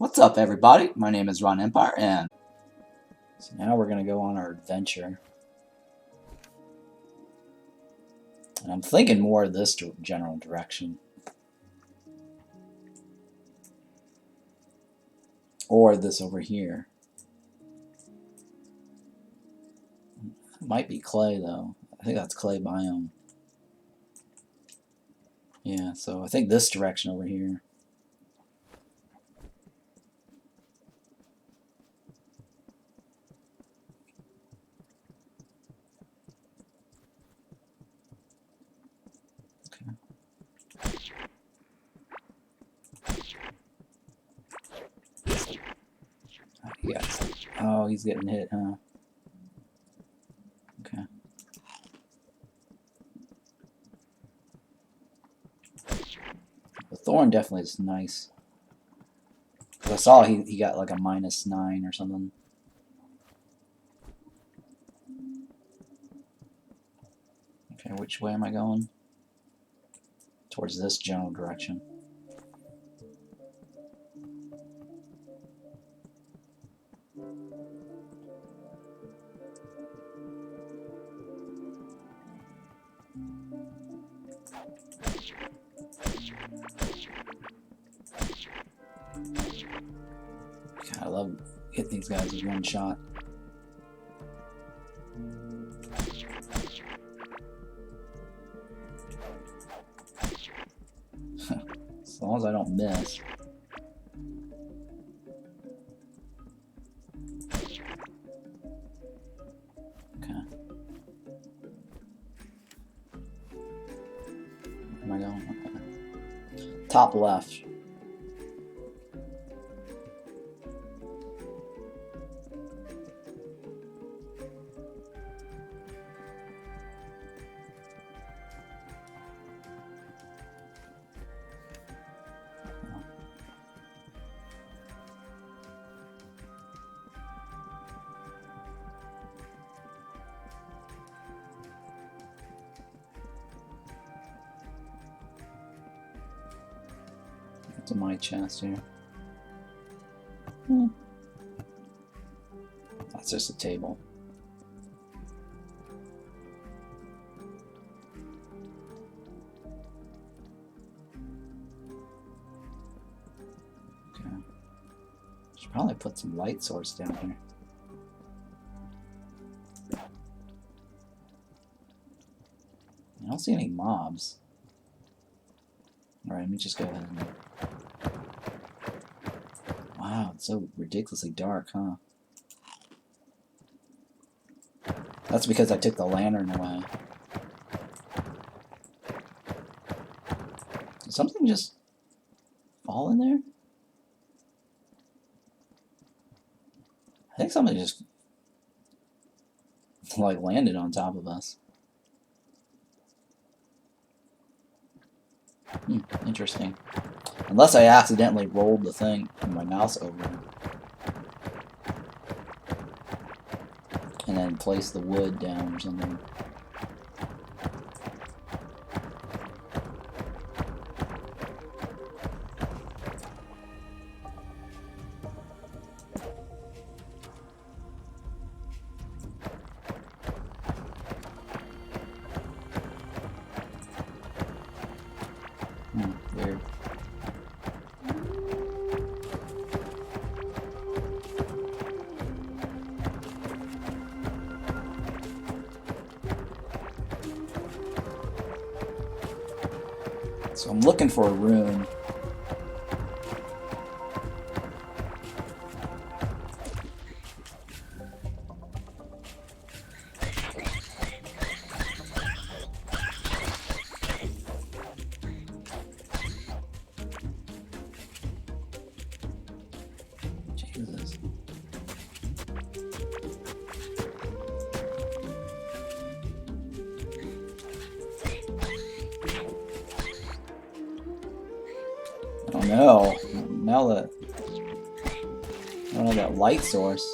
What's up, everybody? My name is Ron Empire, and so now we're going to go on our adventure. And I'm thinking more of this general direction. Or this over here. It might be clay, though. I think that's clay biome. Yeah, so I think this direction over here. Yeah. Oh, he's getting hit, huh? Okay. The thorn definitely is nice. I saw he got like a -9 or something. Okay, which way am I going? Towards this general direction. God, I love hitting these guys with one shot. As long as I don't miss. Okay. Where am I going? Okay. Top left. To my chest here. That's just a table. Okay. Should probably put some light source down here. I don't see any mobs. Alright, let me just go ahead and... Wow, it's so ridiculously dark, huh? That's because I took the lantern away. Did something just fall in there? I think something just like landed on top of us. Interesting. Unless I accidentally rolled the thing with my mouse over it. And then placed the wood down or something. Weird. So I'm looking for a rune. Jesus. I don't know. Now that I don't know that light source.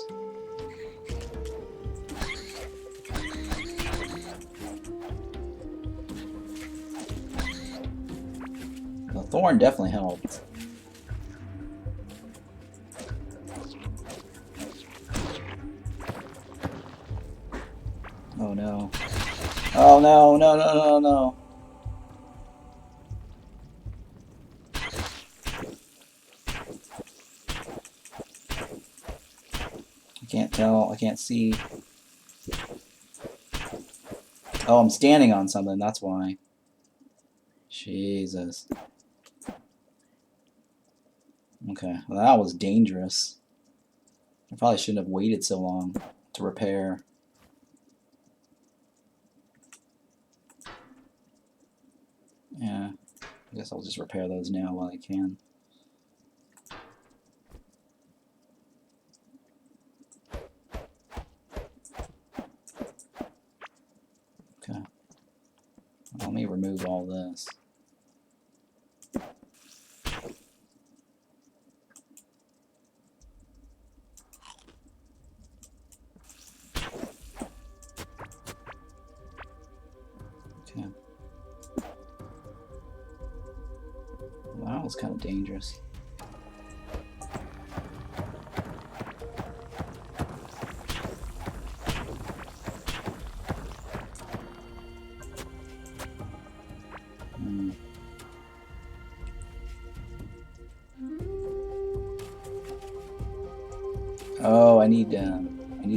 The thorn definitely helped. no. Oh no, no, no, no, no. I can't tell, I can't see. Oh, I'm standing on something, that's why. Jesus. Okay, well that was dangerous. I probably shouldn't have waited so long to repair. Yeah, I guess I'll just repair those now while I can. Okay. Let me remove all this. Okay. Well, that was kind of dangerous. Oh, I need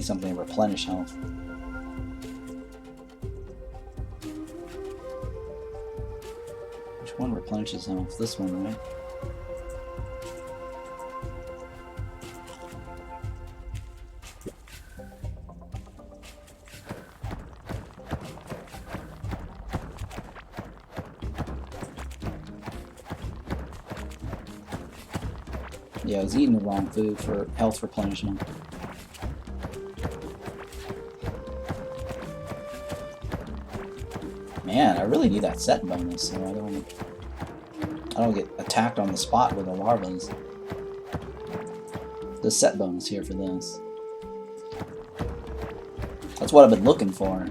something to replenish health. Which one replenishes health? This one, right? Yeah, I was eating the wrong food for health replenishment. Man, I really need that set bonus so I don't get attacked on the spot with the larvas. The set bonus here for this. That's what I've been looking for.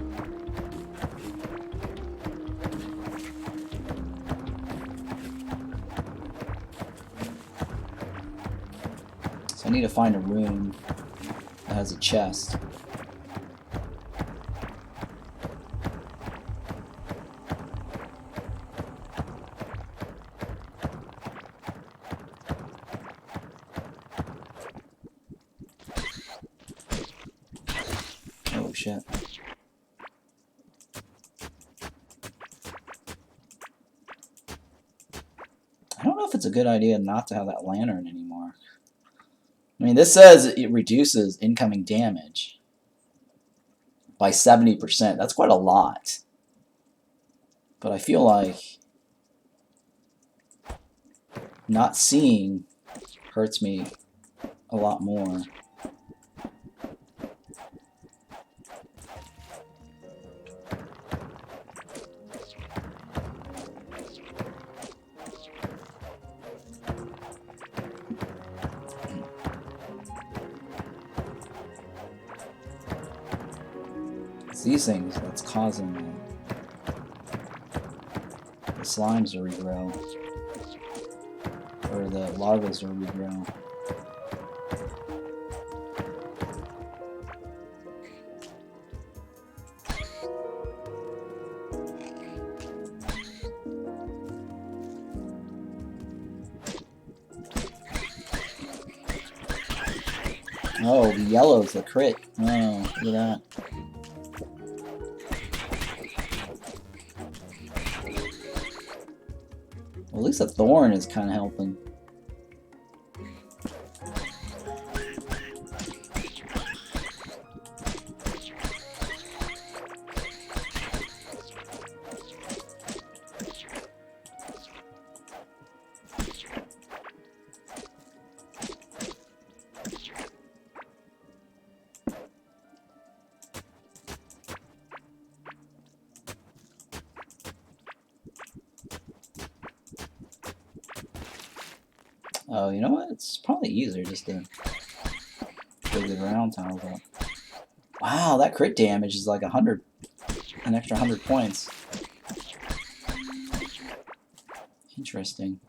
So I need to find a room that has a chest. Oh shit. I don't know if it's a good idea not to have that lantern anymore. I mean, this says it reduces incoming damage by 70%. That's quite a lot. But I feel like not seeing hurts me a lot more. It's these things that's causing the slimes to regrow. Or the larvas to regrow. Oh, the yellow's the crit. Oh, look at that. Well, at least the thorn is kind of helping. Oh, you know what? It's probably easier just to dig the ground tiles up. Wow, that crit damage is like 100, an extra 100 points. Interesting.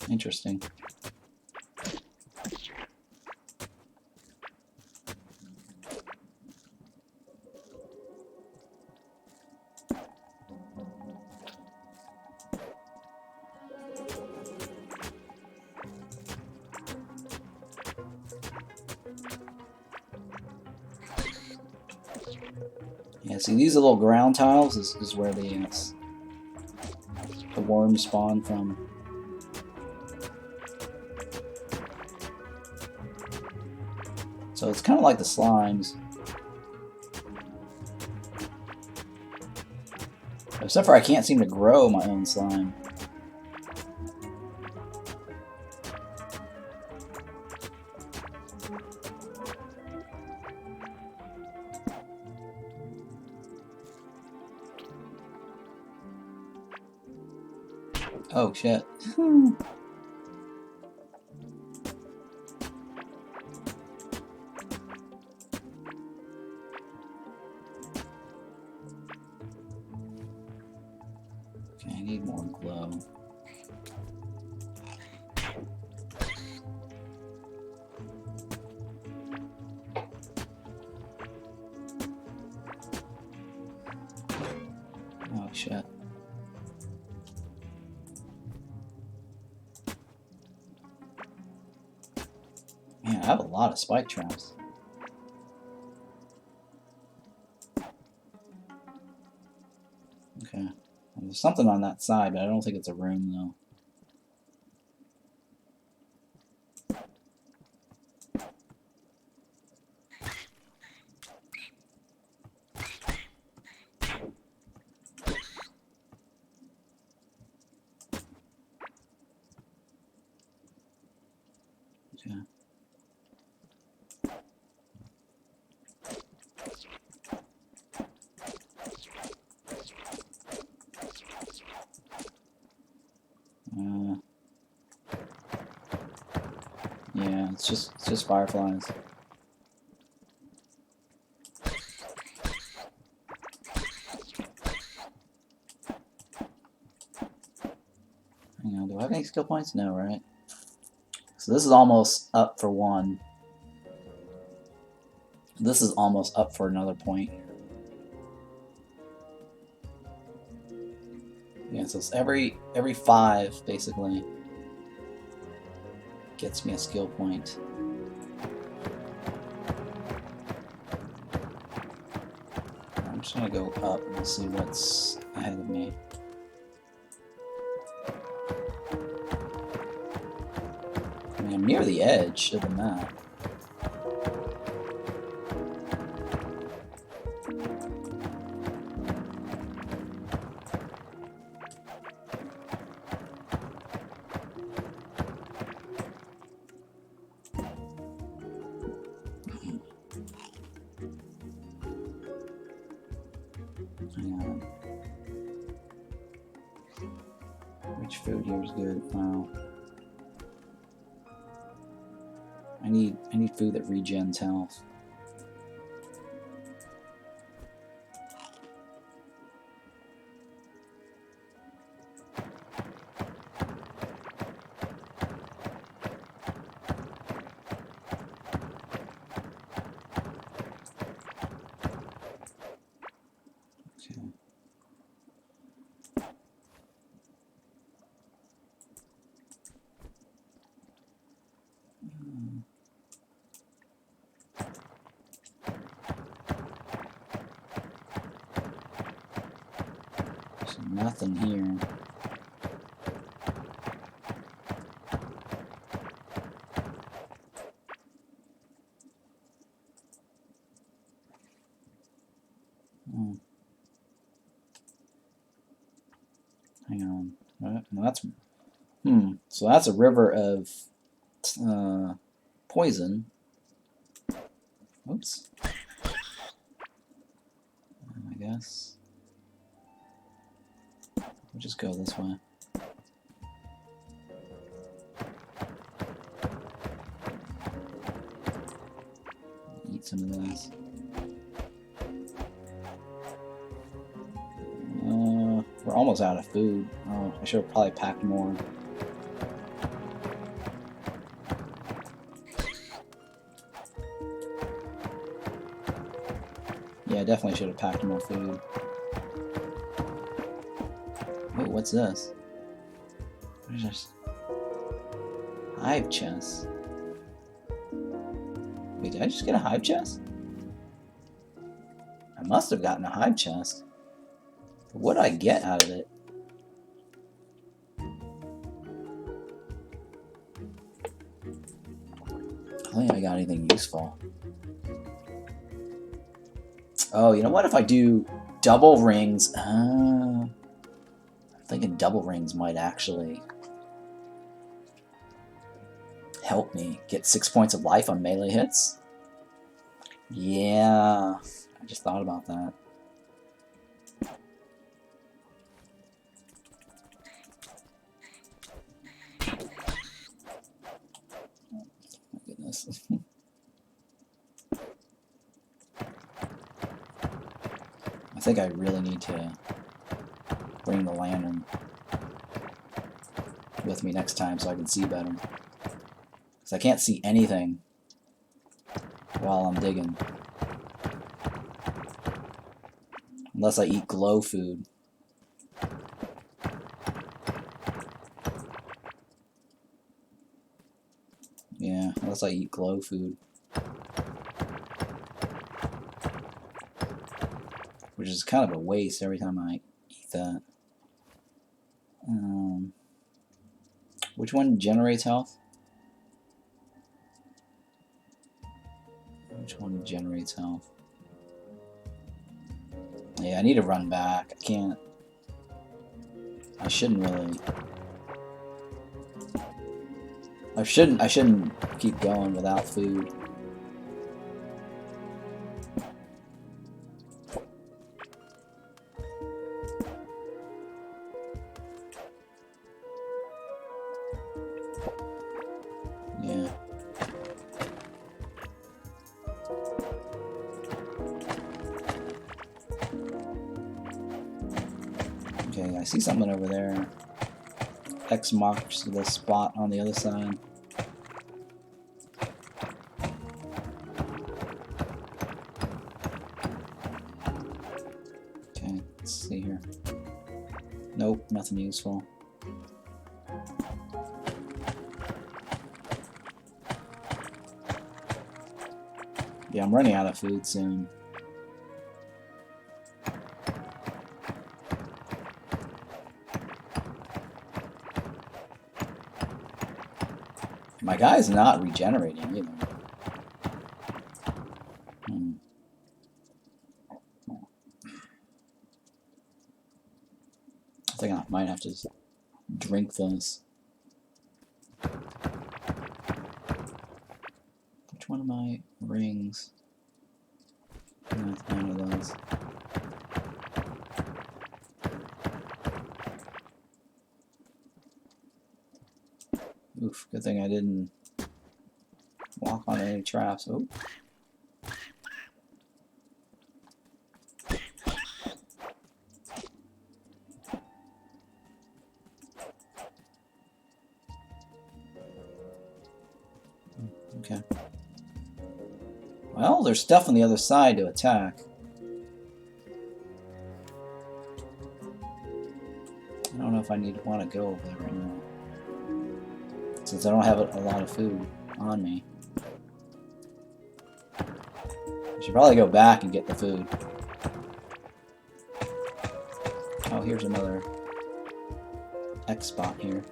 Interesting. Yeah, see these little ground tiles is where the worms spawn from. So it's kind of like the slimes. Except for I can't seem to grow my own slime. Oh shit. Okay, I need more glow. Oh shit. Man, I have a lot of spike traps. Okay. Well, there's something on that side, but I don't think it's a room though. Okay. Yeah, it's just fireflies. Hang on, do I have any skill points? No, right? So this is almost up for one. This is almost up for another point. Yeah, so it's every 5 basically gets me a skill point. I'm just gonna go up and see what's ahead of me. I mean, I'm near the edge of the map. Hang on. Which food here is good? Wow. I need food that regens health. Okay. There's nothing here. Hang on. What? No, that's So that's a river of poison. Oops. I guess we'll just go this way. Eat some of this. We're almost out of food. Oh, I should have probably packed more. Yeah, I definitely should have packed more food. Oh, what's this? What is this? Hive chest. Wait, did I just get a hive chest? I must have gotten a hive chest. What did I get out of it? I don't think I got anything useful. Oh, you know what? If I do double rings... I'm thinking double rings might actually help me get 6 points of life on melee hits. Yeah, I just thought about that. Oh my goodness. I think I really need to bring the lantern with me next time so I can see better. Because I can't see anything while I'm digging. Unless I eat glow food. Yeah, unless I eat glow food. Which is kind of a waste every time I eat that. Which one generates health? Which one generates health? Yeah, I need to run back. I can't. I shouldn't really. I shouldn't keep going without food. Yeah. Okay, I see something over there. X marks the spot on the other side. Okay, let's see here. Nope, nothing useful. Yeah, I'm running out of food soon. My guy's not regenerating either. I think I might have to drink this. Which one of my rings? None of those. Oof, good thing I didn't walk on any traps. Oh. Okay. Well, there's stuff on the other side to attack. I don't know if I want to go over there right now. Since I don't have a lot of food on me. I should probably go back and get the food. Oh, here's another X spot here.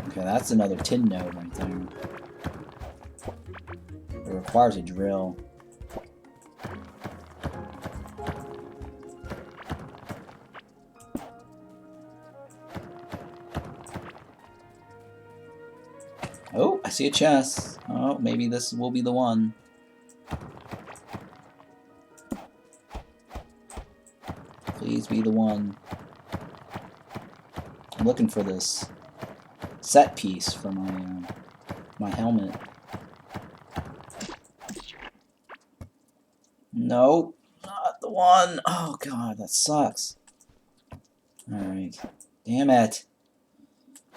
Okay, that's another tin node right there. It requires a drill. Oh, I see a chest. Oh, maybe this will be the one. Please be the one. I'm looking for this set piece for my helmet. Nope, not the one. Oh god, that sucks. Alright. Damn it.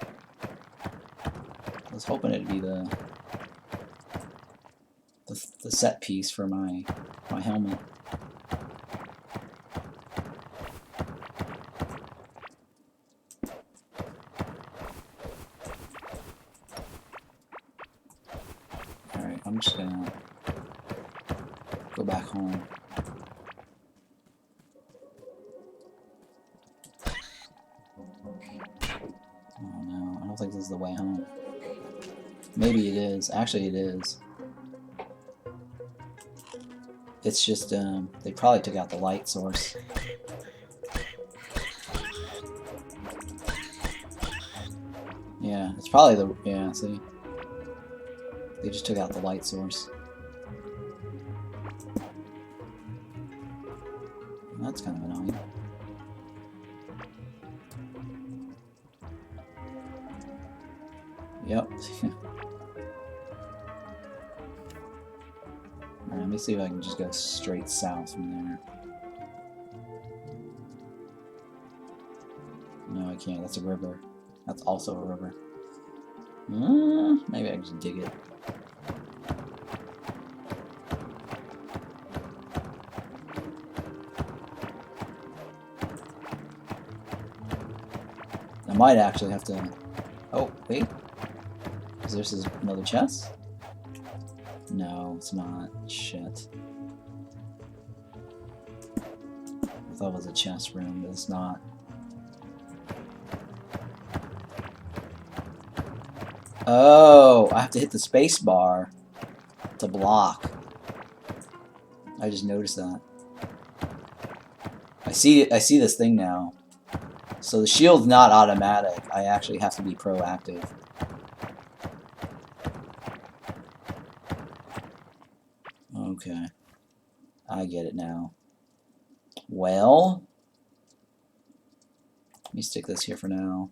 I was hoping it'd be the the set piece for my helmet. Alright, I'm just gonna go back home. Oh no, I don't think this is the way home. Maybe it is. Actually, it is. It's just, they probably took out the light source. Yeah, it's probably the, yeah, see? They just took out the light source. That's kind of annoying. Yep. Alright, let me see if I can just go straight south from there. No, I can't. That's a river. That's also a river. Maybe I can just dig it. I might actually have to... Oh, wait. Is this another chest? No, it's not. Shit. I thought it was a chest room, but it's not. Oh, I have to hit the space bar to block. I just noticed that. I see this thing now. So the shield's not automatic. I actually have to be proactive. Okay. I get it now. Well, let me stick this here for now.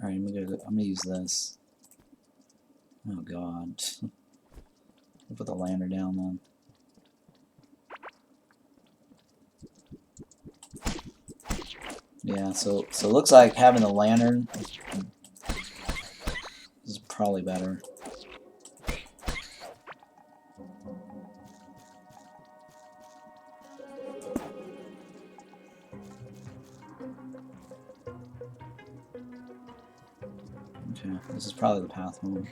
Alright, I'm gonna use this. Oh god. I'll put the lantern down then. Yeah, so it looks like having the lantern is probably better. Okay, this is probably the path home.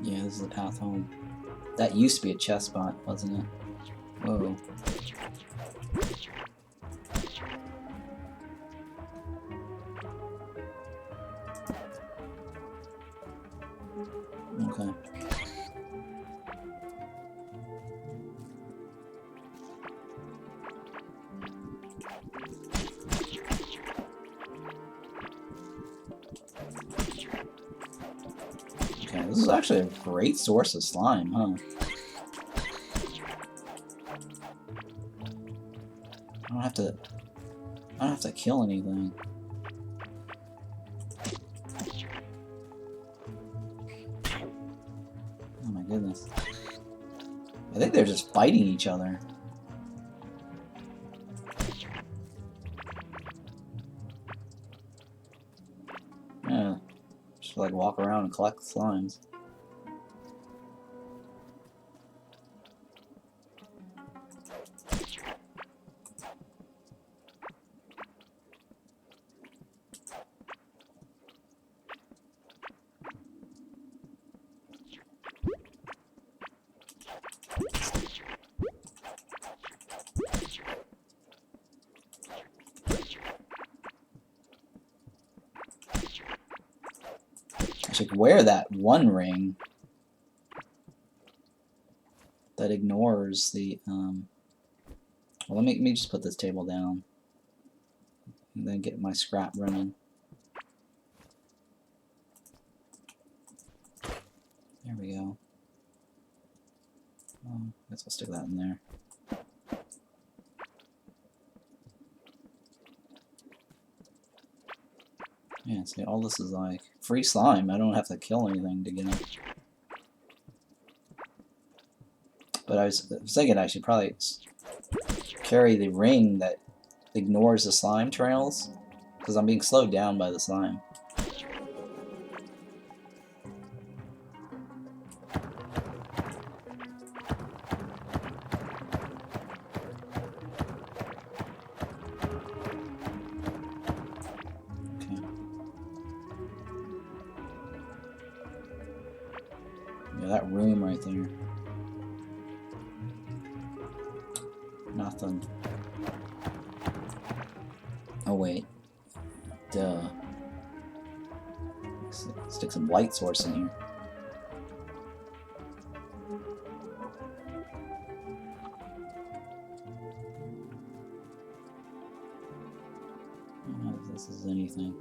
Yeah, this is the path home. That used to be a chest spot, wasn't it? Whoa. Okay. Okay, this is actually a great source of slime, huh? I don't have to kill anything. Oh my goodness. I think they're just fighting each other. Yeah. Just like walk around and collect slimes. I should wear that one ring that ignores the, well, let me just put this table down and then get my scrap running. There we go. I guess I'll stick that in there. Yeah, see, all this is like free slime. I don't have to kill anything to get it. But I was thinking I should probably carry the ring that ignores the slime trails, because I'm being slowed down by the slime. Okay. Yeah, that room right there. Nothing. Oh wait. Duh. Stick some light source in here. I don't know if this is anything.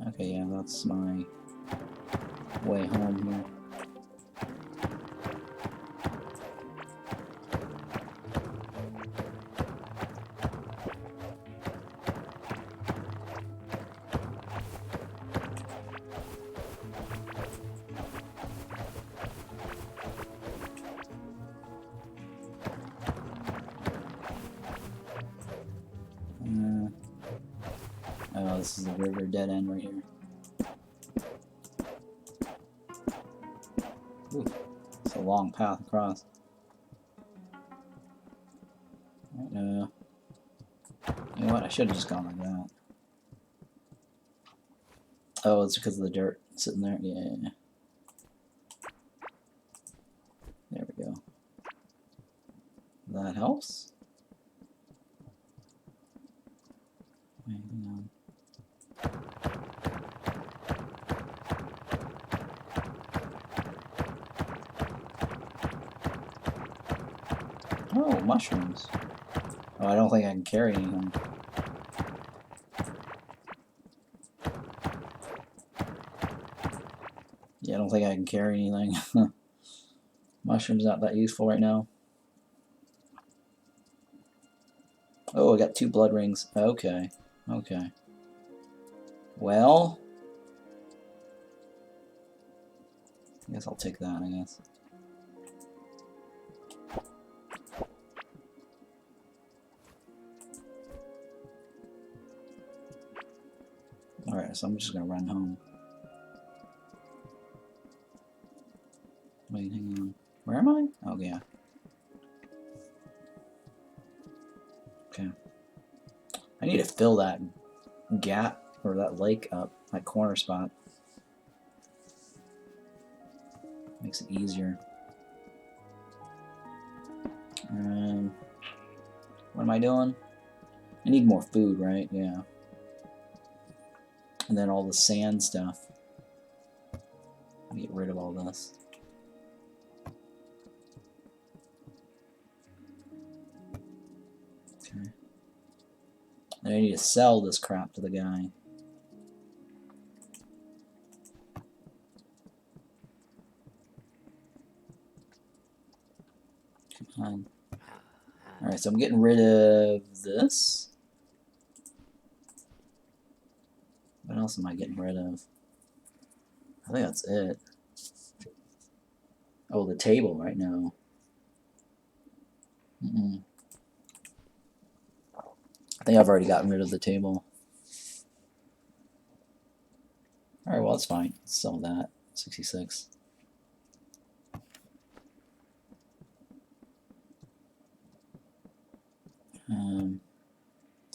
Okay, yeah, that's my way home here. Oh, this is the river dead end right here. Ooh, it's a long path across. You know what? I should have just gone like that. Oh, it's because of the dirt sitting there? Yeah. There we go. That helps. Wait, hang on. Oh, mushrooms. Oh, I don't think I can carry anything. Yeah, I don't think I can carry anything. Mushrooms not that useful right now. Oh, I got 2 blood rings. Okay. Okay. Well, I guess I'll take that, I guess. Alright, so I'm just gonna run home. Wait, hang on. Where am I? Oh, yeah. Okay. I need to fill that gap, or that lake up, that corner spot. Makes it easier. What am I doing? I need more food, right? Yeah. And then all the sand stuff. Get rid of all this. Okay. And I need to sell this crap to the guy. Come on. Alright, so I'm getting rid of this. What else am I getting rid of? I think that's it. Oh, the table right now. I think I've already gotten rid of the table. Alright, well, that's fine. Let's sell that. 66.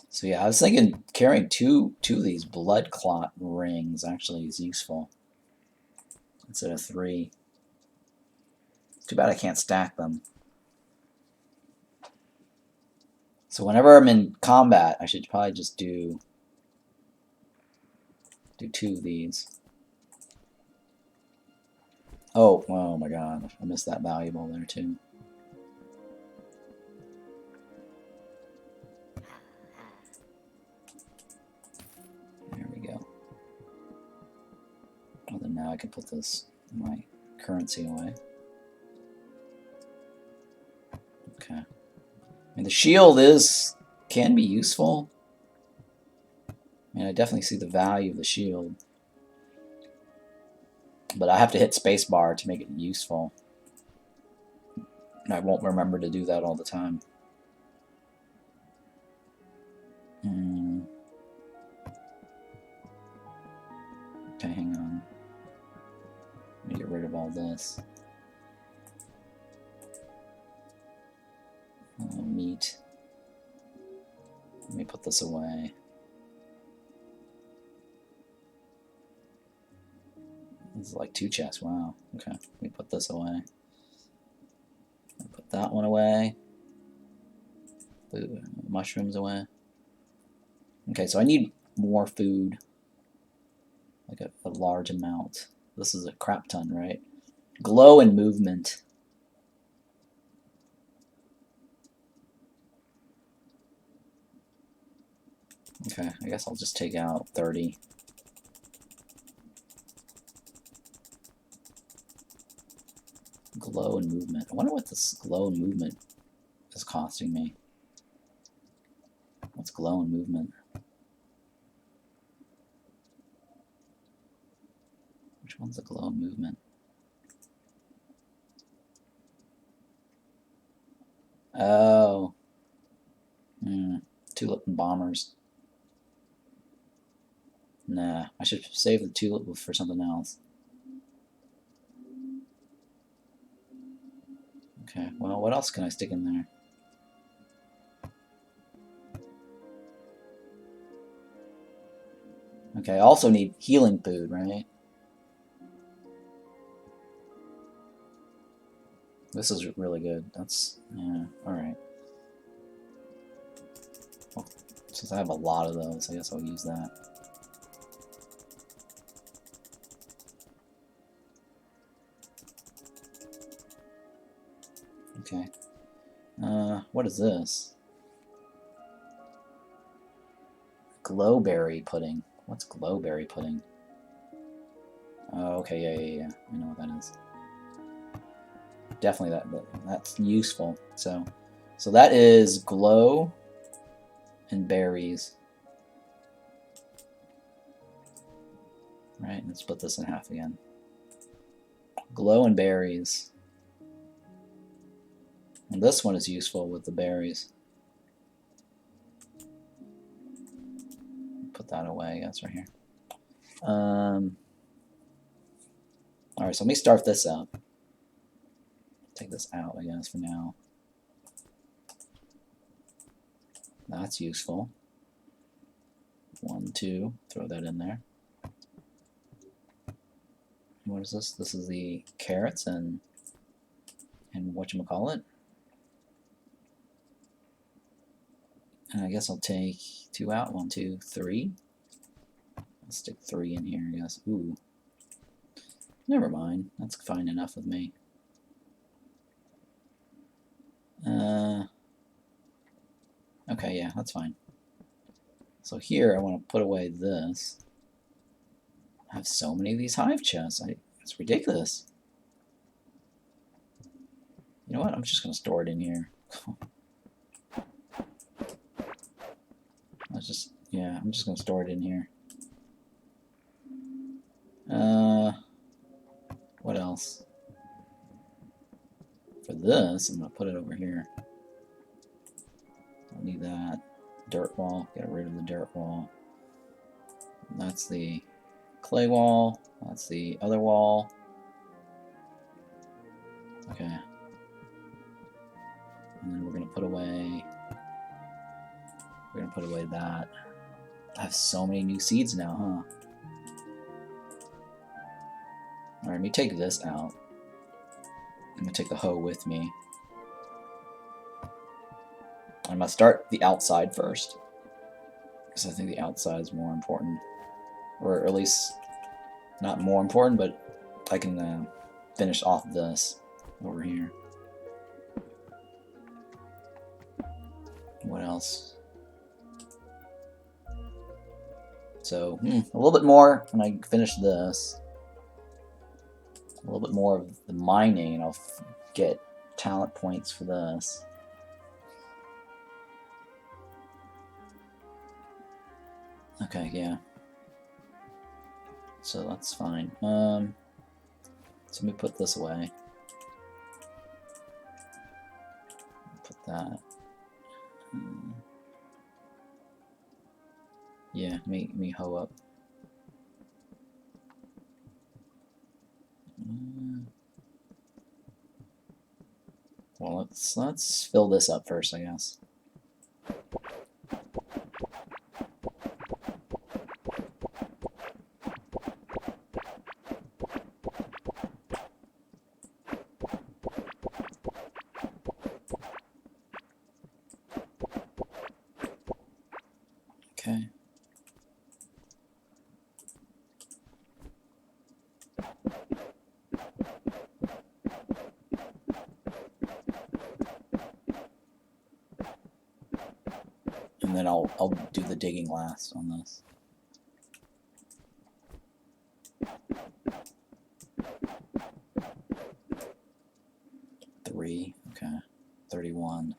So yeah, I was thinking carrying two of these blood clot rings actually is useful instead of 3. Too bad I can't stack them. So whenever I'm in combat, I should probably just do 2 of these. Oh my god, I missed that valuable there too. There we go. Well, then now I can put this my currency away. Okay. I mean, the shield can be useful. I mean, I definitely see the value of the shield. But I have to hit spacebar to make it useful. And I won't remember to do that all the time. Okay, hang on. Let me get rid of all this. Meat. Let me put this away. This is like 2 chests. Wow. Okay. Let me put this away. Put that one away. Food, mushrooms away. Okay, so I need more food. Like a large amount. This is a crap ton, right? Glow and movement. Okay, I guess I'll just take out 30. Glow and movement. I wonder what this glow and movement is costing me. What's glow and movement? Which one's the glow and movement? Oh. Tulip and bombers. Nah, I should save the tulip for something else. Okay, well, what else can I stick in there? Okay, I also need healing food, right? This is really good. That's, yeah, alright. Well, since I have a lot of those, I guess I'll use that. Okay. What is this? Glowberry pudding. What's glowberry pudding? Oh, okay, yeah. I know what that is. Definitely that's useful. So that is glow and berries. Right, let's split this in half again. Glow and berries. And this one is useful with the berries. Put that away, that's right here. Alright, so let me start this up. Take this out, I guess, for now. That's useful. 1, 2, throw that in there. What is this? This is the carrots and whatchamacallit. And I guess I'll take 2 out. 1, 2, 3. Let's stick 3 in here, I guess. Ooh. Never mind. That's fine enough with me. Okay, yeah, that's fine. So here I want to put away this. I have so many of these hive chests. It's ridiculous. You know what? I'm just going to store it in here. I'm just going to store it in here. What else? For this, I'm going to put it over here. I'll need that. Dirt wall. Get rid of the dirt wall. That's the clay wall. That's the other wall. Okay. And then we're going to put away... We're going to put away that. I have so many new seeds now, huh? Alright, let me take this out. I'm going to take the hoe with me. I'm going to start the outside first. Because I think the outside is more important. Or at least, not more important, but I can finish off this over here. What else? So, a little bit more when I finish this. A little bit more of the mining, and I'll get talent points for this. Okay, yeah. So that's fine. So let me put this away. Put that. Yeah, me hoe up. Well, let's fill this up first, I guess. Okay. And then I'll do the digging last on this. Three, okay. 31.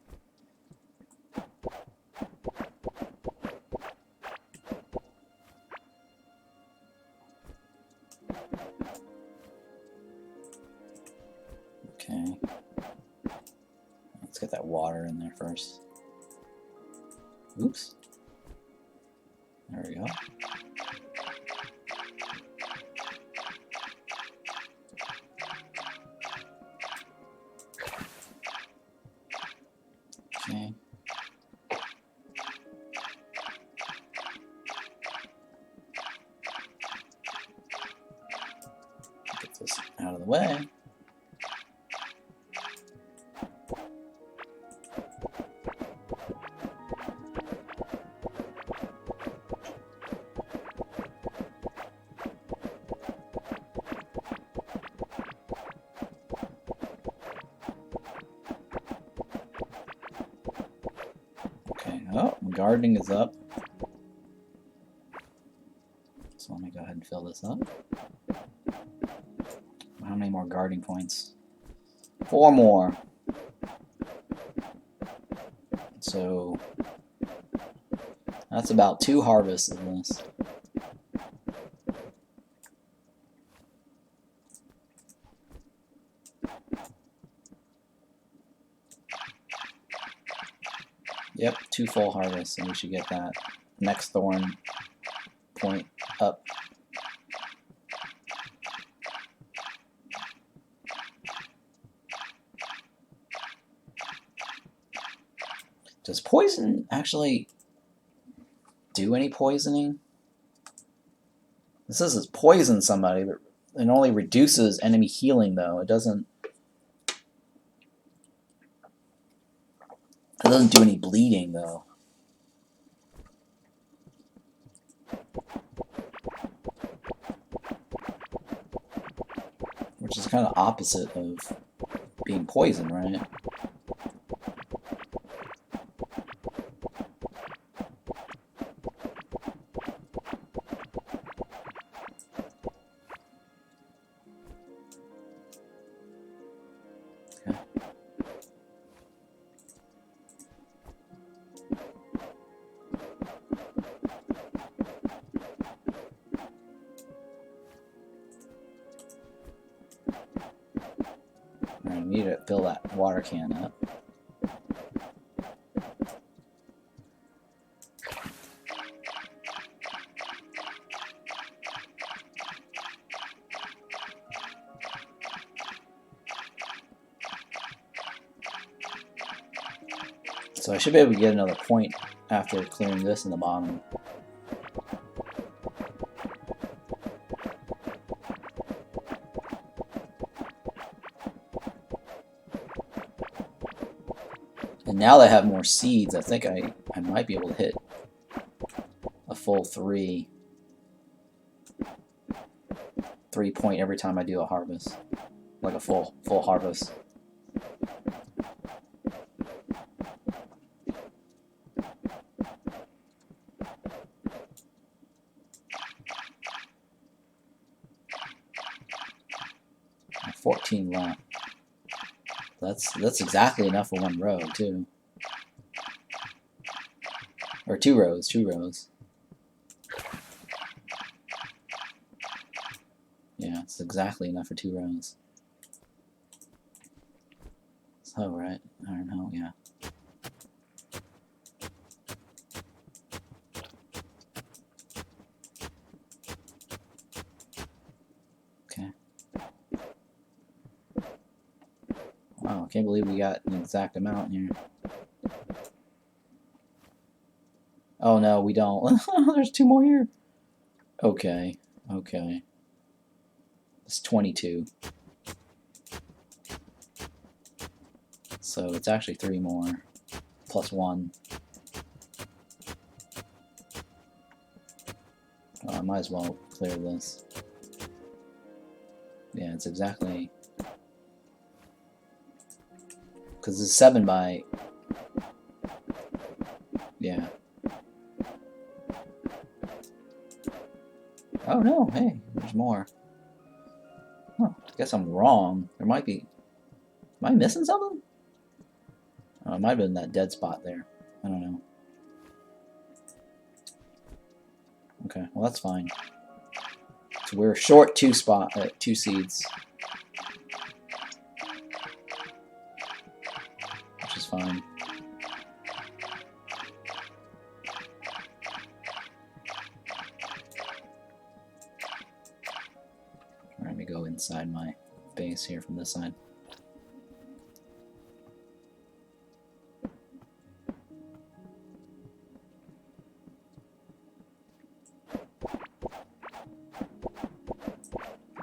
Okay. Let's get that water in there first. Oops. There we go. Okay. Get this out of the way. Oh, gardening is up. So let me go ahead and fill this up. How many more gardening points? 4 more. So that's about 2 harvests of this. Yep, 2 full harvests, and we should get that next thorn point up. Does poison actually do any poisoning? This says it's poison somebody, but it only reduces enemy healing, though. It doesn't do any bleeding, though. Which is kind of opposite of being poisoned, right? Okay. I need to fill that water can up. So I should be able to get another point after clearing this in the bottom. And now that I have more seeds, I think I might be able to hit a full 3 point every time I do a harvest. Like a full harvest. And 14 left. That's exactly enough for 1 row too. Or 2 rows, 2 rows. Yeah, it's exactly enough for 2 rows. So, right? I don't know, yeah. Okay. Wow, I can't believe we got an exact amount here. Oh no, we don't. There's 2 more here. Okay, okay. It's 22. So it's actually 3 more. Plus 1. I might as well clear this. Yeah, it's exactly... Because it's 7 by... Yeah. Oh no, hey, there's more. Huh, I guess I'm wrong. There might be... Am I missing something? Oh, it might have been that dead spot there. I don't know. Okay, well that's fine. So we're short 2 seeds. Which is fine. Alright, let me go inside my base here from this side.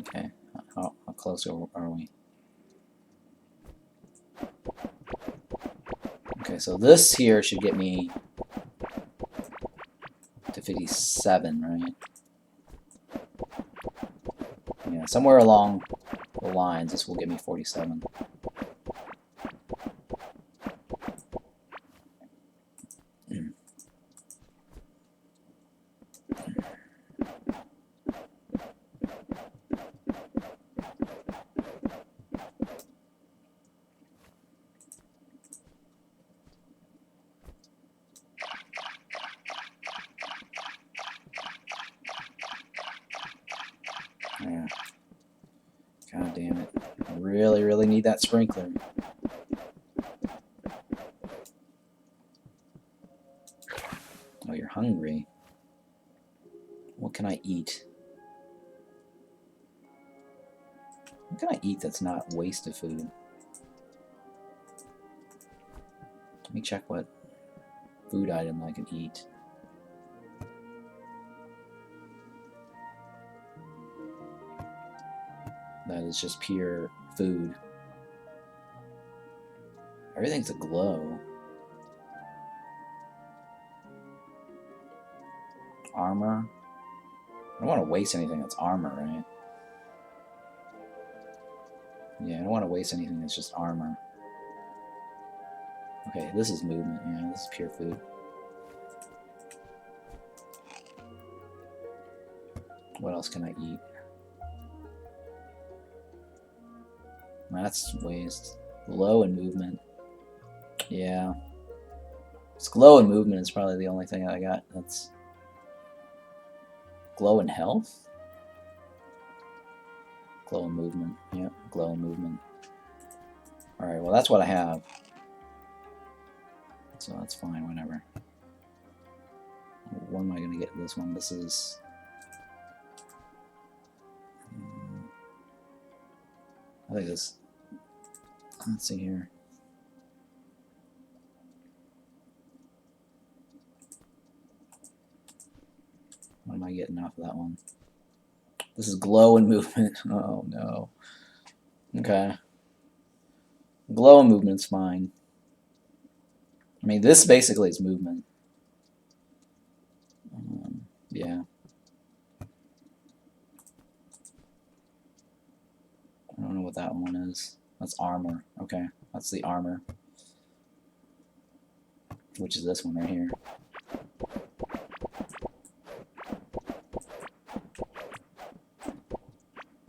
Okay, how close are we? Okay, so this here should get me to 57, right? Yeah, somewhere along the lines, this will get me 47. Yeah. God damn it. I really, really need that sprinkler. Oh, you're hungry. What can I eat? What can I eat that's not waste of food? Let me check what food item I can eat. That is just pure food. Everything's a glow. Armor. I don't want to waste anything that's armor, right? Yeah, I don't want to waste anything that's just armor. Okay, this is movement. Yeah, this is pure food. What else can I eat? That's waste. Glow and movement. Yeah. It's glow and movement is probably the only thing I got. That's glow and health? Glow and movement. Yep, glow and movement. Alright, well that's what I have. So that's fine, whatever. What am I going to get this one? This is... I think this... Let's see here. What am I getting off of that one? This is glow and movement. Oh no. Okay. Glow and movement's fine. I mean, this basically is movement. Yeah. I don't know what that one is. That's armor. Okay, that's the armor. Which is this one right here.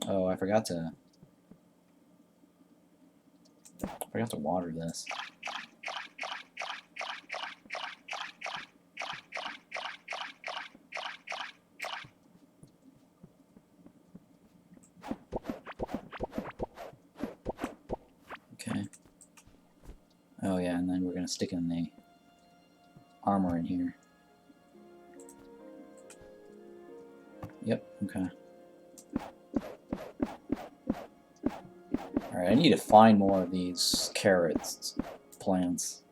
Oh, I forgot to water this. yeah, and then we're going to stick in the armor in here. Yep, okay. Alright, I need to find more of these carrots plants.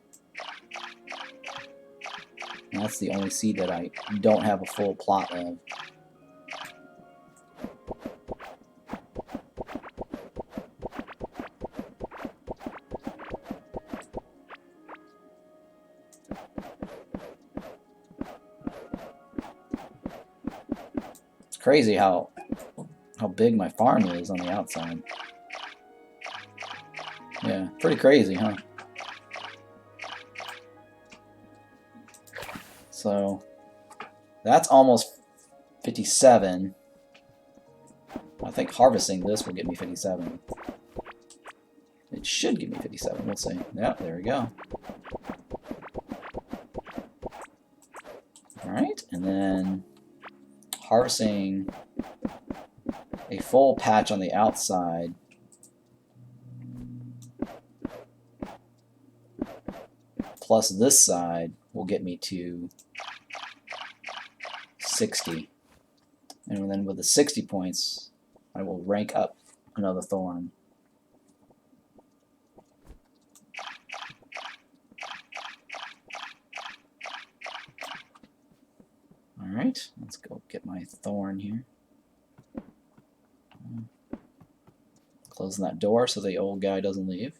And that's the only seed that I don't have a full plot of. It's crazy how big my farm is on the outside. Yeah, pretty crazy, huh? So that's almost 57. I think harvesting this will get me 57. It should give me 57, we'll see. Yep, there we go. Alright, and then harvesting a full patch on the outside. Plus this side will get me to 60. And then with the 60 points, I will rank up another thorn. Alright, let's go get my thorn here. Closing that door so the old guy doesn't leave.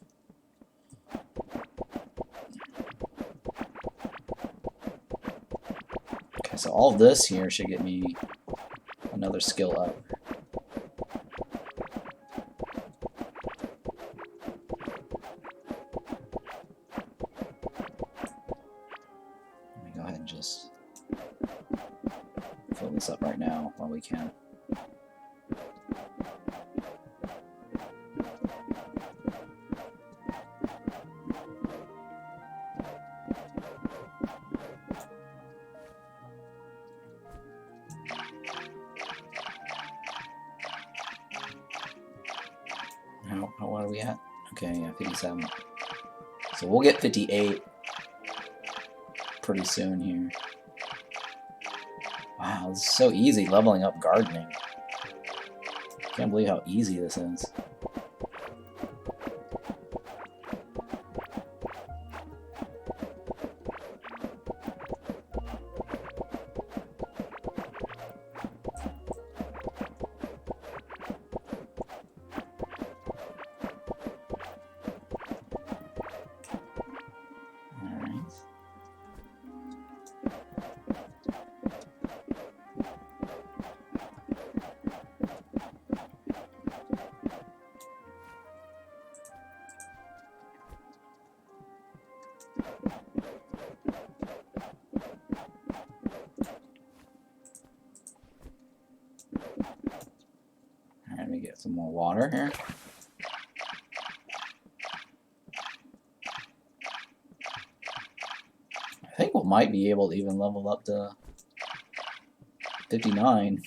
Okay, so all this here should get me another skill up. Let me go ahead and just fill this up right now while we can. What are we at? Okay, yeah, 57. So we'll get 58 pretty soon here. Wow, this is so easy leveling up gardening. Can't believe how easy this is. Let me get some more water here. I think we might be able to even level up to 59.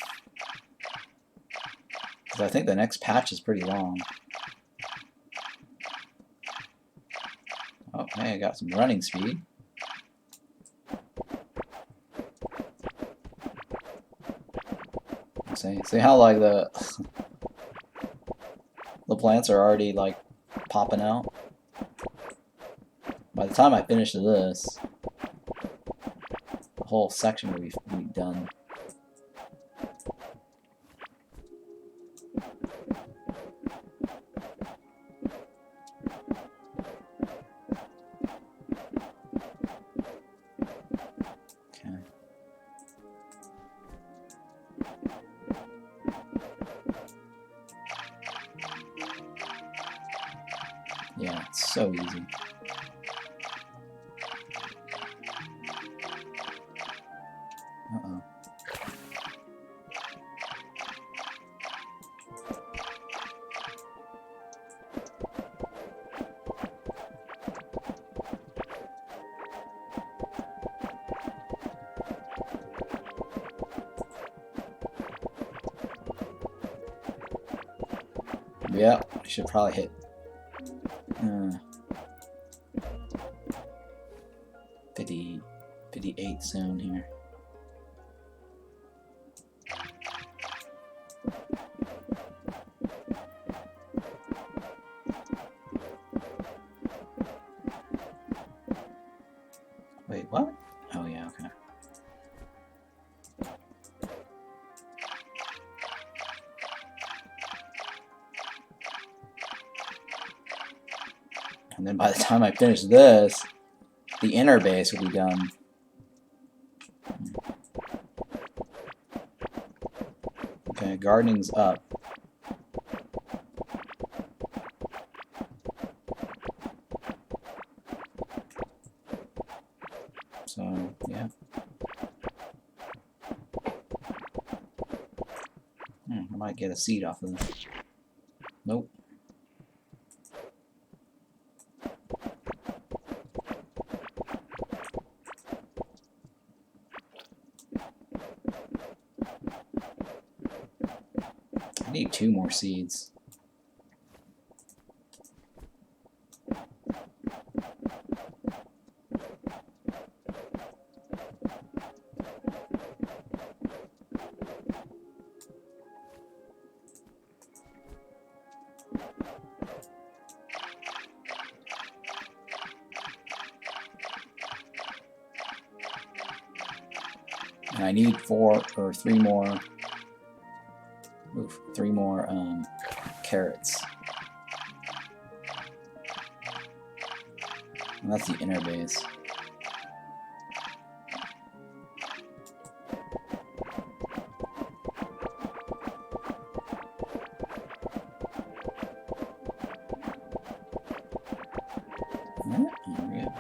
Because I think the next patch is pretty long. Oh, hey, I got some running speed. See how like the plants are already like popping out? By the time I finish this, the whole section will be done. Yeah, it's so easy. Uh-oh. Yeah, I should probably hit. the 8th zone here. Wait, what? Oh yeah, okay. And then by the time I finish this, the inner base will be done. Okay, gardening's up. So, yeah. I might get a seed off of this. Nope. I need 2 more seeds. And I need 4 or 3 more. Oof, 3 more carrots. And that's the inner base. There we go.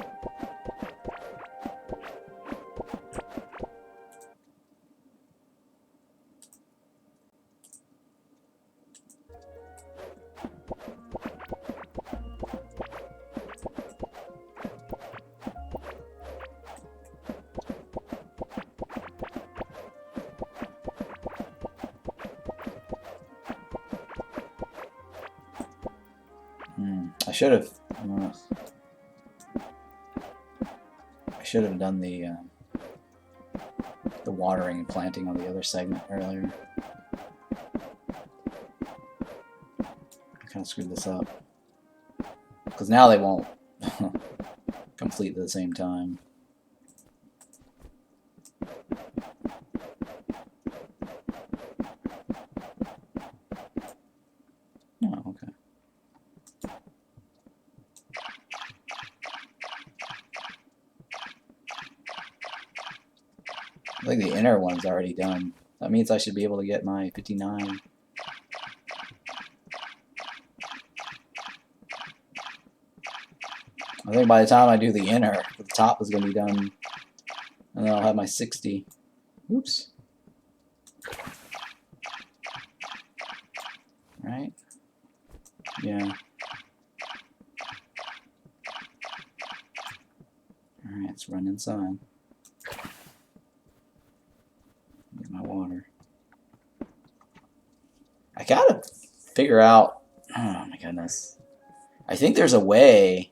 I should have done the watering and planting on the other segment earlier. I kind of screwed this up because now they won't complete at the same time. Oh, okay. I think the inner one's already done. That means I should be able to get my 59. I think by the time I do the inner, the top is going to be done. And then I'll have my 60. Oops. Right? Yeah. Alright, let's run inside. Get my water. I gotta figure out... Oh my goodness. I think there's a way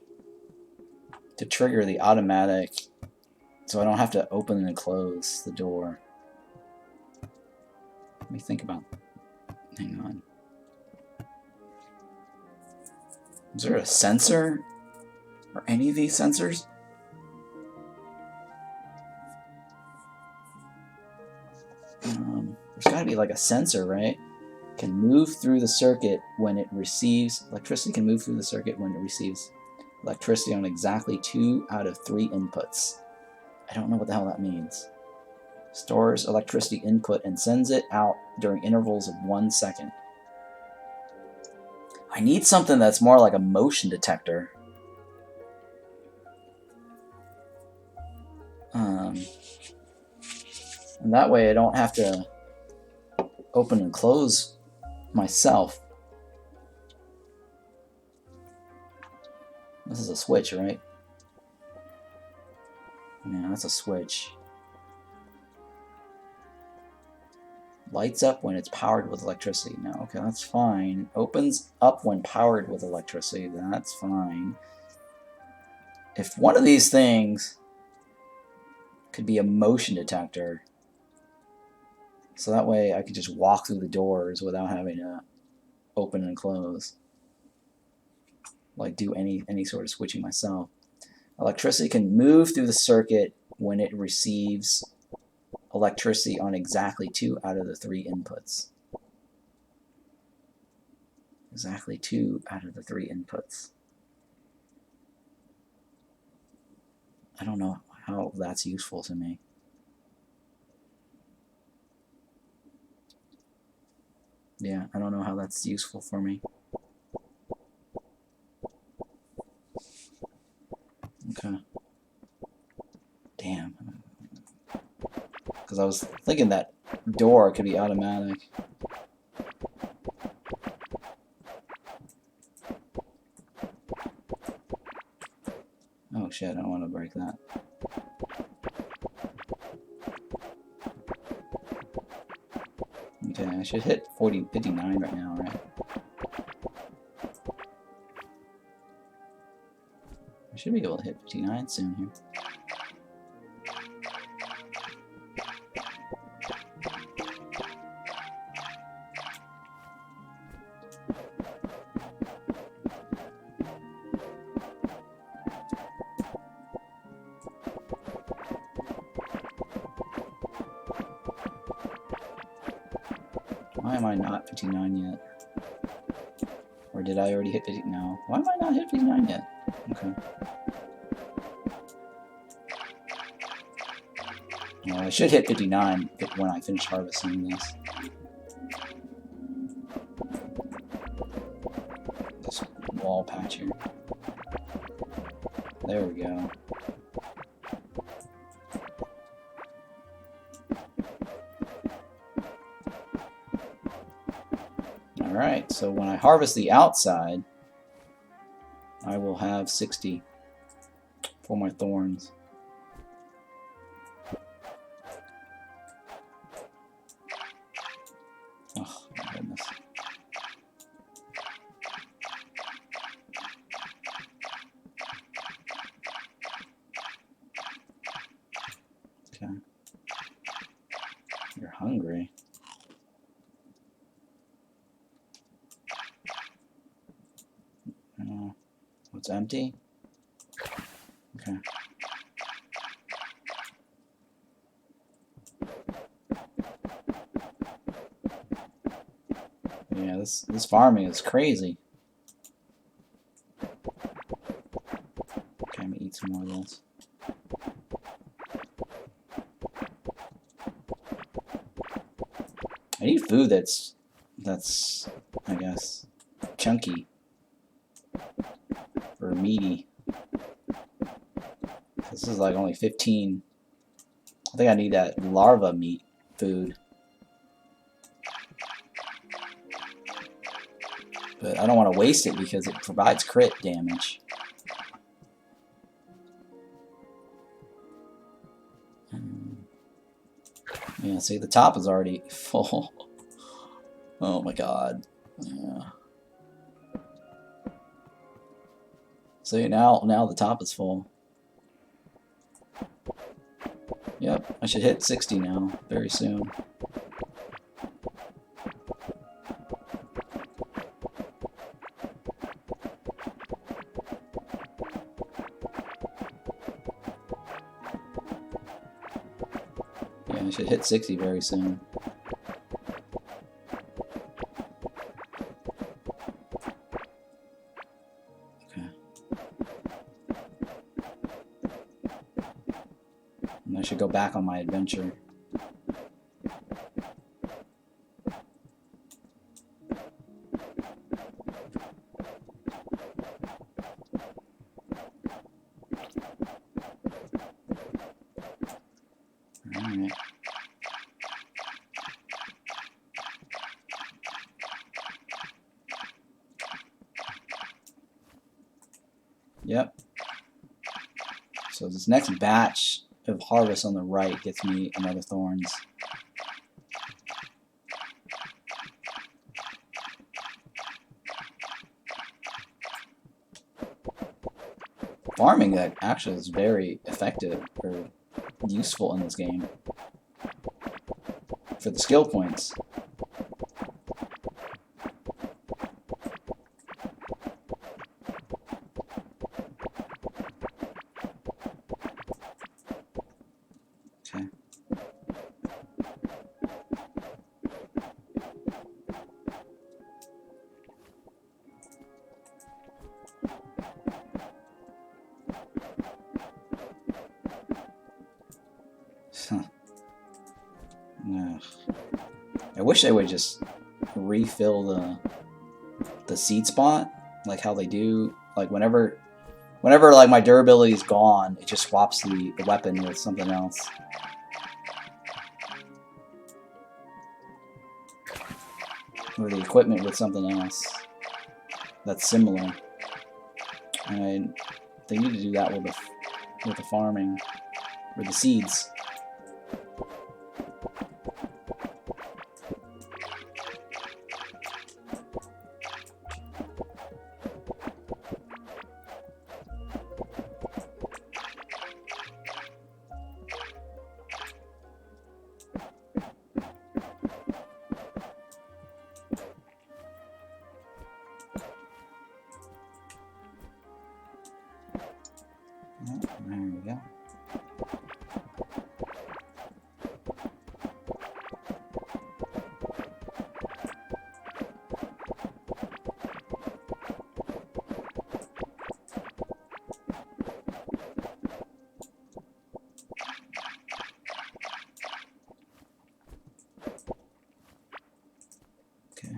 to trigger the automatic so I don't have to open and close the door. Let me think about... Hang on. Is there a sensor? Or any of these sensors? There's gotta be like a sensor, right? Can move through the circuit when it receives... Electricity can move through the circuit when it receives electricity on exactly 2 out of 3 inputs. I don't know what the hell that means. Stores electricity input and sends it out during intervals of 1 second. I need something that's more like a motion detector. And that way I don't have to open and close myself. This is a switch, right? Yeah, that's a switch. Lights up when it's powered with electricity. No, okay, that's fine. Opens up when powered with electricity. That's fine. If one of these things could be a motion detector. So that way I could just walk through the doors without having to open and close. Like do any sort of switching myself. Electricity can move through the circuit when it receives electricity on exactly 2 out of the 3 inputs. Exactly 2 out of the 3 inputs. I don't know how that's useful to me. Yeah, I don't know how that's useful for me. Okay. Damn. Because I was thinking that door could be automatic. Oh shit, I don't want to break that. Okay, I should hit 59 right now, right? I should be able to hit 59 soon here. Why am I not 59 yet? Or did I already hit 50? No. Why am I not hit 59 yet? Okay. Well, I should hit 59 when I finish harvesting this. This wall patch here. There we go. Alright, so when I harvest the outside, I will have 60 for my thorns. Oh, my goodness. Okay. You're hungry. It's empty? Okay. Yeah, this farming is crazy. Okay, I'm gonna eat some more of this. I need food that's I guess chunky or meaty. This is like only 15. I think I need that larva meat food. But I don't want to waste it because it provides crit damage. Yeah, see, the top is already full. Oh my god. Yeah. See, now the top is full. Yep, I should hit 60 now, very soon. Yeah, I should hit 60 very soon. Okay. And I should go back on my adventure. Alright. Yep. So this next batch of harvest on the right gets me another thorns. Farming that actually is very effective for useful in this game for the skill points. Okay. Huh. No. I wish they would just refill the seed spot, like how they do. Like whenever like my durability is gone, it just swaps the weapon with something else. Or the equipment with something else that's similar. And they need to do that with the farming or the seeds. There we go. Okay.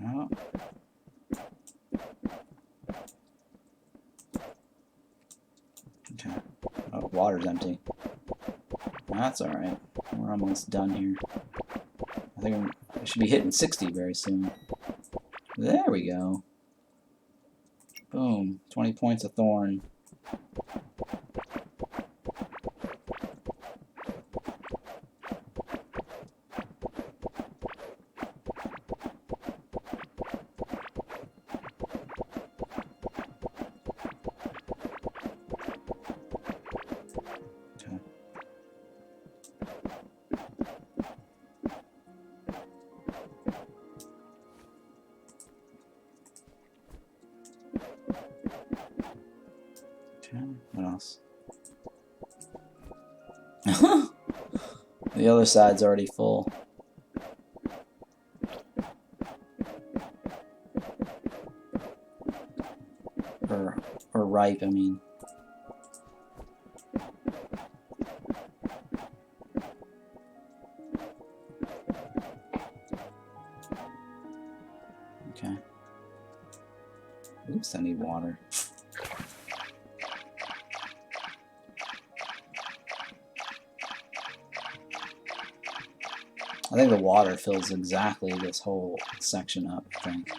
Oh. Okay. Oh, water's empty. That's alright. We're almost done here. I think I should be hitting 60 very soon. There we go. Boom. 20 points of thorn. Okay. Okay. What else? The other side's already full. Or ripe, I mean. Okay. Oops, I need water. I think the water fills exactly this whole section up, I think.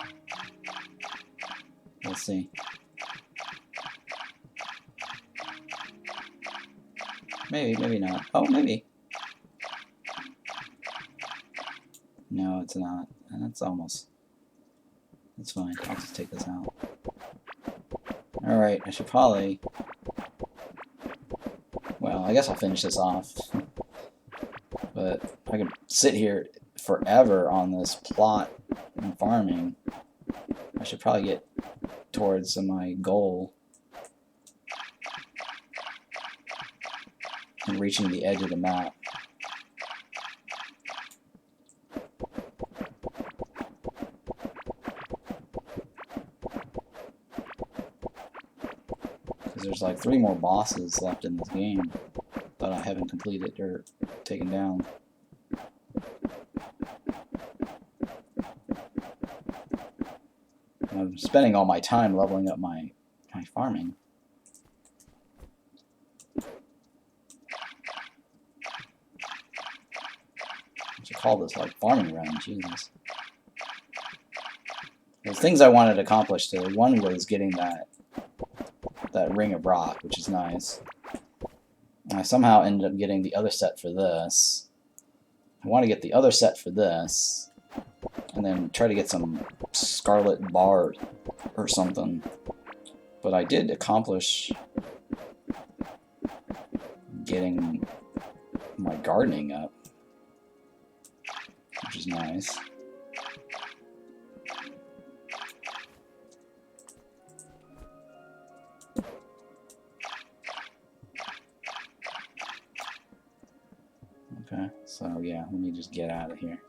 We'll see. Maybe, maybe not. Oh, maybe. No, it's not. And that's almost... That's fine. I'll just take this out. Alright, I should probably... Well, I guess I'll finish this off. But I could sit here forever on this plot and farming. I should probably get towards my goal and reaching the edge of the map. Because there's like 3 more bosses left in this game that I haven't completed or taken down. I'm spending all my time leveling up my farming. I should call this like farming run, Jesus. There's things I wanted to accomplish today. One was getting that ring of rock, which is nice. I somehow ended up getting the other set for this. I want to get the other set for this, and then try to get some scarlet bar or something. But I did accomplish getting my gardening up, which is nice. Okay, so yeah, let me just get out of here.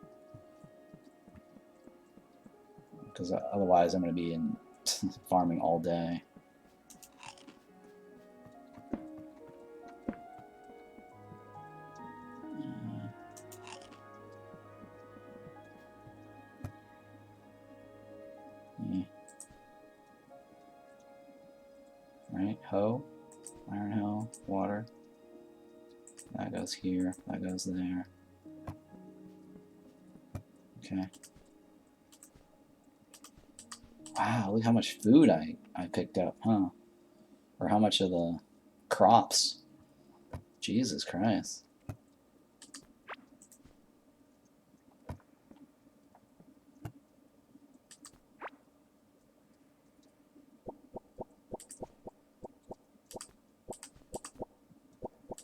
Because otherwise I'm going to be in farming all day. Yeah. Right, hoe, iron hoe, water. That goes here, that goes there. Okay. Wow, look how much food I picked up, huh? Or how much of the crops. Jesus Christ.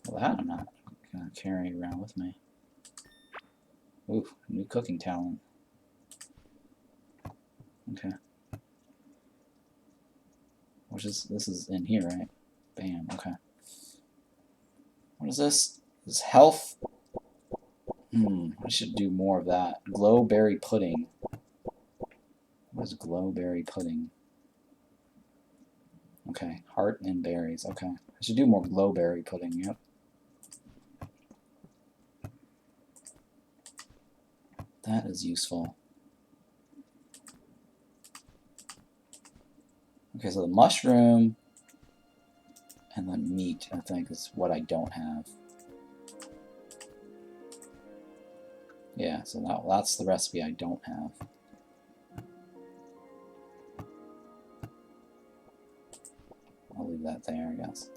Well, that I'm not going to carry around with me. Ooh, new cooking talent. Okay. This is in here, right? Bam, okay. What is this? This is health. I should do more of that. Glowberry pudding. What is glowberry pudding? Okay, heart and berries. Okay. I should do more glowberry pudding, yep. That is useful. Okay, so the mushroom and then meat, I think, is what I don't have. Yeah, so that's the recipe I don't have. I'll leave that there, I guess.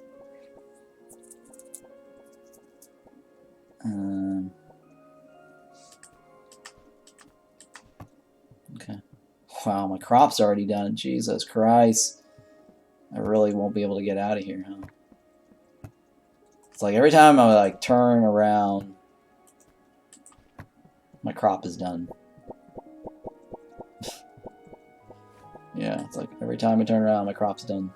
Okay. Wow, my crop's already done. Jesus Christ. I really won't be able to get out of here, huh? It's like every time I like turn around, my crop is done. Yeah, it's like every time I turn around, my crop's done.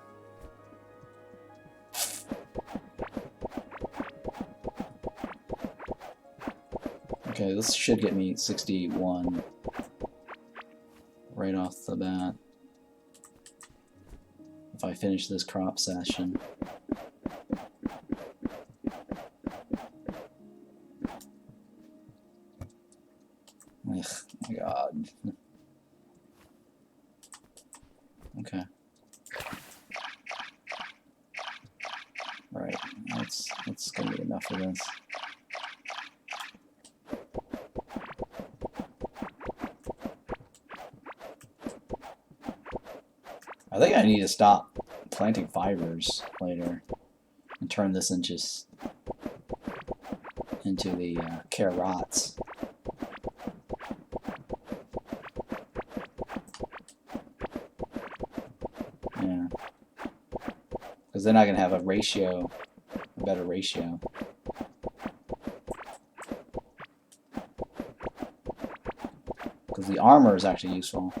Okay, this should get me 61 right off the bat if I finish this crop session. Ugh, my God. Okay. Right, that's gonna be enough of this. I think I need to stop planting fibers later and turn this into the carrots. Yeah, because then I can have a better ratio. Because the armor is actually useful.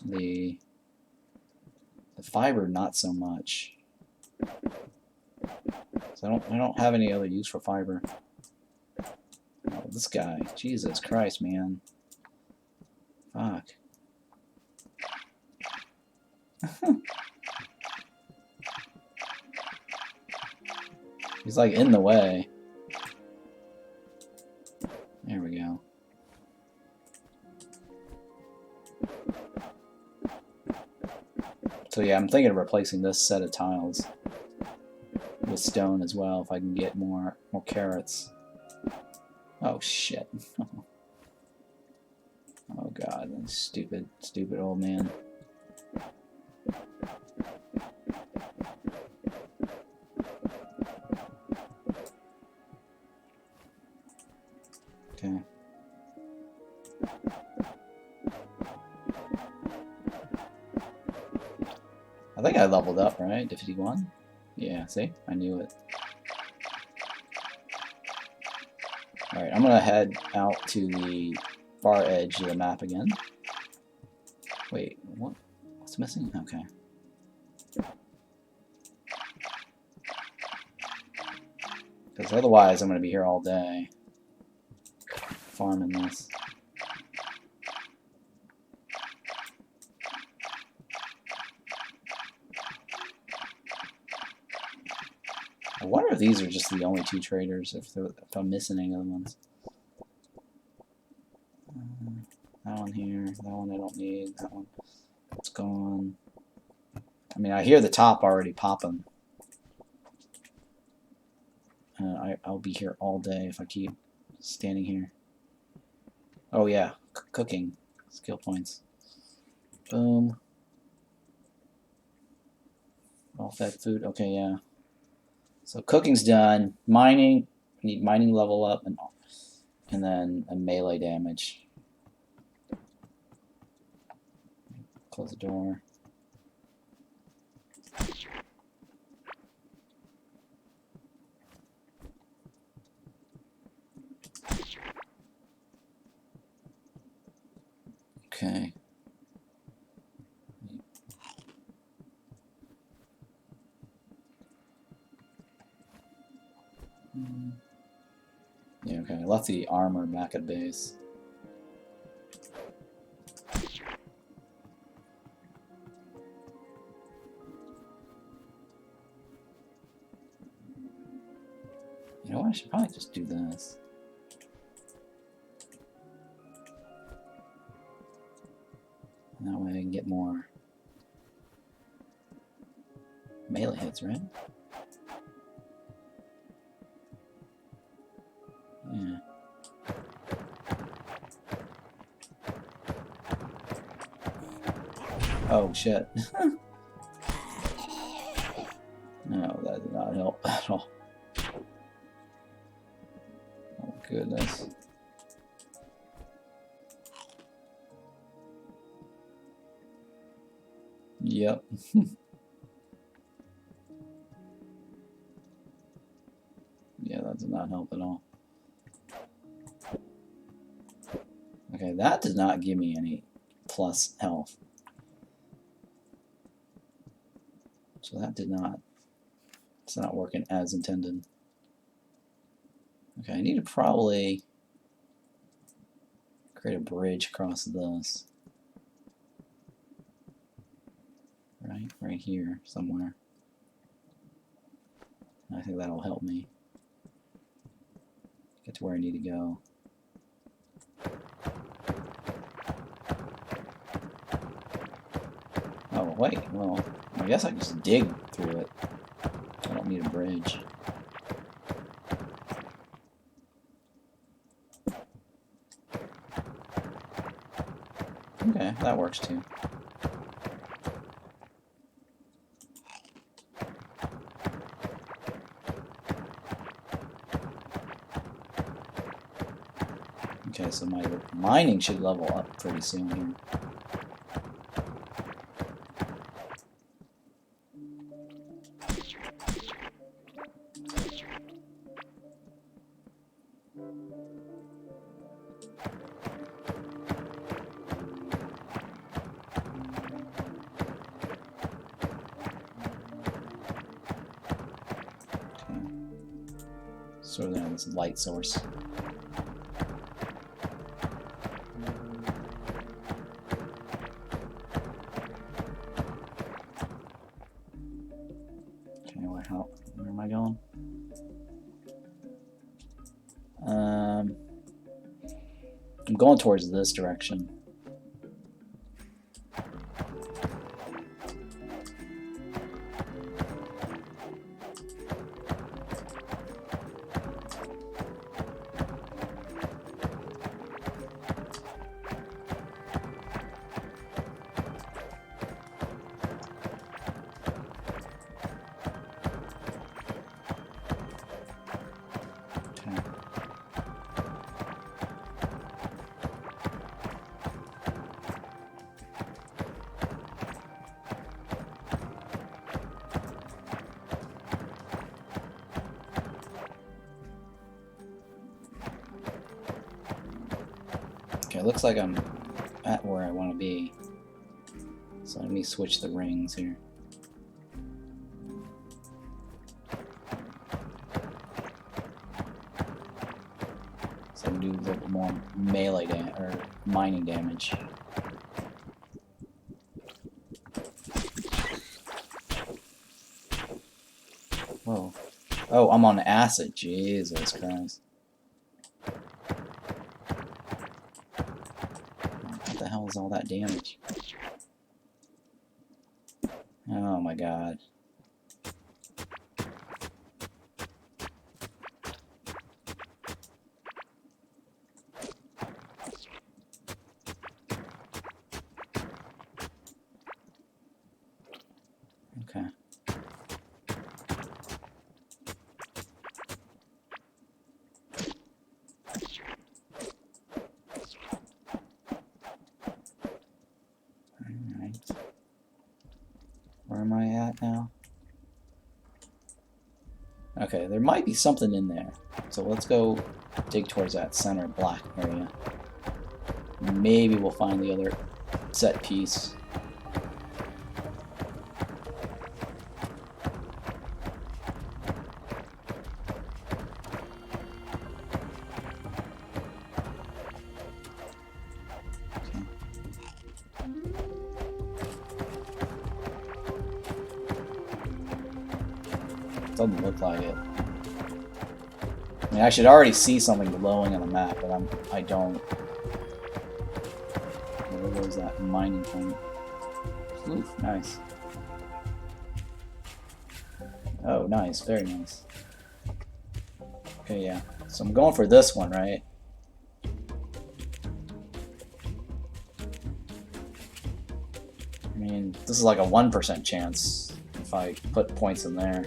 The fiber, not so much. So I don't have any other use for fiber. Oh, this guy, Jesus Christ, man. Fuck. He's like in the way. There we go. So yeah, I'm thinking of replacing this set of tiles with stone as well if I can get more carrots. Oh shit. Oh god, stupid old man. I think I leveled up, right? To 51? Yeah, see? I knew it. Alright, I'm gonna head out to the far edge of the map again. Wait, what? What's missing? Okay. Because otherwise I'm gonna be here all day farming this. I wonder if these are just the only 2 traders, if I'm missing any other ones. That one here, that one I don't need, that one, it's gone. I mean, I hear the top already popping. I'll be here all day if I keep standing here. Oh yeah, cooking, skill points. Boom. All fed food, okay, yeah. So cooking's done. Mining, need mining level up, and then a melee damage. Close the door. Okay. Yeah, okay. I left the armor back at base. You know what? I should probably just do this. That way I can get more melee hits, right? Yeah. Oh shit. No, that did not help at all. Oh goodness. Yep. Yeah, that did not help at all. Okay, that does not give me any plus health. So that did not, it's not working as intended. Okay, I need to probably create a bridge across this. Right here somewhere. I think that'll help me get to where I need to go. Oh wait, well, I guess I can just dig through it. I don't need a bridge. Okay, that works too. Okay, so my mining should level up pretty soon here. Sort of on this light source. Okay, where am I going? I'm going towards this direction. looks like I'm at where I want to be. So let me switch the rings here. So I can do a little bit more melee or mining damage. Whoa. Oh, I'm on acid. Jesus Christ. What the hell is all that damage? Oh my god. Okay. Alright. Where am I at now? Okay, there might be something in there. So let's go dig towards that center black area. Maybe we'll find the other set piece. Doesn't look like it. I mean, I should already see something glowing on the map, but I don't. Where was that mining point? Oof, nice. Oh, nice, very nice. Okay, yeah. So I'm going for this one, right? I mean, this is like a 1% chance if I put points in there.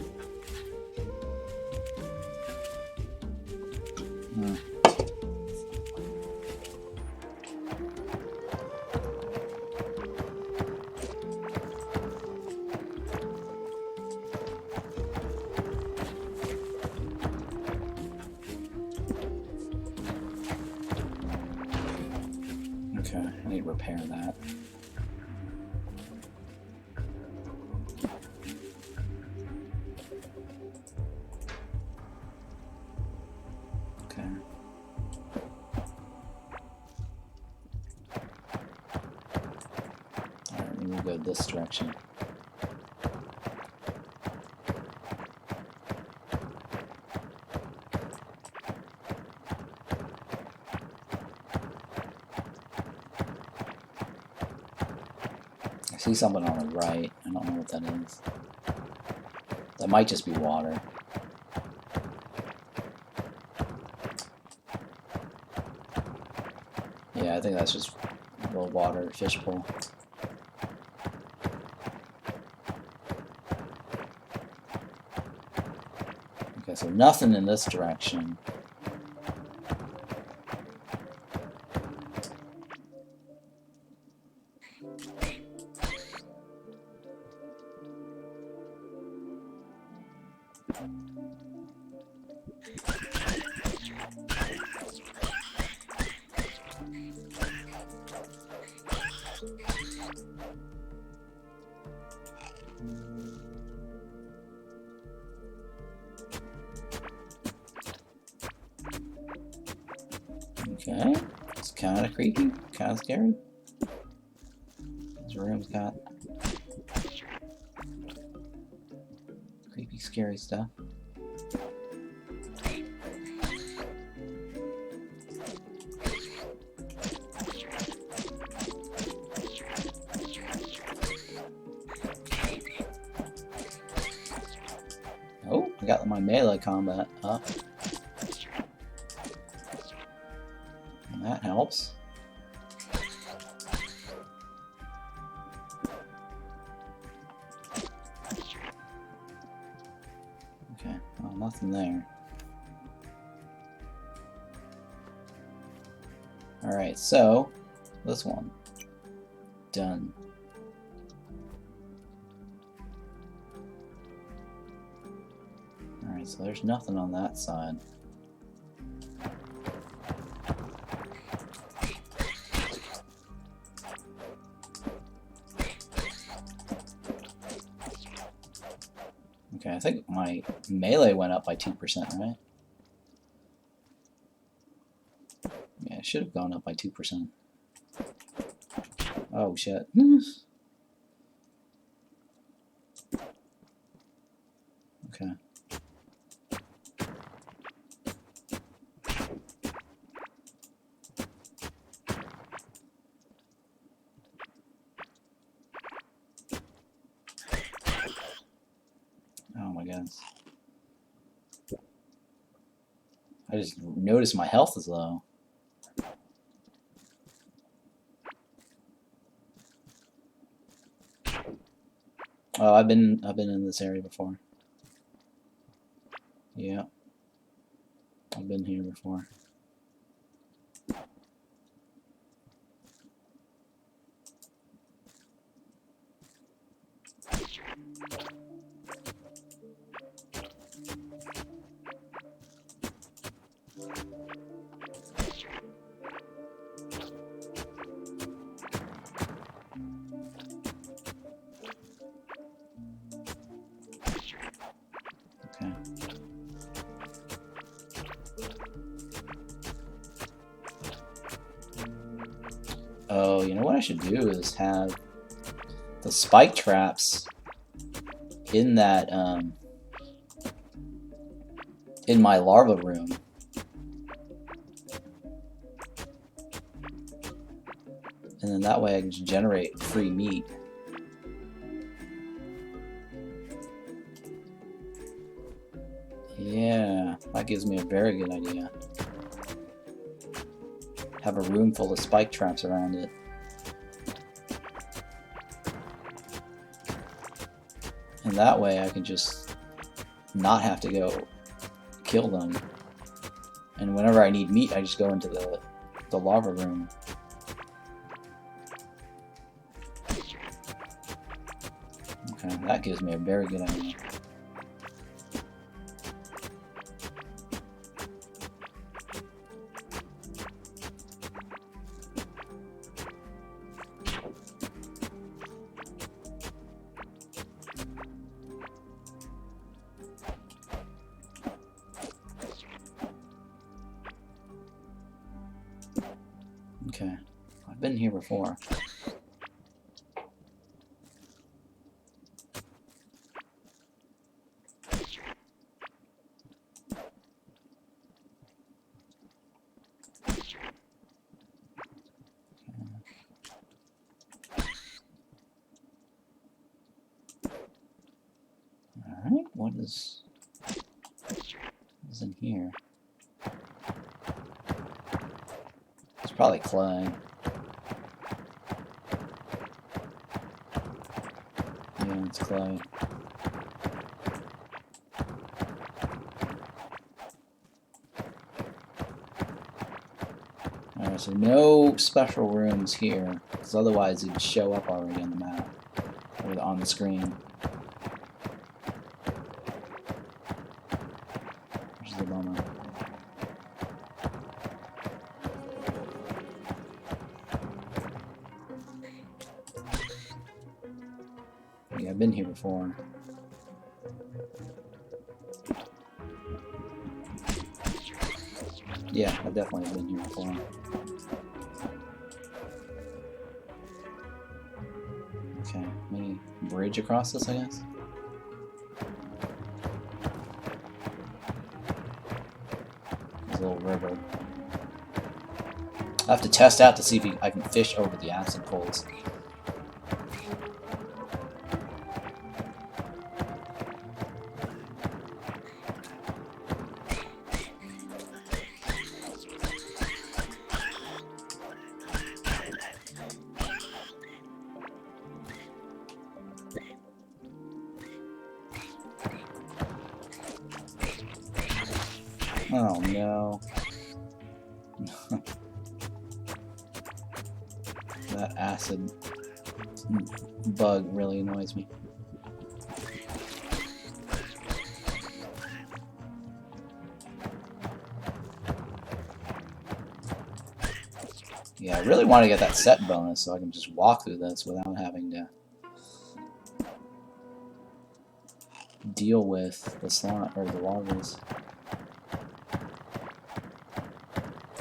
Okay, I need to repair that. Okay. Alright, maybe we'll go this direction. I see something on the right. I don't know what that is. That might just be water. Yeah, I think that's just a little water fishbowl. Okay, so nothing in this direction. Okay, it's kind of creepy, kind of scary. This room's got creepy, scary stuff. Oh, I got my melee combat up. And that helps. Okay, well, nothing there. Alright, so, this one. Done. Alright, so there's nothing on that side. Okay, I think my melee went up by 2%, right? Yeah, it should have gone up by 2%. Oh, shit. Okay. Oh my goodness. I just noticed my health is low. Oh, I've been in this area before. Yeah. I've been here before. Okay. Oh, you know what I should do is have the spike traps in that, in my larva room. And then that way I can just generate free meat. Yeah, that gives me a very good idea. Have a room full of spike traps around it. And that way I can just not have to go kill them. And whenever I need meat, I just go into the larva room. Okay, that gives me a very good idea. Okay, I've been here before. Alright, what is in here? It's probably clay. Yeah, it's clay. Alright, so no special rooms here, because otherwise it'd show up already on the map, or on the screen. Which is a bummer. Yeah, I've been here before. Yeah, I've definitely been here before. Okay, maybe bridge across this, I guess? There's a little river. I have to test out to see if I can fish over the acid pools. Oh no. That acid bug really annoys me. Yeah, I really want to get that set bonus so I can just walk through this without having to deal with the slime or the larvas.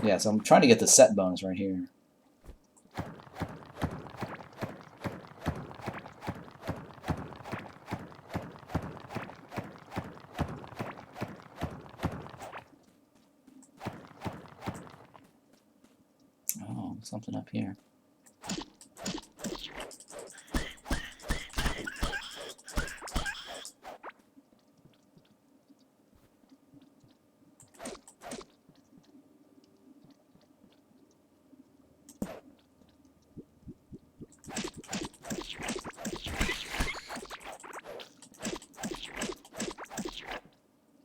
Yeah, so I'm trying to get the set bonus right here. Oh, something up here.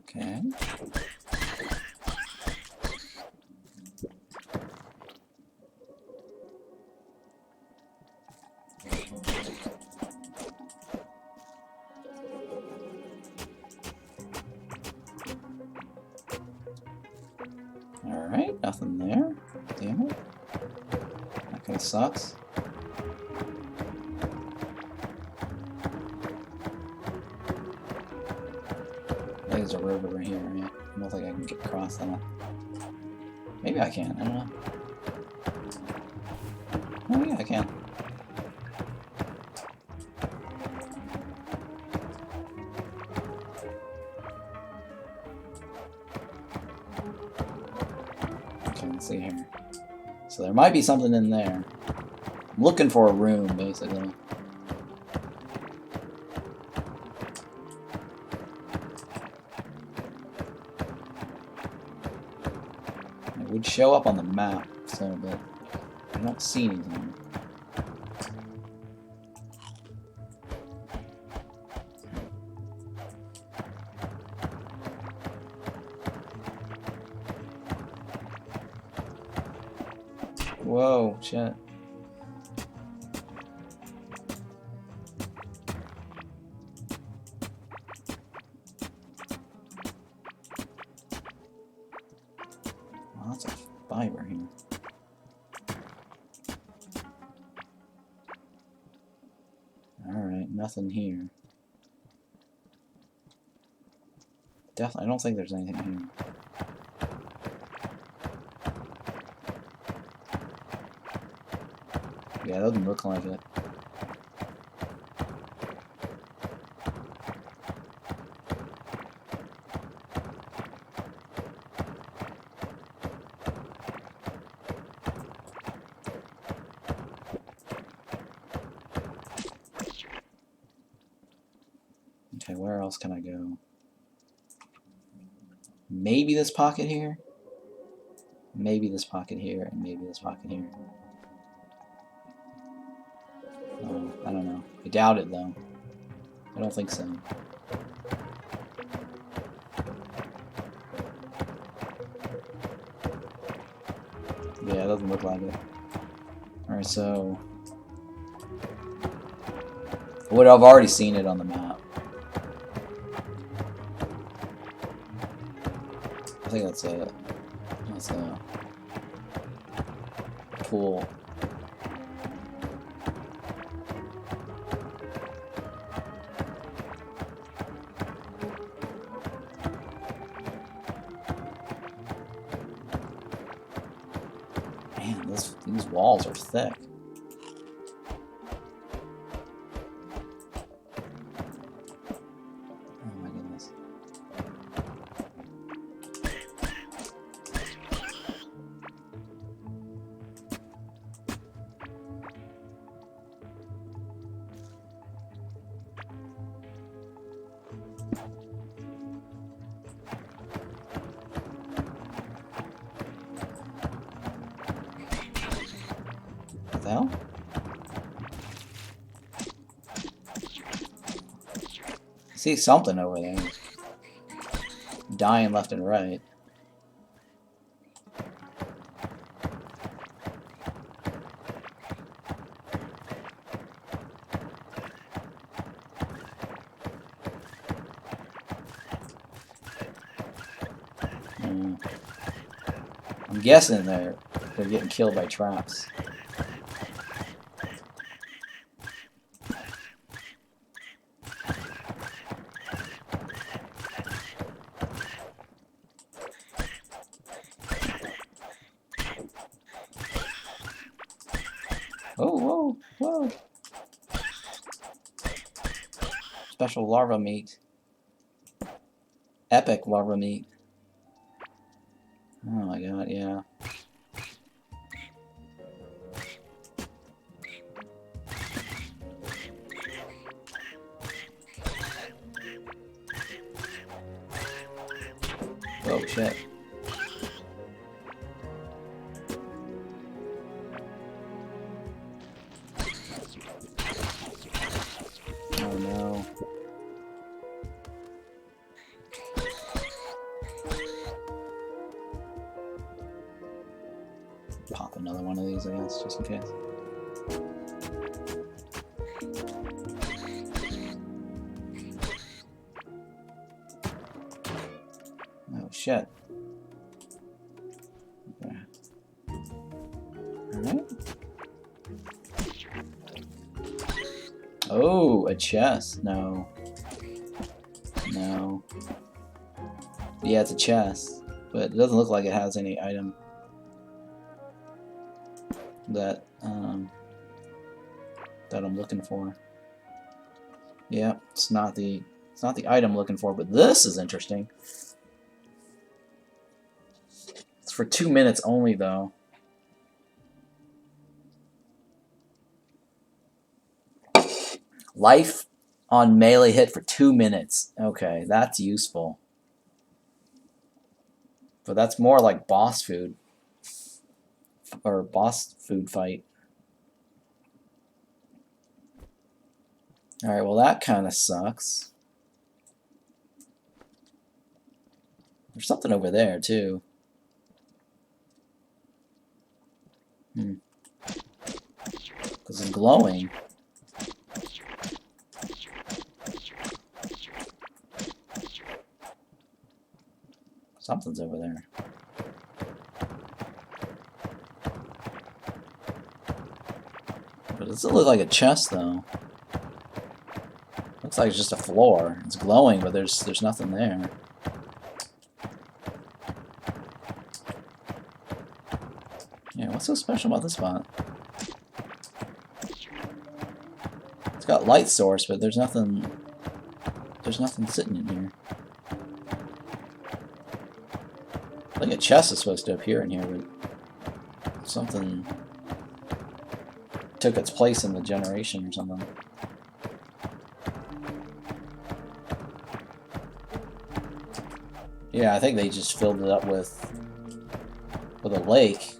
Okay. Alright, nothing there. Damn it. That kinda sucks. I think there's a river right here, right? I don't think I can get across that. Maybe I can, I don't know. Oh yeah, I can. Okay, let's see here. So there might be something in there. I'm looking for a room, basically. It would show up on the map, so but I don't see anything. Whoa, shit. Lots of fiber here. Alright, nothing here. Definitely, I don't think there's anything here. Yeah, that doesn't look like it. Okay, where else can I go? Maybe this pocket here? Maybe this pocket here, and maybe this pocket here. Oh, I don't know. I doubt it, though. I don't think so. Yeah, it doesn't look like it. Alright, so... I've already seen it on the map. I think that's a pool. Man, these walls are thick. Oh my goodness. What the hell? I see something over there. Dying left and right. I'm guessing they're getting killed by traps. Whoa, whoa. Special larva meat. Epic larva meat. Oh my god, yeah. Oh shit. Oh no. Pop another one of these, I guess, just in case. Oh shit. Okay. Alright. Oh, a chest. No. No. Yeah, it's a chest, but it doesn't look like it has any item that that I'm looking for. Yeah, it's not the item I'm looking for, but this is interesting. It's for 2 minutes only, though. Life on melee hit for 2 minutes. Okay, that's useful. But that's more like boss food. Or boss food fight. Alright, well that kind of sucks. There's something over there, too. Because it's glowing. Something's over there. But it doesn't look like a chest, though. Looks like it's just a floor. It's glowing, but there's nothing there. Yeah, what's so special about this spot? It's got light source, but there's nothing sitting in here. I think a chest is supposed to appear in here, but something took its place in the generation or something. Yeah, I think they just filled it up with a lake.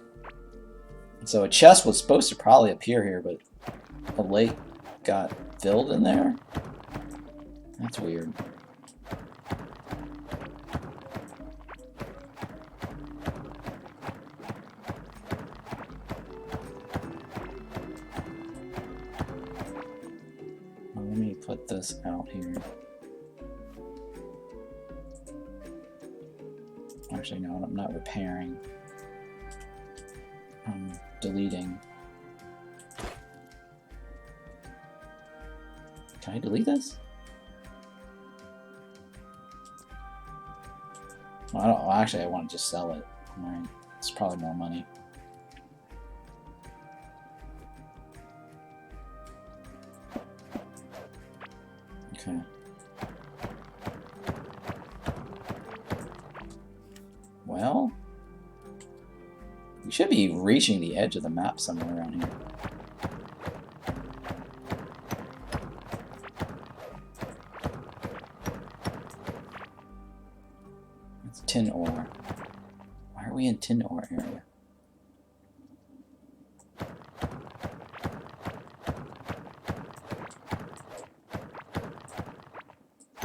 So a chest was supposed to probably appear here, but a lake got filled in there? That's weird. Well, let me put this out here. Actually, no, I'm not repairing. I'm deleting. Can I delete this? Well, I don't. Well, actually, I want to just sell it. Right. It's probably more money. Okay. Well, we should be reaching the edge of the map somewhere around here. It's tin ore. Why are we in tin ore area?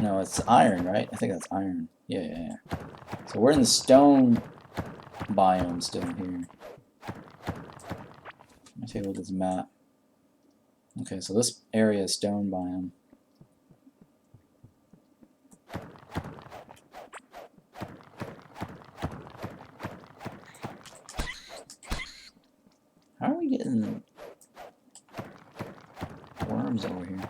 No, it's iron, right? I think that's iron. Yeah. So we're in the stone biome still here. Let me take a look at this map. Okay, so this area is stone biome. How are we getting worms over here?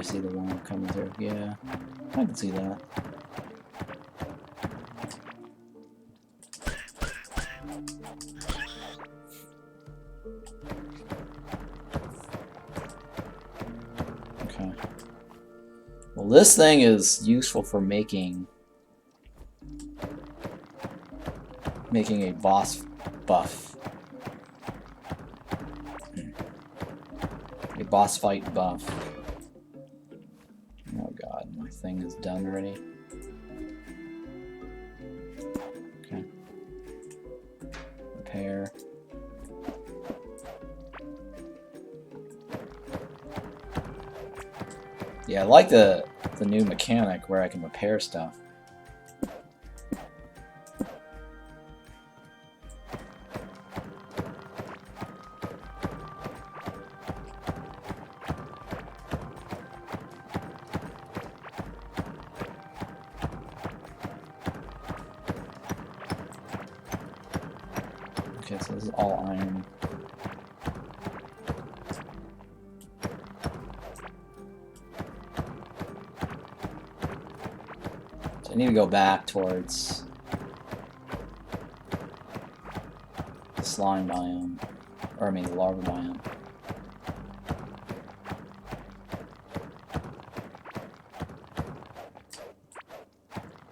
I see the one coming through. Yeah, I can see that. Okay. Well, this thing is useful for making a boss buff. A boss fight buff. Oh god, my thing is done already. Okay. Repair. Yeah, I like the new mechanic where I can repair stuff. Okay, so this is all iron. So I need to go back towards the slime biome. Or I mean the larva biome.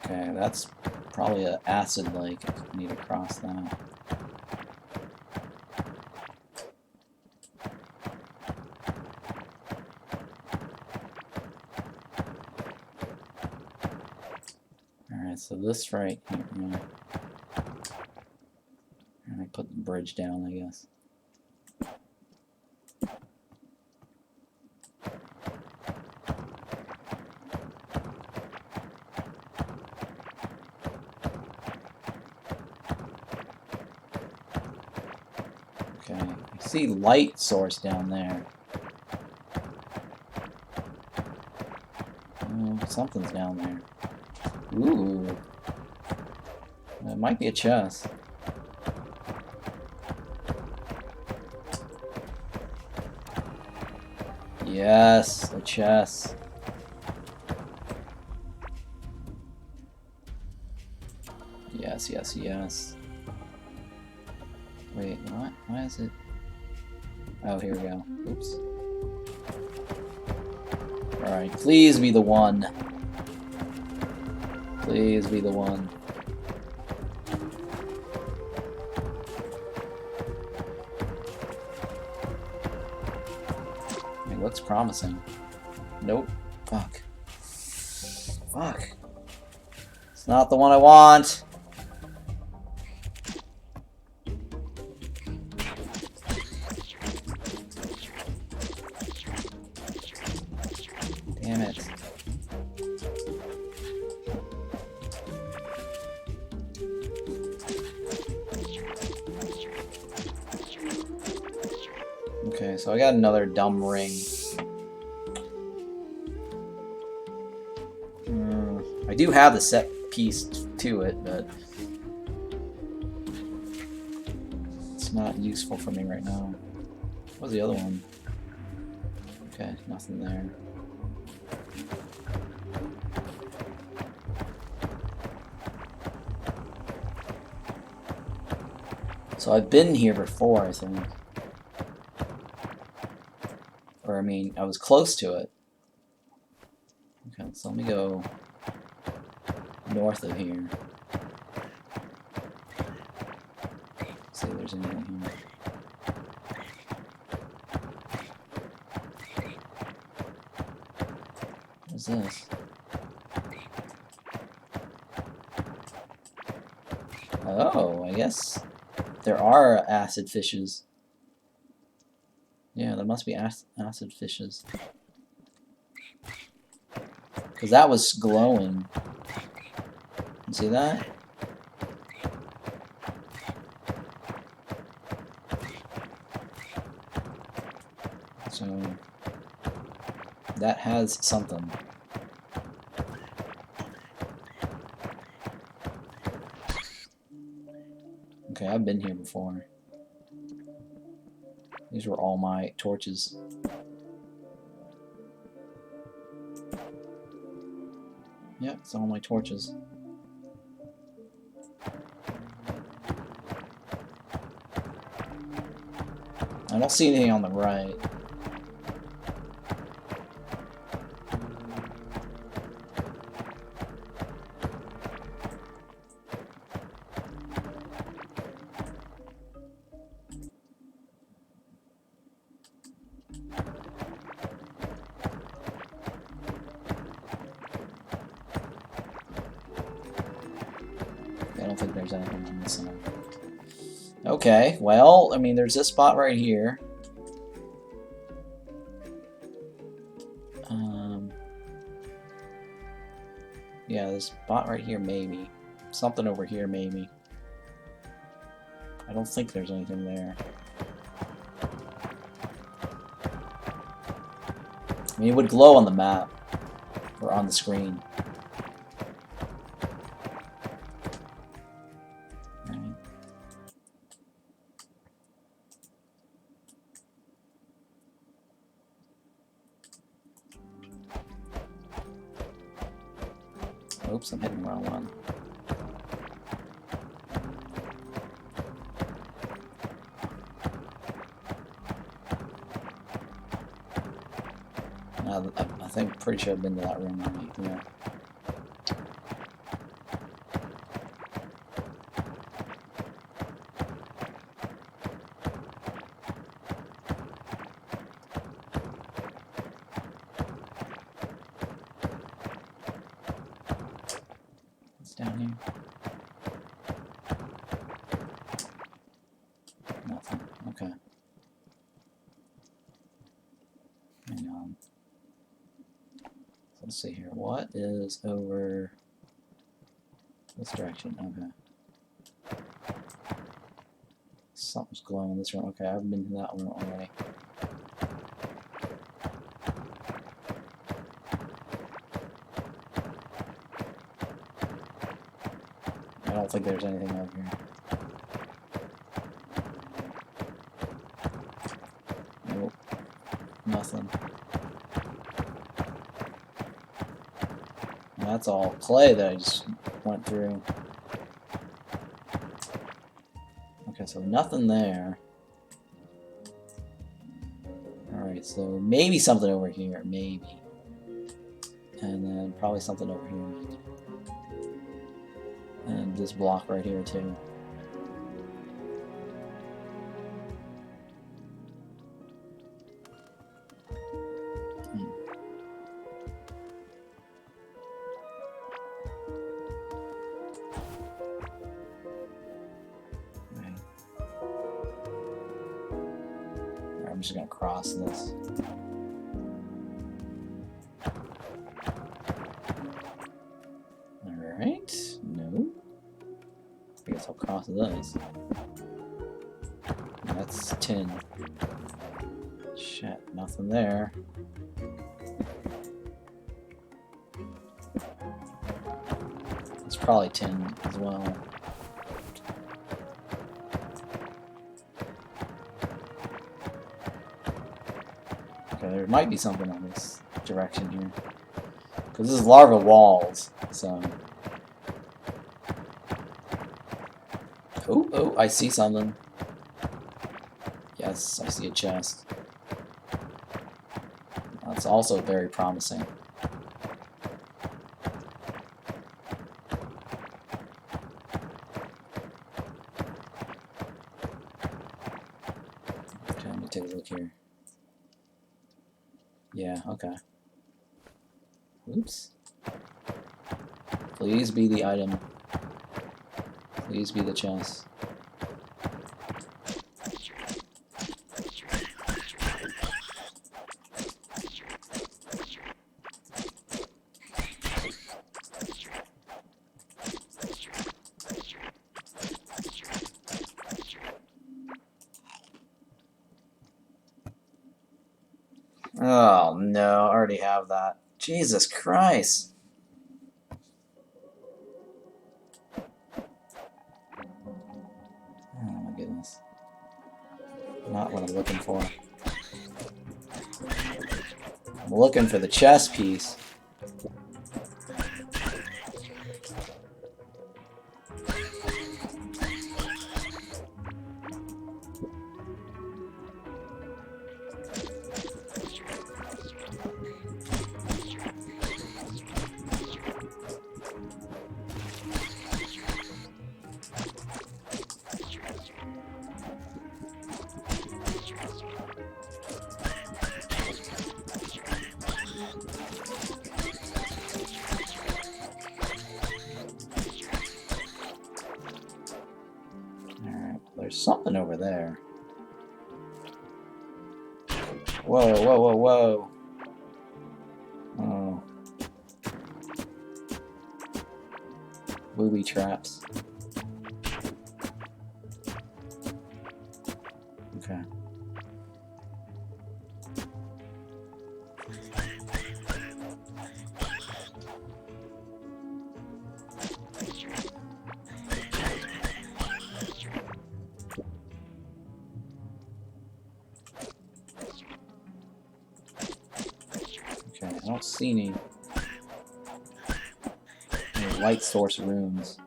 Okay, that's probably an acid lake. I need to cross that. Alright, so this right here. Yeah. And I put the bridge down, I guess. Okay, I see light source down there. Oh, something's down there. Ooh. It might be a chest. Yes, a chest. Yes, yes, yes. Wait, what? Why is it? Oh, here we go. Oops. Alright, please be the one. Please be the one. It looks promising. Nope. Fuck. Fuck. It's not the one I want. Damn it. Okay, so I got another dumb ring. I do have the set piece to it, but it's not useful for me right now. What was the other one? Okay, nothing there. So I've been here before, I think. Or, I mean, I was close to it. Okay, so let me go north of here. See if there's anything here. What's this? Oh, I guess there are acid fishes. Yeah, there must be acid fishes. Because that was glowing. You see that? So that has something. Okay, I've been here before. These were all my torches. Yeah, it's all my torches. I don't see anything on the right. I don't think there's anything on this side. Okay, well, I mean, there's this spot right here. Yeah, this spot right here, maybe. Something over here, maybe. I don't think there's anything there. I mean, it would glow on the map. Or on the screen. Right. Oops, I'm hitting the wrong one. I think, pretty sure I've been to that room already. Yeah. What's down here? Nothing. Okay. Hang on. Let's see here. What is over this direction? Okay. Something's glowing in this room. Okay, I've been to that one already. I don't think there's anything over here. Nope. Nothing. That's all clay that I just went through. Okay, so nothing there. Alright, so maybe something over here, maybe. And then probably something over here, maybe. And this block right here, too. I'm just gonna cross this. Alright, no. I guess I'll cross those. That's 10. Shit, nothing there. It's probably 10 as well. Okay, there might be something on this direction here. Because this is larva walls, so... Oh, I see something. Yes, I see a chest. That's also very promising. Okay, let me take a look here. Yeah, okay. Oops. Please be the item. Please be the chest. Oh no, I already have that. Jesus Christ. Oh my goodness. Not what I'm looking for. I'm looking for the chest piece. something over there. Whoa, whoa, whoa, whoa. Oh. Booby traps. Okay. Okay, I don't see any light source rooms.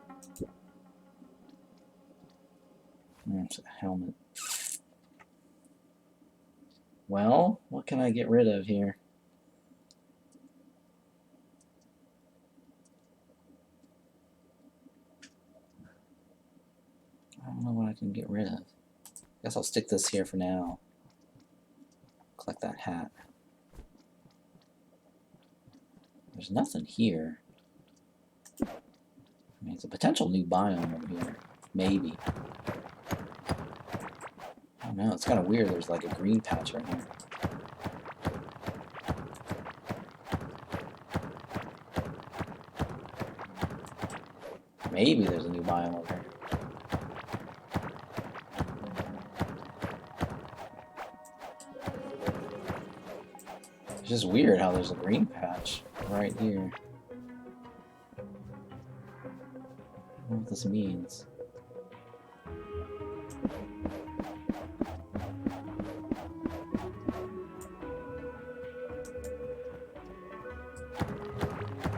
There's a helmet. Well, what can I get rid of here? I don't know what I can get rid of. Guess I'll stick this here for now. Collect that hat. There's nothing here. I mean, it's a potential new biome over here. Maybe. I don't know, it's kind of weird. There's like a green patch right here. Maybe there's a new biome over here. It's just weird how there's a green patch right here. I don't know what this means.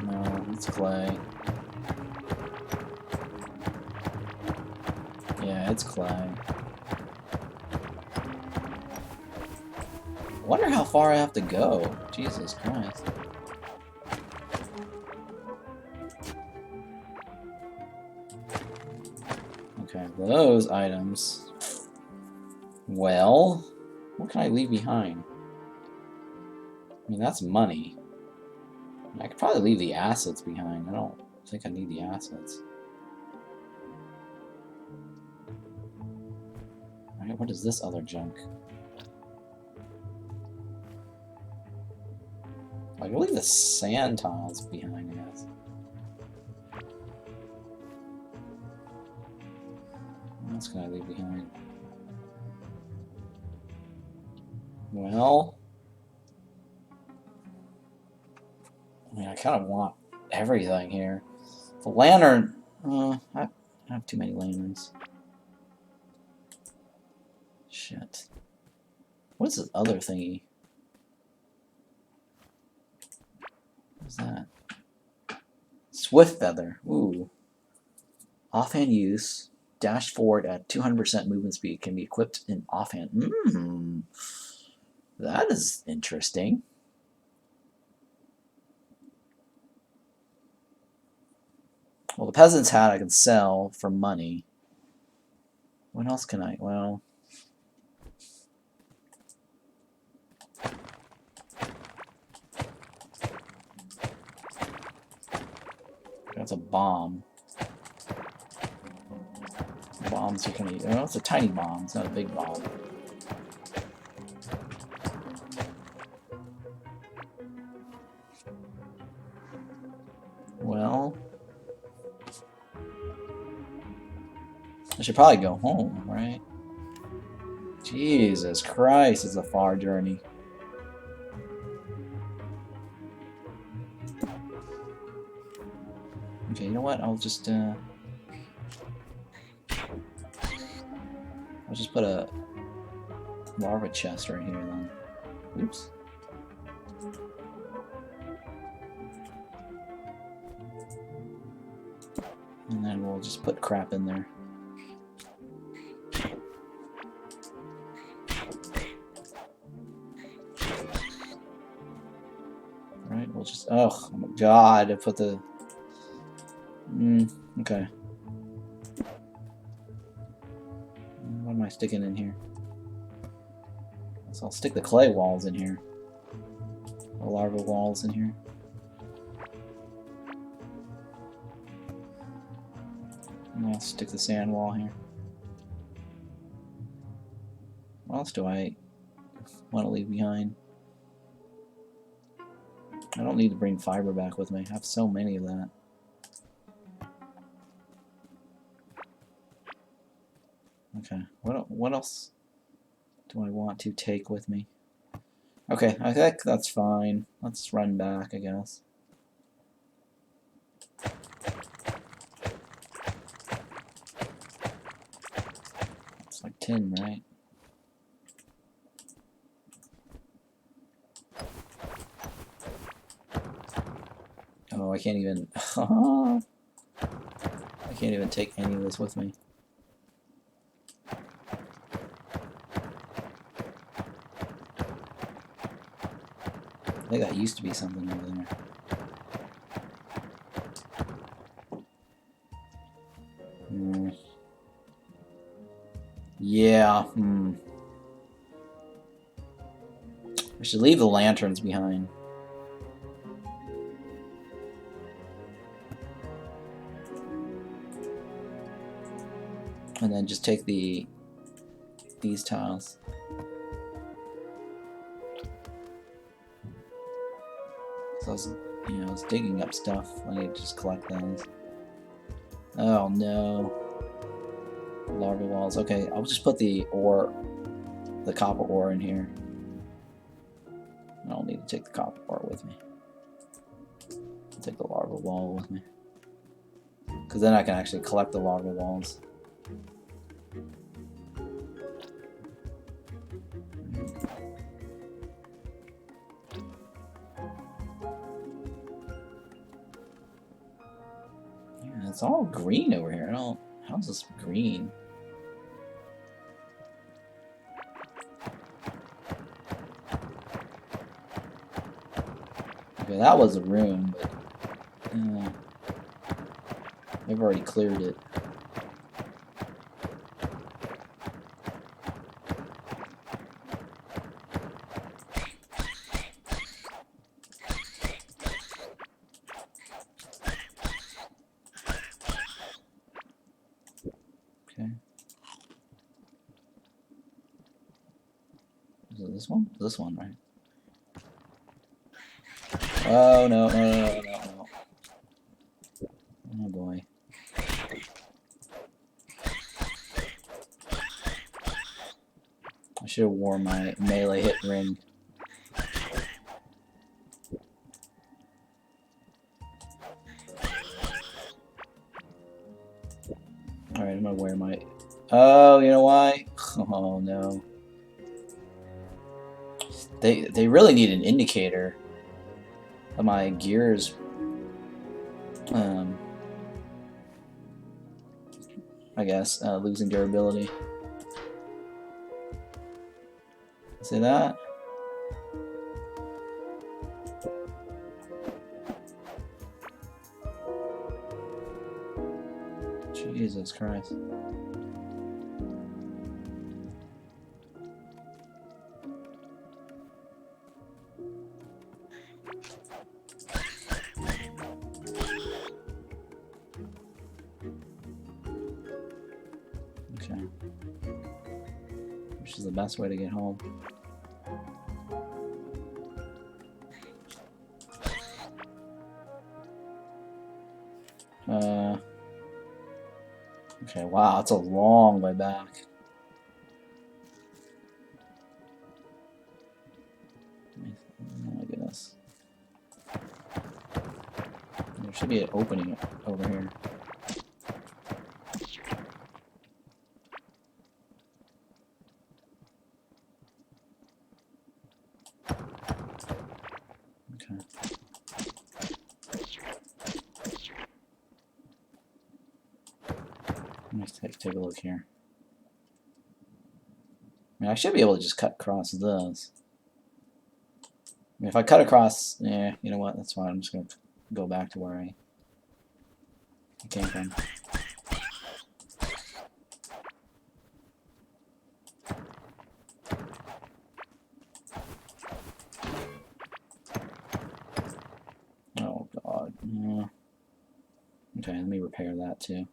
No, it's clay. Yeah, it's clay. I wonder how far I have to go. Jesus Christ. Okay, those items. Well, what can I leave behind? I mean, that's money. I could probably leave the assets behind. I don't think I need the assets. Alright, what is this other junk? I can leave the sand tiles behind, I guess. What else can I leave behind? Well, I mean, I kind of want everything here. The lantern, I have too many lanterns. Shit. What is this other thingy? What's that? Swift feather. Ooh. Offhand use. Dash forward at 200% movement speed. Can be equipped in offhand. That is interesting. Well, the peasant's hat I can sell for money. What else can I? Well, that's a bomb. Bombs you can eat. Oh, it's a tiny bomb. It's not a big bomb. Well, I should probably go home, right? Jesus Christ, it's a far journey. Okay, you know what? I'll just put a larva chest right here then. Oops. And then we'll just put crap in there. Right, we'll just, oh my god, I put the, okay. What am I sticking in here? So I'll stick the clay walls in here. The larva walls in here. And I'll stick the sand wall here. What else do I want to leave behind? I don't need to bring fiber back with me. I have so many of that. Okay, what else do I want to take with me? Okay, I think that's fine. Let's run back, I guess. It's like 10, right? Oh, I can't even... I can't even take any of this with me. I think that used to be something over there. Yeah, I should leave the lanterns behind. And then just take these tiles. So I was, I was digging up stuff. I need to just collect those. Oh no. Larva walls. Okay, I'll just put the copper ore in here. I don't need to take the copper ore with me. I'll take the larva wall with me. Because then I can actually collect the larva walls. Yeah, it's all green over here. How's this green? Okay, that was a room, but I've already cleared it. Okay. Is it this one? This one, right? Oh no, no. Oh boy. I should have worn my melee hit ring. Alright, I'm gonna wear my... Oh, you know why? Oh no. They really need an indicator of my gears. I guess, losing durability. See that? Jesus Christ. Okay. Which is the best way to get home? Okay, wow, it's a long way back. Oh my goodness. There should be an opening over here. Okay. Let's take a look here. I mean, I should be able to just cut across those. I mean, if I cut across, yeah, you know what? That's fine. I'm just gonna go back to where I came from. Oh God. Yeah. Okay, let me repair that too.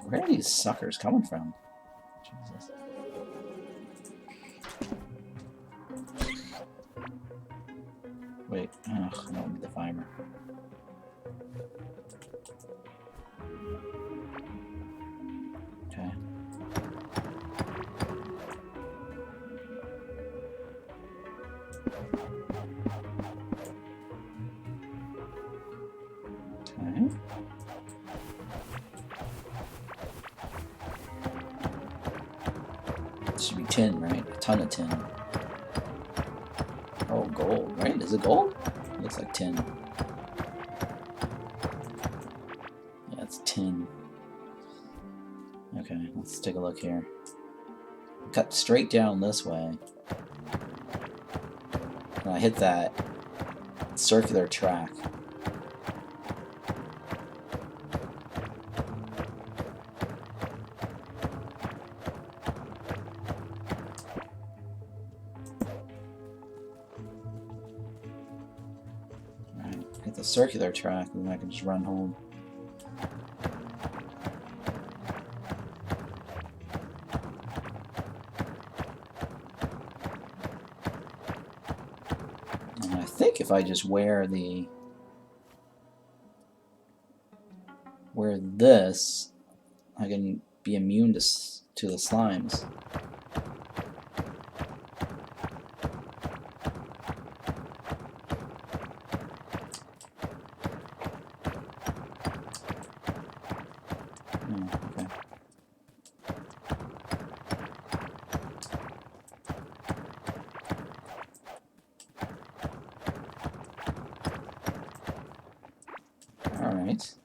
Where are these suckers coming from? Jesus. Wait, ugh, I don't need the fiber. Okay. Okay. This should be tin, right? A ton of tin. Oh, gold, right? Is it gold? It looks like tin. Yeah, it's tin. Okay, let's take a look here. Cut straight down this way. And I hit that circular track. Alright, hit the circular track and then I can just run home. And I think if I just wear this, I can be immune to the slimes. Oh, okay. Alright.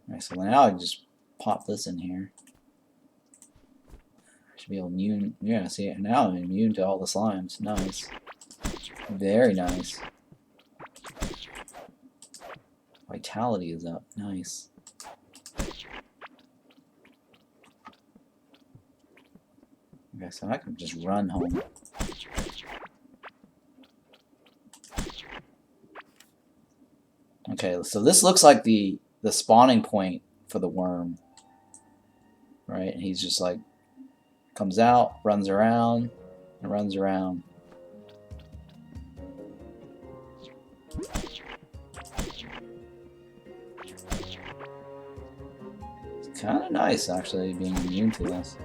Alright, so now I just pop this in here. Should be immune. Yeah, see, now I'm immune to all the slimes. Nice. Very nice. Vitality is up. Nice. Okay, so I can just run home. Okay, so this looks like the spawning point for the worm. Right? And he's just like comes out, runs around, and runs around. It's kind of nice, actually, being immune to this.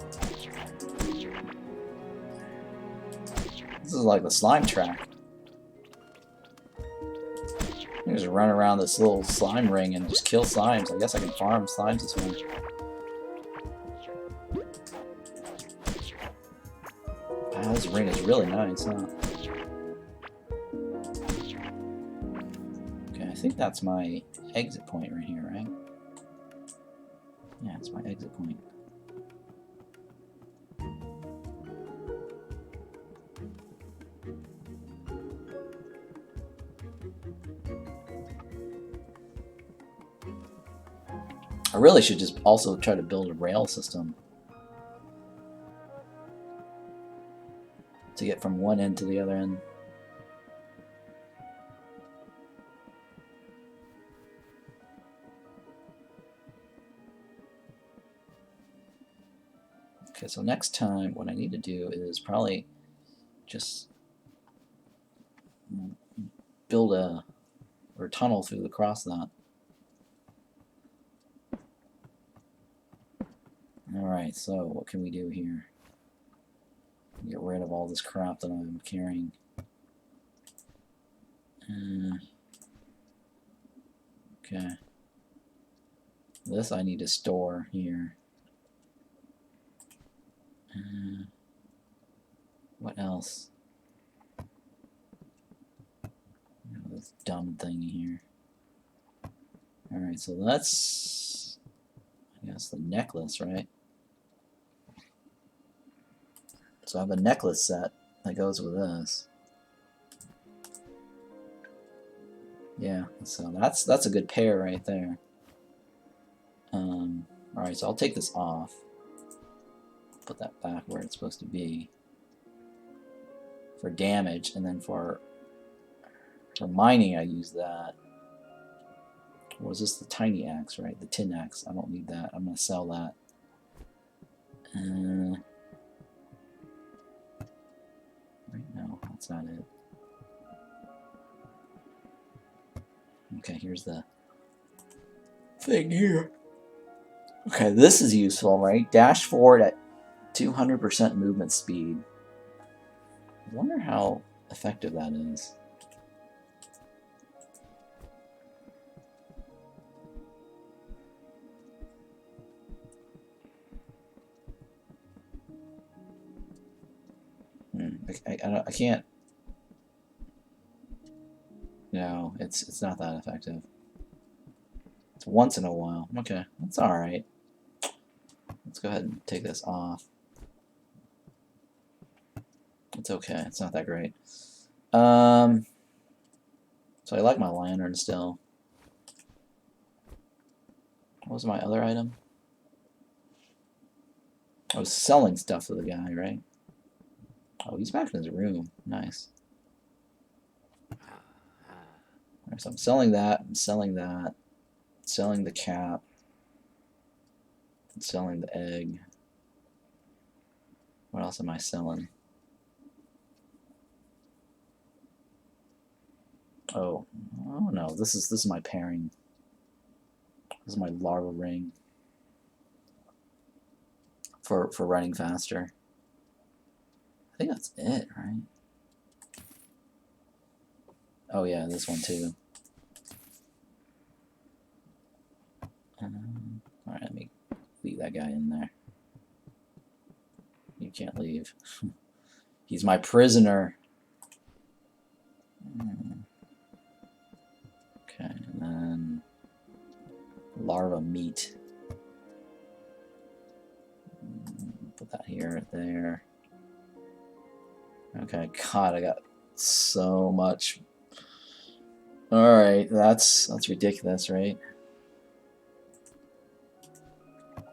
This is like the slime track. I just run around this little slime ring and just kill slimes. I guess I can farm slimes this way. Wow, this ring is really nice, huh? Okay, I think that's my exit point right here, right? Yeah, it's my exit point. I really should just also try to build a rail system to get from one end to the other end. Okay, so next time what I need to do is probably just build a tunnel through across that. Alright, so what can we do here? Get rid of all this crap that I'm carrying. Okay. This I need to store here. What else? This dumb thing here. Alright, so that's, I guess, the necklace, right? So I have a necklace set that goes with this. Yeah, so that's a good pair right there. Alright, so I'll take this off. Put that back where it's supposed to be. For damage, and then for mining I use that. Was this the tiny axe, right? The tin axe. I don't need that. I'm going to sell that. Right now, that's not it. Okay, here's the thing here. Okay, this is useful, right? Dash forward at 200% movement speed. I wonder how effective that is. I can't. No, it's not that effective. It's once in a while. Okay, that's all right. Let's go ahead and take this off. It's okay. It's not that great. So I like my lantern still. What was my other item? I was selling stuff to the guy, right? Oh, he's back in his room. Nice. Right, so I'm selling that. I'm selling that. Selling the cap. Selling the egg. What else am I selling? Oh no! This is my pairing. This is my larva ring for running faster. I think that's it, right? Oh yeah, this one too. Alright, let me leave that guy in there. You can't leave. He's my prisoner. Okay, and then larva meat. Put that here, there. Okay, God, I got so much. Alright, that's ridiculous, right?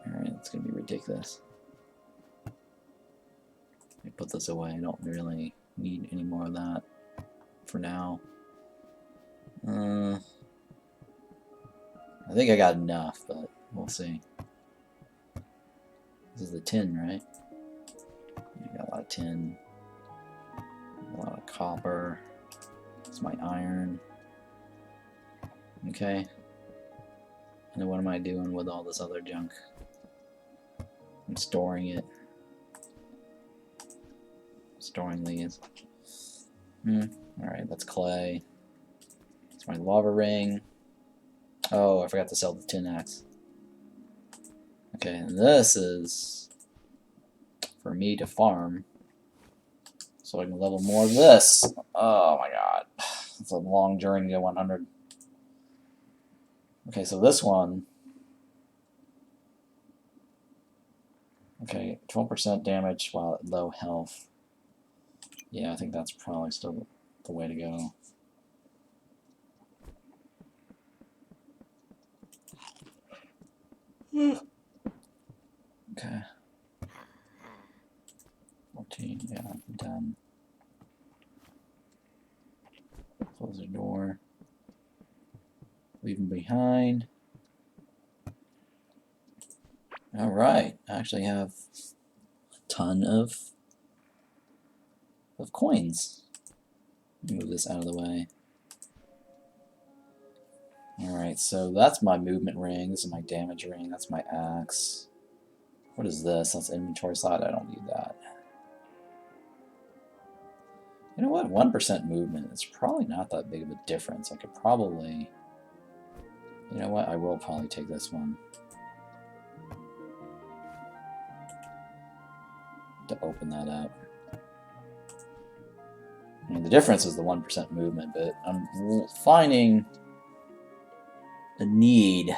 Alright, it's gonna be ridiculous. Let me put this away. I don't really need any more of that for now. I think I got enough, but we'll see. This is the tin, right? I got a lot of tin. A lot of copper. It's my iron. Okay. And then what am I doing with all this other junk? I'm storing it. Storing these. Alright, that's clay. It's my lava ring. Oh, I forgot to sell the tin axe. Okay, and this is for me to farm. So I can level more of this. Oh my god. It's a long journey to 100. Okay, so this one. Okay, 12% damage while at low health. Yeah, I think that's probably still the way to go. Okay. 14, yeah, I'm done. Close the door. Leave him behind. Alright, I actually have a ton of coins. Move this out of the way. Alright, so that's my movement ring. This is my damage ring. That's my axe. What is this? That's inventory slot. I don't need that. You know what? 1% movement. It's probably not that big of a difference. I could probably... You know what? I will probably take this one. To open that up. I mean, the difference is the 1% movement, but I'm finding a need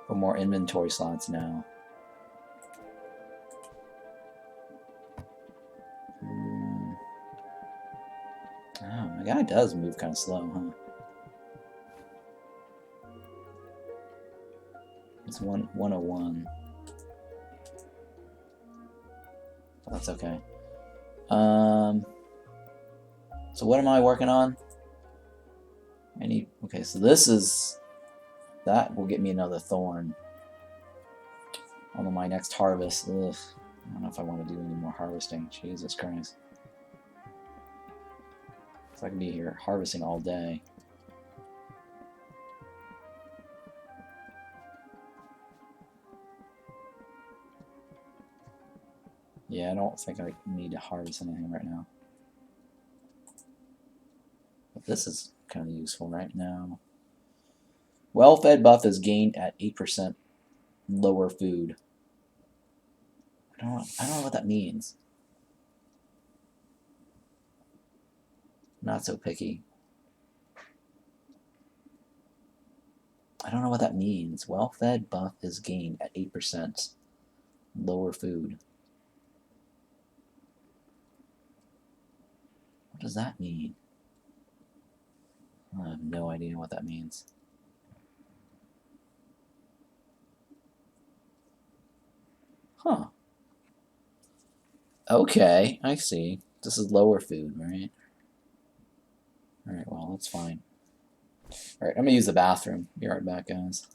for more inventory slots now. Oh, my guy does move kind of slow, huh? It's 101. That's okay. So what am I working on? I need... Okay, so this is That will get me another thorn on my next harvest. Ugh. I don't know if I want to do any more harvesting. Jesus Christ. So I can be here harvesting all day. Yeah, I don't think I need to harvest anything right now. But this is kind of useful right now. Well-fed buff is gained at 8% lower food. I don't know what that means. Not so picky. I don't know what that means. Well-fed buff is gained at 8% lower food. What does that mean? I have no idea what that means. Huh. Okay, I see. This is lower food, right? Alright, well, that's fine. Alright, I'm gonna use the bathroom. Be right back, guys.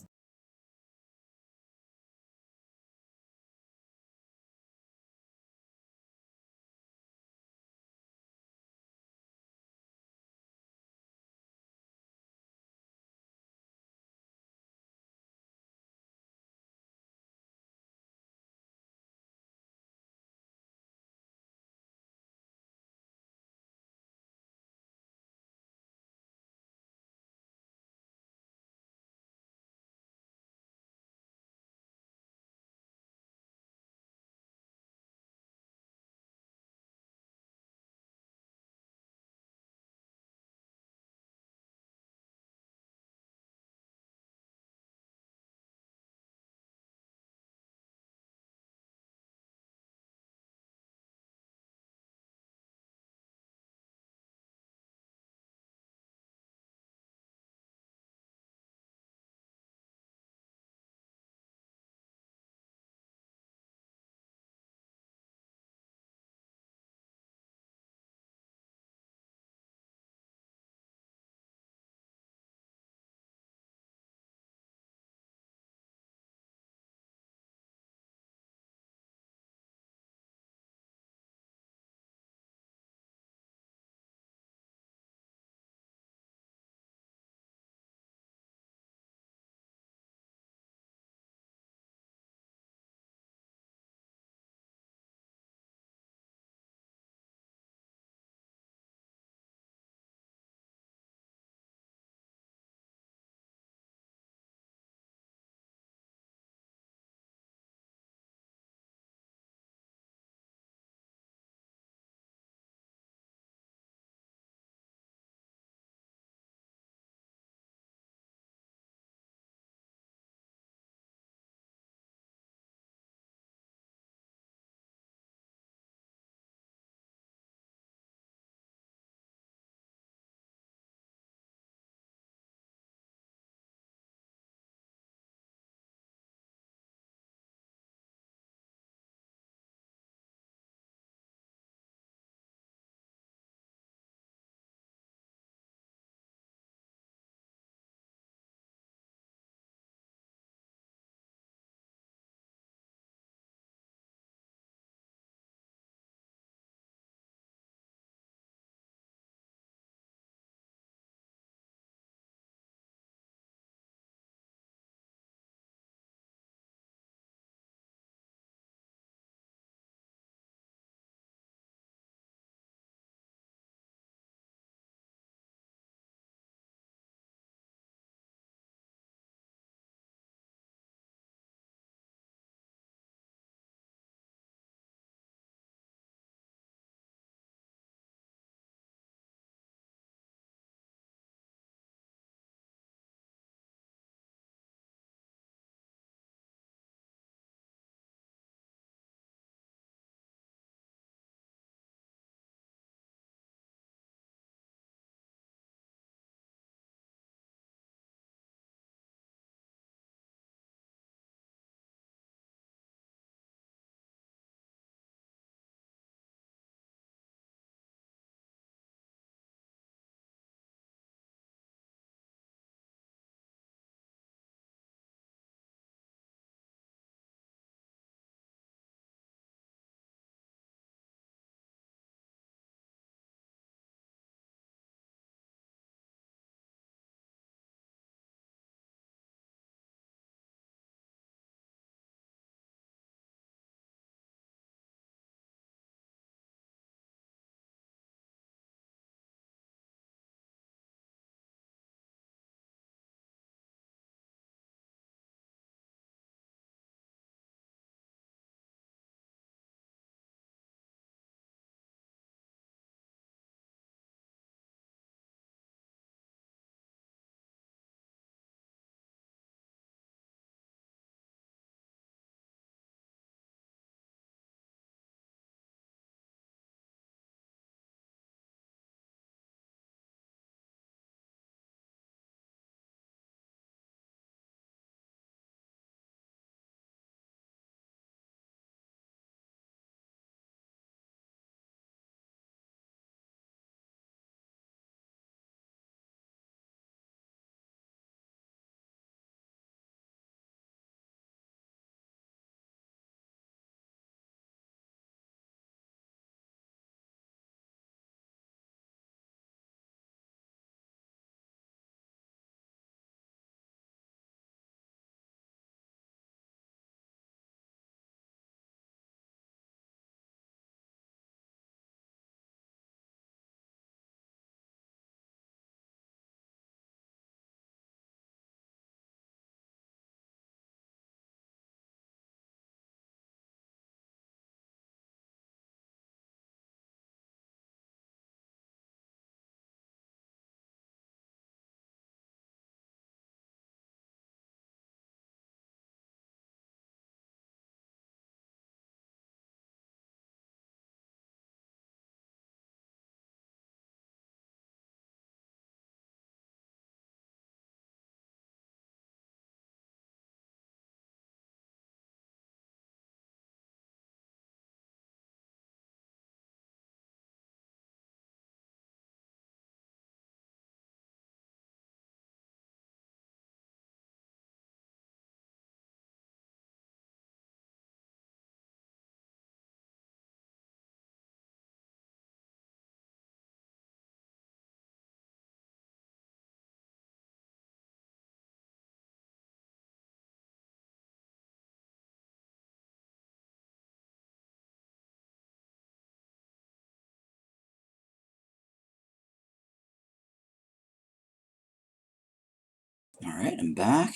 Alright, I'm back.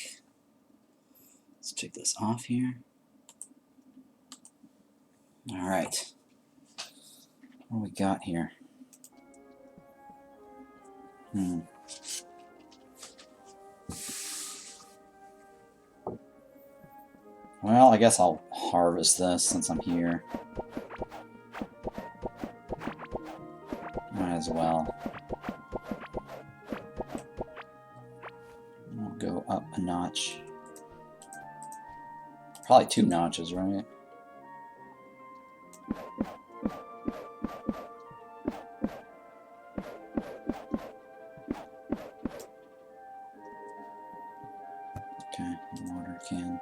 Let's take this off here. Alright. What do we got here? Well, I guess I'll harvest this since I'm here. Might as well. I'll go up a notch. Probably 2 notches, right? Okay, water can.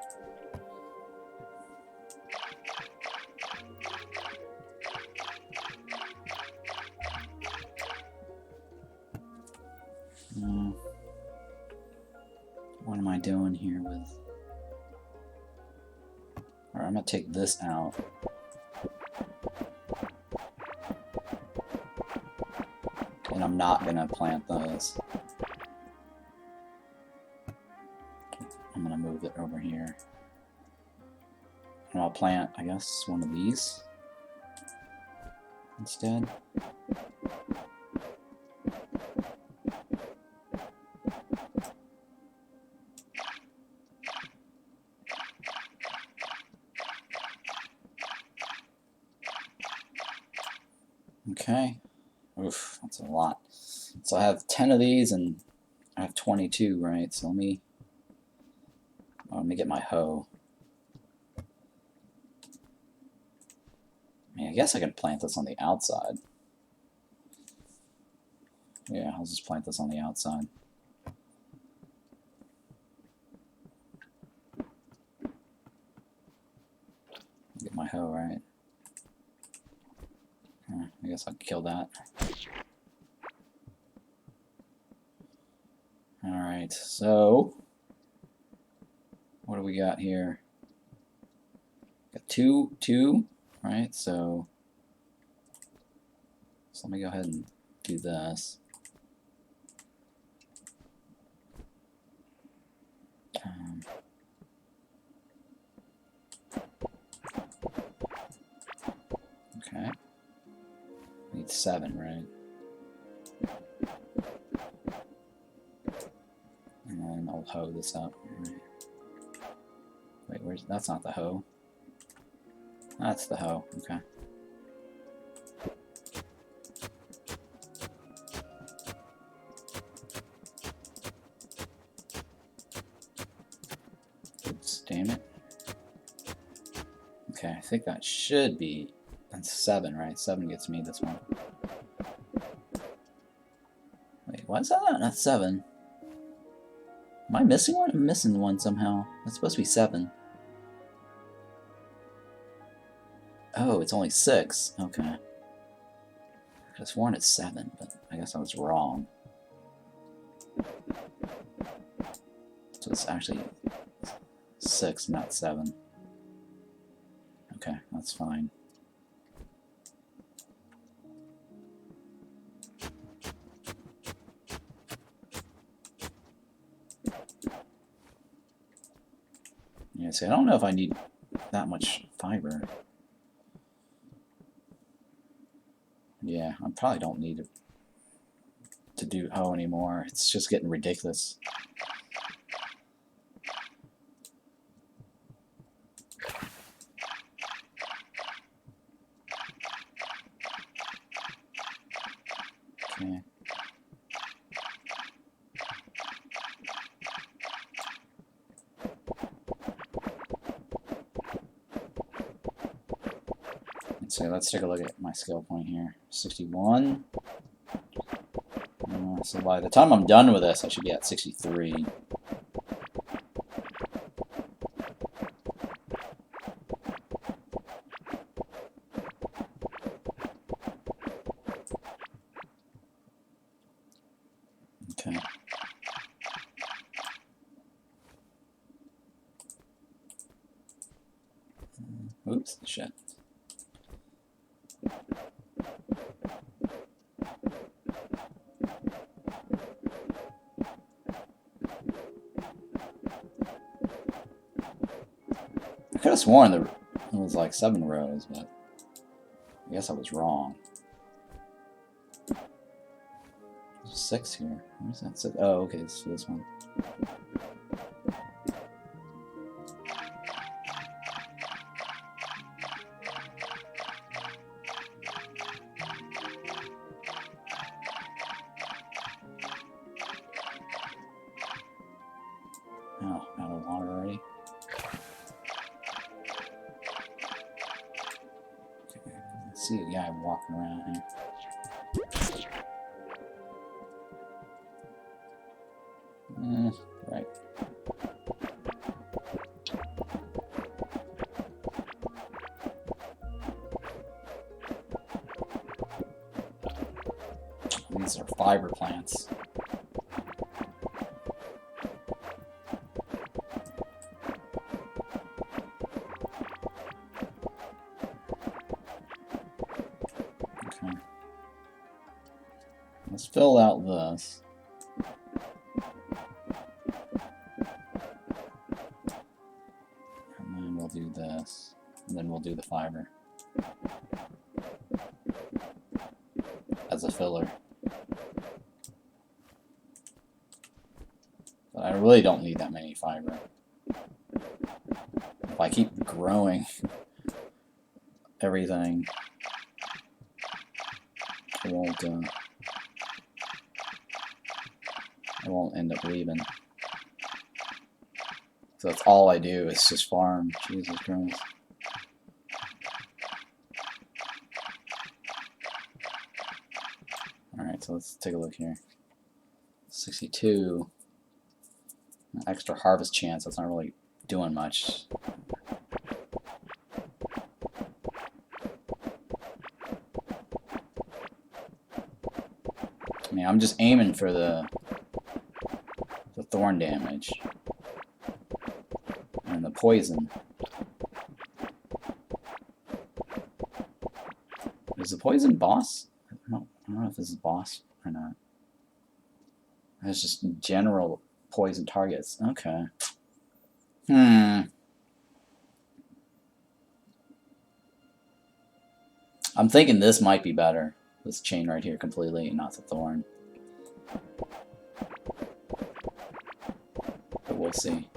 What am I doing here with... Alright, I'm going to take this out. And I'm not going to plant those. I'm going to move it over here. And I'll plant, I guess, one of these instead. Okay. Oof, that's a lot. So I have 10 of these and I have 22, right? So let me get my hoe. I mean, I guess I can plant this on the outside. Yeah, I'll just plant this on the outside. Get my hoe, right? I guess I'll kill that. Alright, so what do we got here? Got two, right? So let me go ahead and do this. Okay. Need 7, right? And then I'll hoe this up. Right. Wait, where's... That's not the hoe. That's the hoe. Okay. Oops, damn it. Okay, I think that should be... That's 7, right? 7 gets me this one. Wait, why is that not 7? Am I missing one? I'm missing one somehow. That's supposed to be 7. Oh, it's only 6. Okay. I could have sworn it's 7, but I guess I was wrong. So it's actually 6, not 7. Okay, that's fine. Yeah, see, I don't know if I need that much fiber. Yeah, I probably don't need to do hoe anymore. It's just getting ridiculous. Okay. So let's take a look at my skill point here. 61. So by the time I'm done with this, I should be at 63. Okay. Oops, shit. could have sworn it was like 7 rows, but I guess I was wrong. There's 6 here. Where's that 6? Oh, okay, it's this one. Oh, out of water already. Okay, I see a guy walking around here. Right. These are fiber plants. Okay. Let's fill out this. And then we'll do this. And then we'll do the fiber as a filler. But I really don't need that many fiber. If I keep growing everything, I won't end up leaving. So that's all I do is just farm. Jesus Christ. Alright, so let's take a look here. 62. Extra harvest chance, that's not really doing much. I mean, I'm just aiming for the thorn damage and the poison. Is the poison boss? I don't know if this is boss or not. It's just general poison targets. Okay. I'm thinking this might be better. This chain right here completely, not the thorn. But we'll see.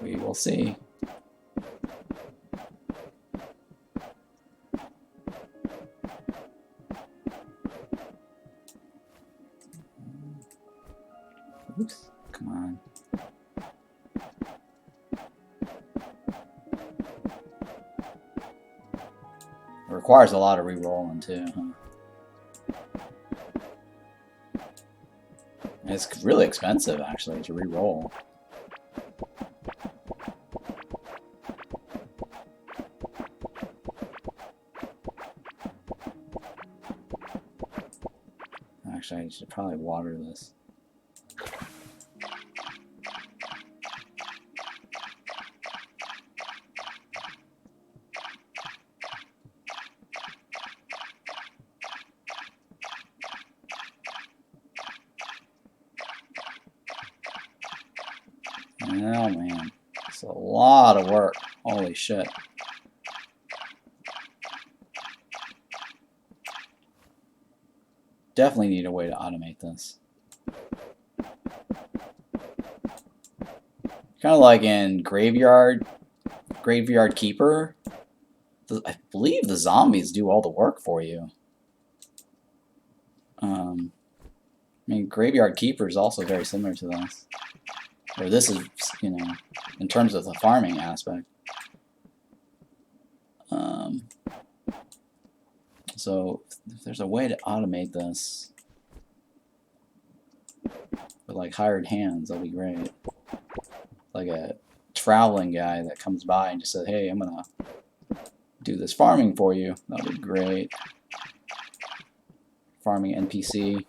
We will see. Oops, come on. It requires a lot of re-rolling too, huh? And it's really expensive actually to re-roll. Actually, I should probably water this. Oh man, it's a lot of work. Holy shit. Definitely need a way to automate this. Kind of like in Graveyard Keeper. I believe the zombies do all the work for you. I mean, Graveyard Keeper is also very similar to this. Or this is, you know, in terms of the farming aspect. So, if there's a way to automate this with like hired hands, that'd be great. Like a traveling guy that comes by and just says, hey, I'm gonna do this farming for you. That'd be great. Farming NPC.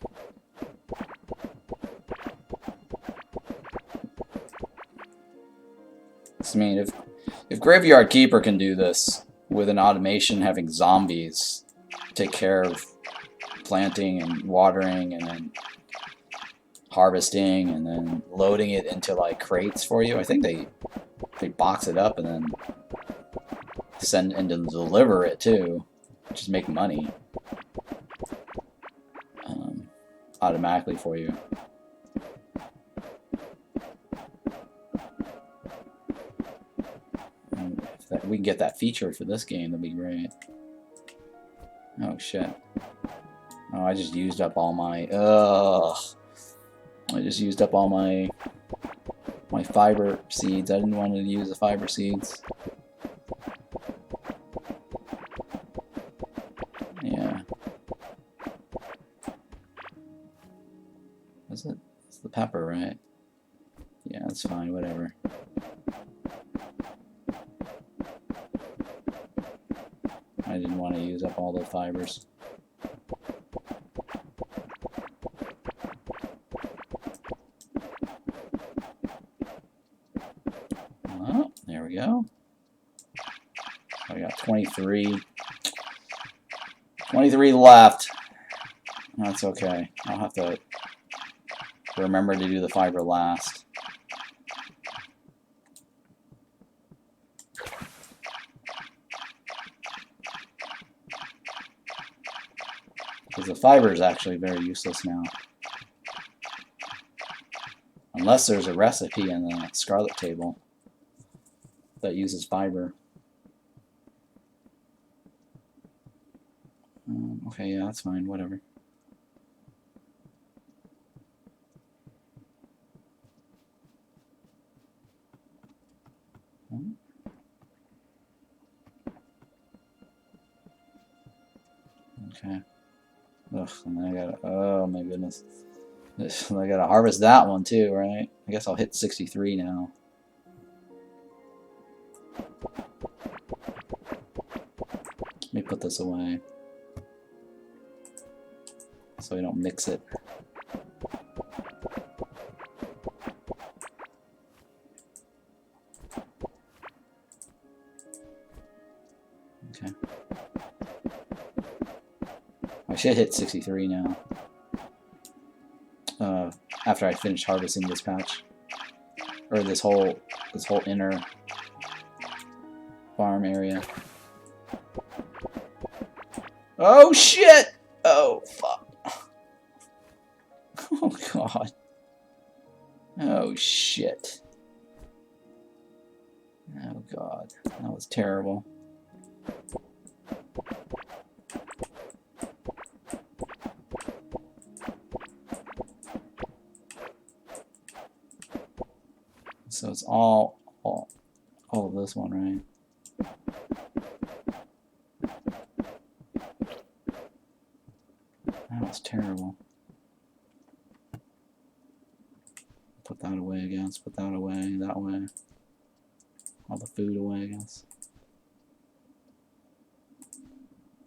I mean, if Graveyard Keeper can do this, with an automation having zombies take care of planting and watering and then harvesting and then loading it into like crates for you. I think they box it up and then send and then deliver it too, just make money automatically for you. And if we can get that feature for this game, that'd be great. Oh shit. Oh, I just used up all my I just used up all my fiber seeds. I didn't want to use the fiber seeds. Yeah. Is it? It's the pepper, right? Yeah, that's fine, whatever. I didn't want to use up all the fibers. Oh, there we go. So I got 23 left. That's okay. I'll have to remember to do the fiber last. Because the fiber is actually very useless now. Unless there's a recipe in the Scarlet table that uses fiber. Okay, yeah, that's fine, whatever. Okay. Ugh, and then I gotta, oh my goodness. I gotta harvest that one too, right? I guess I'll hit 63 now. Let me put this away so we don't mix it. Okay. I should hit 63 now. After I finish harvesting this patch, or this whole inner farm area. Oh shit! Oh fuck! Oh god! Oh shit! Oh god! That was terrible. So it's all of this one, right? That was terrible. Put that away, I guess. Put that away, that way. All the food away, I guess.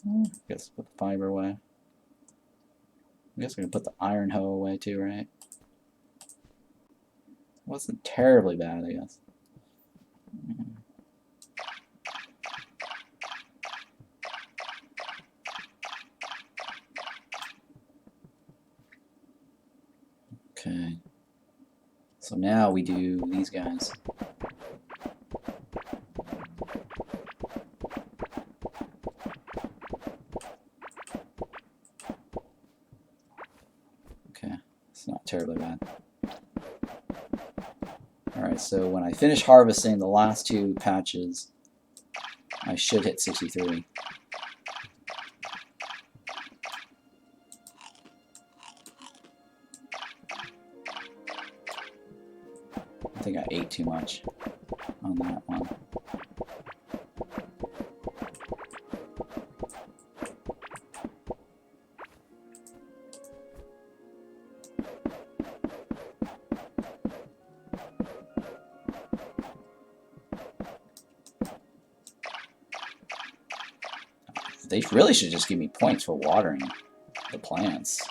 I guess put the fiber away. I guess we're gonna put the iron hoe away too, right? Wasn't terribly bad, I guess. Okay. So now we do these guys. Okay, it's not terribly bad. Alright, so when I finish harvesting the last two patches, I should hit 63. I think I ate too much on that one. They really should just give me points for watering the plants.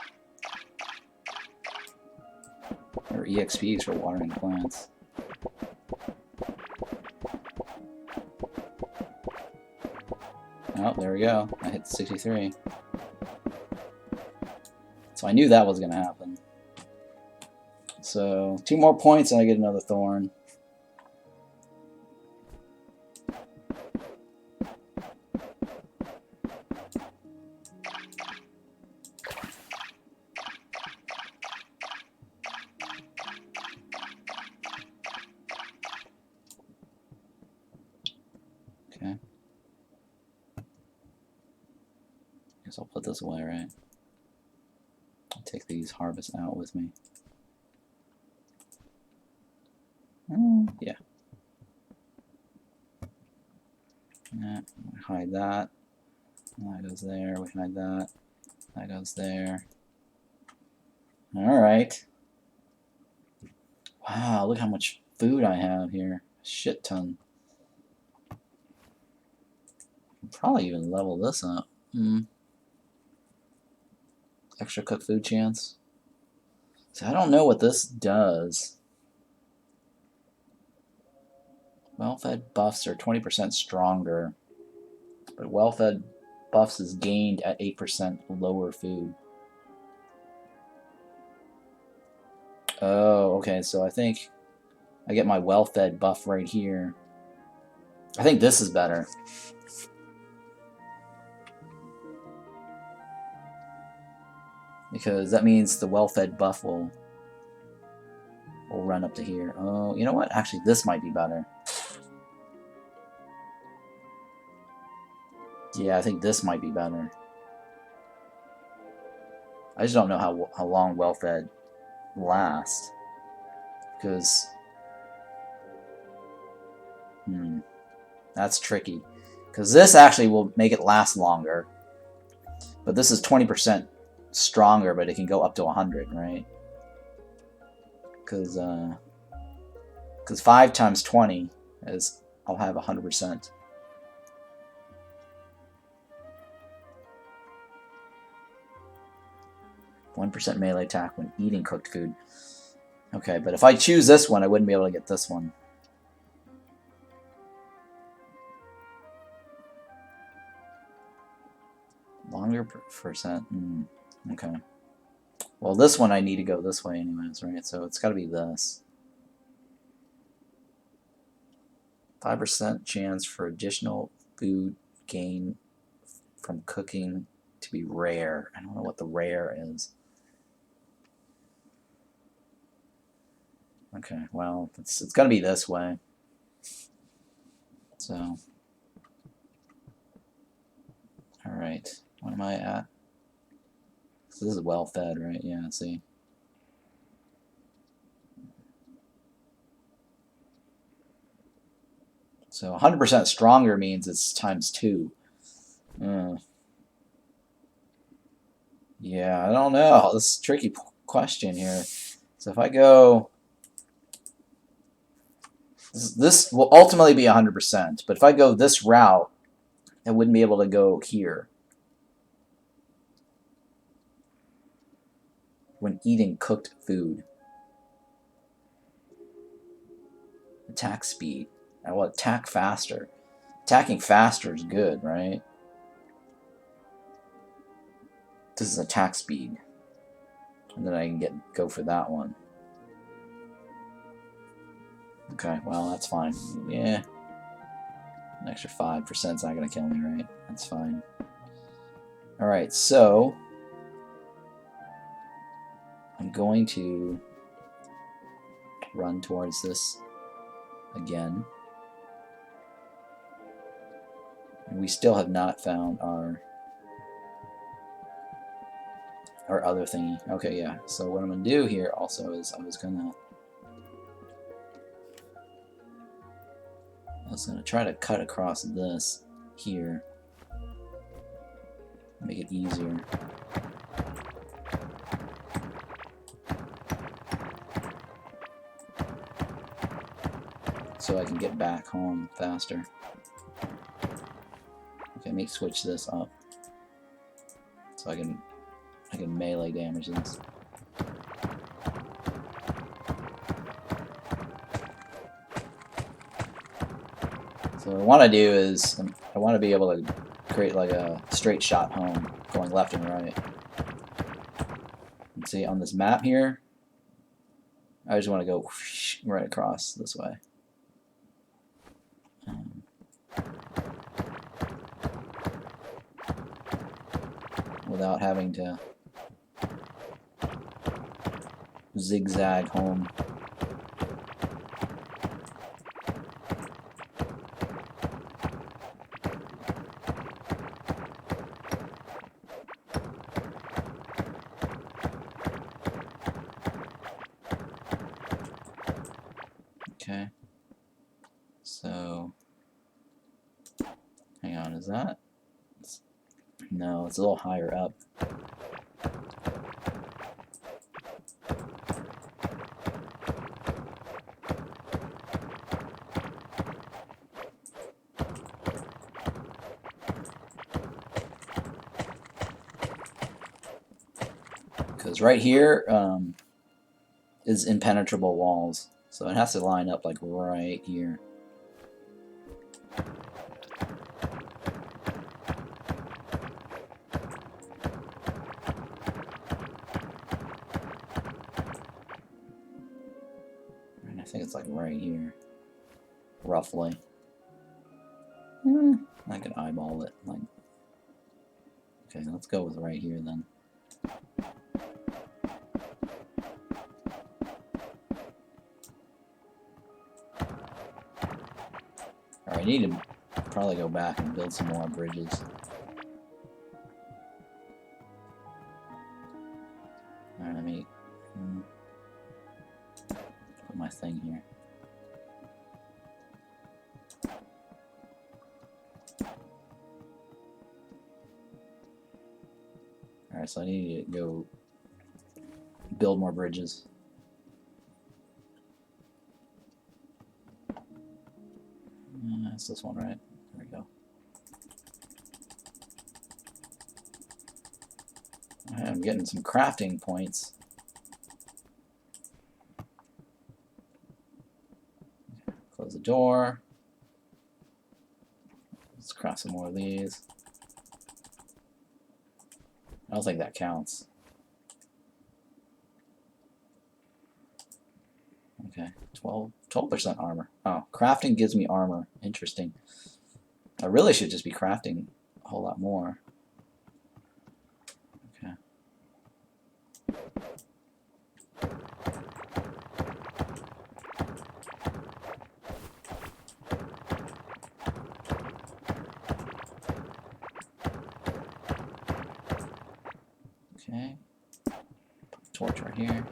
Or EXPs for watering the plants. Oh, there we go. I hit 63. So I knew that was going to happen. So 2 more points and I get another thorn. Okay. Guess I'll put this away, right? I'll take these harvests out with me. Yeah. Yeah, we hide that. That goes there. We hide that. That goes there. Alright. Wow, look how much food I have here. A shit ton. I'll probably even level this up. Extra cooked food chance. So I don't know what this does. Well-fed buffs are 20% stronger, but well-fed buffs is gained at 8% lower food. Oh, okay, so I think I get my well-fed buff right here. I think this is better. Because that means the well-fed buff will run up to here. Oh, you know what? Actually, this might be better. Yeah, I think this might be better. I just don't know how long well-fed lasts. Because... that's tricky. Because this actually will make it last longer. But this is 20% stronger, but it can go up to 100, right? Because 5 times 20 is... I'll have 100%. %1 melee attack when eating cooked food. Okay, but if I choose this one, I wouldn't be able to get this one. Longer percent. Okay. Well, this one I need to go this way anyways, right? So it's got to be this. 5% chance for additional food gain from cooking to be rare. I don't know what the rare is. Okay, well, it's got to be this way. So, all right, what am I at? So this is well fed, right? Yeah, see. So 100% stronger means it's times 2. Yeah, I don't know. This is a tricky question here. So if I go... This will ultimately be 100%, but if I go this route, I wouldn't be able to go here. When eating cooked food. Attack speed. I will attack faster. Attacking faster is good, right? This is attack speed. And then I can go for that one. Okay, well, that's fine. Yeah. An extra 5% is not going to kill me, right? That's fine. Alright, so... I'm going to run towards this again. And we still have not found our other thingy. Okay, yeah. So what I'm going to do here also is I was going to try to cut across this here. Make it easier. So I can get back home faster. Okay, make switch this up. So I can melee damage this. So what I want to do is I want to be able to create like a straight shot home going left and right. And see on this map here, I just want to go right across this way. Without having to zigzag home. Okay, so hang on, is that? No, it's a little higher up. Because right here is impenetrable walls, so it has to line up like right here. And I think it's like right here, roughly. I can eyeball it. Like, okay, let's go with right here then. I need to probably go back and build some more bridges. Alright, let me put my thing here. Alright, so I need to go build more bridges. That's this one, right? There we go. I'm getting some crafting points. Close the door. Let's craft some more of these. I don't think that counts. Okay, 12% armor. Oh, crafting gives me armor. Interesting. I really should just be crafting a whole lot more. Okay. Okay. Put the torch right here.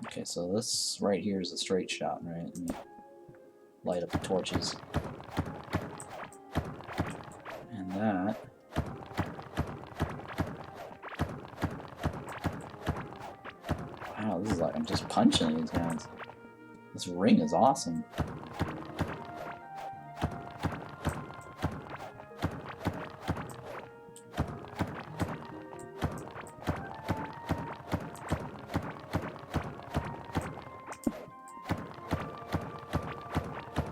Okay, so this right here is a straight shot, right? Let me light up the torches. And that. Wow, this is like I'm just punching these guys. This ring is awesome.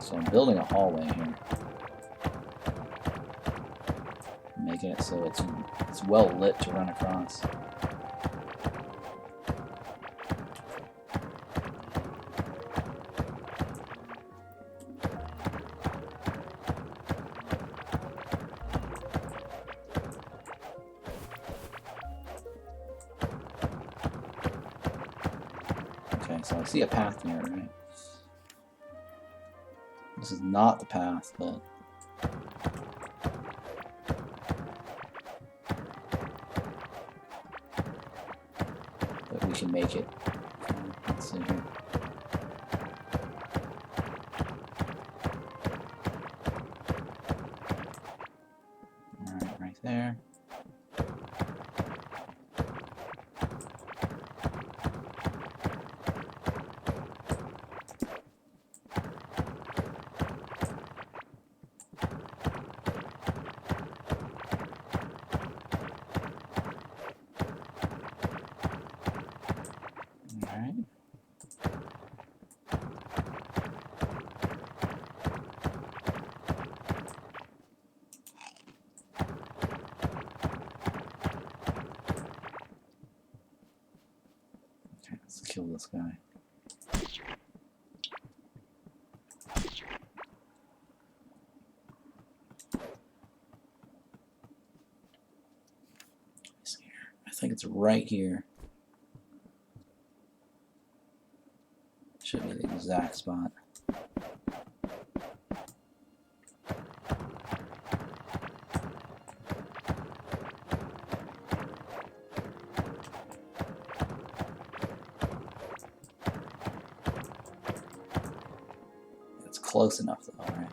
So I'm building a hallway here. Making it so it's well lit to run across. Okay, so I see a path here, right? This is not the path, but we can make it. Let's see here. Alright, right there. this guy. I think it's right here. Should be the exact spot. It's close enough though, right?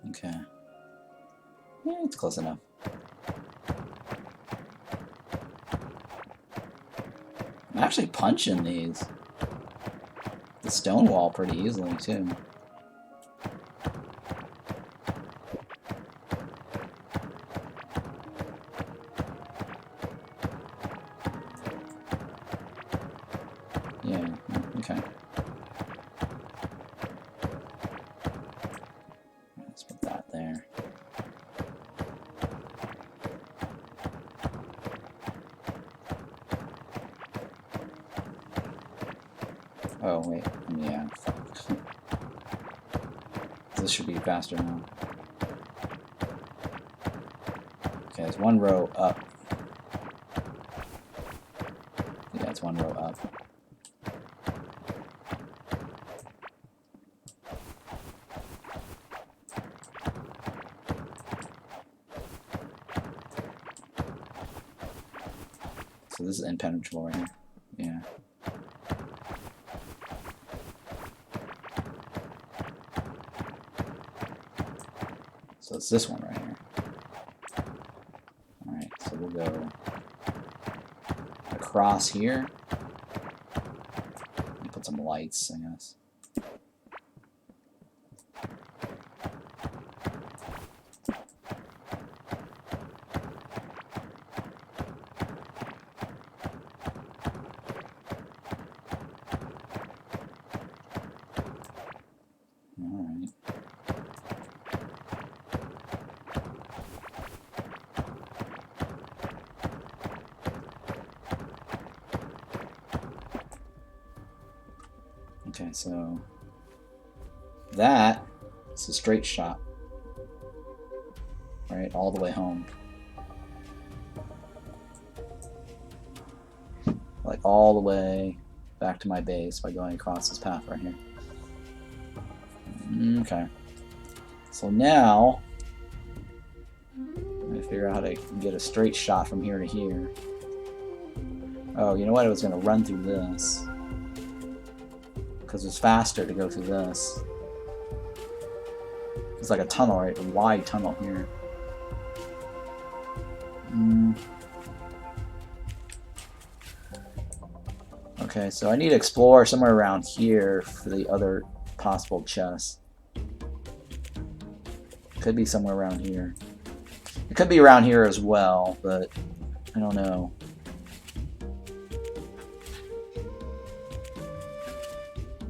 Okay. Yeah, it's close enough. I'm actually punching the stone wall pretty easily too. Yeah, okay. Let's put that there. Oh, wait. Yeah. This should be faster now. Okay, it's one row up. Yeah, it's one row up. So this is impenetrable right here. Yeah. So it's this one right here. Alright, so we'll go across here. And put some lights, I guess. Alright. Okay, so that is a straight shot, right, all the way home. Like all the way back to my base by going across this path right here. Okay. So now, I'm going to figure out how to get a straight shot from here to here. Oh, you know what? I was going to run through this. Because it's faster to go through this. It's like a tunnel, right? A wide tunnel here. Okay, so I need to explore somewhere around here for the other possible chests. Could be somewhere around here. It could be around here as well, but I don't know.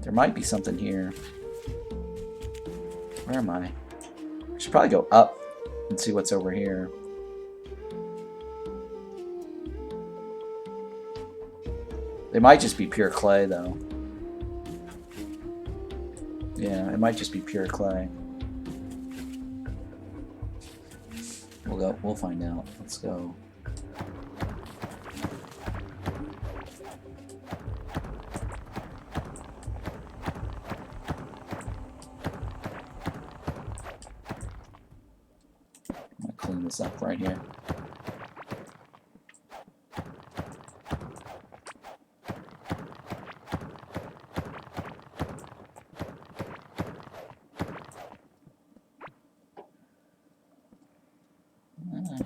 There might be something here. Where am I? I should probably go up and see what's over here. They might just be pure clay, though. Yeah, it might just be pure clay. We'll find out. Let's go. I'm gonna clean this up right here.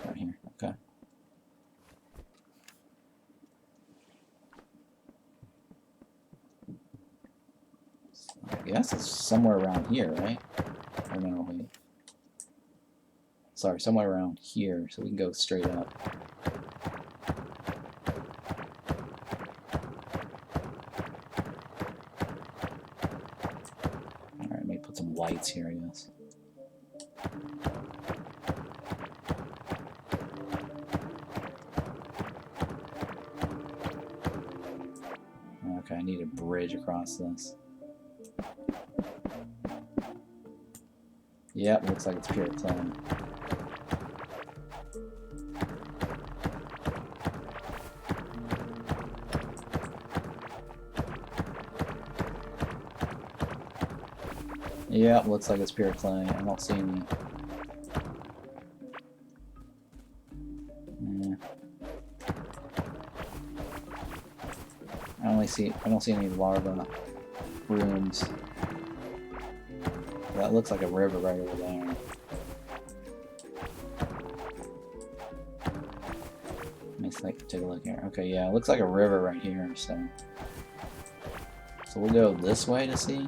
Right here, okay. So I guess it's somewhere around here, right? Or no, wait. Sorry, somewhere around here, so we can go straight up. Alright, maybe put some lights here, I guess. Okay, I need a bridge across this. Yep, looks like it's pure clay. Yep, looks like it's pure clay. I don't see any. I don't see any larva rooms. That looks like a river right over there. Let me take a look here. Okay, yeah, it looks like a river right here, so we'll go this way to see.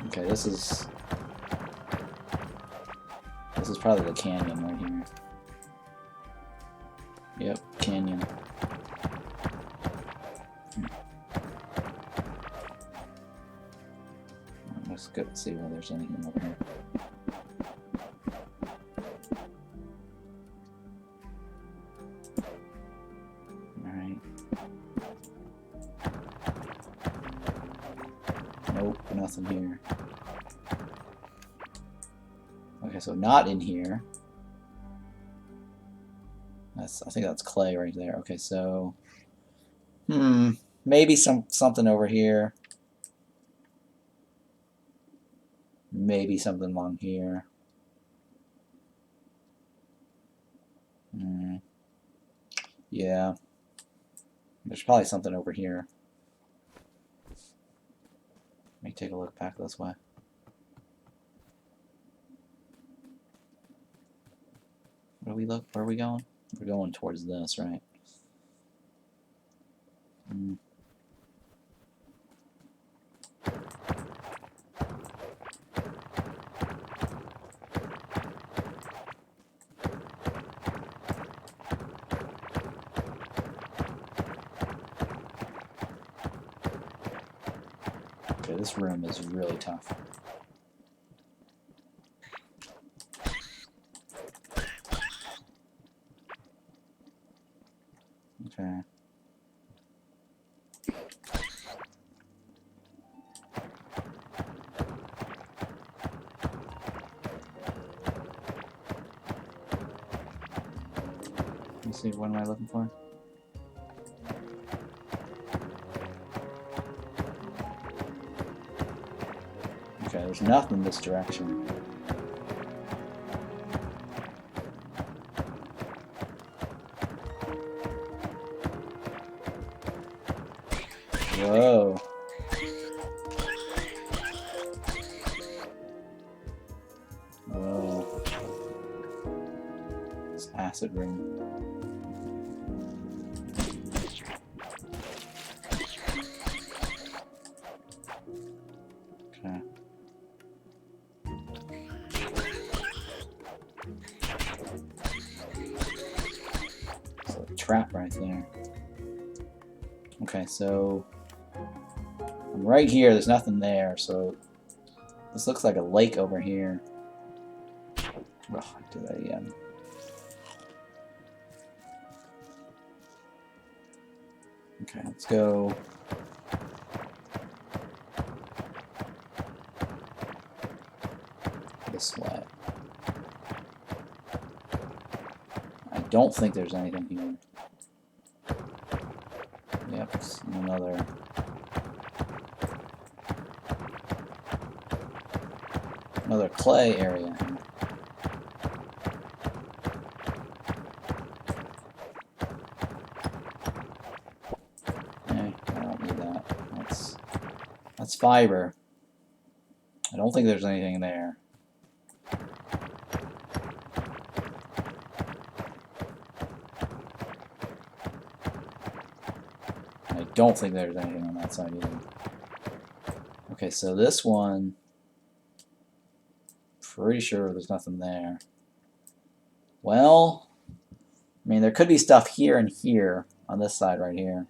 Okay, this is probably the canyon right here. Yep, canyon. Let's go see whether there's anything over here. Alright. Nope, nothing here. Okay, so not in here. I think that's clay right there. Okay, so maybe something over here. Maybe something along here. Yeah. There's probably something over here. Let me take a look back this way. Where are we going? We're going towards this, right? Okay, this room is really tough. Okay. Let's see, what am I looking for? Okay, there's nothing in this direction. Whoa. Whoa. It's acid ring. Okay. There's a trap right there. Okay, so I'm right here, there's nothing there, so this looks like a lake over here. Oh, I did that again. Okay, let's go. This way. I don't think there's anything here. Yep, it's another clay area. I don't need that. That's fiber. I don't think there's anything there. I don't think there's anything on that side either. Okay, so this one, pretty sure there's nothing there. Well, I mean, there could be stuff here and here on this side right here.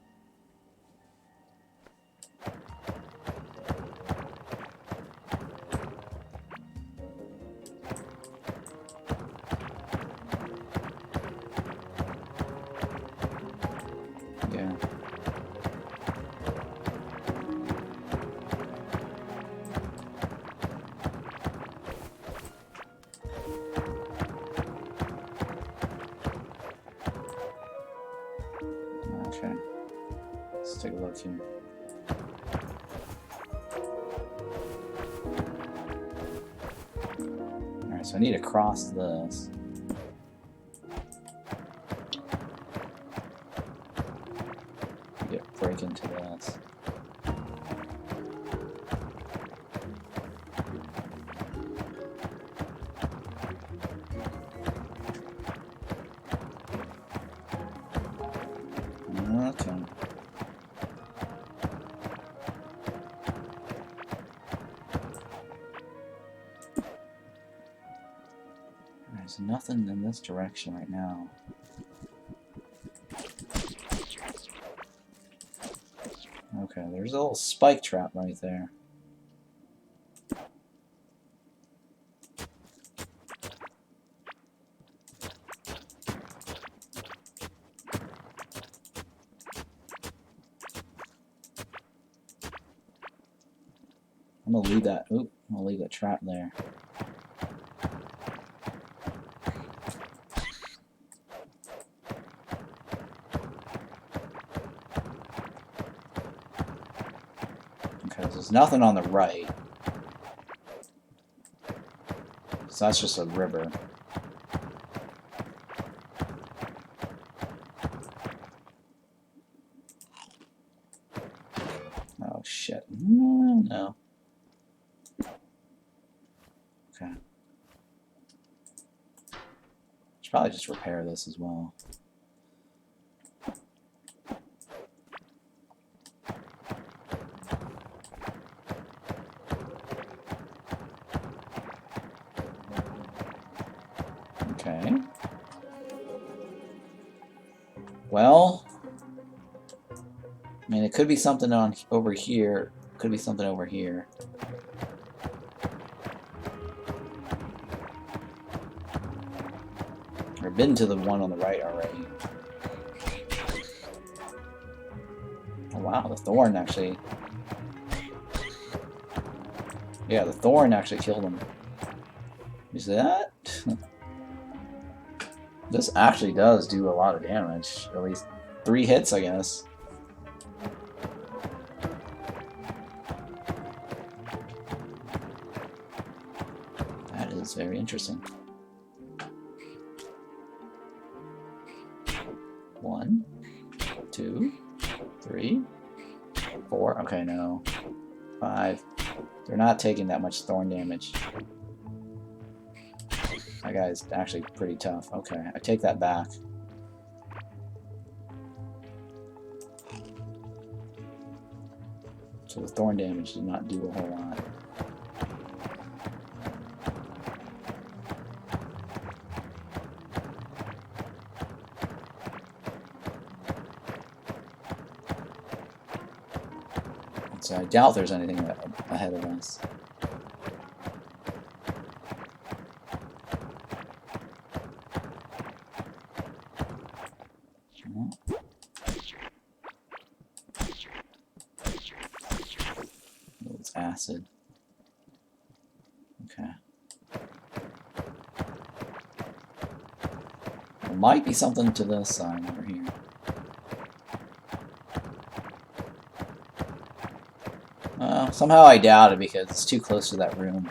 Okay. Let's take a look here. Alright, so I need to cross this. Break into this. Okay. There's nothing in this direction right now. Okay, there's a little spike trap right there. I'm gonna leave that. Oop, I'm gonna leave that trap there. Okay, so there's nothing on the right. So that's just a river. Oh shit. No. Okay. Should probably just repair this as well. Okay. Well, I mean, it could be something on over here. Could be something over here. I've been to the one on the right already. Oh wow, the thorn actually... Yeah, the thorn actually killed him. You see that? This actually does do a lot of damage. At least 3 hits, I guess. That is very interesting. 1, 2, 3, 4. Okay, no. 5. They're not taking that much thorn damage. That guy's actually pretty tough. Okay, I take that back. So the thorn damage did not do a whole lot. So I doubt there's anything ahead of us. Oh, it's acid. Okay. There might be something to this side over here. Somehow I doubt it because it's too close to that room.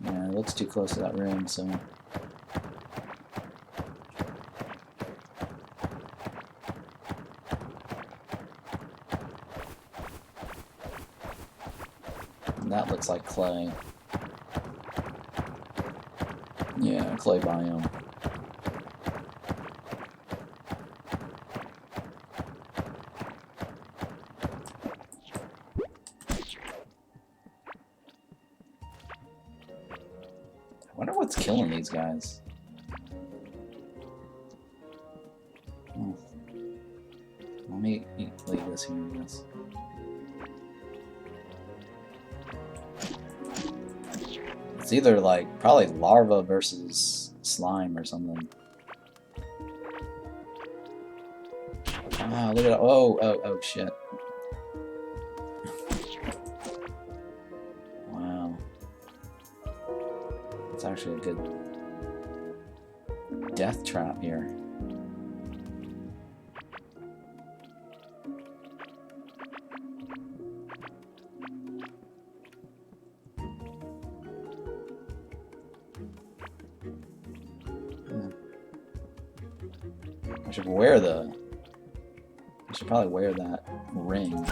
Yeah, it looks too close to that room, so... And that looks like clay. Yeah, clay biome. I wonder what's killing these guys. Oh. Let me leave this here, I guess. It's either like probably larva versus slime or something. Ah, look at it. Oh, shit. Wow. It's actually a good death trap here. I should wear the... I should probably wear that ring.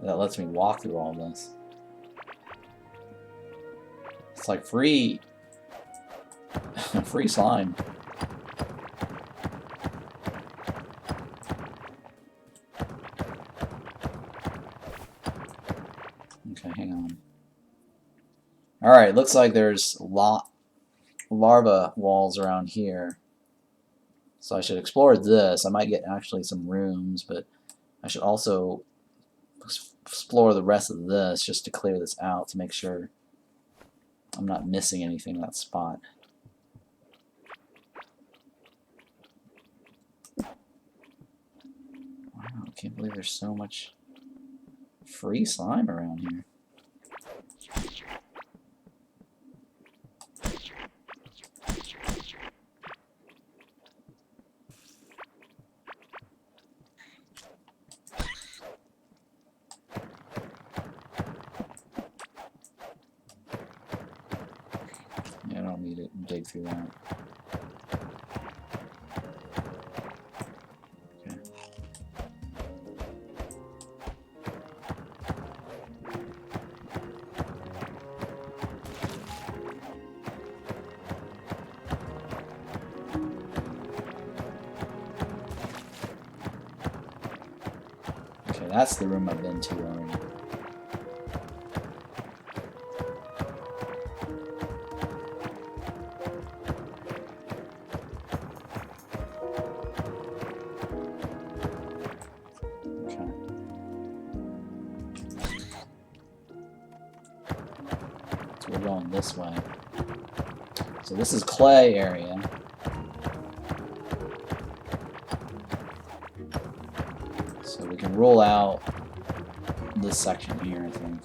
That lets me walk through all this. It's like free... free slime. Okay, hang on. Alright, looks like there's larva walls around here. So I should explore this. I might get actually some rooms, but I should also explore the rest of this just to clear this out to make sure I'm not missing anything in that spot. Wow, I can't believe there's so much free slime around here. Yeah, I don't need to dig through that. Okay, that's the room I've been to already. Okay. So we're going this way. So this is clay area. So we can rule out this section here, I think.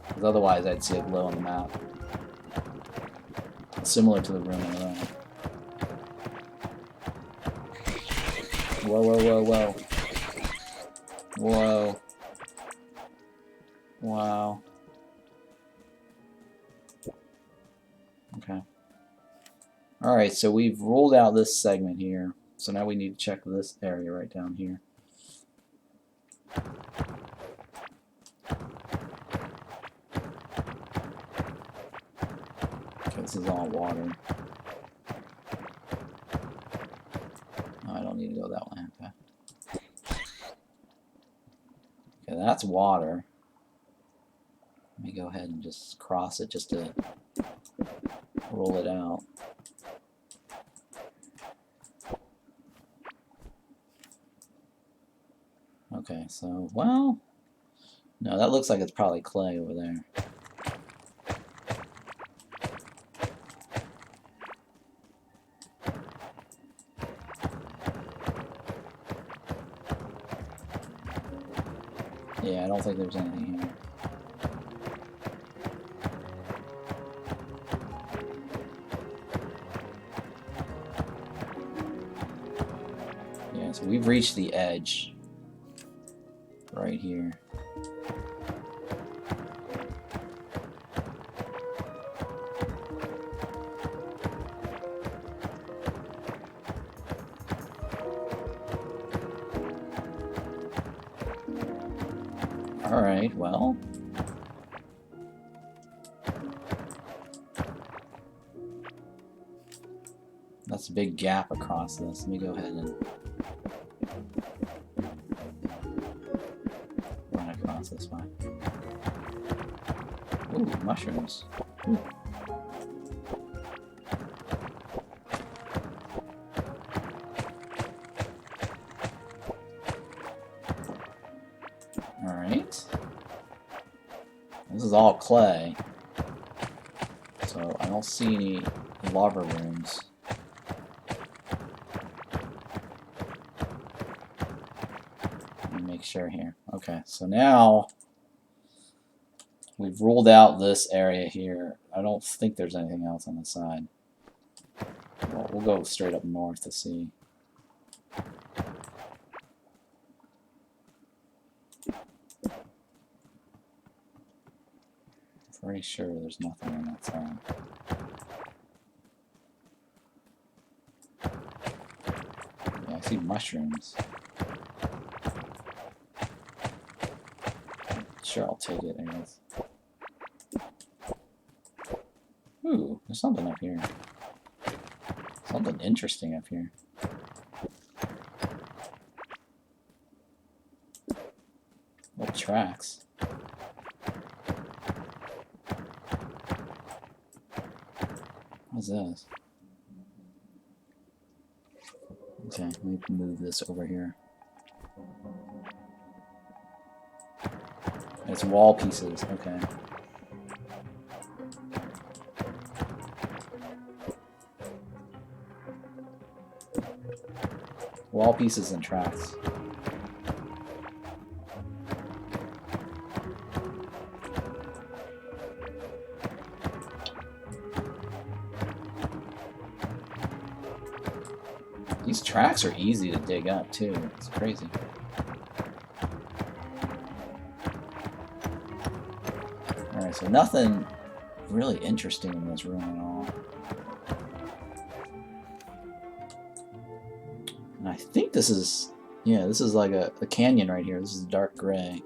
Because otherwise I'd see it glow on the map. It's similar to the room on the right. Whoa, whoa, whoa, whoa. Whoa. Wow. Okay. Alright, so we've ruled out this segment here. So now we need to check this area right down here. Okay, this is all water. Oh, I don't need to go that way. Okay. Okay, that's water. Let me go ahead and just cross it just to roll it out. Okay, so, well, no, that looks like it's probably clay over there. Yeah, I don't think there's anything here. Yeah, so we've reached the edge right here. Alright, well. That's a big gap across this. Let me go ahead and run across this way. Ooh, mushrooms. Ooh. Alright. This is all clay. So I don't see any lava rooms. Let me make sure here. Okay, so now we've ruled out this area here. I don't think there's anything else on the side. Well, we'll go straight up north to see. Pretty sure there's nothing on that side. see mushrooms. Sure, I'll take it, I guess. Ooh, there's something up here. Something interesting up here. What tracks? What's this? Okay, let me move this over here. It's wall pieces, okay. Wall pieces and tracks. These tracks are easy to dig up too. It's crazy. Alright, so nothing really interesting in this room at all. And I think this is, yeah, this is like a canyon right here. This is dark gray.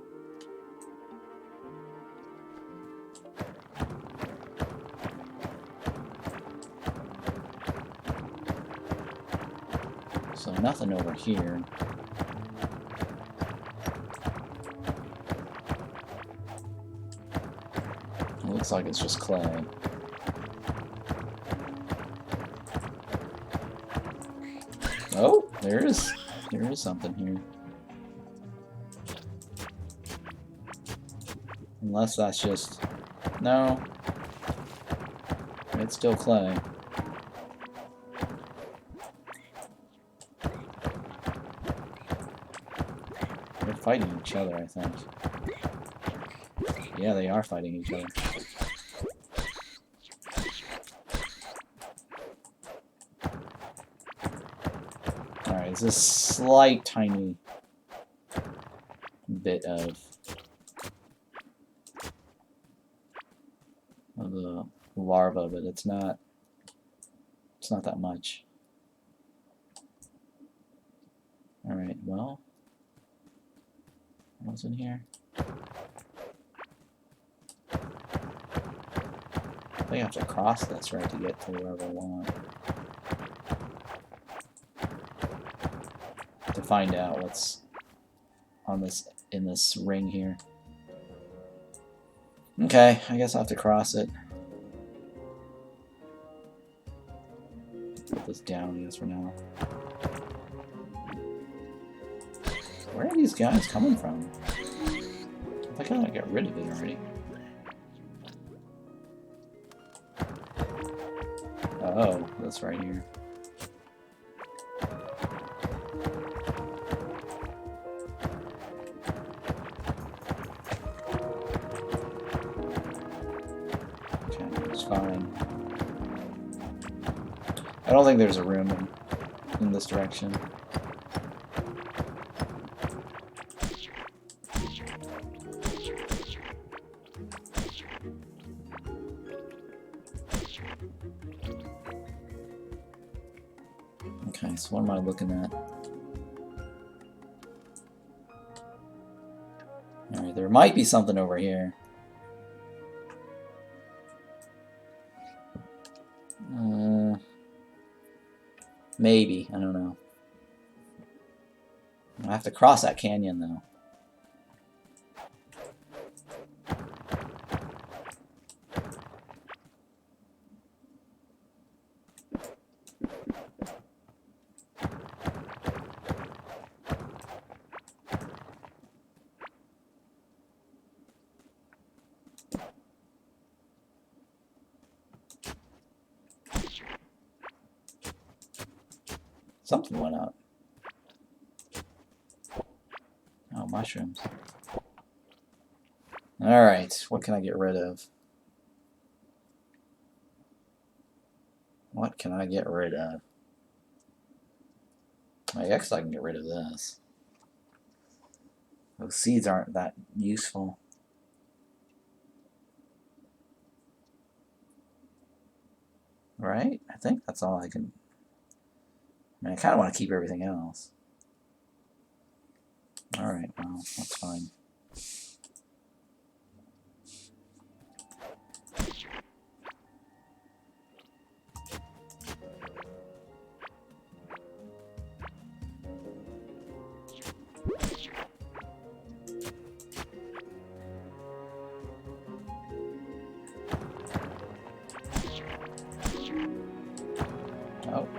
So nothing over here. It looks like it's just clay. Oh, there is something here. Unless that's just... No. It's still clay. They're fighting each other, I think. Yeah, they are fighting each other. Alright, it's a slight, tiny bit of the larva, but it's not that much. Alright, well, what's in here? I think I have to cross this, right, to get to wherever I want. To find out what's on this, in this ring here. Okay, I guess I'll have to cross it. Put this down, I guess, for now. Where are these guys coming from? I kind of got rid of it already. Oh, that's right here. Okay, it's fine. I don't think there's a room in this direction. Okay, so what am I looking at? Alright, there might be something over here. Maybe, I don't know. I have to cross that canyon though. Something went up. Oh, mushrooms. Alright, what can I get rid of? What can I get rid of? I guess I can get rid of this. Those seeds aren't that useful. Right? I think that's all I can... I mean, I kind of want to keep everything else. Alright, well, that's fine.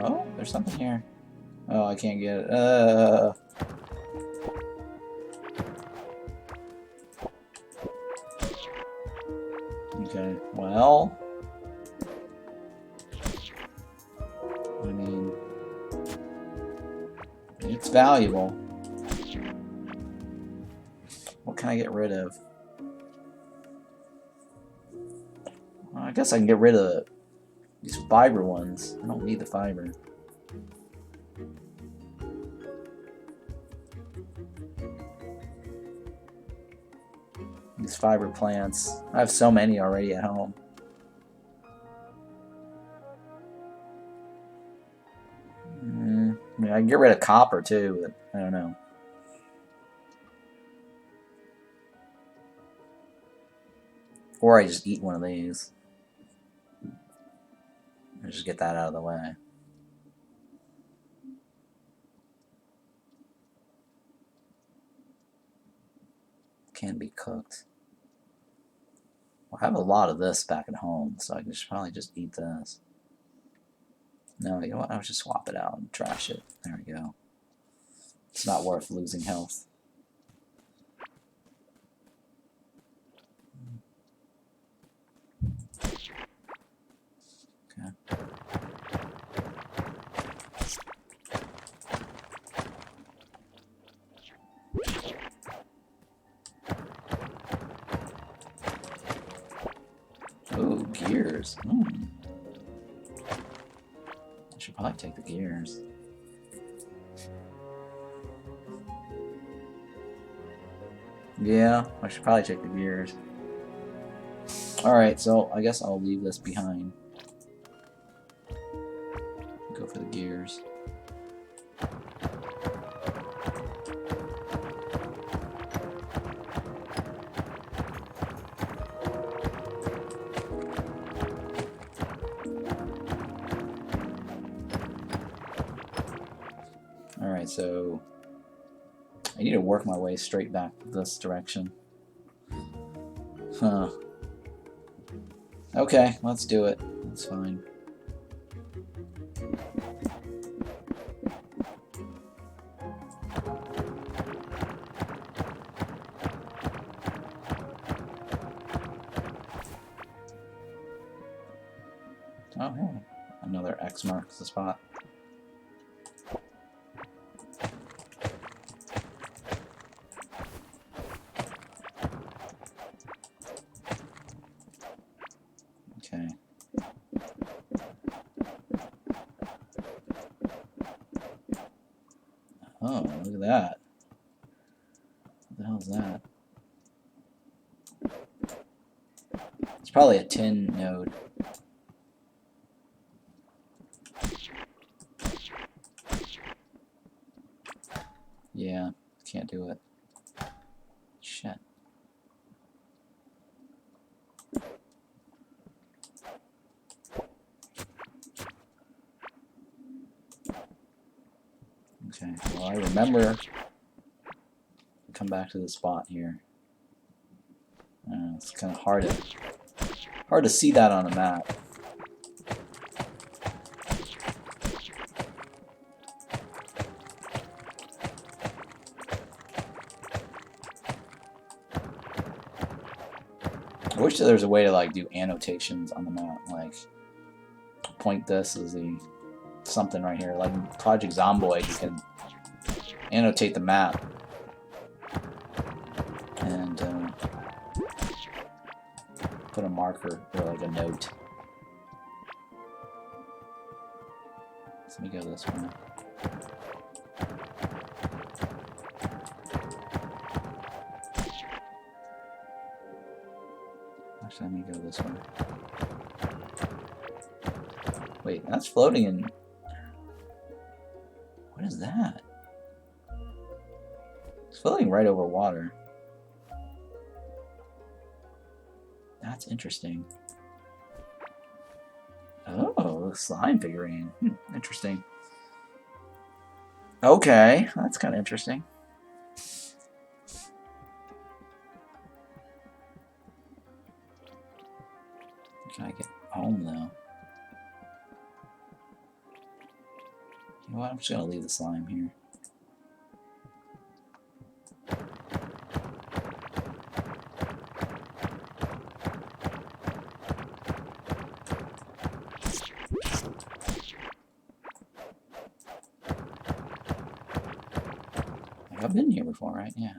Oh, there's something here. Oh, I can't get it. Okay, well... I mean... It's valuable. What can I get rid of? Well, I guess I can get rid of these fiber ones. I don't need the fiber. These fiber plants. I have so many already at home. I mean, I can get rid of copper too, but I don't know. Or I just eat one of these. I just get that out of the way. Can be cooked. Well, I have a lot of this back at home, so I can probably just eat this. No, you know what? I'll just swap it out and trash it. There we go. It's not worth losing health. Okay. Ooh, gears. I should probably take the gears. Yeah, I should probably take the gears. Alright, so I guess I'll leave this behind. Go for the gears. Alright, so I need to work my way straight back this direction. Huh. Okay, let's do it. That's fine. Oh, hey. Another X marks the spot. Okay. Oh, look at that. What the hell is that? It's probably a tin node. Yeah, can't do it. Shit. Okay, well I remember to come back to the spot here. It's kind of hard to see that on a map. I wish there was a way to like do annotations on the map, like point this as the something right here, like in Project Zomboid, you can annotate the map and put a marker or like a note. So let me go this way. Actually, let me go this way. Wait, that's floating in... What is that? It's floating right over water. That's interesting. Oh, the slime figurine. Interesting. Okay, that's kind of interesting. Can I get home, though? You know what? I'm just going to leave the slime here. I've been here before, right? Yeah.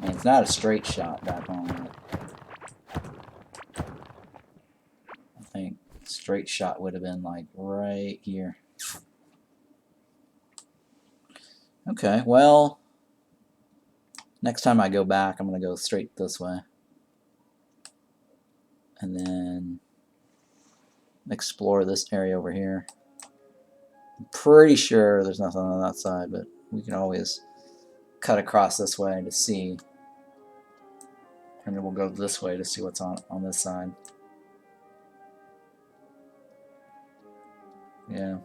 And it's not a straight shot back home yet. I think straight shot would have been like right here. Okay, well, next time I go back, I'm going to go straight this way. And then explore this area over here. I'm pretty sure there's nothing on that side, but we can always cut across this way to see. And then we'll go this way to see what's on this side. Yeah.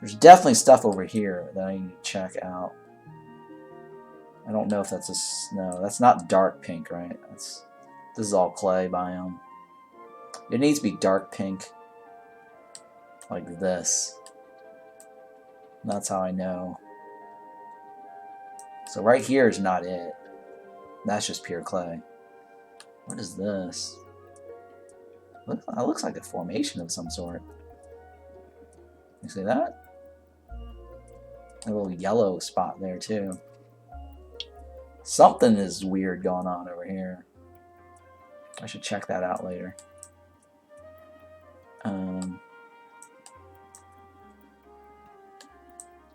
There's definitely stuff over here that I need to check out. I don't know if that's a... No, that's not dark pink, right? This is all clay biome. It needs to be dark pink. Like this. That's how I know. So right here is not it. That's just pure clay. What is this? That looks like a formation of some sort. You see that? A little yellow spot there too. Something is weird going on over here. I should check that out later.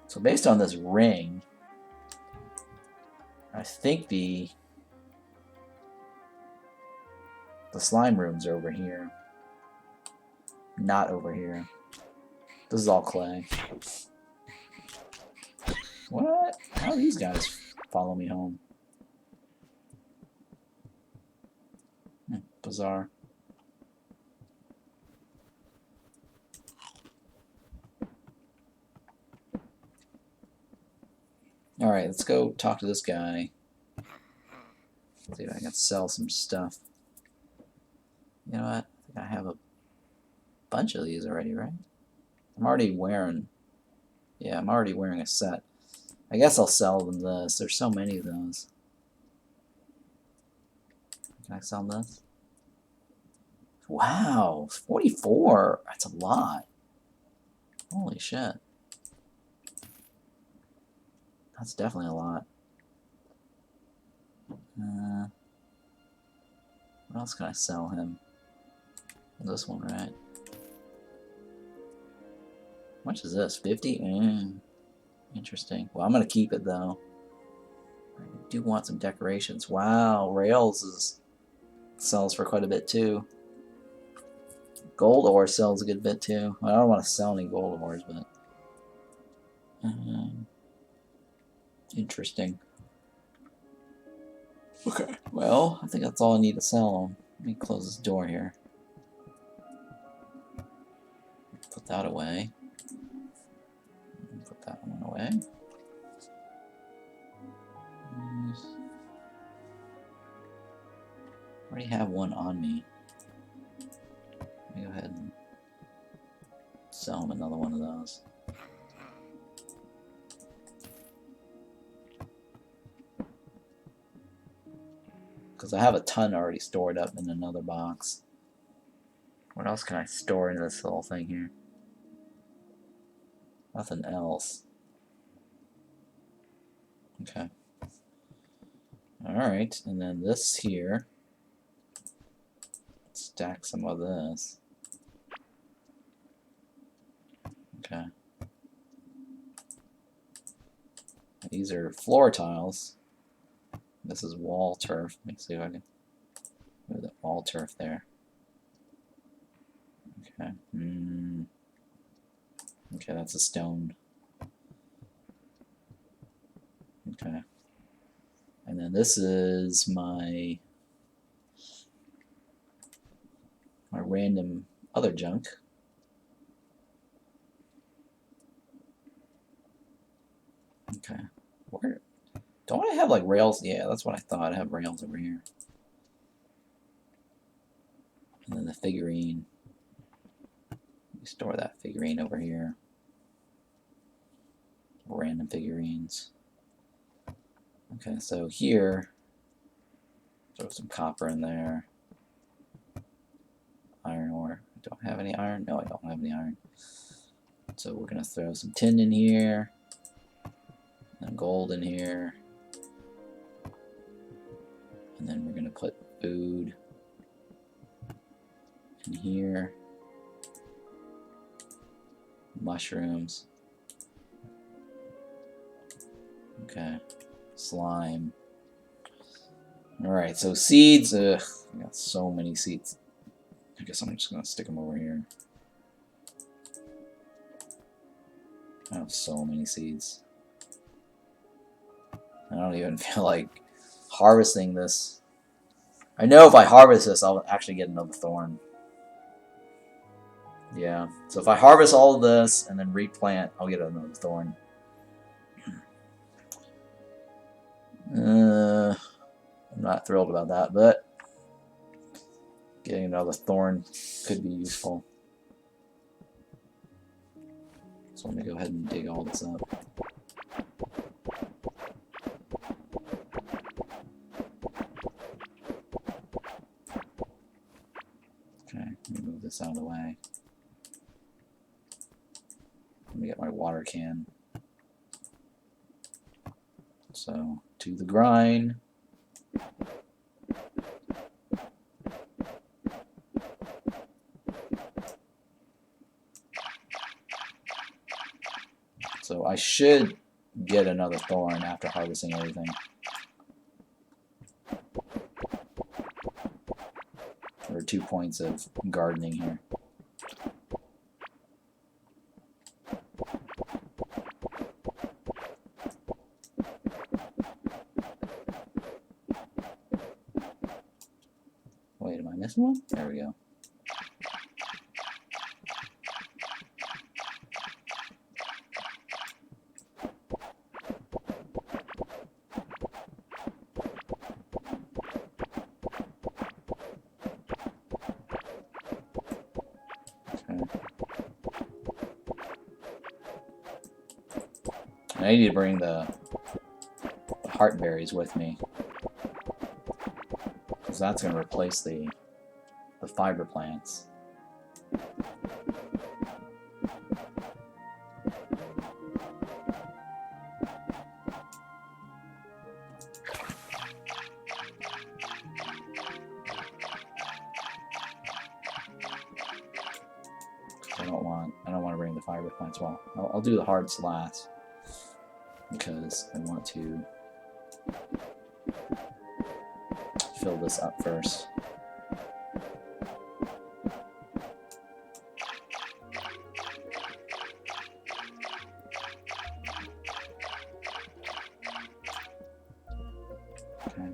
So based on this ring, I think the slime rooms are over here. Not over here. This is all clay. What? How do these guys follow me home? Bizarre. Alright, let's go talk to this guy. See if I can sell some stuff. You know what? I think I have a bunch of these already, right? I'm already wearing... Yeah, I'm already wearing a set. I guess I'll sell them this. There's so many of those. Can I sell this? Wow, 44. That's a lot. Holy shit. That's definitely a lot. What else can I sell him? This one, right? How much is this? 50? Interesting. Well, I'm going to keep it, though. I do want some decorations. Wow, rails sells for quite a bit, too. Gold ore sells a good bit, too. Well, I don't want to sell any gold ores, but... interesting. Okay. Well, I think that's all I need to sell. Let me close this door here. Put that away. Put that one away. I already have one on me. Let me go ahead and sell him another one of those. Because I have a ton already stored up in another box. What else can I store in this little thing here? Nothing else. Okay. Alright, and then this here. Stack some of this. Okay. These are floor tiles. This is wall turf. Let me see if I can move the wall turf there. Okay. Okay, that's a stone. Okay. And then this is my random other junk. Okay. Where don't I have like rails? Yeah, that's what I thought. I have rails over here. And then the figurine. We store that figurine over here. Random figurines. Okay, so here, throw some copper in there. Iron ore. Do I have any iron? No, I don't have any iron. So we're gonna throw some tin in here. And gold in here. And then we're gonna put food in here. Mushrooms. Okay. Slime. Alright, so seeds. Ugh, I got so many seeds. I guess I'm just gonna stick them over here. I have so many seeds. I don't even feel like harvesting this. I know if I harvest this, I'll actually get another thorn. Yeah, so if I harvest all of this and then replant, I'll get another thorn. I'm not thrilled about that, but getting another thorn could be useful. So let me go ahead and dig all this up. Okay, let me move this out of the way. Let me get my water can. So, to the grind. So I should get another thorn after harvesting everything. There are 2 points of gardening here. Wait, am I missing one? There we go. I need to bring the heart berries with me, because that's going to replace the fiber plants. I don't want to bring the fiber plants. Well, I'll do the hearts last, because I want to fill this up first. Okay.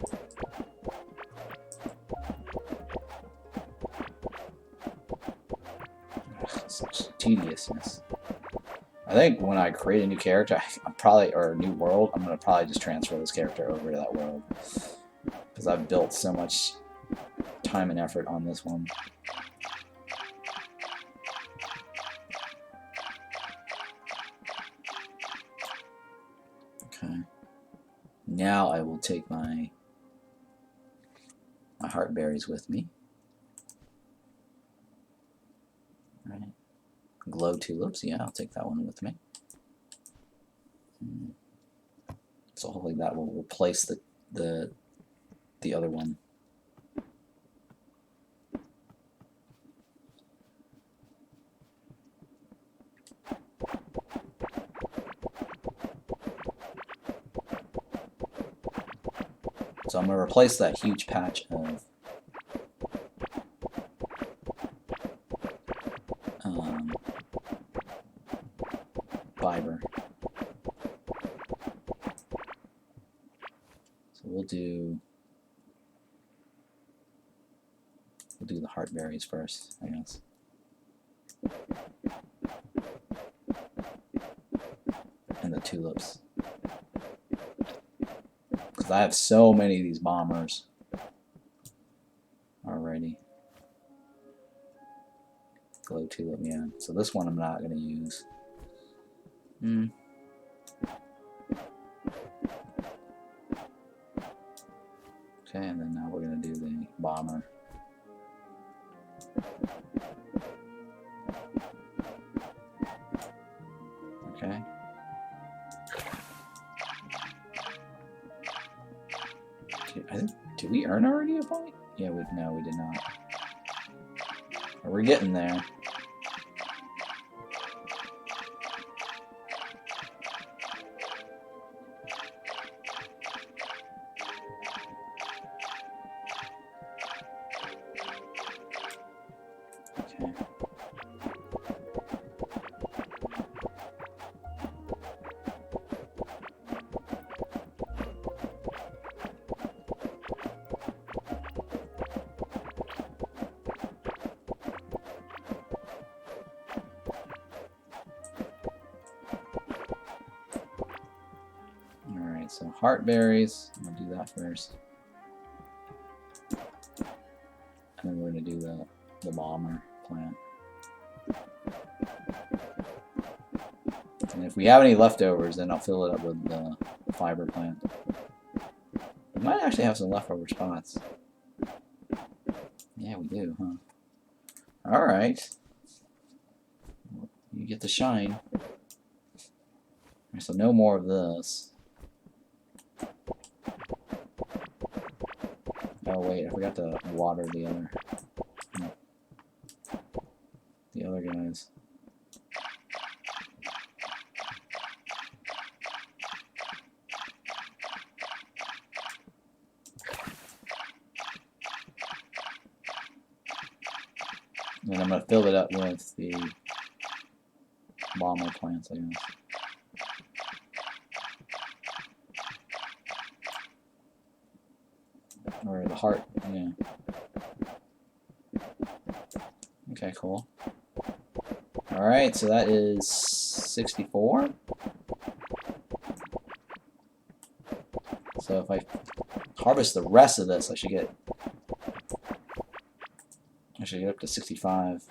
Such tediousness. I think when I create a new character, or a new world, I'm gonna probably just transfer this character over to that world, because I've built so much time and effort on this one. Okay. Now I will take my heart berries with me. All right. Glow tulips, yeah, I'll take that one with me. So hopefully that will replace the other one. So I'm going to replace that huge patch of fiber. So we'll do the heartberries first, I guess. And the tulips. Because I have so many of these bombers already. Glow tulip, yeah. So this one I'm not going to use. Okay, and then now we're going to do the bomber. Okay. Did we earn already a point? Yeah, no, we did not. But we're getting there. Okay. Alright, so heartberries. I'm going to do that first. And then we're going to do the bomber plant. And if we have any leftovers, then I'll fill it up with the fiber plant. We might actually have some leftover spots. Yeah, we do, huh? Alright. You get the shine. So no more of this. Oh wait, I forgot to water the other guys. And I'm going to fill it up with the bomber plants, I guess. Or the heart, yeah. Okay, cool. Alright, so that is 64. So if I harvest the rest of this, I should get up to 65.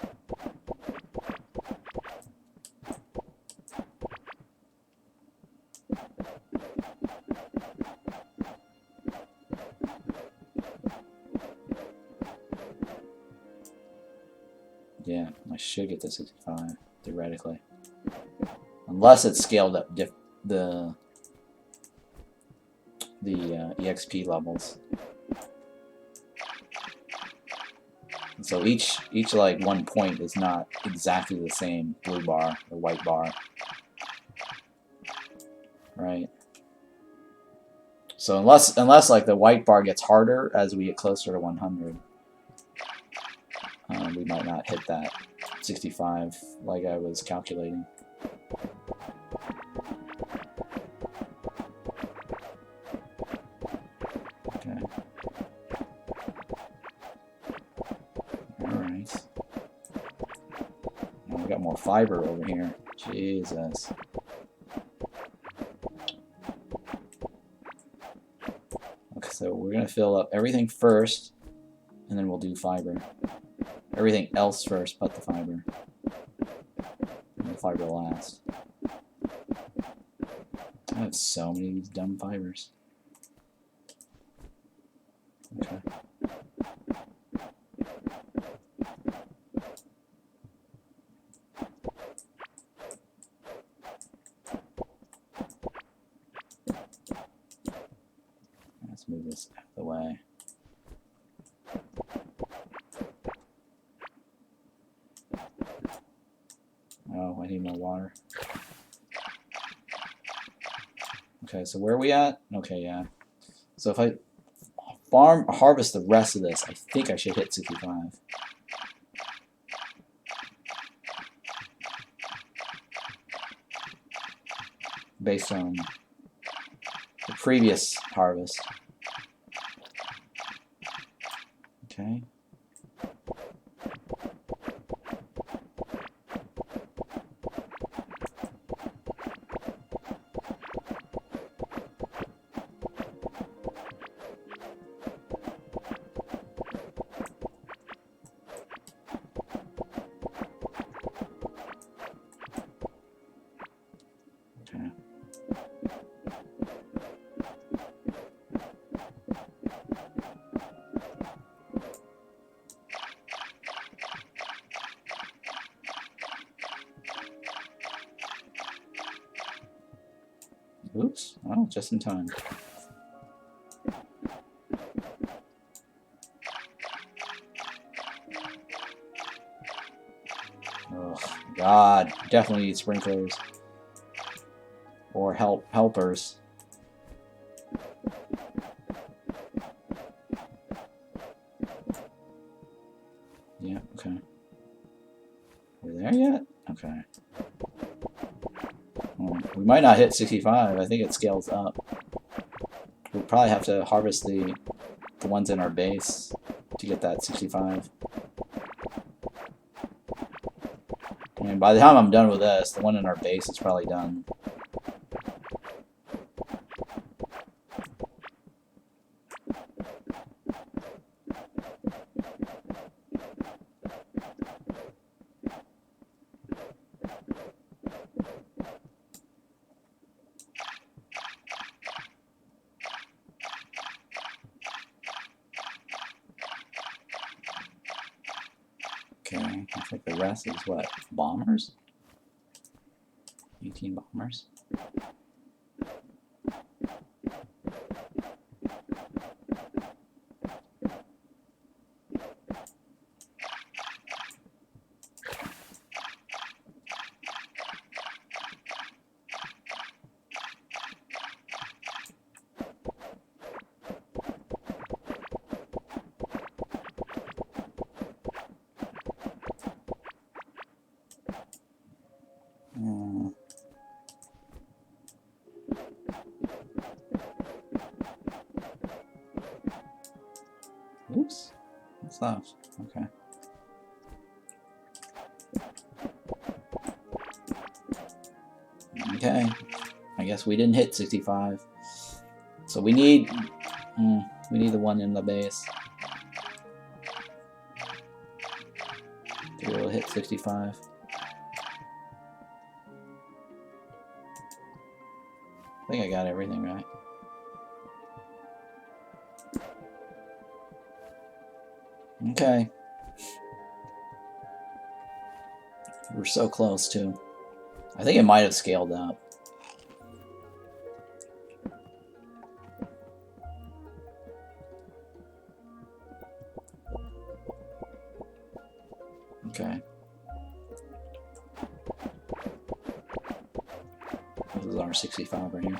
Yeah, I should get to 65, theoretically. Unless it's scaled up the EXP levels. And so each like 1 point is not exactly the same blue bar or white bar. Right? So unless like the white bar gets harder as we get closer to 100. We might not hit that 65 like I was calculating. Okay. Alright. Now we got more fiber over here. Jesus. Okay, so we're going to fill up everything first, and then we'll do fiber. Everything else first, but the fiber. And the fiber last. I have so many of these dumb fibers. Okay. Let's move this out of the way. Oh, I need more water. Okay, so where are we at? Okay, yeah. So if I harvest the rest of this, I think I should hit 65. Based on the previous harvest. Okay. Okay. Oops. Oh, just in time. Oh, God. Definitely need sprinklers. Or helpers. Yeah, okay. We're there yet? Okay. Well, we might not hit 65. I think it scales up. We'll probably have to harvest the ones in our base to get that 65. I mean, by the time I'm done with this, the one in our base is probably done. Okay, I think the rest is what? Bombers? 18 bombers. Oops. What's left? Okay. Okay. I guess we didn't hit 65. So we need the one in the base to be able to hit 65. I think I got everything right. Okay. We're so close too. I think it might have scaled up. Okay. This is our 65 right here.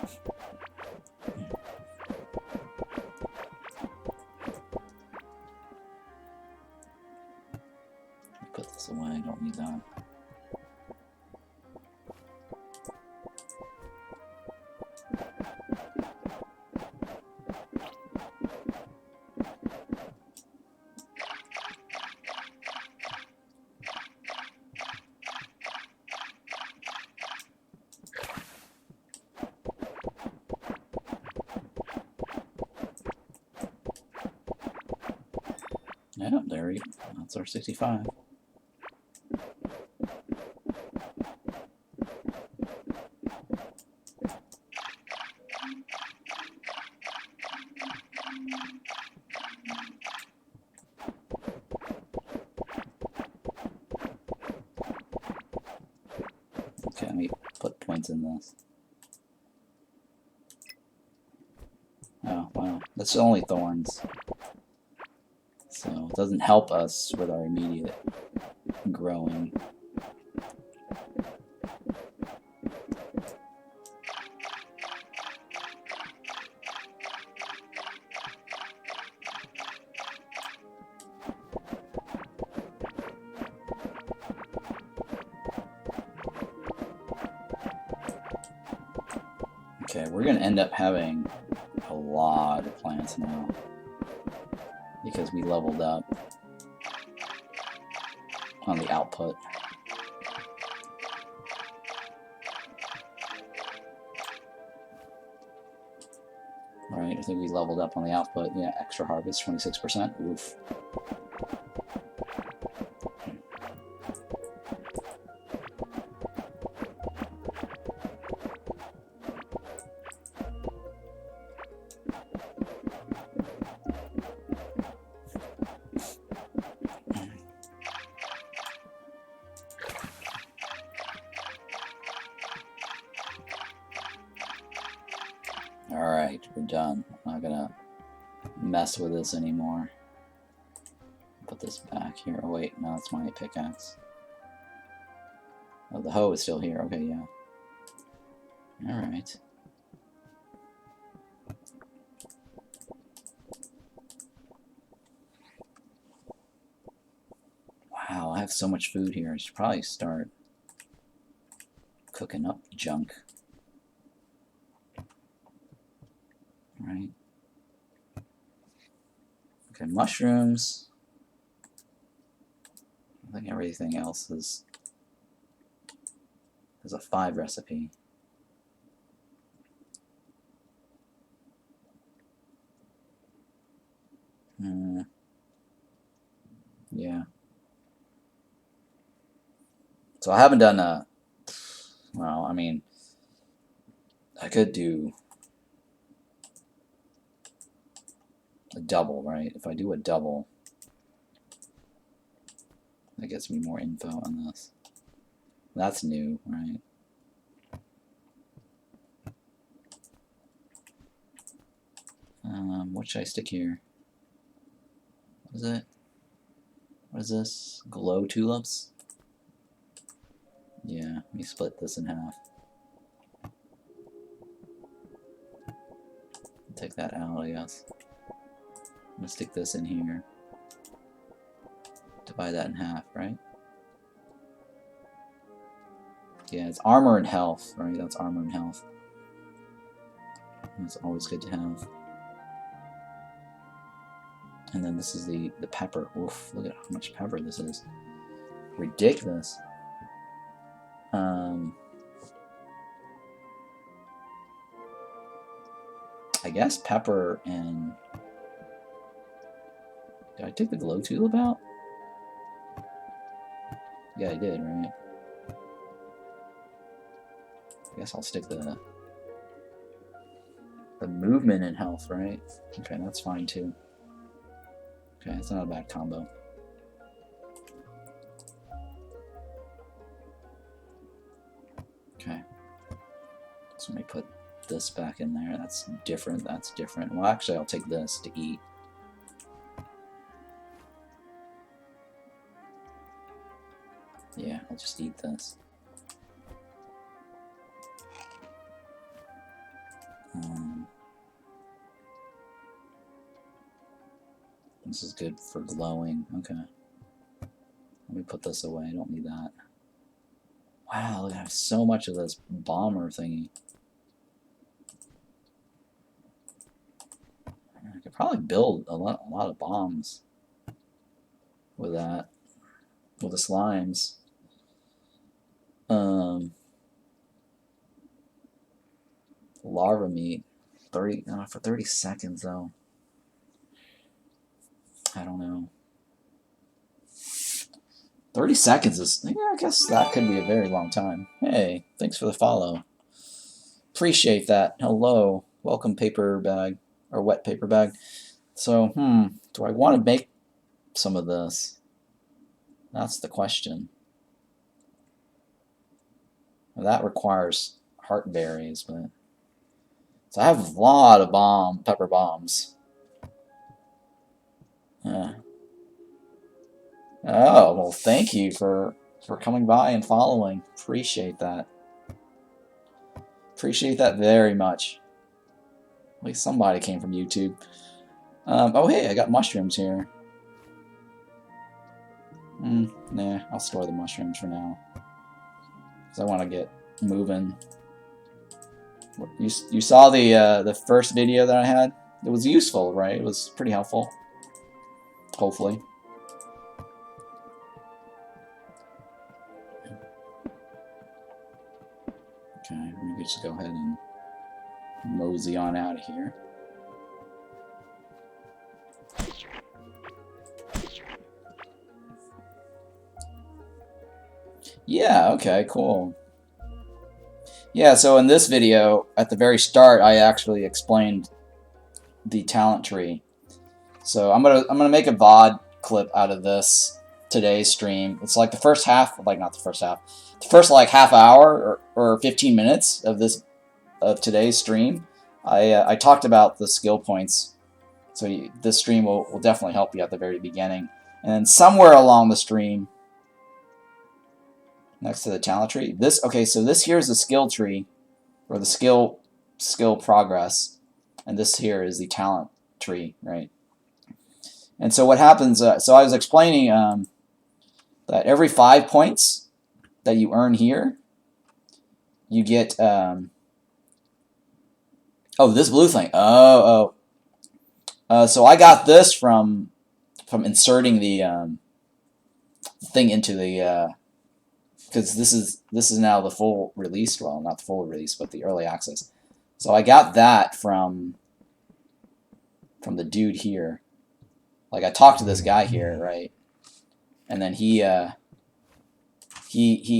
Put this away, I don't need that. Yeah, there we go. That's our 65. Okay, let me put points in this. Oh, wow. That's only thorns. So it doesn't help us with our immediate growing. Okay, we're gonna end up having a lot of plants now because we leveled up on the output. Right, I think we leveled up on the output. Yeah, extra harvest, 26%. Oof. Alright, we're done. I'm not gonna mess with this anymore. Put this back here. Oh wait, no, that's my pickaxe. Oh, the hoe is still here. Okay, yeah. Alright. Wow, I have so much food here. I should probably start cooking up junk. Right. Okay, mushrooms. I think everything else is a 5 recipe. Yeah. So I haven't done a. Well, I mean, I could do a double, right? If I do a double, that gets me more info on this. That's new, right? What should I stick here? What is it? What is this? Glow tulips? Yeah, let me split this in half. Take that out, I guess. I'm gonna stick this in here. Divide that in half, right? Yeah, it's armor and health, right? That's armor and health. That's always good to have. And then this is the pepper. Oof, look at how much pepper this is. Ridiculous. I guess pepper and... Did I take the glow tulip out? Yeah, I did, right? I guess I'll stick the movement and health, right? Okay, that's fine too. Okay, it's not a bad combo. Okay. So let me put this back in there. That's different. That's different. Well, actually, I'll take this to eat. Yeah, I'll just eat this. This is good for glowing. Okay. Let me put this away. I don't need that. Wow, look, I have so much of this bomber thingy. I could probably build a lot of bombs with that. With the slimes. Larva meat. 30 for 30 seconds though. I don't know. 30 seconds is, yeah, I guess that could be a very long time. Hey, thanks for the follow. Appreciate that. Hello. Welcome, paper bag, or wet paper bag. So, do I want to make some of this? That's the question. Well, that requires heart berries, but... So I have a lot of pepper bombs. Oh, well, thank you for coming by and following. Appreciate that. Appreciate that very much. At least somebody came from YouTube. Oh, hey, I got mushrooms here. Nah, I'll store the mushrooms for now. Because I want to get moving. You saw the first video that I had? It was useful, right? It was pretty helpful. Hopefully. Okay, let me just go ahead and mosey on out of here. Yeah, okay, cool. Yeah, so in this video, at the very start, I actually explained the talent tree. So I'm gonna make a VOD clip out of this today's stream. It's like the first half, like not the first half, the first like half hour or 15 minutes of today's stream. I talked about the skill points, so this stream will definitely help you at the very beginning, and then somewhere along the stream, next to the talent tree, so this here is the skill tree, or the skill progress, and this here is the talent tree, right? And so what happens, so I was explaining that every 5 points that you earn here, you get, oh, this blue thing, so I got this from inserting the thing into the, because this is now the full release, well, not the full release, but the early access. So I got that from the dude here. Like, I talked to this guy here, right? And then he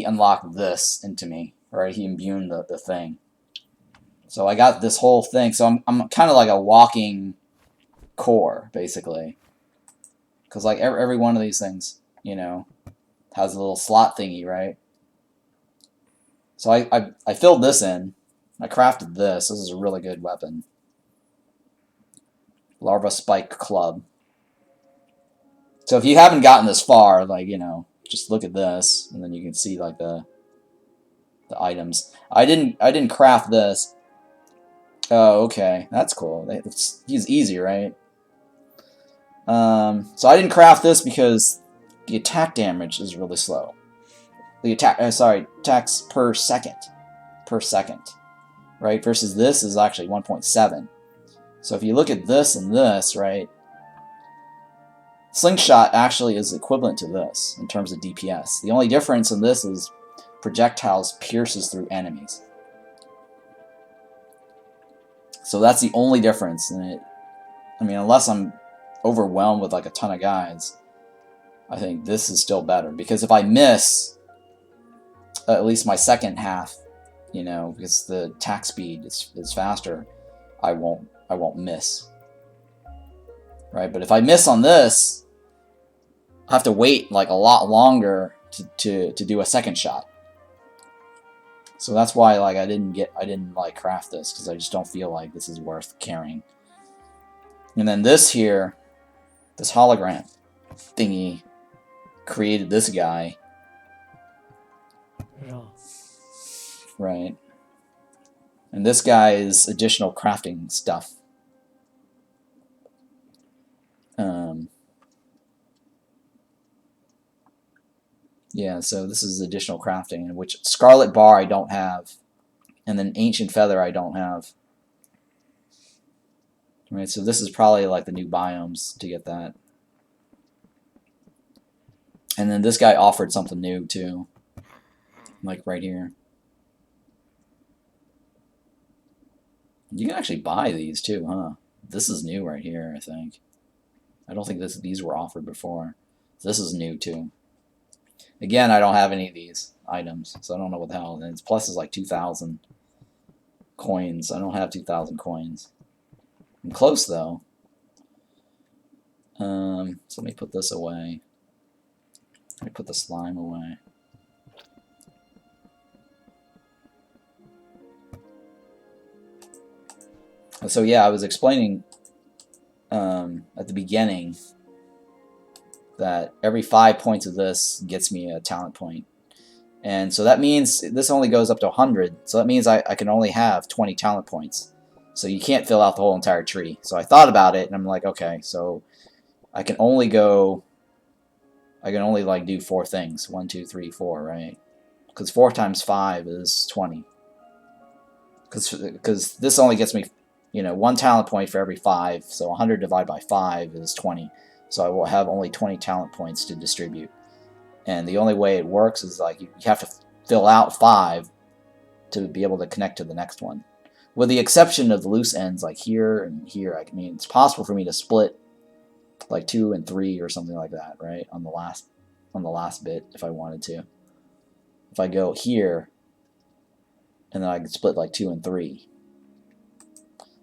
unlocked this into me, right? He imbued the thing. So I got this whole thing. So I'm kind of like a walking core, basically. Because, like, every one of these things, you know, has a little slot thingy, right? So I filled this in. I crafted this. This is a really good weapon. Larva Spike Club. So if you haven't gotten this far, like, you know, just look at this, and then you can see like the items. I didn't craft this. Oh, okay, that's cool. He's easy, right? So I didn't craft this because the attack damage is really slow. The attacks per second, right? Versus this is actually 1.7. So if you look at this and this, right? Slingshot actually is equivalent to this in terms of DPS. The only difference in this is projectiles pierces through enemies. So that's the only difference in it. I mean, unless I'm overwhelmed with like a ton of guys, I think this is still better. Because if I miss, at least my second half, you know, because the attack speed is faster, I won't miss. Right? But if I miss on this, I have to wait like a lot longer to do a second shot. So that's why like I didn't like craft this, because I just don't feel like this is worth carrying. And then this here, this hologram thingy, created this guy. Yeah. Right. And this guy is additional crafting stuff. Yeah, so this is additional crafting, which Scarlet Bar I don't have, and then Ancient Feather I don't have. Right, so this is probably like the new biomes to get that. And then this guy offered something new too, like right here. You can actually buy these too, huh? This is new right here, I think. I don't think these were offered before. This is new too. Again, I don't have any of these items, so I don't know what the hell. And its plus is like 2,000 coins. I don't have 2,000 coins. I'm close though. So let me put this away. Let me put the slime away. So yeah, I was explaining at the beginning that every 5 points of this gets me a talent point. And so that means this only goes up to 100. So that means I can only have 20 talent points. So you can't fill out the whole entire tree. So I thought about it, and I'm like, okay, so I can only like do 4 things. 1, 2, 3, 4, right? Because 4 times 5 is 20. because this only gets me, 1 talent point for every 5. So 100 divided by 5 is 20. So I will have only 20 talent points to distribute. And the only way it works is like you have to fill out 5 to be able to connect to the next one. With the exception of the loose ends like here and here. I mean, it's possible for me to split like 2 and 3 or something like that, right? On the last bit if I wanted to. If I go here, and then I could split like 2 and 3.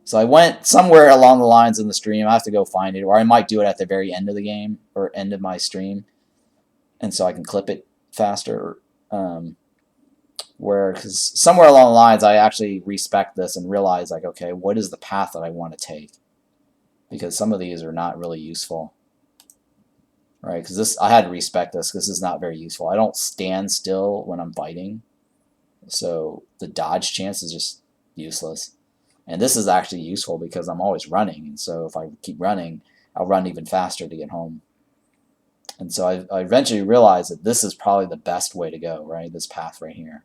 So I went somewhere along the lines in the stream. I have to go find it, or I might do it at the very end of the game or end of my stream, and so I can clip it faster. Because somewhere along the lines, I actually respec this and realize like, okay, what is the path that I want to take? Because some of these are not really useful, right? Because I had to respec this because this is not very useful. I don't stand still when I'm fighting, so the dodge chance is just useless. And this is actually useful because I'm always running, and so if I keep running, I'll run even faster to get home. And so I eventually realized that this is probably the best way to go, right? This path right here.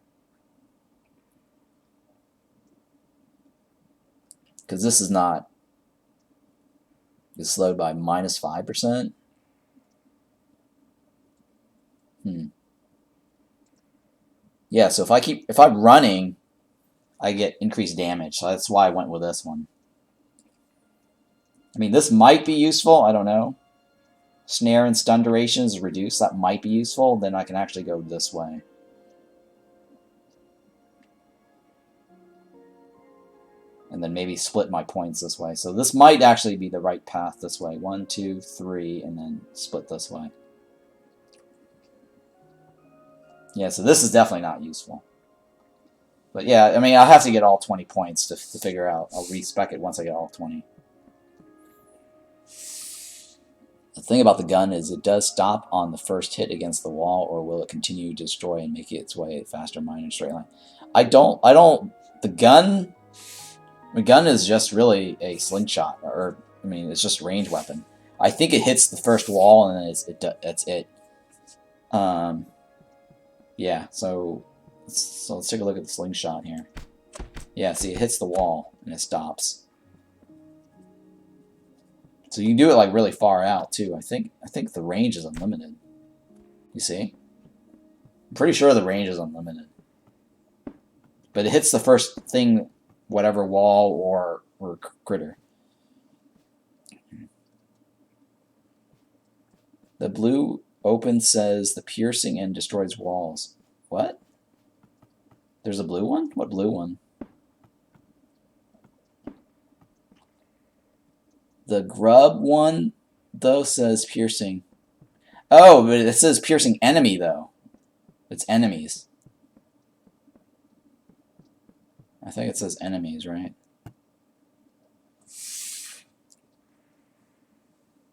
Because this is not, it's slowed by minus 5%. Yeah, so if I'm running, I get increased damage. So that's why I went with this one. I mean, this might be useful. I don't know. Snare and stun duration is reduced. That might be useful. Then I can actually go this way. And then maybe split my points this way. So this might actually be the right path this way. 1, 2, 3, and then split this way. Yeah, so this is definitely not useful. But yeah, I mean, I'll have to get all 20 points to figure out. I'll respec it once I get all 20. The thing about the gun is it does stop on the first hit against the wall, or will it continue to destroy and make its way faster mine in a straight line? The gun is just really a slingshot, or, I mean, it's just a range weapon. I think it hits the first wall and then that's it. Yeah, so let's take a look at the slingshot here. Yeah, see, it hits the wall and it stops. So you can do it like really far out too. I think the range is unlimited. You see? I'm pretty sure the range is unlimited. But it hits the first thing, whatever wall or critter. The blue open says the piercing and destroys walls. What? There's a blue one? What blue one? The grub one, though, says piercing. Oh, but it says piercing enemy, though. It's enemies. I think it says enemies, right?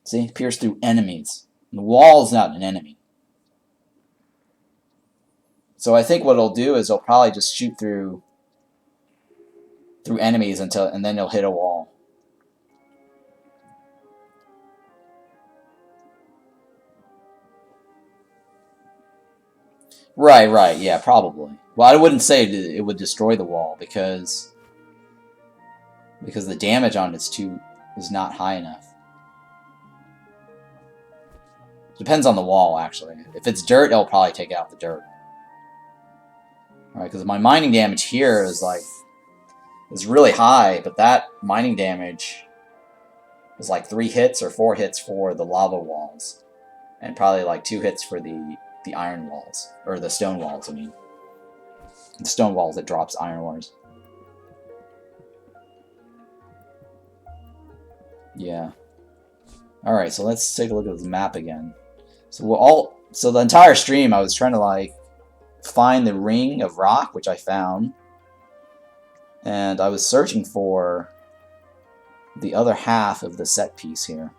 See? Pierce through enemies. The wall is not an enemy. So I think what it'll do is it'll probably just shoot through enemies and then it'll hit a wall. Right, yeah, probably. Well, I wouldn't say it would destroy the wall because the damage on it is not high enough. Depends on the wall, actually. If it's dirt, it'll probably take out the dirt. Alright, because my mining damage here is really high, but that mining damage is like 3 hits or 4 hits for the lava walls, and probably like 2 hits for the iron walls, or the stone walls, I mean. The stone walls that drops iron ores. Yeah. Alright, so let's take a look at this map again. So the entire stream I was trying to find the ring of rock, which I found. And I was searching for the other half of the set piece here.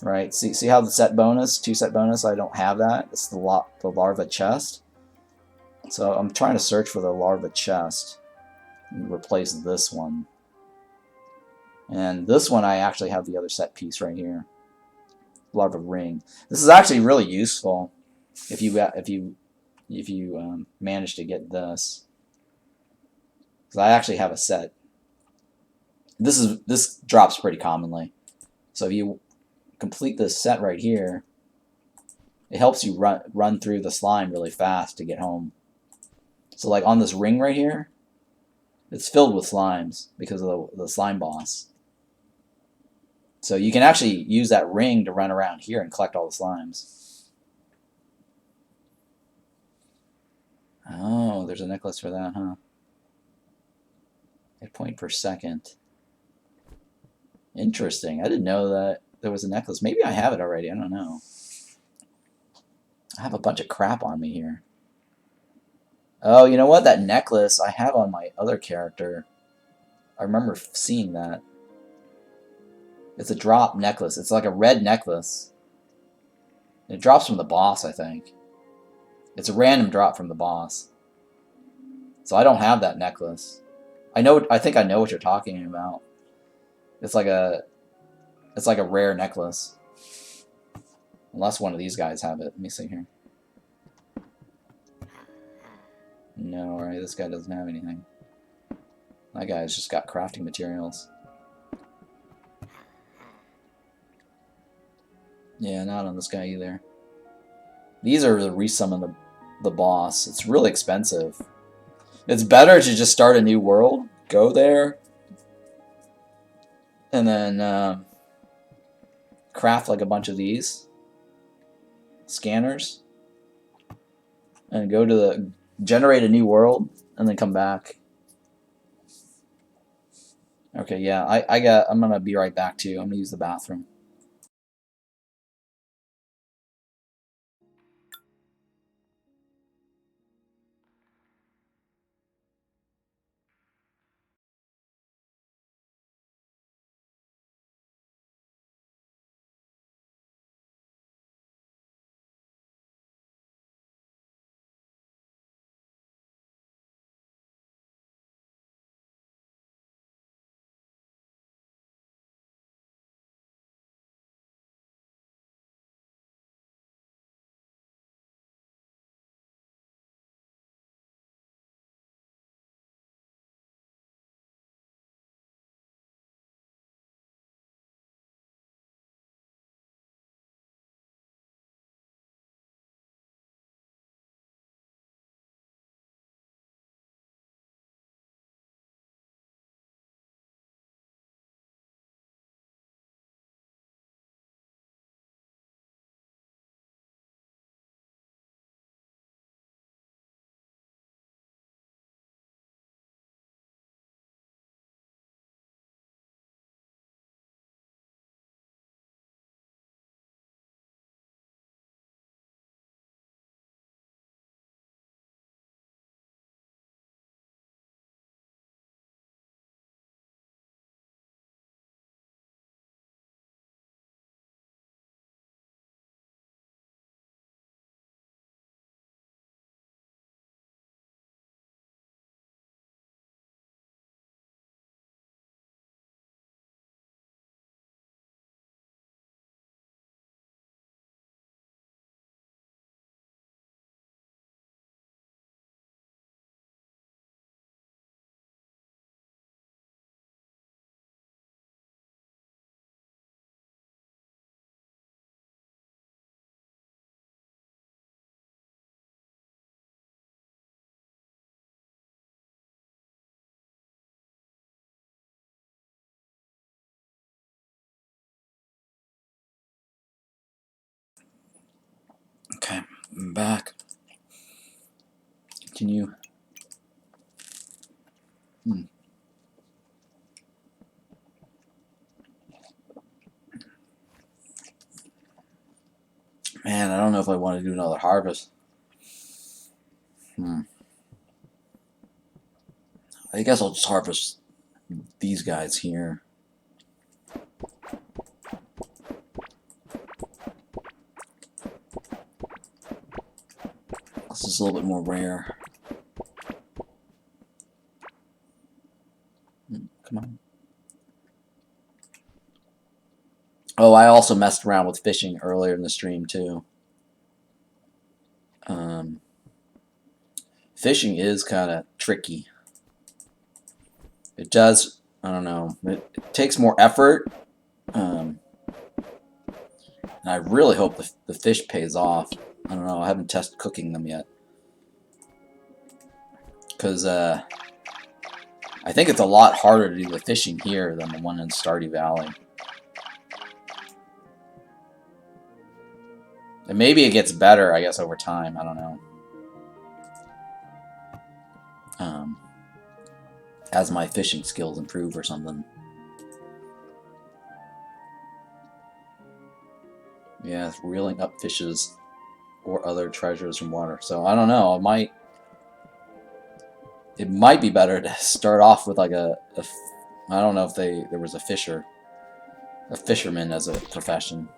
Right, see how the set bonus, 2 set bonus, I don't have that. It's the Larva Chest. So I'm trying to search for the Larva Chest and replace this one. And this one I actually have the other set piece right here. Larva Ring. This is actually really useful if you manage to get this. Because I actually have a set. This drops pretty commonly. So if you complete this set right here, it helps you run through the slime really fast to get home. So like on this ring right here, it's filled with slimes because of the slime boss. So you can actually use that ring to run around here and collect all the slimes. Oh, there's a necklace for that, huh? A point per second. Interesting. I didn't know that there was a necklace. Maybe I have it already. I don't know. I have a bunch of crap on me here. Oh, you know what? That necklace I have on my other character. I remember seeing that. It's a drop necklace. It's like a red necklace. It drops from the boss, I think. It's a random drop from the boss. So I don't have that necklace. I think I know what you're talking about. It's like a rare necklace. Unless one of these guys have it. Let me see here. No, right? This guy doesn't have anything. That guy's just got crafting materials. Yeah, not on this guy either. These are to resummon the boss. It's really expensive. It's better to just start a new world, go there, and then craft like a bunch of these scanners, and go to generate a new world, and then come back. Okay, yeah, I'm gonna be right back too. I'm gonna use the bathroom. Okay, I'm back. Continue. Man, I don't know if I want to do another harvest. I guess I'll just harvest these guys here. This is a little bit more rare. Come on. Oh, I also messed around with fishing earlier in the stream too. Fishing is kind of tricky. It does, I don't know, it takes more effort. And I really hope the fish pays off. I don't know, I haven't tested cooking them yet. Because I think it's a lot harder to do the fishing here than the one in Stardew Valley. And maybe it gets better, I guess, over time. I don't know. As my fishing skills improve or something. Yeah, reeling up fishes or other treasures from water. So I don't know. It might be better to start off with like I don't know if there was a fisherman as a profession,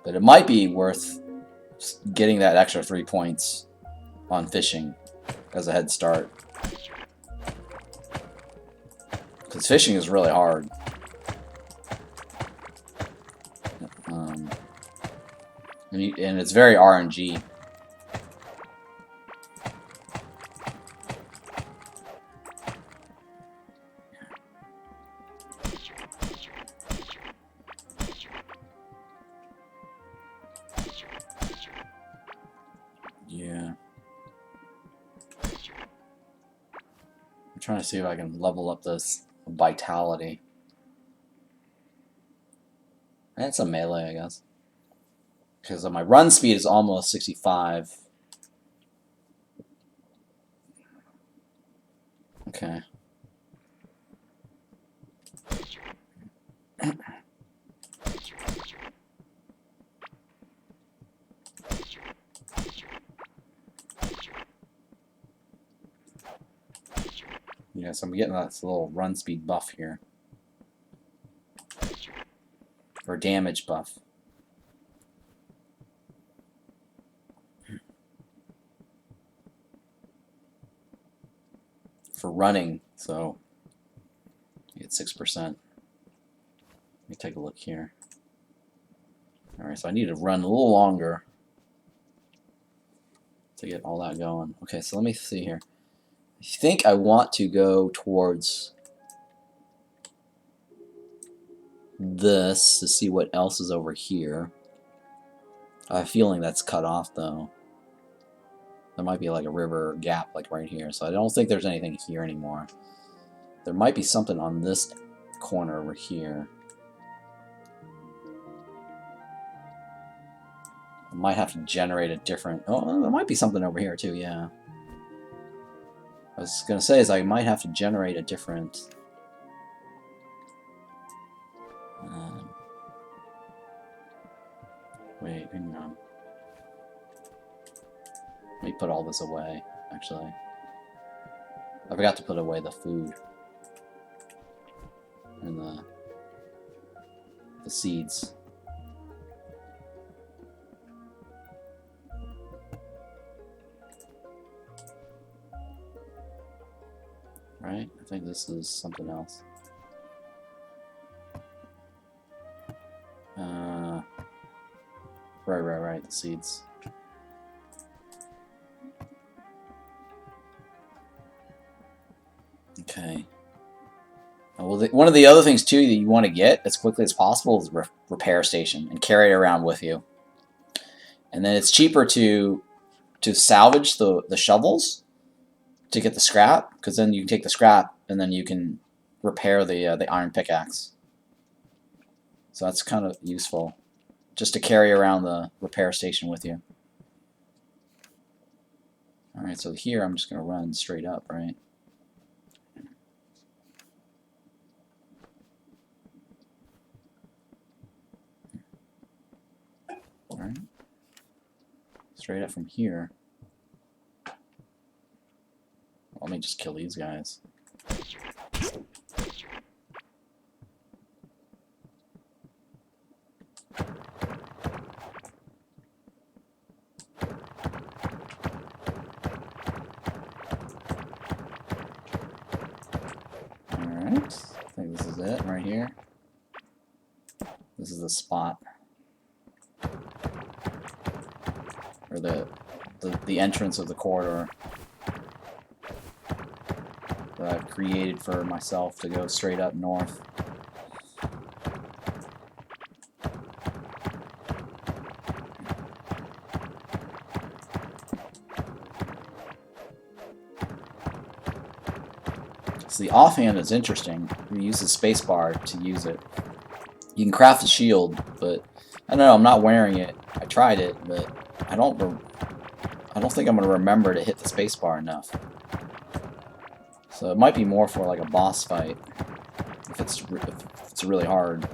but it might be worth getting that extra 3 points on fishing as a head start, because fishing is really hard. And it's very RNG. Yeah. I'm trying to see if I can level up this vitality. That's a melee, I guess. Because my run speed is almost 65. Okay. Yeah, so I'm getting this little run speed buff here. Or damage buff. For running, so you get 6%. Let me take a look here. Alright, so I need to run a little longer to get all that going. Okay, so let me see here. I think I want to go towards this to see what else is over here. I have a feeling that's cut off, though. There might be like a river gap like right here, so I don't think there's anything here anymore. There might be something on this corner over here. I might have to generate a different... Oh, there might be something over here too, yeah. I was going to say is I might have to generate a different... wait, hang on. Let me put all this away, actually. I forgot to put away the food. And the seeds. Right? I think this is something else. Right, the seeds. Okay. Well, one of the other things, too, that you want to get as quickly as possible is a repair station and carry it around with you. And then it's cheaper to salvage the shovels to get the scrap, because then you can take the scrap and then you can repair the iron pickaxe. So that's kind of useful, just to carry around the repair station with you. Alright, so here I'm just going to run straight up, right? Alright. Straight up from here. Let me just kill these guys. Alright, I think this is it right here. This is the spot. Or the entrance of the corridor. that I've created for myself to go straight up north. So the offhand is interesting. You use the spacebar to use it. You can craft a shield, but I don't know. I'm not wearing it. I tried it, but I don't think I'm gonna remember to hit the spacebar enough. So it might be more for like a boss fight if it's really hard.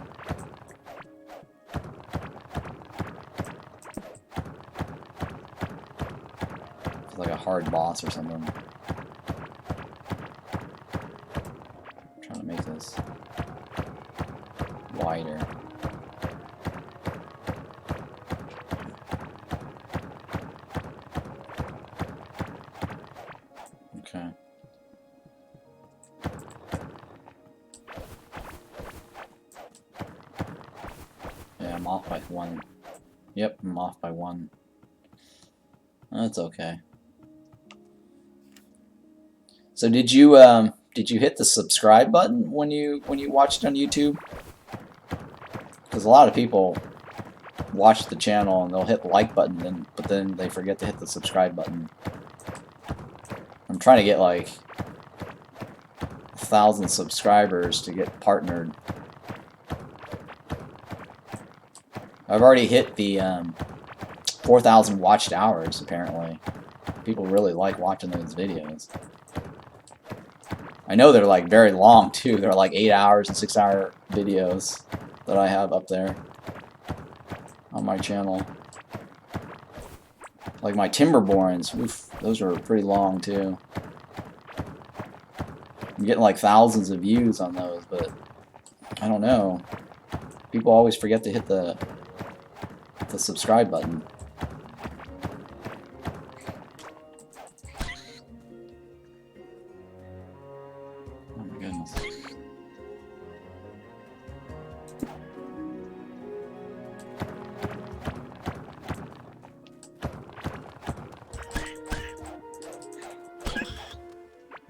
It's like a hard boss or something. I'm trying to make this wider. Okay. Yeah, I'm off by 1. Yep, I'm off by 1. That's okay. So did you hit the subscribe button when you watched on YouTube? Because a lot of people watch the channel and they'll hit the like button, but then they forget to hit the subscribe button. I'm trying to get like 1,000 subscribers to get partnered. I've already hit the 4,000 watched hours, apparently. People really like watching those videos. I know they're like very long too. They're like 8 hours and 6-hour videos that I have up there on my channel. Like my Timberborns, oof, those are pretty long too. I'm getting like thousands of views on those, but I don't know. People always forget to hit the subscribe button. Oh my goodness.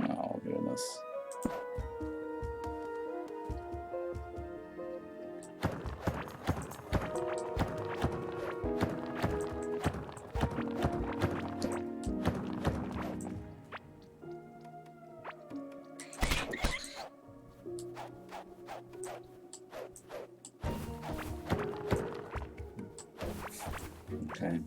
Oh goodness. Okay.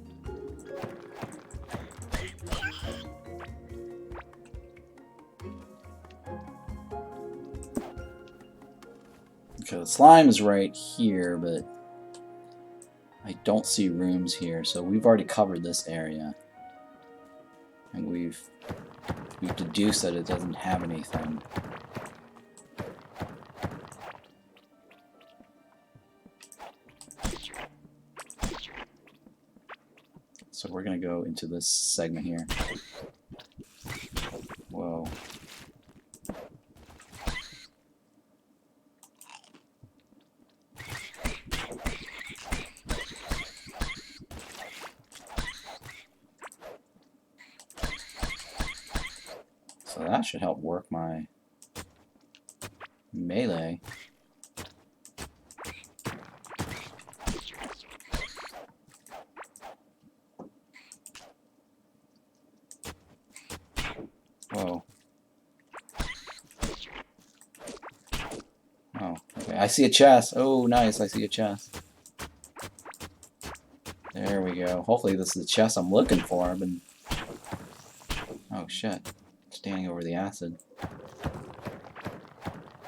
Okay, the slime is right here, but I don't see rooms here, so we've already covered this area. And we've deduced that it doesn't have anything. So we're gonna go into this segment here. Whoa. So that should help work my melee. Whoa. Oh, okay. I see a chest. Oh, nice. I see a chest. There we go. Hopefully this is the chest I'm looking for. I've been... Oh, shit. Standing over the acid.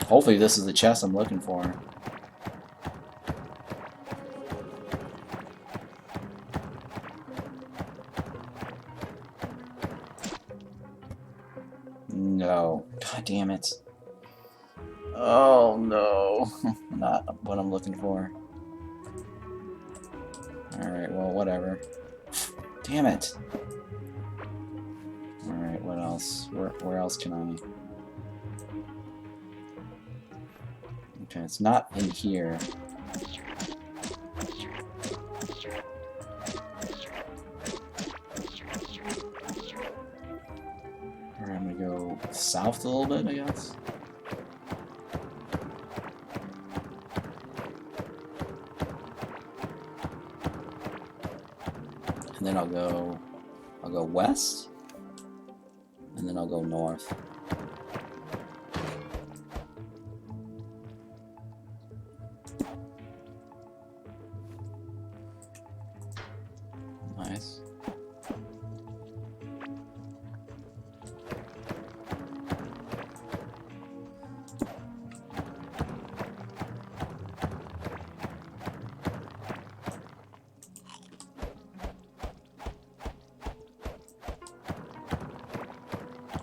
Hopefully this is the chest I'm looking for. No. God damn it. Oh no. Not what I'm looking for. Alright, well, whatever. Damn it. Alright, what else? Where else can I... Okay, it's not in here. Alright, I'm gonna go south a little bit, I guess. And then I'll go west, and then I'll go north. Nice.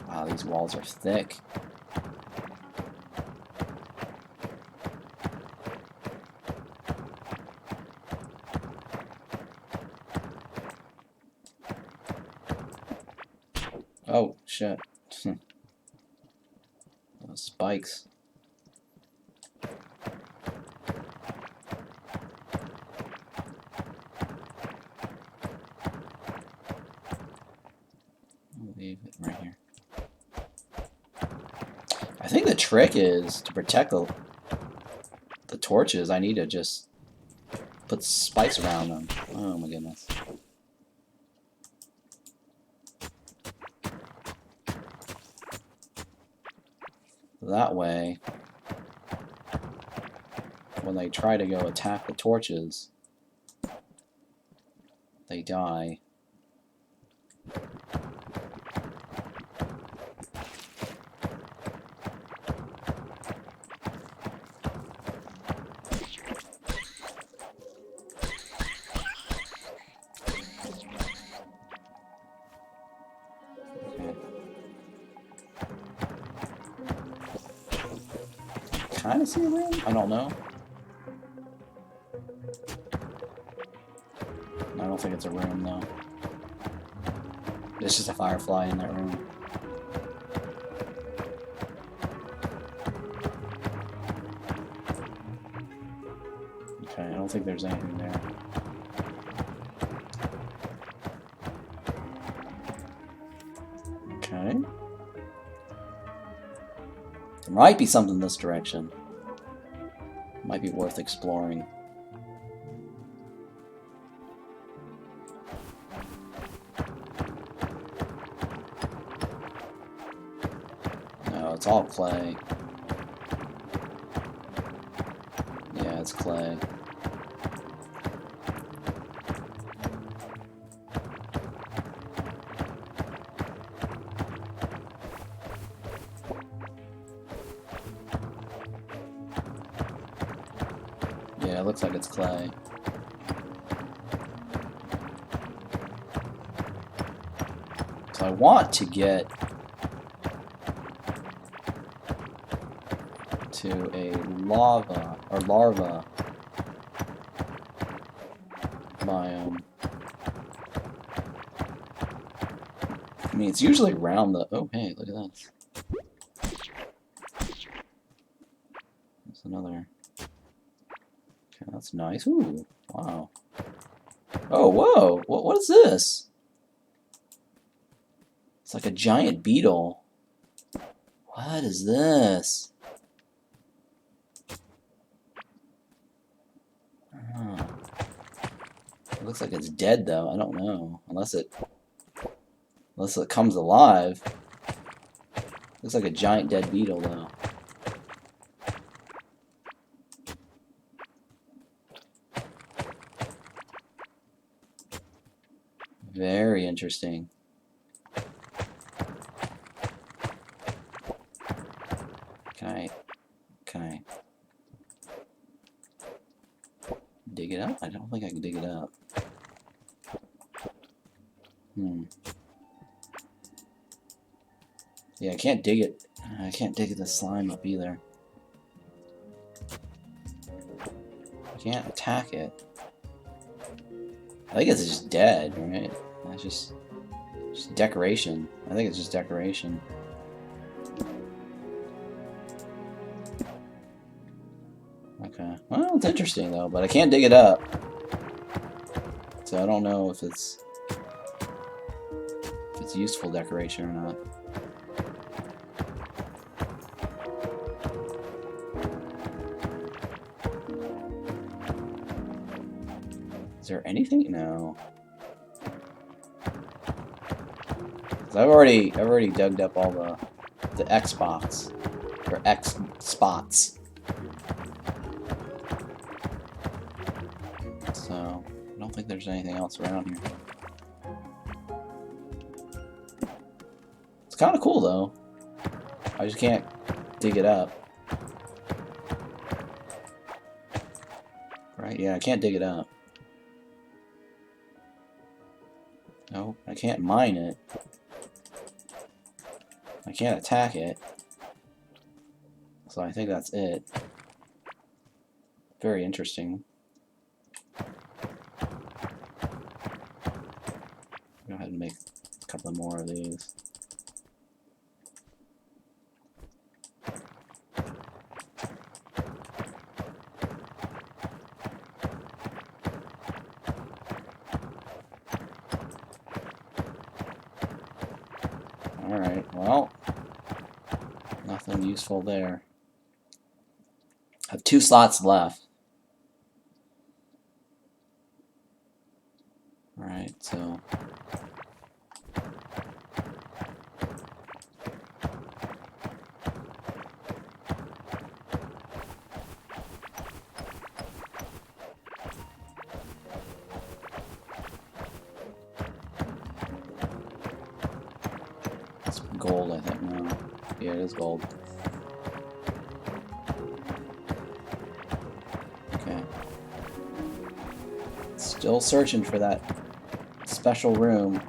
Wow, these walls are thick. Oh, shit. Those spikes. I'll leave it right here. I think the trick is to protect the torches. I need to just put spikes around them. Oh my goodness. That way, when they try to go attack the torches, they die. Kind of see a room? I don't know. I don't think it's a room, though. It's just a firefly in that room. Okay, I don't think there's anything there. Okay. There might be something in this direction. Might be worth exploring. No, it's all clay. Yeah, it's clay. Yeah, it looks like it's clay. So I want to get to a larva biome. I mean, it's usually around the... Oh, hey, look at that. There's another... Okay, that's nice. Ooh, wow. Oh, whoa! What is this? It's like a giant beetle. What is this? Oh. It looks like it's dead, though. I don't know. Unless it comes alive. Looks like a giant dead beetle, though. Very interesting. Can I dig it up? I don't think I can dig it up. Yeah, I can't dig it. I can't dig the slime up either. I can't attack it. I think it's just dead, right? That's just decoration. I think it's just decoration. Okay. Well, it's interesting though, but I can't dig it up. So I don't know if it's useful decoration or not. there anything? No. I've already dug up all the X spots or X spots. So I don't think there's anything else around here. It's kind of cool though. I just can't dig it up. Right? Yeah, I can't dig it up. No, I can't mine it. I can't attack it. So I think that's it. Very interesting. Go ahead and make a couple more of these. Alright, well, nothing useful there. I have 2 slots left. Alright, so... It's gold, I think. No. Yeah, it is gold. Okay. Still searching for that special room.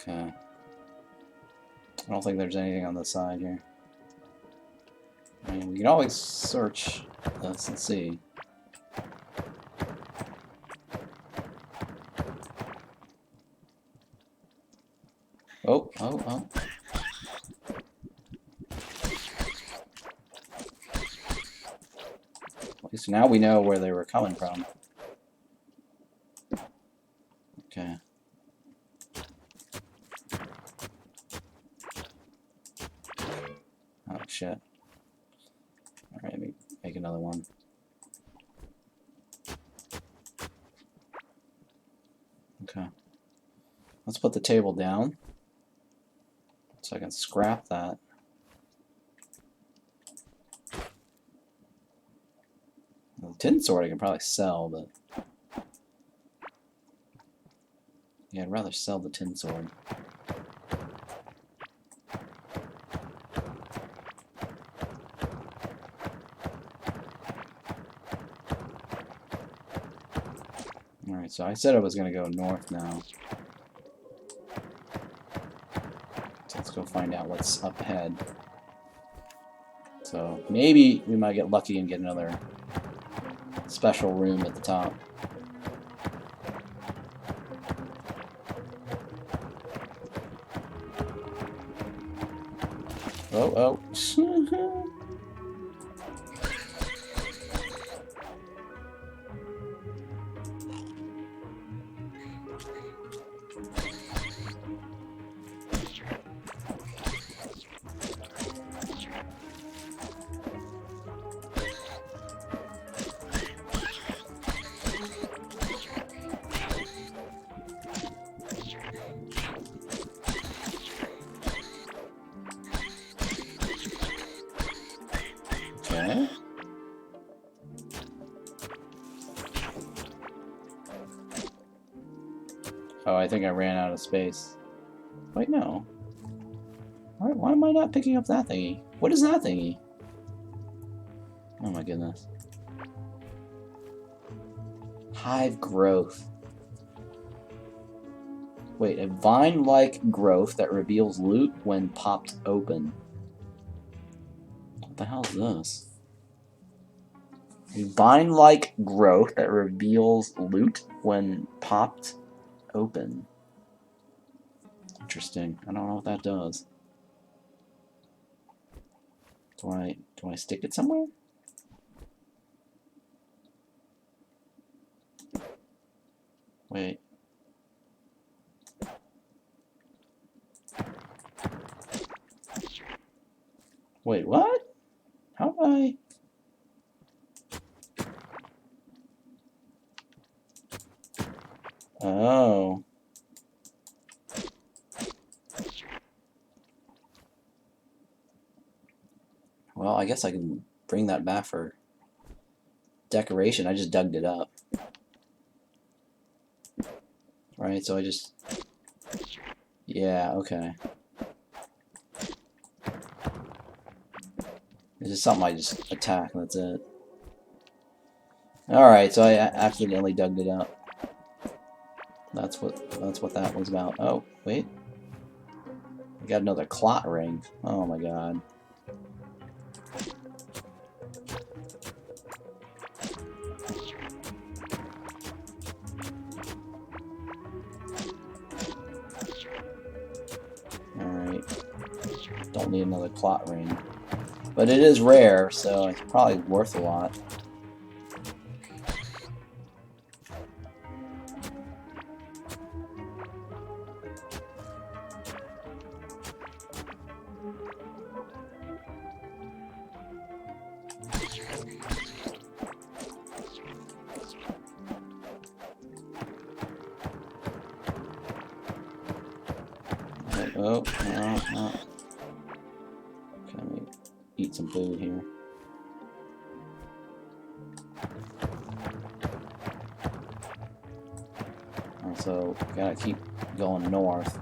Okay. I don't think there's anything on the side here. I mean, we can always search this and see. Oh. At least now we know where they were coming from. Okay. Oh, shit. Alright, let me make another one. Okay. Let's put the table down so I can scrap that. The tin sword I can probably sell, but... Yeah, I'd rather sell the tin sword. Alright, so I said I was going to go north now. So let's go find out what's up ahead. So maybe we might get lucky and get another special room at the top. Oh. Okay. Oh, I think I ran out of space. Wait, no. Why am I not picking up that thingy? What is that thingy? Oh my goodness. Hive growth. Wait, a vine-like growth that reveals loot when popped open. What the hell is this? A vine-like growth that reveals loot when popped open. Interesting. I don't know what that does. Do I stick it somewhere? Wait. Wait, what? How do I... Oh. Well, I guess I can bring that back for decoration. I just dug it up. Right, so I just... Yeah, okay. It's just something I just attack, and that's it. Alright, so I accidentally dug it up. That's what that was about. Oh, wait. I got another clot ring. Oh my god. Alright. Don't need another clot ring. But it is rare, so it's probably worth a lot. Oh, no. Can we eat some food here? So, gotta keep going north.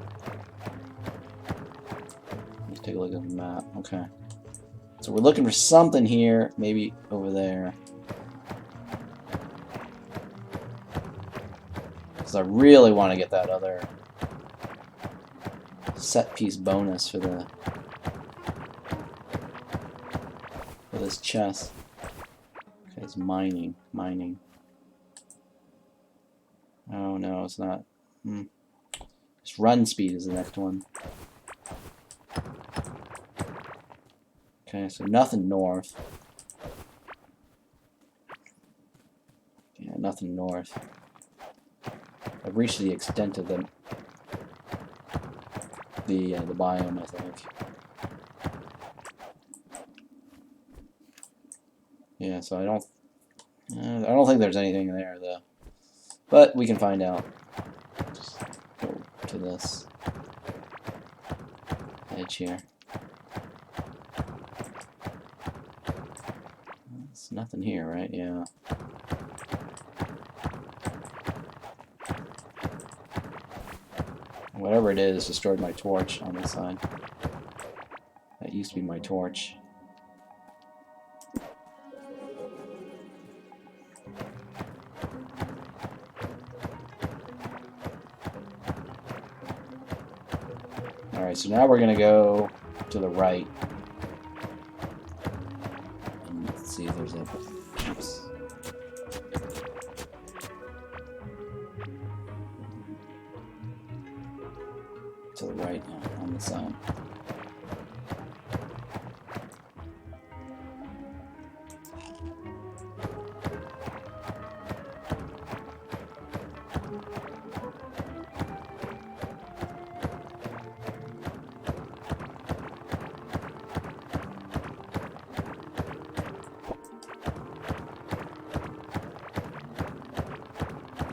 Let's take a look at the map. Okay. So we're looking for something here, maybe over there. Because I really want to get that other set piece bonus for this chest. Okay, it's mining. Oh no, it's not. Just run speed is the next one. Okay, so nothing north. Yeah, nothing north. I've reached the extent of the biome, I think. Yeah, so I don't think there's anything there though. But we can find out. Just go to this edge here. There's nothing here, right? Yeah. Whatever it is destroyed my torch on this side. That used to be my torch. Alright, so now we're gonna go to the right. And let's see if there's a... Oops. To the right now, on the side.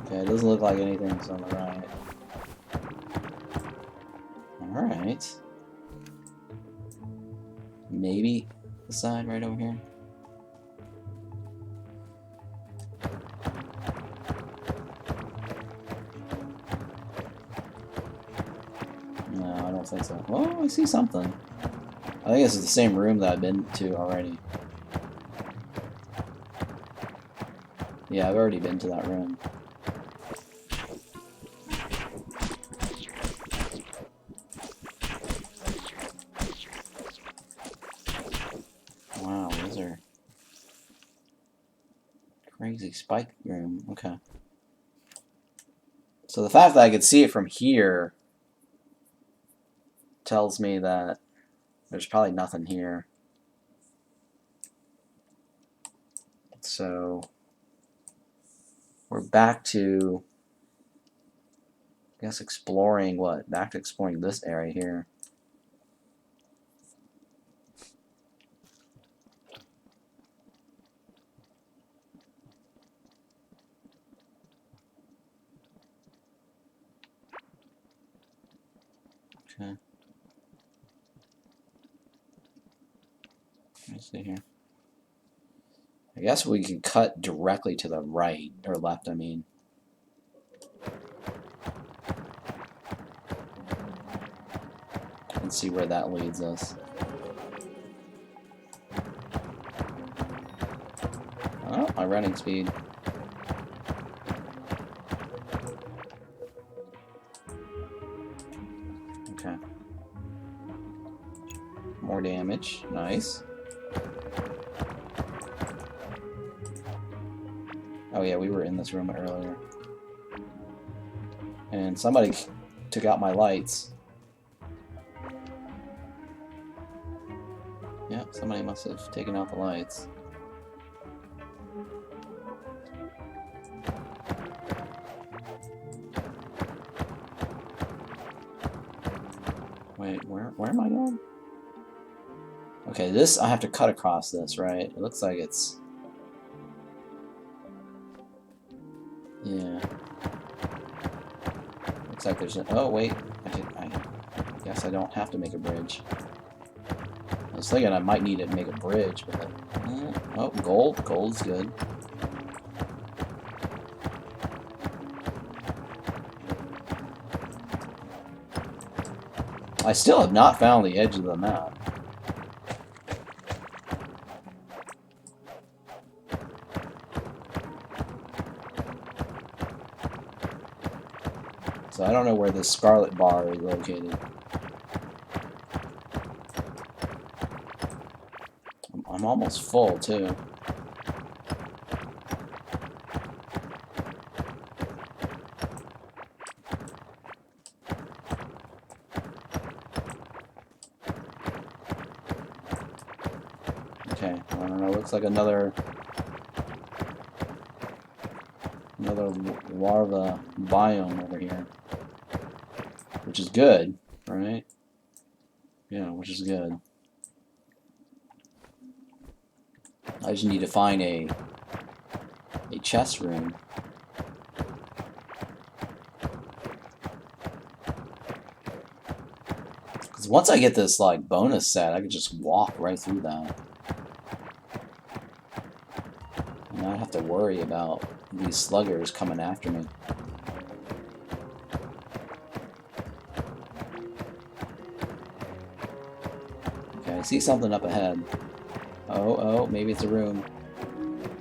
Okay, it doesn't look like anything's on the right. Alright. Maybe the side right over here. No, I don't think so. Oh, I see something. I think this is the same room that I've been to already. Yeah, I've already been to that room. Crazy spike room. Okay. So the fact that I could see it from here tells me that there's probably nothing here. So we're back to, I guess, exploring what? Back to exploring this area here. Okay. Let's see here. I guess we can cut directly to the right, or left, I mean. And see where that leads us. Oh, my running speed. Okay. More damage. Nice. Oh yeah, we were in this room earlier. And somebody took out my lights. Yeah, somebody must have taken out the lights. Wait, where am I going? Okay, this, I have to cut across this, right? It looks like it's... Yeah. Looks like there's a... Oh, wait. I guess I don't have to make a bridge. I was thinking I might need to make a bridge, but... Oh, gold. Gold's good. I still have not found the edge of the map. So I don't know where this scarlet bar is located. I'm almost full, too. Okay, I don't know, looks like another larva biome over here. Which is good, right? Yeah, which is good. I just need to find a chest room. Because once I get this like bonus set, I can just walk right through that. And I don't have to worry about these sluggers coming after me. Okay, I see something up ahead. Oh, maybe it's a room.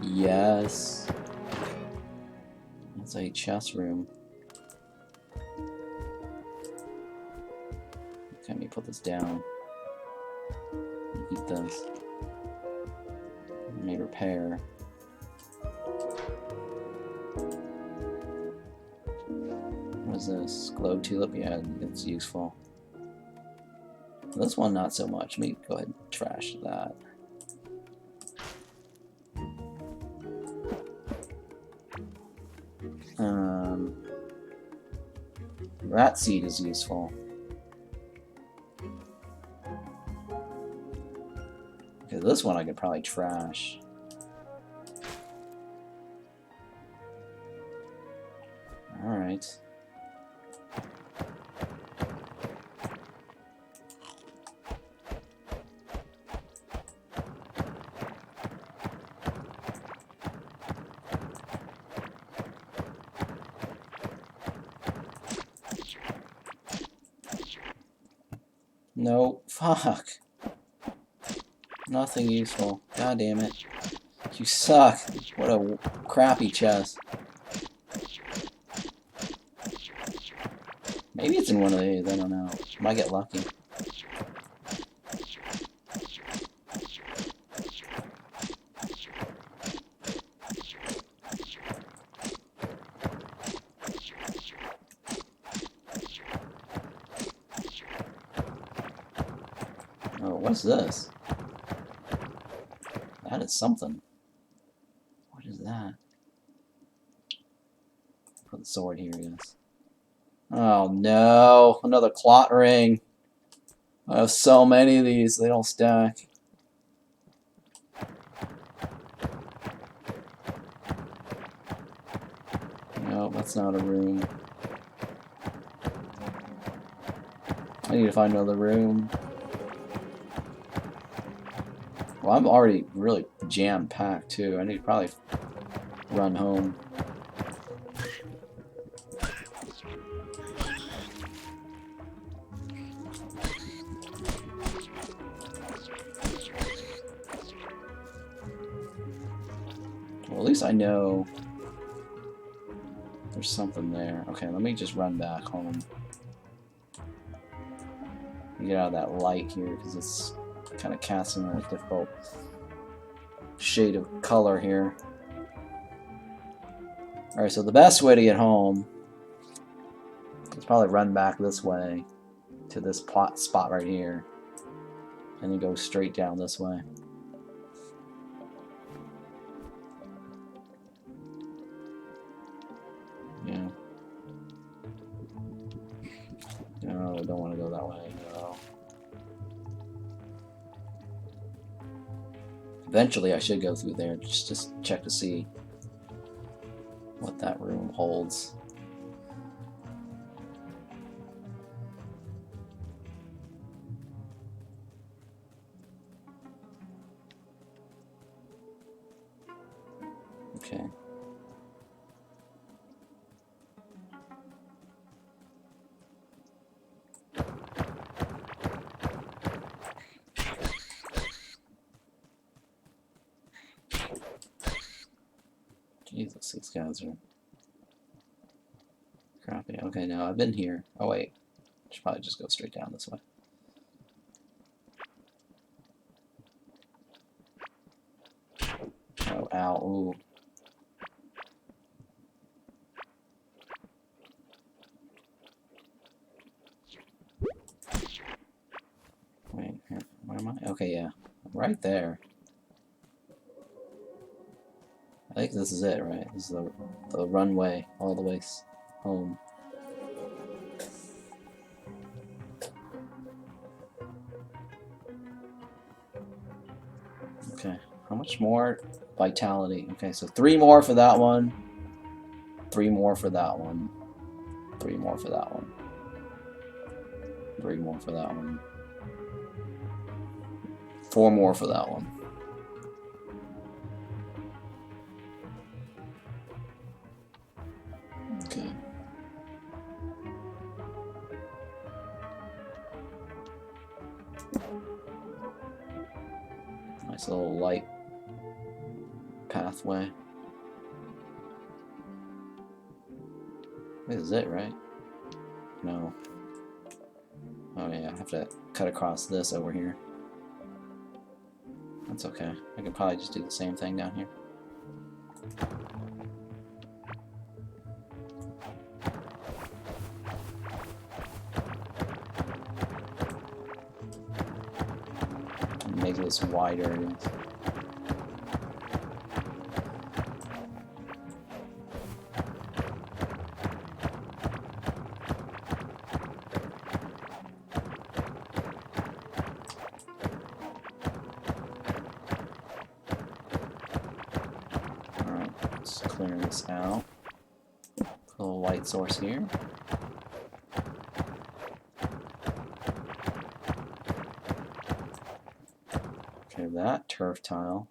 Yes. It's a chest room. Okay, let me put this down. Eat this. Let me repair. What is this? Glow tulip? Yeah, it's useful. This one, not so much. Let me go ahead and trash that. Rat seed is useful. Okay, this one I could probably trash. Alright. No, fuck. Nothing useful. God damn it. You suck. What a crappy chest. Maybe it's in one of these, I don't know. Might get lucky. What's this? That is something. What is that? Put the sword here, yes. Oh no, another clot ring. I have so many of these, they don't stack. No, that's not a room. I need to find another room. Well, I'm already really jam-packed too. I need to probably run home. Well, at least I know there's something there. Okay, let me just run back home. Get out of that light here because it's kind of casting a difficult shade of color here. Alright, so the best way to get home is probably run back this way to this plot spot right here and then go straight down this way. Yeah. No, I don't want to go that way. No. Eventually I should go through there just check to see what that room holds. Okay. Jesus, these guys are crappy. Okay, now I've been here. Oh wait, I should probably just go straight down this way. Oh, ow, ooh. Wait, here, where am I? Okay, yeah, right there. I think this is it, right? This is the runway all the way home. Okay, how much more vitality? Okay, so 3 more for that one. 3 more for that one. 3 more for that one. 3 more for that one. 4 more for that one. Okay. Nice little light pathway. This is it, right? No. Oh yeah, I have to cut across this over here. That's okay. I can probably just do the same thing down here. Make this wider, I guess. Alright, let's clear this out. Put a little light source here. Okay, that turf tile.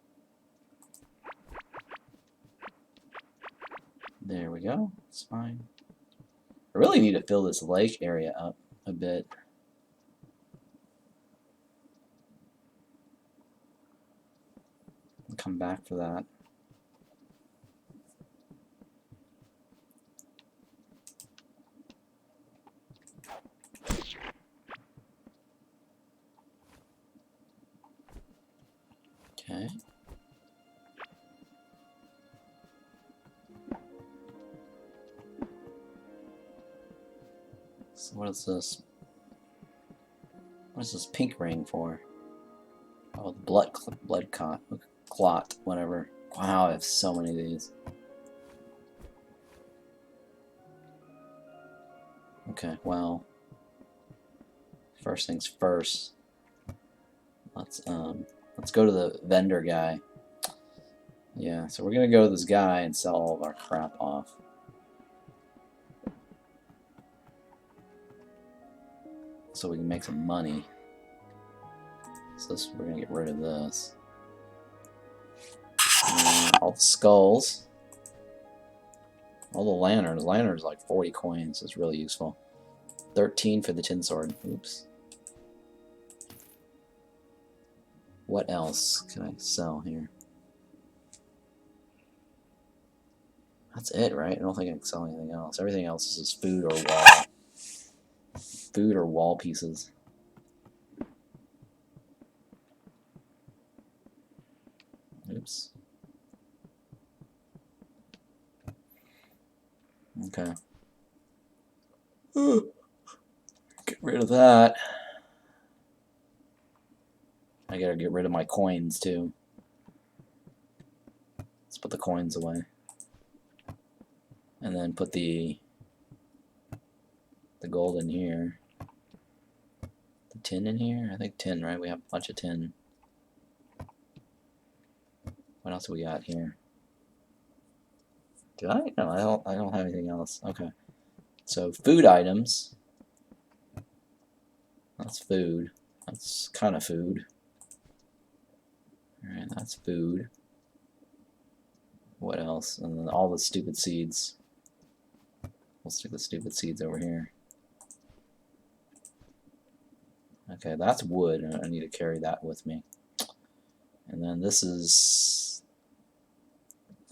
There we go. It's fine. I really need to fill this lake area up a bit. I'll come back for that. Okay. So what is this? What is this pink ring for? Oh, the blood clot, whatever. Wow, I have so many of these. Okay, well, first things first. Let's go to the vendor guy. Yeah, so we're gonna go to this guy and sell all of our crap off. So we can make some money. So we're gonna get rid of this. All the skulls. All the lanterns. Lanterns like 40 coins. It's really useful. 13 for the tin sword. Oops. What else can I sell here? That's it, right? I don't think I can sell anything else. Everything else is just food or wall. Food or wall pieces. Oops. Okay. Get rid of that. I gotta get rid of my coins too. Let's put the coins away. And then put the gold in here. The tin in here? I think tin, right? We have a bunch of tin. What else do we got here? Did I? No, I don't have anything else. Okay. So food items. That's food. That's kind of food. Alright, that's food. What else? And then all the stupid seeds. We'll stick the stupid seeds over here. Okay, that's wood. I need to carry that with me. And then this is...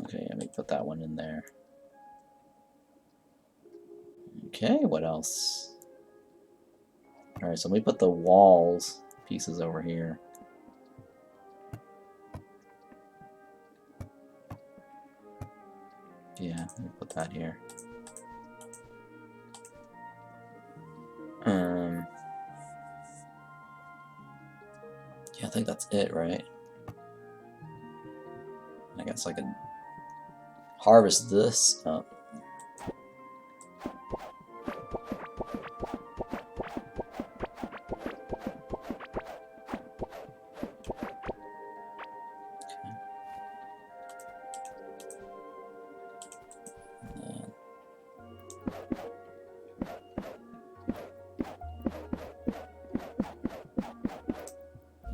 Okay, let me put that one in there. Okay, what else? Alright, so let me put the walls pieces over here. Yeah, let me put that here. Yeah, I think that's it, right? I guess I can harvest this up.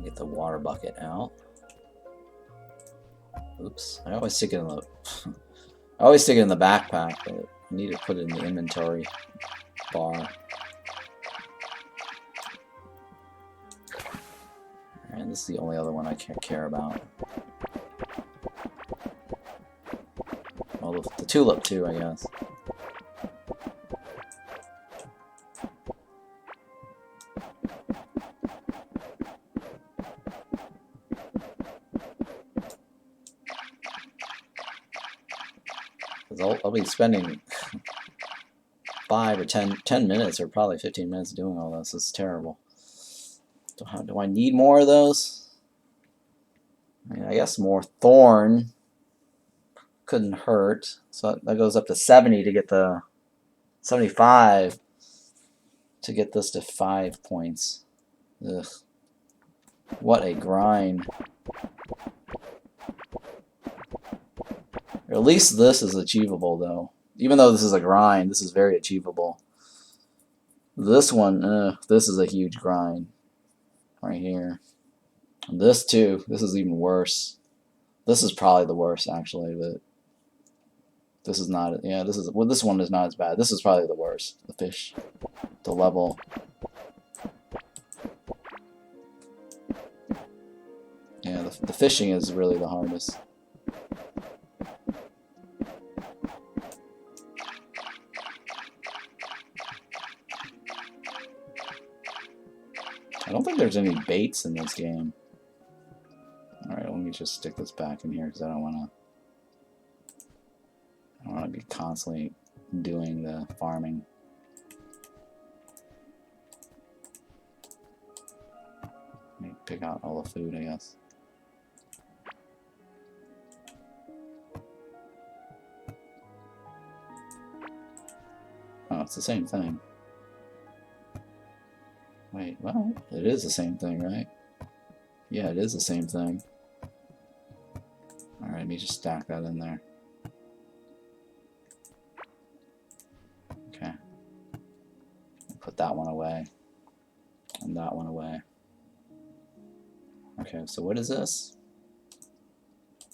Get the water bucket out. Oops, I always stick it in the I always stick it in the backpack, but I need to put it in the inventory bar. And this is the only other one I care about. Well, the tulip too, I guess. I'll be spending 5 or 10 minutes or probably 15 minutes doing all this. This is terrible. Do I need more of those? I mean, I guess more thorn couldn't hurt. So that goes up to 70 to get the 75 to get this to 5 points. Ugh. What a grind. Or at least this is achievable, though. Even though this is a grind, this is very achievable. This one, this is a huge grind. Right here. And this, too. This is even worse. This is probably the worst, actually, but... This is not... Yeah, this is... Well, this one is not as bad. This is probably the worst. The fish. The level. Yeah, the fishing is really the hardest. I don't think there's any baits in this game. Alright, let me just stick this back in here because I don't want to be constantly doing the farming. Let me pick out all the food, I guess. Oh, it's the same thing. Wait, well, it is the same thing, right? Yeah, it is the same thing. Alright, let me just stack that in there. Okay. Put that one away. And that one away. Okay, so what is this?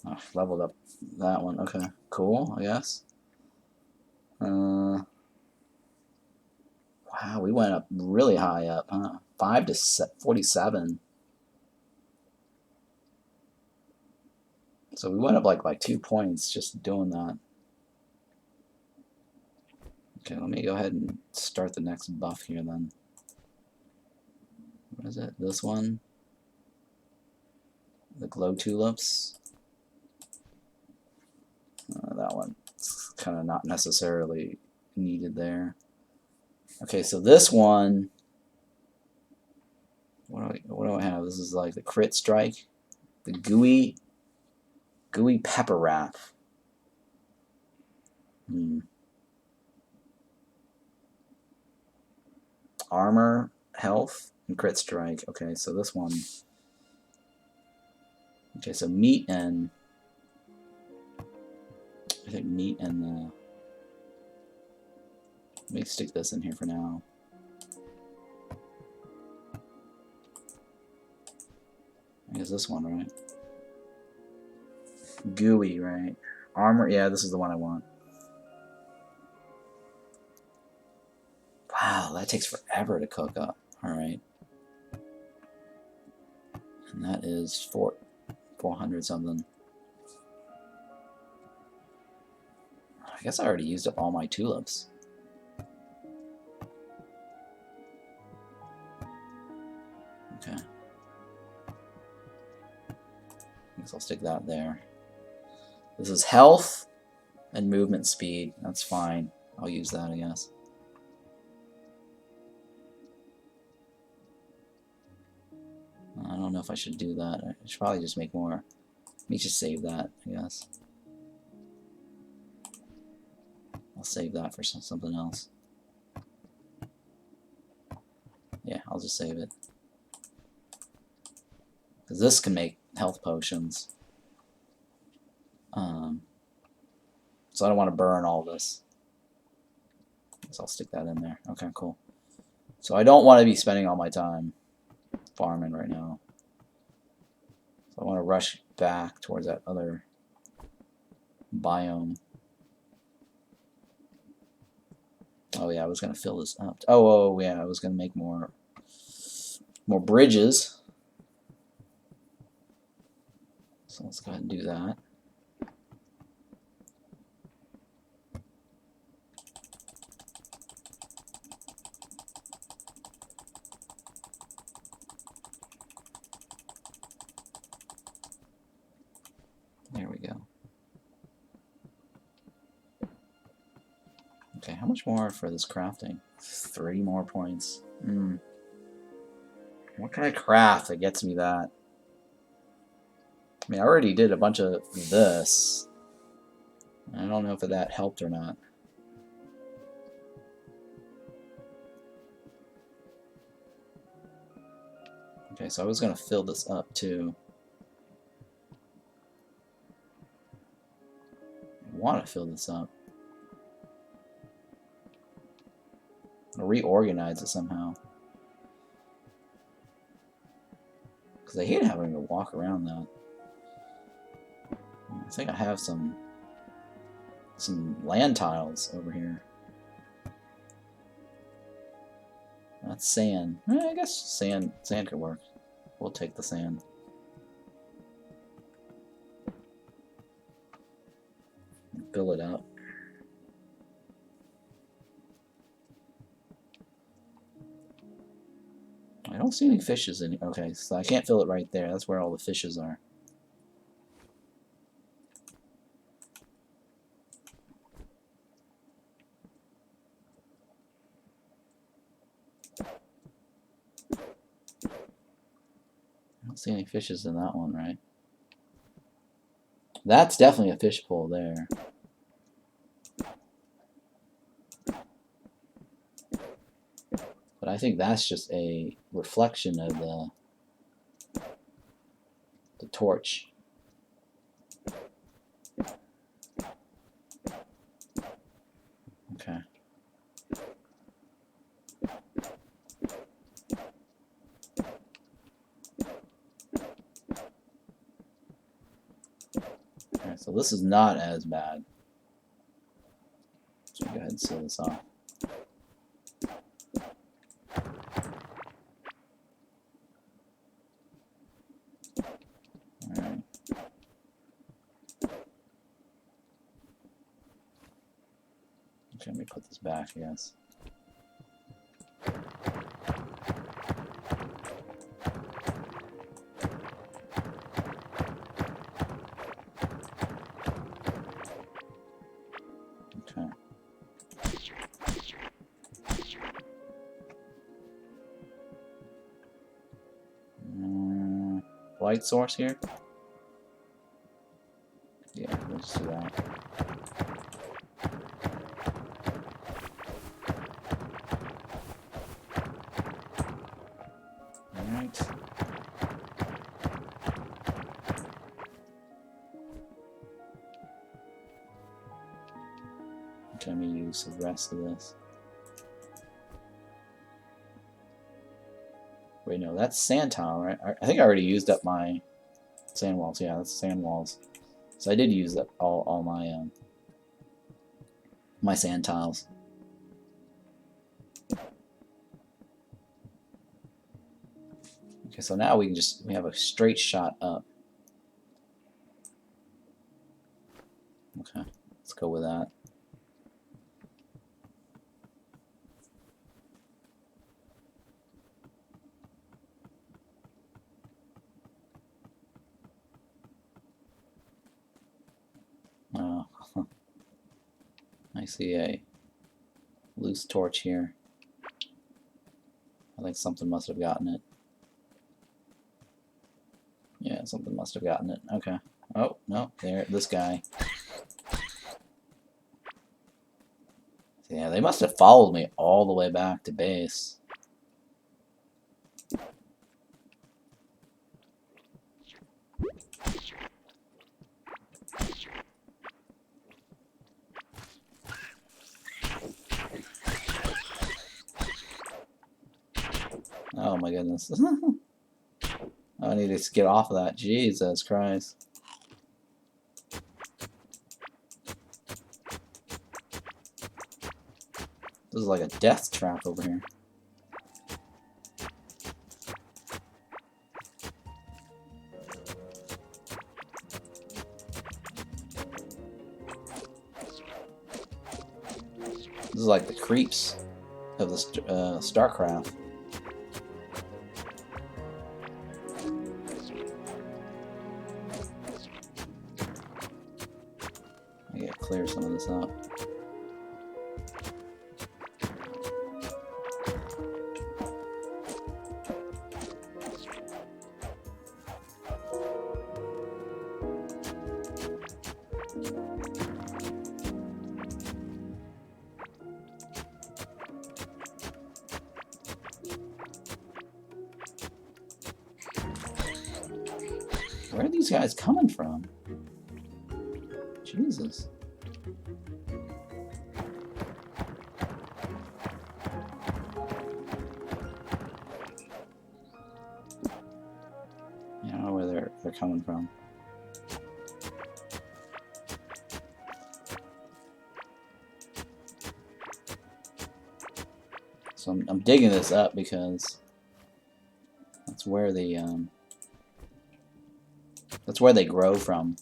Oh, leveled up that one. Okay, cool, I guess. Wow, we went up really high up, huh? 5 to 47. So we went up like 2 points just doing that. Okay, let me go ahead and start the next buff here then. What is it? This one? The glow tulips. That one's kind of not necessarily needed there. Okay, so this one, what do I have? This is like the crit strike, the gooey pepper wrap. Armor, health, and crit strike. Okay, so this one. Okay, so meat and I think meat and the. Let me stick this in here for now. I guess this one, right? Gooey, right? Armor, yeah, this is the one I want. Wow, that takes forever to cook up. Alright. And that is 400 something. I guess I already used up all my tulips. Okay. I guess I'll stick that there. This is health and movement speed. That's fine. I'll use that, I guess. I don't know if I should do that. I should probably just make more. Let me just save that, I guess. I'll save that for something else. Yeah, I'll just save it. Because this can make health potions. So I don't want to burn all this. So I'll stick that in there. Okay, cool. So I don't want to be spending all my time farming right now. So I want to rush back towards that other biome. Oh yeah, I was gonna fill this up. Oh yeah, I was gonna make more bridges. So let's go ahead and do that. There we go. Okay, how much more for this crafting? 3 more points. What can I craft that gets me that? I mean, I already did a bunch of this. I don't know if that helped or not. Okay, so I was going to fill this up too. I want to fill this up. I'll reorganize it somehow. Because I hate having to walk around that. I think I have some land tiles over here. That's sand. I guess sand could work. We'll take the sand. Fill it up. I don't see any fishes in here. Okay, so I can't fill it right there. That's where all the fishes are. don't see any fishes in that one, right? That's definitely a fish pool there. But I think that's just a reflection of the torch. Okay. Alright, so this is not as bad. So go ahead and seal this off. Alright. Okay, let me put this back, I guess. Okay. Light source here? Yeah, we'll just do that. Alright. Okay, let me use the rest of this. Wait, no, that's sand tile, right? I think I already used up my sand walls. Yeah, that's sand walls. So I did use up all my my sand tiles. Okay, so now we have a straight shot up. Okay, let's go with that. Oh, I see a loose torch here. I think something must have gotten it. Yeah, something must have gotten it. Okay. Oh, no, there, this guy. Yeah, they must have followed me all the way back to base. Oh my goodness. I need to get off of that. Jesus Christ. This is like a death trap over here. This is like the creeps of the StarCraft. I gotta clear some of this up. Where are these guys coming from? Jesus. I don't know where they're coming from. So I'm digging this up because that's where they grow from.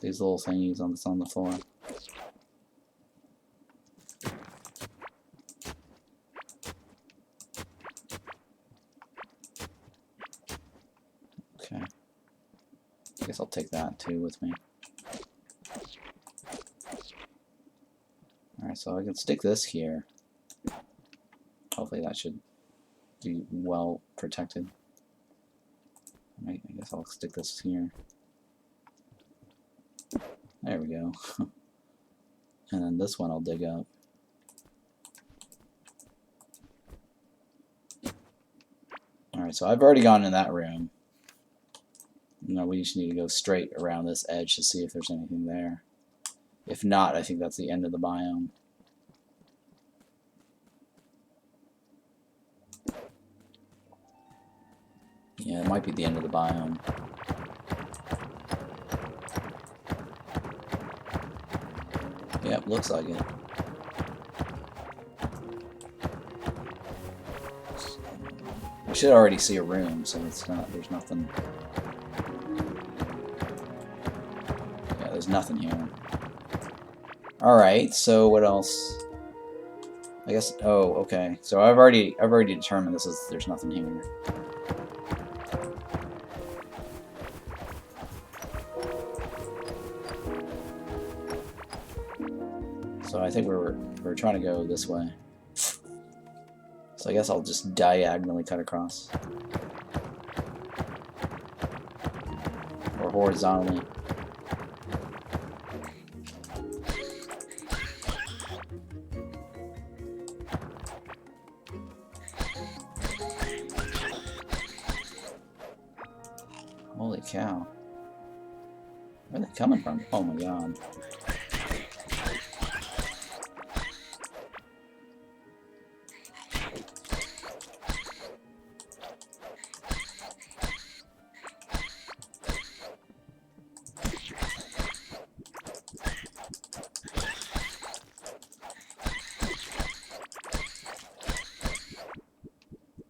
These little thingies on the floor. Okay. I guess I'll take that too with me. Alright, so I can stick this here. Hopefully that should be well protected. I guess I'll stick this here. There we go. And then this one I'll dig up. Alright, so I've already gone in that room. Now we just need to go straight around this edge to see if there's anything there. If not, I think that's the end of the biome. Yeah, it might be the end of the biome. Yep, looks like it. I should already see a room, so it's not, there's nothing. Yeah, there's nothing here. Alright, so what else? I guess, oh, okay. So I've already determined there's nothing here. So I think we're trying to go this way. So I guess I'll just diagonally cut across. Or horizontally. Holy cow. Where are they coming from? Oh my god.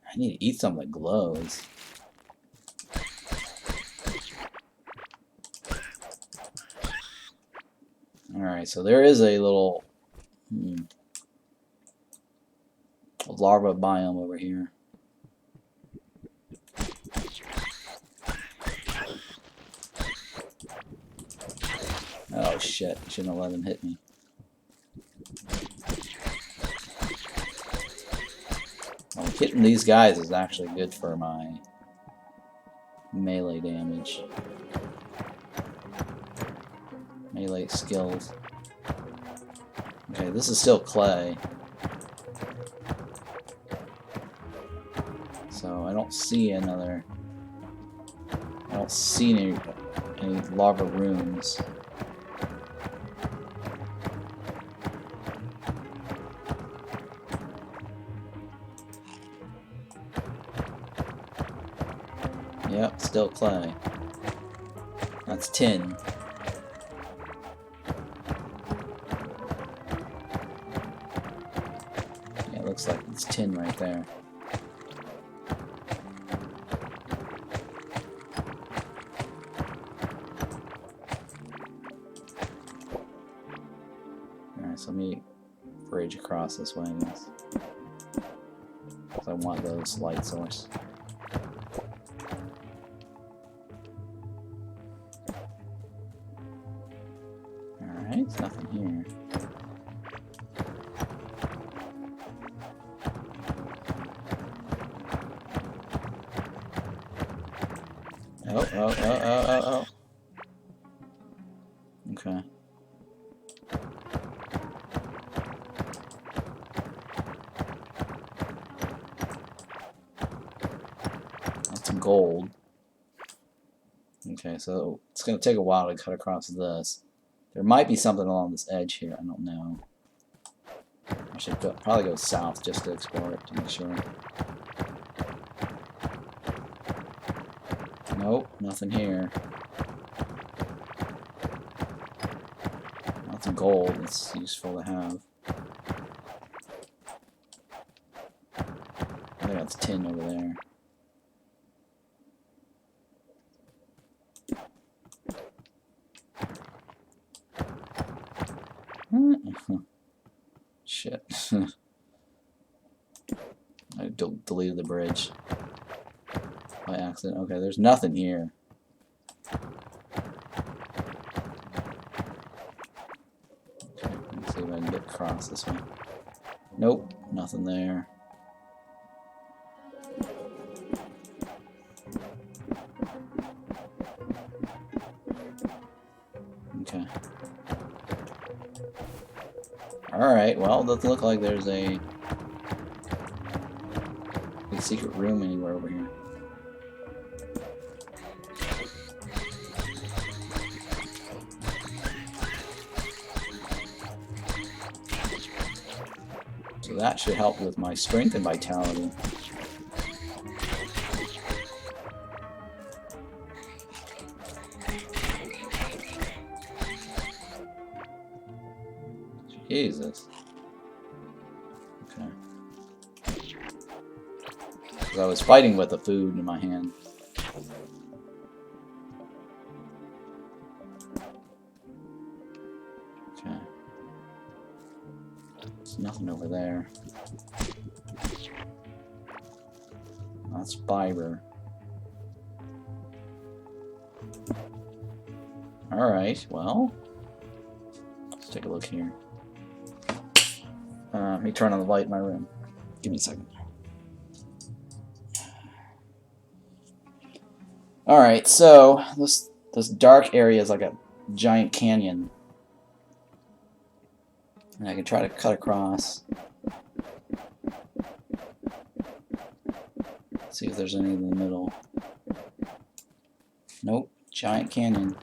I need to eat something that glows. Alright, so there is a little larva biome over here. Oh shit, shouldn't have let him hit me. Well, hitting these guys is actually good for my melee damage. Melee skills. Okay, this is still clay. So I don't see another... I don't see any larva rooms. Yep, still clay. That's tin. Yeah, it looks like it's tin right there. Alright, so let me bridge across this way, I guess. Because I want those light source. There's nothing here. Oh. Okay. That's gold. Okay, so it's going to take a while to cut across this. There might be something along this edge here. I don't know. I should probably go south just to explore it to make sure. Nope, nothing here. Lots of gold. It's useful to have. I think that's tin over there. Shit. I deleted the bridge by accident. Okay, there's nothing here. Okay, let me see if I can get across this one. Nope, nothing there. Alright, well, it doesn't look like there's a big secret room anywhere over here. So that should help with my strength and vitality. Jesus. Okay. Because I was fighting with the food in my hand. Okay. There's nothing over there. That's fiber. Alright, well. Let's take a look here. Let me turn on the light in my room. Give me a second. Alright, so this dark area is like a giant canyon. And I can try to cut across. See if there's any in the middle. Nope, giant canyon.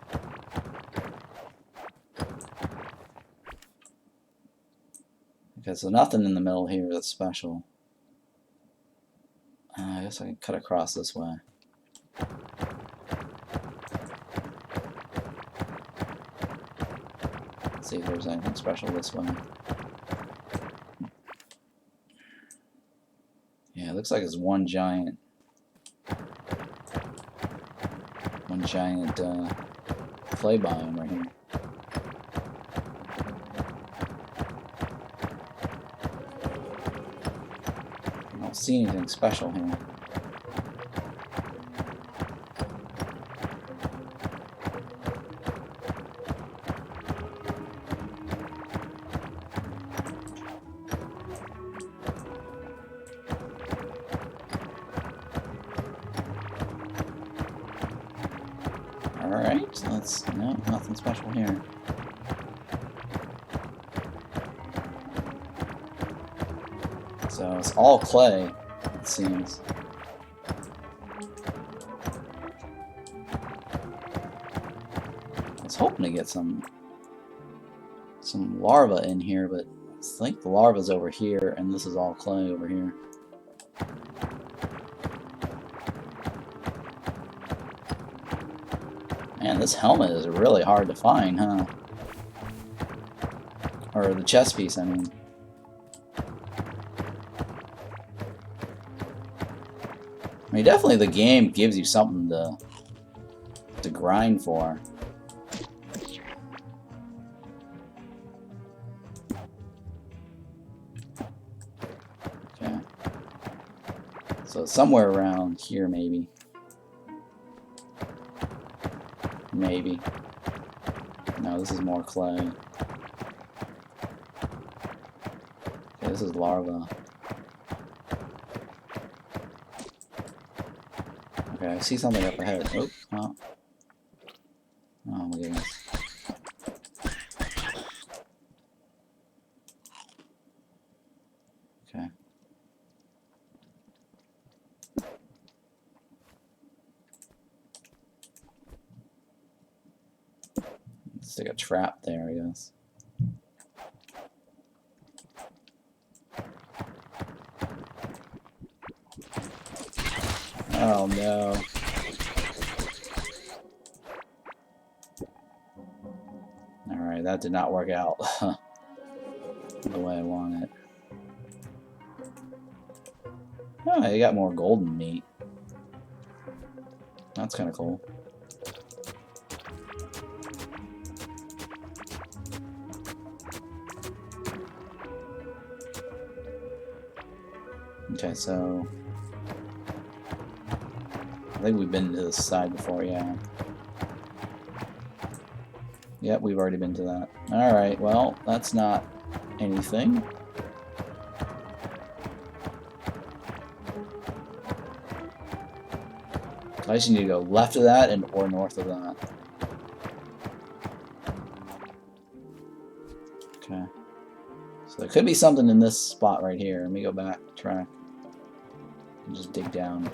Okay, so nothing in the middle here that's special. I guess I can cut across this way. Let's see if there's anything special this way. Yeah, it looks like it's one giant clay biome right here. I don't see anything special here. Alright, so no, nothing special here. So it's all clay, it seems. I was hoping to get some larva in here, but I think the larva's over here, and this is all clay over here. Man, this helmet is really hard to find, huh? Or the chest piece, I mean. I mean, definitely the game gives you something to grind for. Okay. So somewhere around here, maybe. Maybe. No, this is more clay. Okay, this is larva. Okay, I see something up ahead. Oh, oh. Oh my goodness. Okay. Let's stick a trap there, I guess. Oh no. Alright, that did not work out the way I want it. Oh, you got more golden meat. That's kind of cool. Okay, so I think we've been to this side before, yeah. Yep, we've already been to that. Alright, well, that's not anything. I just need to go left of that and or north of that. Okay. So there could be something in this spot right here. Let me go back, try, and just dig down.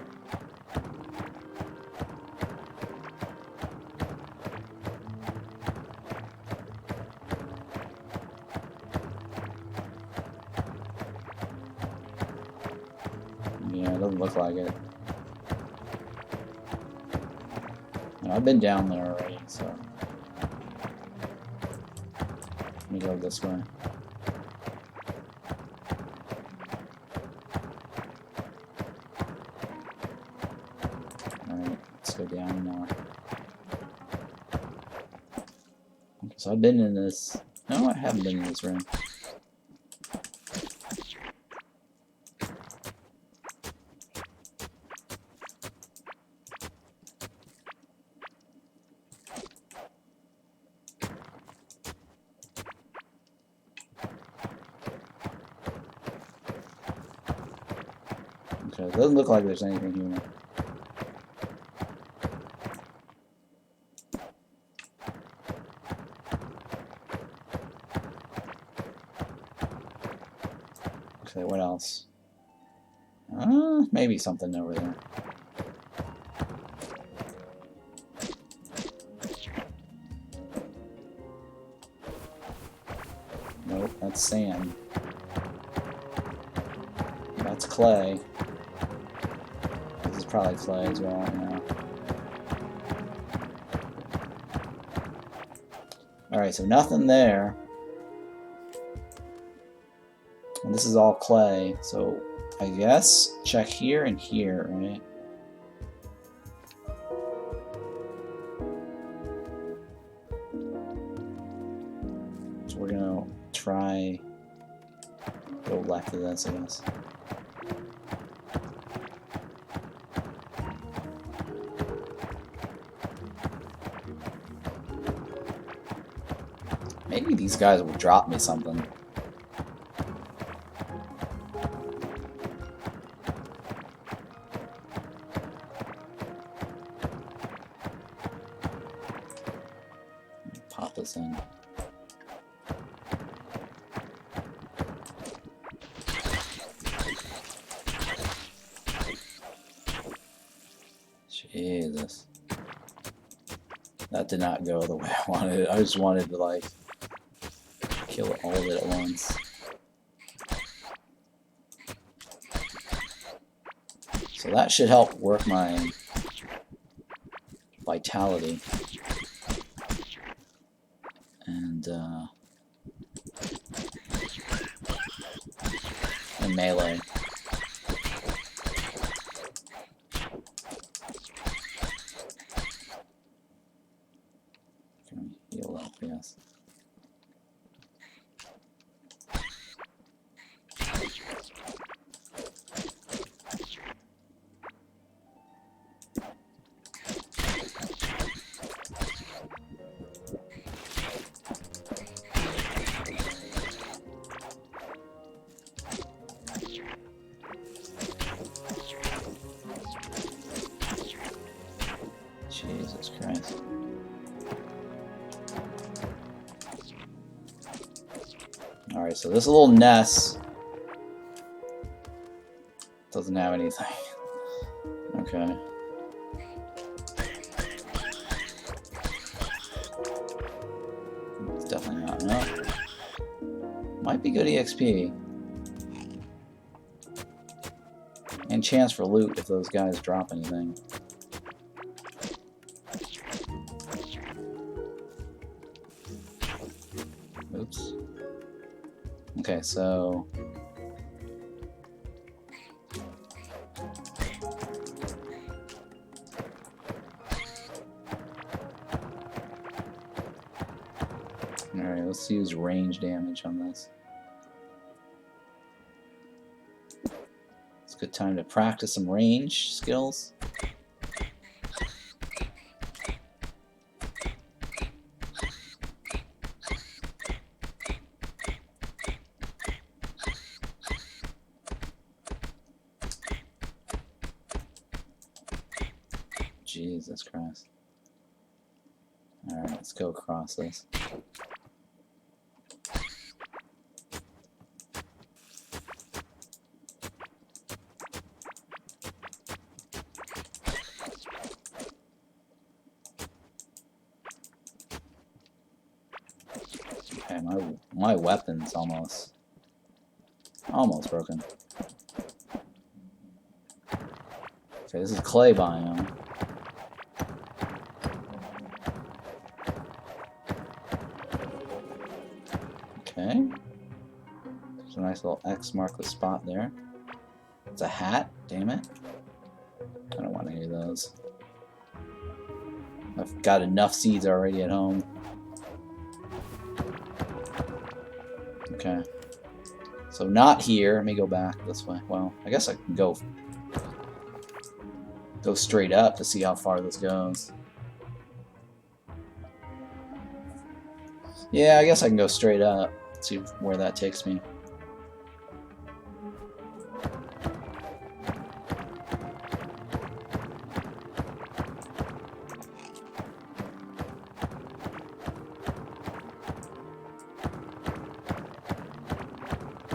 Yeah, it doesn't look like it. And I've been down there already, so let me go this way. Alright, let's go down more. Okay, so I've been in this. No, I haven't been in this room. Okay, it doesn't look like there's anything here. Okay, what else? Maybe something over there. Nope, that's sand. That's clay. This is probably clay as well, yeah. Alright, so nothing there. And this is all clay, so I guess check here and here, right? So we're gonna try go left of this, I guess. Maybe these guys will drop me something. Pop this in. Jesus. That did not go the way I wanted. I just wanted to, like, kill all of it at once. So that should help work my vitality. And melee. Can we heal up? Yes. Jesus Christ. Alright, so this little nest doesn't have anything. Okay. It's definitely not. No. Might be good EXP. And chance for loot if those guys drop anything. Oops. Okay, so... Alright, let's use range damage on this. It's a good time to practice some range skills. Jesus Christ. Alright, let's go across this. Okay, my weapon's almost broken. Okay, this is clay biome. Okay. There's a nice little X mark the spot there. It's a hat, damn it. I don't want any of those. I've got enough seeds already at home. Okay. So not here. Let me go back this way. Well, I guess I can go straight up to see how far this goes. Yeah, I guess I can go straight up. See where that takes me.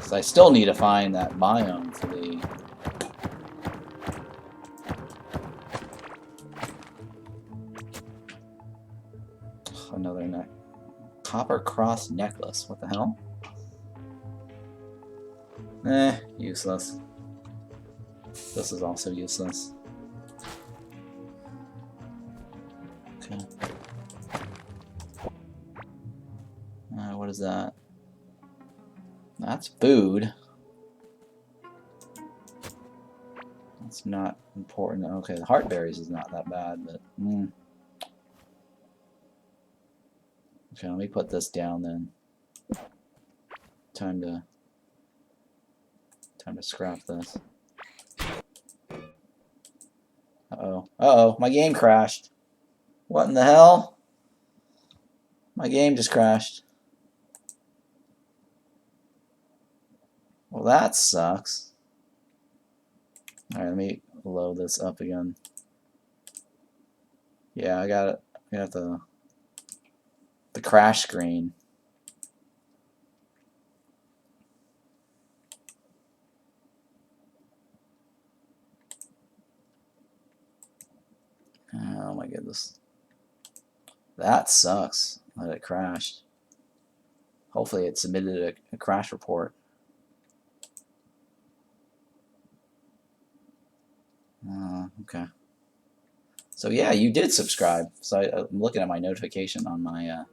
So I still need to find that biome for the... Another neck. Copper cross necklace. What the hell? Useless. This is also useless. Okay. What is that? That's food. That's not important. Okay, the heartberries is not that bad, but... Okay, let me put this down then. Time to scrap this. Uh-oh. Uh-oh, my game crashed. What in the hell? My game just crashed. Well, that sucks. Alright, let me load this up again. Yeah, I got it. I got the crash screen. Oh my goodness. That sucks that it crashed. Hopefully it submitted a crash report. Okay. So yeah, you did subscribe. So I'm looking at my notification on my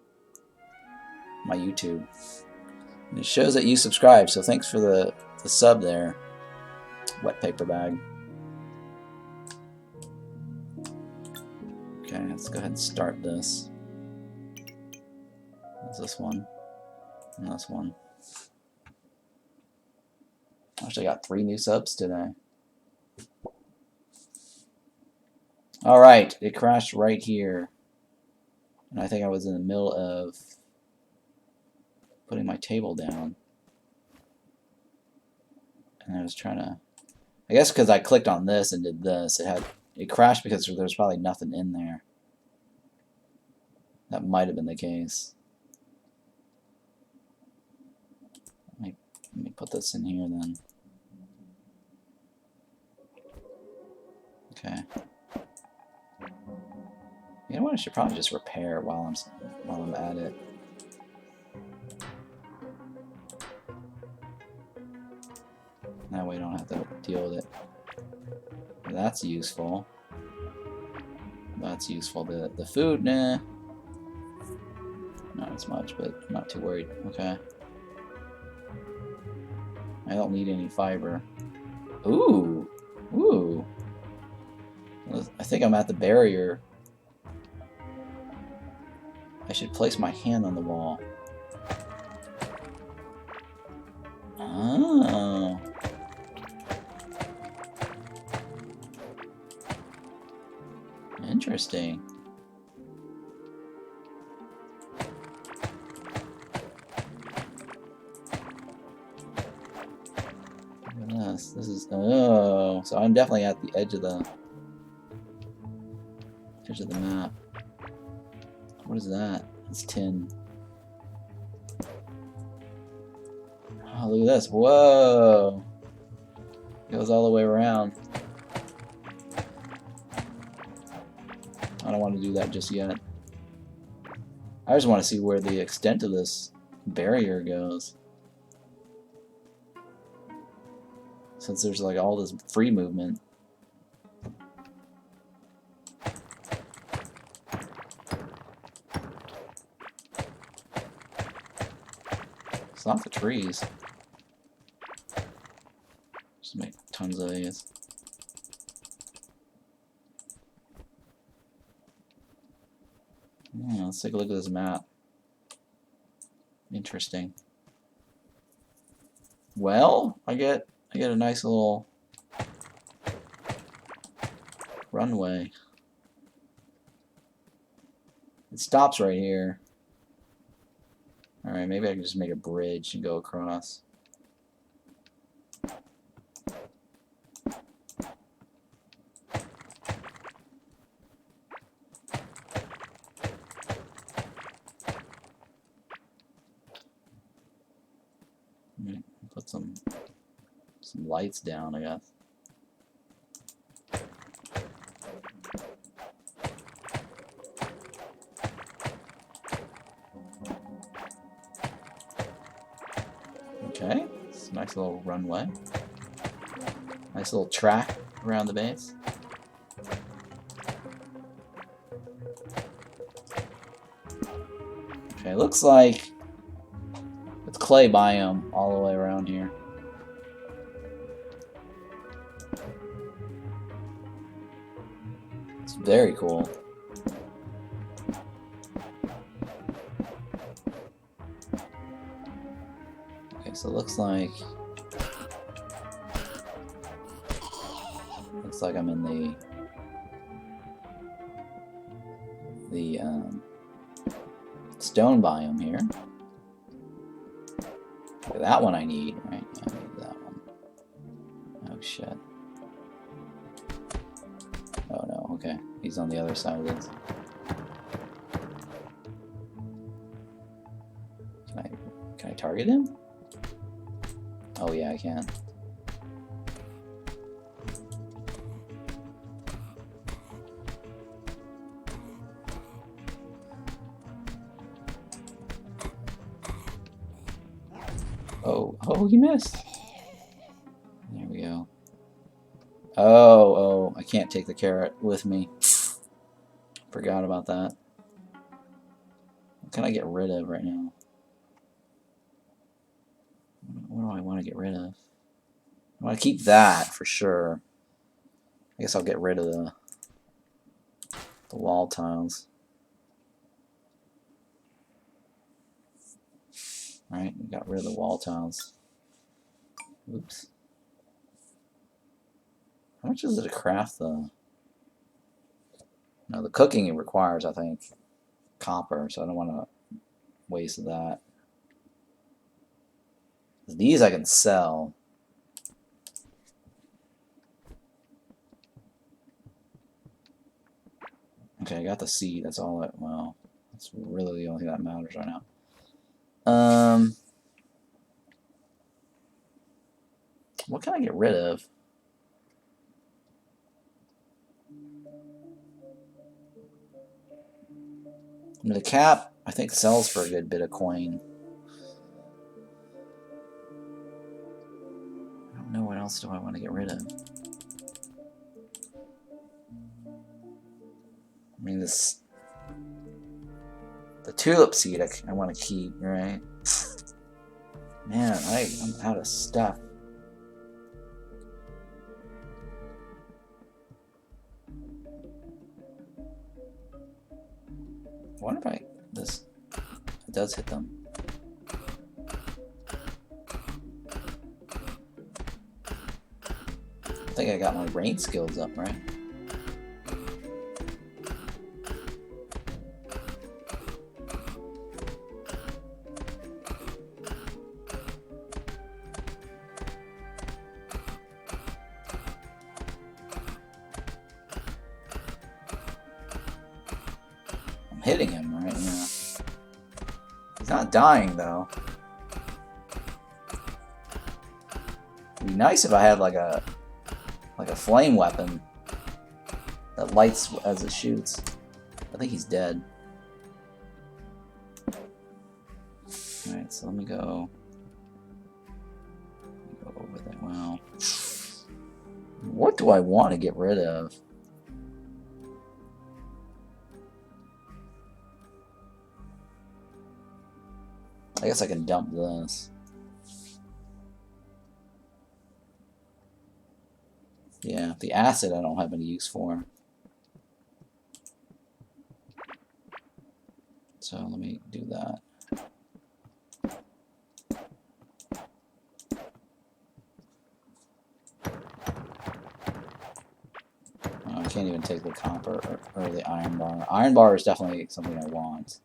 my YouTube. And it shows that you subscribed, so thanks for the sub there. Wet paper bag. Okay, let's go ahead and start this. There's this one. And this one. Actually got 3 new subs today. Alright, it crashed right here. And I think I was in the middle of putting my table down. And I was trying to... I guess because I clicked on this and did this, it crashed because there's probably nothing in there. That might have been the case. Let me put this in here then. Okay. You know what? I should probably just repair while I'm at it. That way I don't have to deal with it. That's useful. That's useful. The food, nah. Not as much, but I'm not too worried. Okay. I don't need any fiber. Ooh! Ooh! I think I'm at the barrier. I should place my hand on the wall. Oh. Interesting. Look at this. This is... Oh. So I'm definitely at the edge of the map. What is that? It's tin. Oh, look at this. Whoa! It goes all the way around. I don't want to do that just yet. I just want to see where the extent of this barrier goes. Since there's like all this free movement. It's not the trees. Just make tons of these. Yeah, let's take a look at this map. Interesting. Well, I get a nice little runway. It stops right here. Alright, maybe I can just make a bridge and go across. Put some lights down, I guess. Okay, it's a nice little runway. Nice little track around the base. Okay, looks like it's clay biome all the way around here. It's very cool. Okay, so it looks like I'm in the stone biome here. Okay, that one I need, right? Yeah, I need that one. Oh shit. Oh no, okay. He's on the other side of this. Can I target him? Oh yeah, I can. Oh, he missed. There we go. Oh, I can't take the carrot with me. Forgot about that. What can I get rid of right now? What do I want to get rid of? I want to keep that for sure. I guess I'll get rid of the wall tiles. Alright, we got rid of the wall tiles. Oops. How much is it to craft the... No, the cooking it requires, I think, copper, so I don't want to waste that. These I can sell. Okay, I got the seed. That's all that... Well, that's really the only thing that matters right now. What can I get rid of? I mean, the cap, I think, sells for a good bit of coin. I don't know what else do I want to get rid of. I mean, this... The tulip seed I want to keep, right? Man, I'm out of stuff. I wonder if this... It does hit them. I think I got my rain skills up, right? Hitting him right now. He's not dying though. It'd be nice if I had like a flame weapon that lights as it shoots. I think he's dead. Alright, So let me go over there. Well, what do I want to get rid of? I guess I can dump this. Yeah, the acid I don't have any use for. So let me do that. I can't even take the copper or the iron bar. Iron bar is definitely something I want.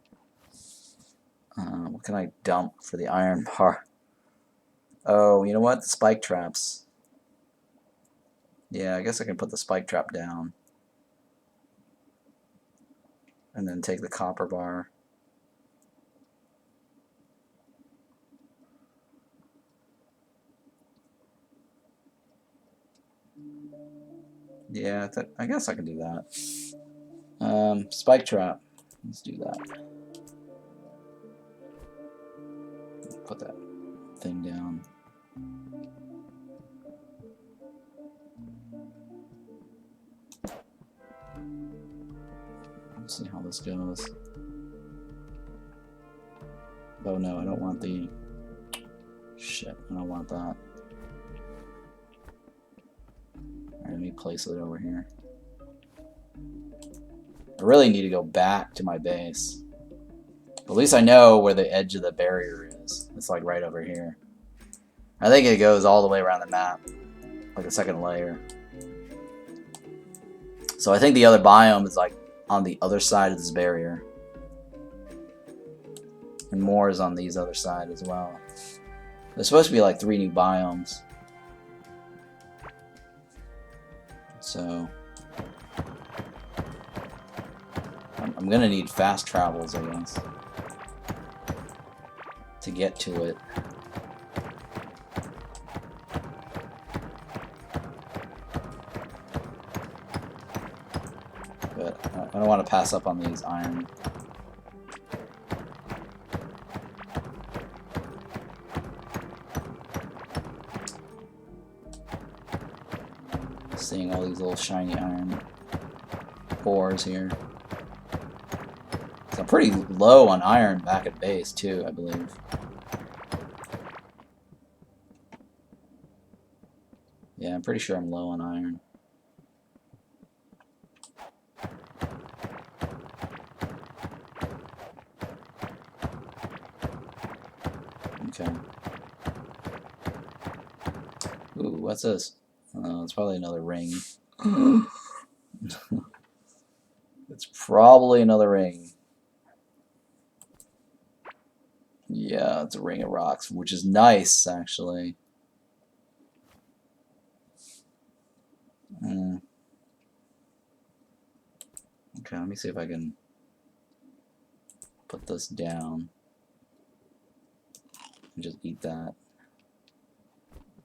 What can I dump for the iron bar? Oh, you know what? The spike traps. Yeah, I guess I can put the spike trap down. And then take the copper bar. Yeah, I guess I can do that. Spike trap. Let's do that. Put that thing down. Let's see how this goes. Oh no, I don't want the... Shit, I don't want that. Alright, let me place it over here. I really need to go back to my base. At least I know where the edge of the barrier is. It's like right over here. I think it goes all the way around the map. Like a second layer. So I think the other biome is like on the other side of this barrier. And more is on these other side as well. There's supposed to be like 3 new biomes. So I'm gonna need fast travels, I guess, to get to it. But I don't want to pass up on these iron. Seeing all these little shiny iron ores here. So I'm pretty low on iron back at base too, I believe. Yeah, I'm pretty sure I'm low on iron. Okay. Ooh, what's this? It's probably another ring. It's probably another ring. Yeah, it's a ring of rocks, which is nice, actually. Okay, let me see if I can put this down and just eat that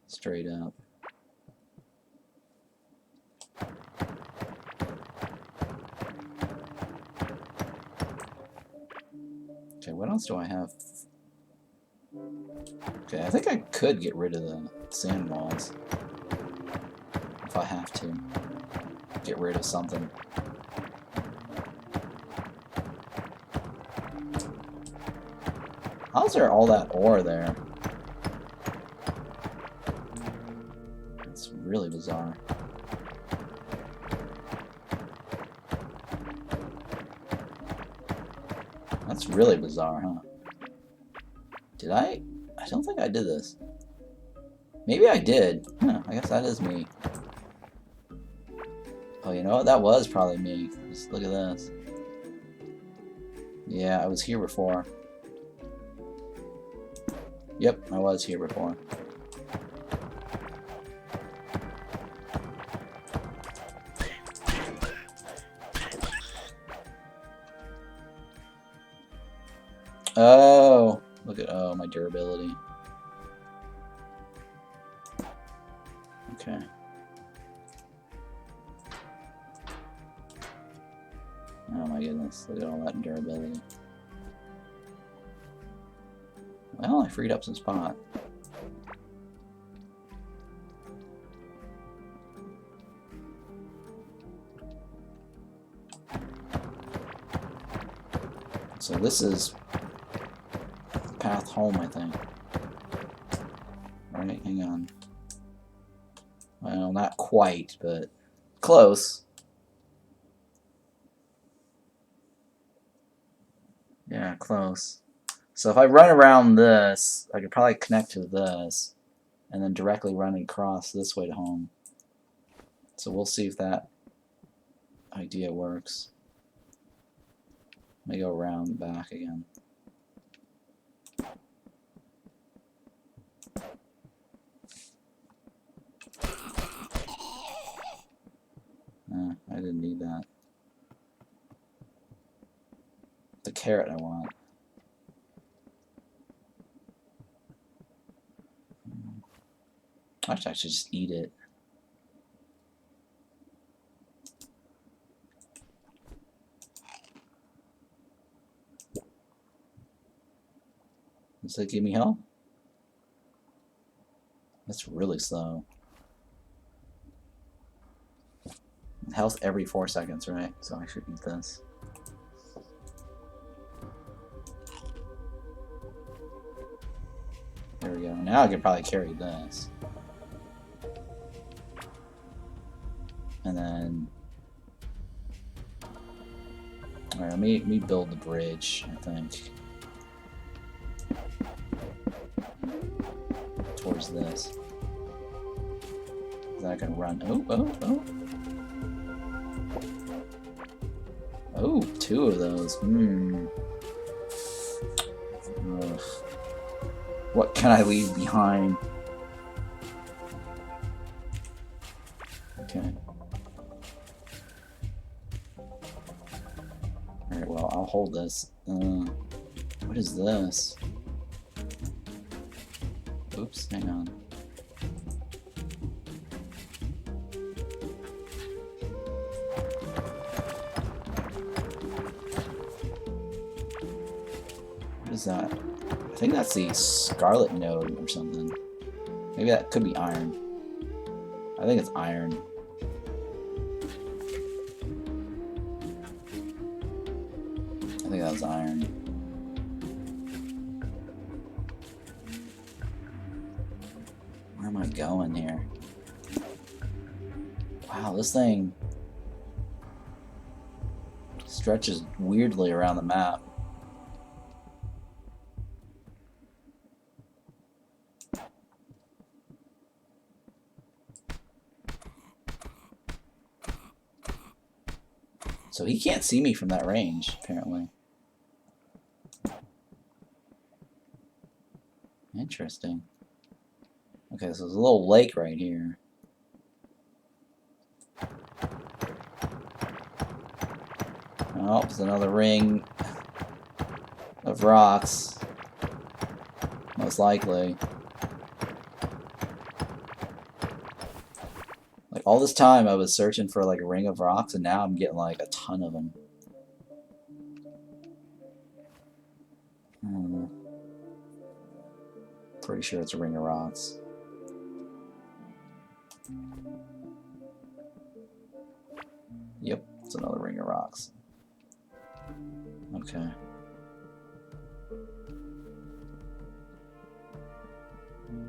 straight up. Okay, what else do I have? Okay, I think I could get rid of the sand walls if I have to. Get rid of something. How's there all that ore there? It's really bizarre. That's really bizarre, huh? Did I? I don't think I did this. Maybe I did. Huh, I guess that is me. Oh, you know what? That was probably me. Just look at this. Yeah, I was here before. Yep, I was here before. Oh, look at my durability. Okay. Oh my goodness, look at all that durability. Well, Well, I freed up some spot. So this is the path home, I think. Right, hang on. Well, not quite, but close. Yeah, close. So if I run around this, I could probably connect to this, and then directly run across this way to home. So we'll see if that idea works. Let me go around back again. I didn't need that. The carrot I want. Actually, I should just eat it. Does that give me health? That's really slow. Health every 4 seconds, right? So I should eat this. There we go. Now I can probably carry this. And then... Alright, let me build the bridge, I think. Towards this. Then I can run. Oh. Oh, 2 of those. Ugh. What can I leave behind? Okay. Alright, well, I'll hold this. What is this? Oops, hang on. What is that? I think that's the scarlet node or something. Maybe that could be iron. I think it's iron. I think that was iron. Where am I going here? Wow, this thing stretches weirdly around the map. So he can't see me from that range, apparently. Interesting. Okay, so there's a little lake right here. Oh, there's another ring of rocks. Most likely. Like, all this time I was searching for like a ring of rocks, and now I'm getting like a ton of them. Pretty sure it's a ring of rocks. Yep, it's another ring of rocks. Okay.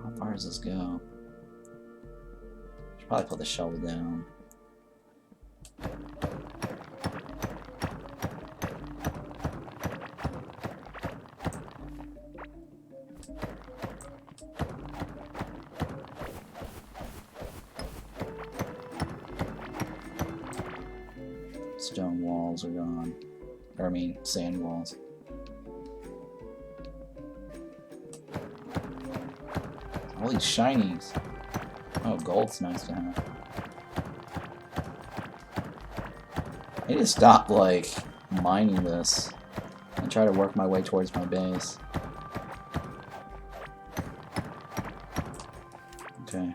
How far does this go? Should probably put the shovel down. Stone walls are gone. Or I mean, sand walls. All these shinies. Oh, gold's nice to have. I need to stop, like, mining this and try to work my way towards my base. Okay.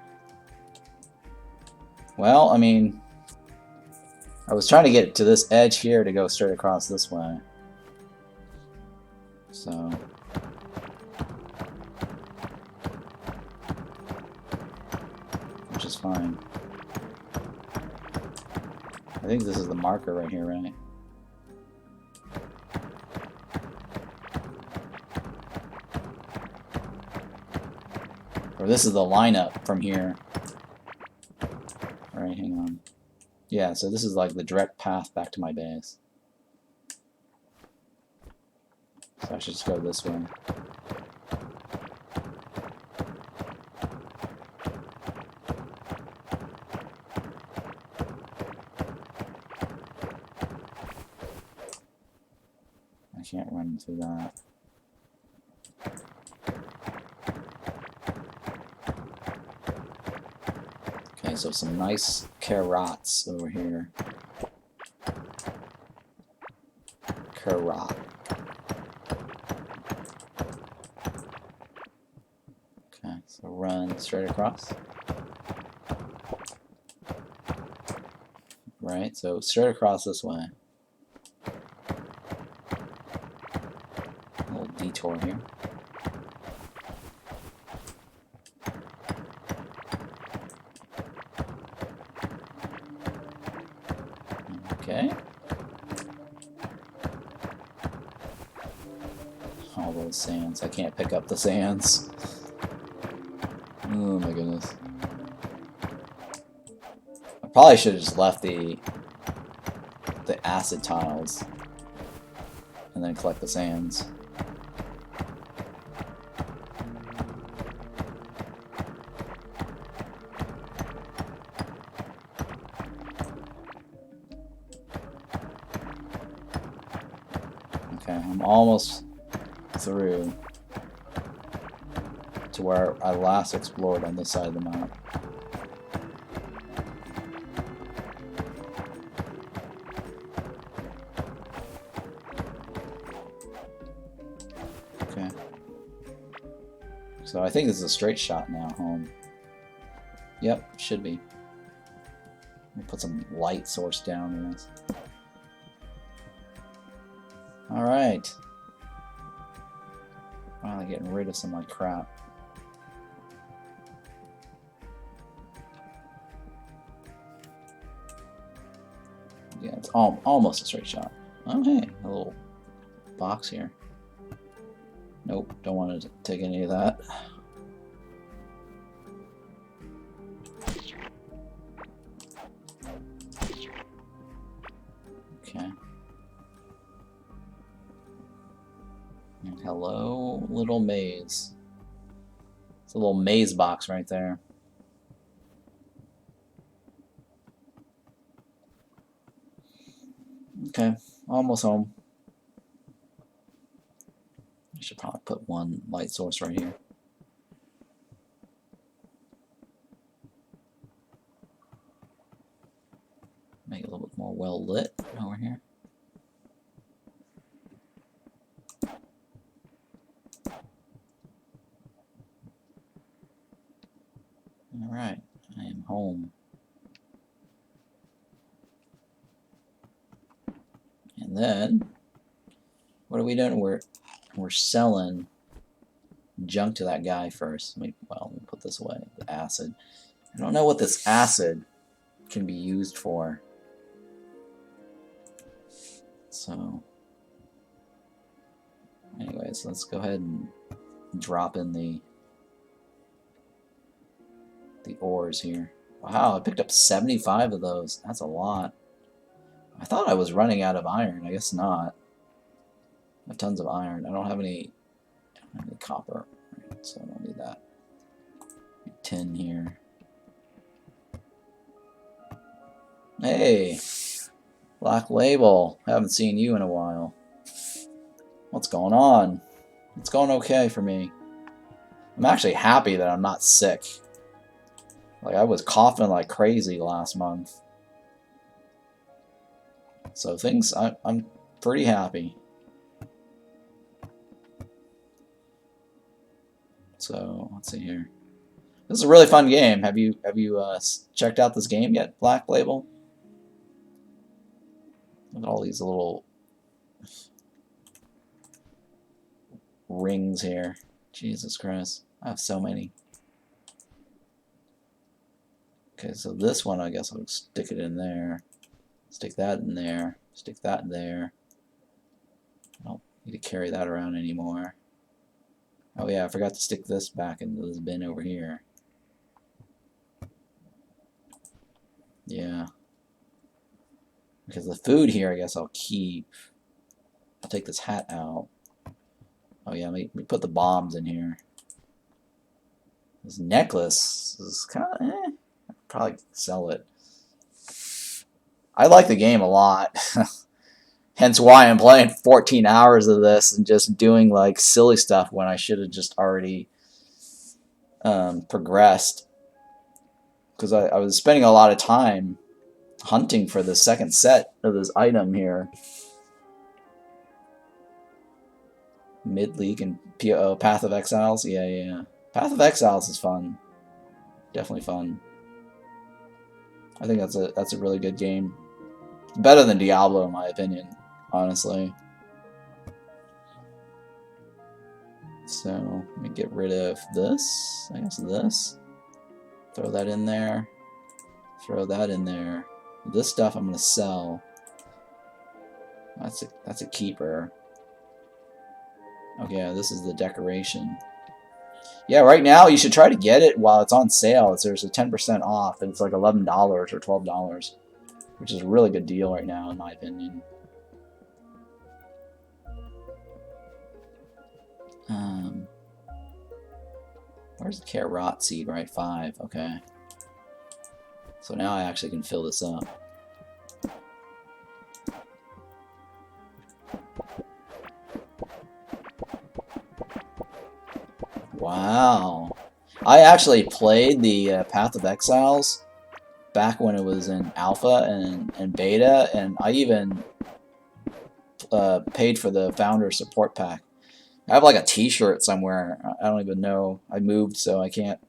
Well, I mean, I was trying to get to this edge here to go straight across this way. So, which is fine. I think this is the marker right here, right? Or this is the lineup from here. Alright, hang on. Yeah, so this is like the direct path back to my base. So I should just go this way. I can't run through that. Okay, so some nice carrots over here. Carrot. Okay, so run straight across. Right, so straight across this way. A little detour here. Okay. All those sands. I can't pick up the sands. Oh my goodness. I probably should have just left the acid tiles and then collect the sands. Okay, I'm almost through to where I last explored on this side of the map. Okay. So I think this is a straight shot now home. Yep, should be. Let me put some light source down in this. Alright. Finally getting rid of some of my crap. Yeah, it's almost a straight shot. Oh hey, a little box here. Nope, don't want to take any of that. Okay. And hello, little maze. It's a little maze box right there. Okay, almost home. I should probably put one light source right here. Make it a little bit more well lit over here. Alright, I am home. And then, what are we doing? We're selling junk to that guy first. Let me put this away. The acid. I don't know what this acid can be used for. So, anyways, let's go ahead and drop in the ores here. Wow, I picked up 75 of those. That's a lot. I thought I was running out of iron. I guess not. I have tons of iron. I don't have any copper, right, so I don't need that. Tin here. Hey, Black Label. Haven't seen you in a while. What's going on? It's going okay for me. I'm actually happy that I'm not sick. Like, I was coughing like crazy last month. So things, I'm pretty happy. So let's see here. This is a really fun game. Have you checked out this game yet, Black Label? Look at all these little rings here. Jesus Christ, I have so many. Okay, so this one, I guess I'll stick it in there. Stick that in there. Stick that in there. I don't need to carry that around anymore. Oh yeah, I forgot to stick this back into this bin over here. Yeah. Because the food here, I guess I'll keep. I'll take this hat out. Oh yeah, let me put the bombs in here. This necklace is kind of I'd probably sell it. I like the game a lot. Hence why I'm playing 14 hours of this and just doing like silly stuff when I should have just already progressed. Because I was spending a lot of time hunting for the second set of this item here. Mid-League and Path of Exiles. Yeah. Path of Exiles is fun. Definitely fun. I think that's a really good game. Better than Diablo in my opinion, honestly. So let me get rid of this. I guess this. Throw that in there. Throw that in there. This stuff I'm gonna sell. That's a keeper. Okay, this is the decoration. Yeah, right now you should try to get it while it's on sale. There's a 10% off, and it's like $11 or $12, which is a really good deal right now, in my opinion. Where's the carrot seed? Right, 5. Okay. So now I actually can fill this up. Wow. I actually played the Path of Exiles back when it was in alpha and beta, and I even paid for the founder support pack. I have like a t-shirt somewhere. I don't even know. I moved, so I can't.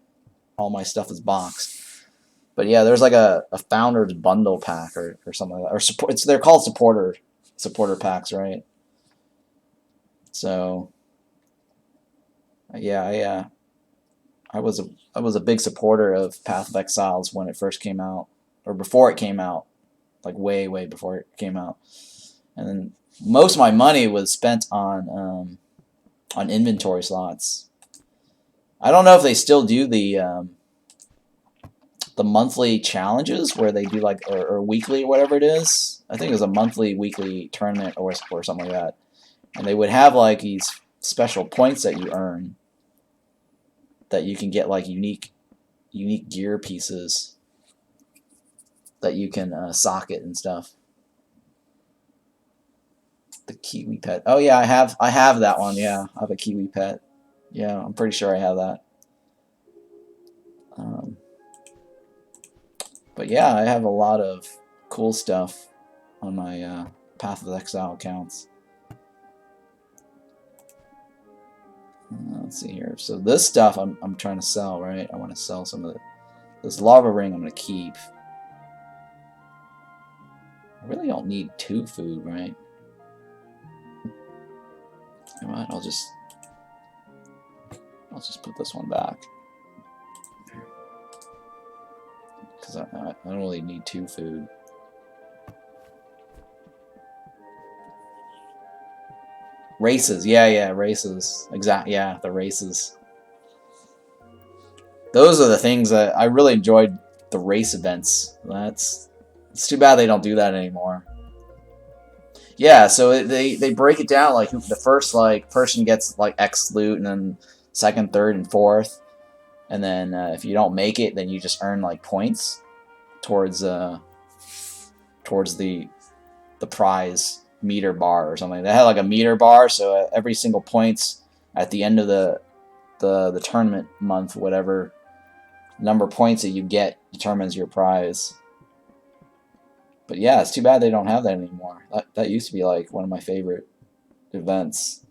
All my stuff is boxed. But yeah, there's like a founder's bundle pack or something like that. Or support. They're called supporter packs, right? So yeah, I was a big supporter of Path of Exiles when it first came out, or before it came out, like way before it came out. And then most of my money was spent on inventory slots. I don't know if they still do the monthly challenges where they do like or weekly or whatever it is. I think it was a monthly, weekly tournament or something like that. And they would have like these special points that you earn that you can get like unique gear pieces that you can socket and stuff. The kiwi pet. Oh yeah, I have that one. Yeah, I have a kiwi pet. Yeah, I'm pretty sure I have that. But yeah, I have a lot of cool stuff on my Path of Exile accounts. Let's see here. So this stuff I'm trying to sell, right? I want to sell some of this lava ring. I'm gonna keep. I really don't need 2 food, right? You know what? I'll just put this one back because I don't really need 2 food. Races, yeah, races. Exactly, yeah, the races. Those are the things that I really enjoyed. The race events. It's too bad they don't do that anymore. Yeah, so they break it down like the first like person gets like X loot, and then second, third, and fourth, and then if you don't make it, then you just earn like points towards the prize meter bar or something. They had like a meter bar, so every single points at the end of the tournament month, whatever number of points that you get determines your prize. But yeah, it's too bad they don't have that anymore. That used to be like one of my favorite events.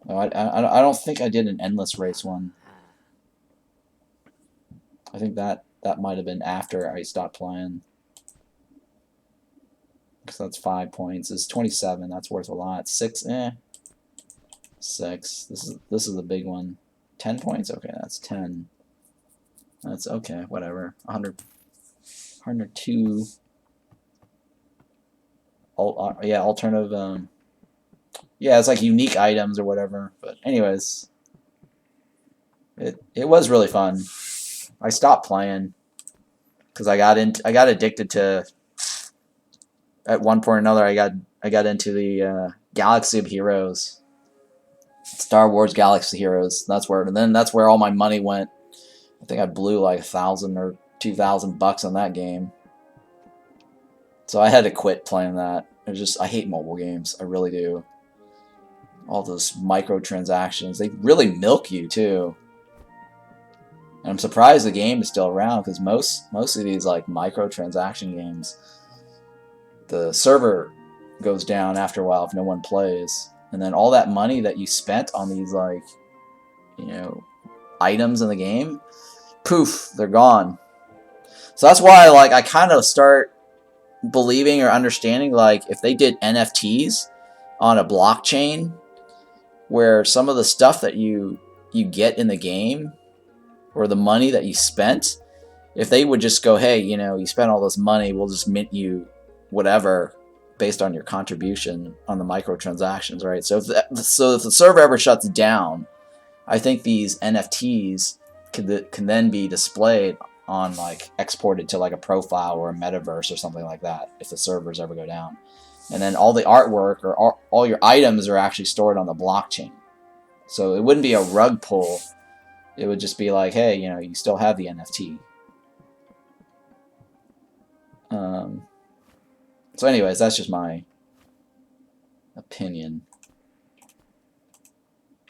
No, I don't think I did an endless race one. I think that might have been after I stopped playing. Because that's 5 points. It's 27. That's worth a lot. 6, 6. This is a big one. 10 points. Okay, that's 10. That's okay, whatever. 102. Yeah, alternative. Yeah, it's like unique items or whatever. But anyways, it was really fun. I stopped playing because I got addicted to. At one point or another, I got into the Galaxy of Heroes, Star Wars Galaxy Heroes. That's where all my money went. I think I blew like 1,000 or 2,000 bucks on that game. So I had to quit playing that. I hate mobile games. I really do. All those microtransactions, they really milk you too. And I'm surprised the game is still around because most of these like microtransaction games, the server goes down after a while if no one plays, and then all that money that you spent on these like, you know, items in the game, poof, they're gone. So that's why like I kind of start believing or understanding like if they did NFTs on a blockchain where some of the stuff that you get in the game or the money that you spent, if they would just go, hey, you know, you spent all this money, we'll just mint you whatever based on your contribution on the microtransactions, right? So if the server ever shuts down, I think these NFTs can then be displayed on like exported to like a profile or a metaverse or something like that if the servers ever go down. And then all the artwork or all your items are actually stored on the blockchain. So it wouldn't be a rug pull. It would just be like, hey, you know, you still have the NFT. So anyways, that's just my opinion.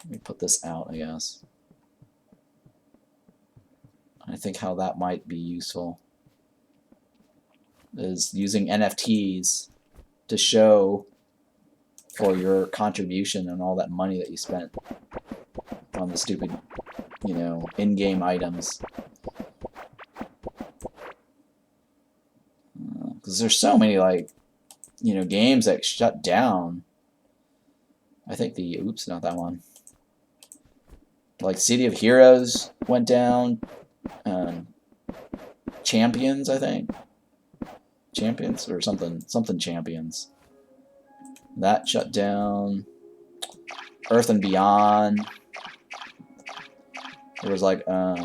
Let me put this out, I guess. I think how that might be useful is using NFTs to show for your contribution and all that money that you spent on the stupid, you know, in-game items. Because there's so many, like, you know, games that shut down. I think oops, not that one. Like City of Heroes went down. Champions, I think. Champions or something Champions. That shut down. Earth and Beyond. There was like there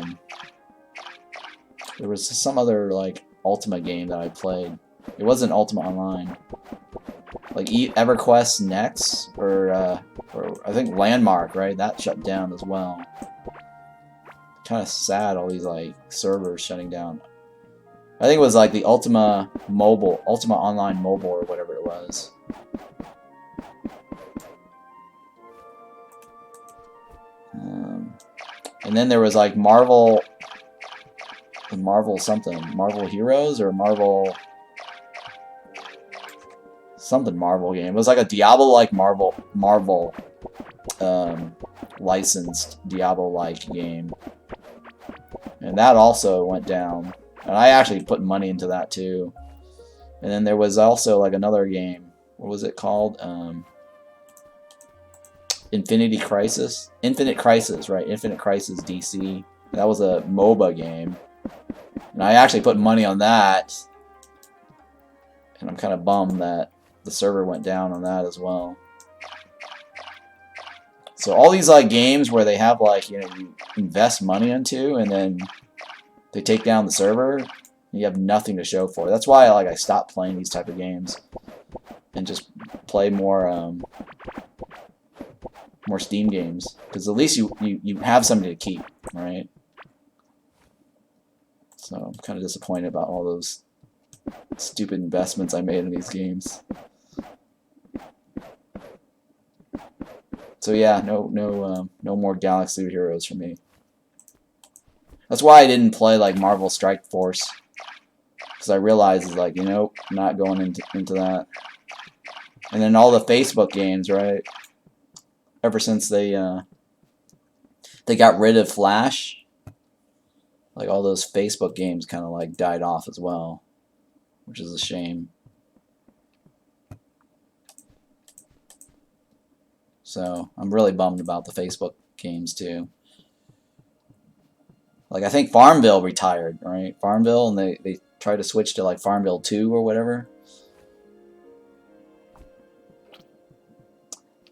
was some other like Ultima game that I played. It wasn't Ultima Online. Like EverQuest Next or I think Landmark, right? That shut down as well. Kind of sad, all these like servers shutting down. I think it was like the Ultima Online Mobile or whatever it was. And then there was like Marvel Heroes or Marvel game. It was like a Diablo-like Marvel licensed Diablo-like game. And that also went down. And I actually put money into that too. And then there was also like another game. What was it called? Infinite Crisis, right? Infinite Crisis DC. That was a MOBA game. And I actually put money on that. And I'm kind of bummed that the server went down on that as well. So all these like games where they have like, you know, you invest money into and then they take down the server, and you have nothing to show for it. That's why I stopped playing these type of games and just play more Steam games, because at least you have something to keep, right? So I'm kind of disappointed about all those stupid investments I made in these games. So yeah, no more Galaxy of Heroes for me. That's why I didn't play like Marvel Strike Force, because I realized it's like, you know, not going into that. And then all the Facebook games, right? Ever since they got rid of Flash, like all those Facebook games kind of like died off as well, which is a shame. So I'm really bummed about the Facebook games too. Like, I think Farmville retired, right? Farmville, and they tried to switch to, like, Farmville 2 or whatever.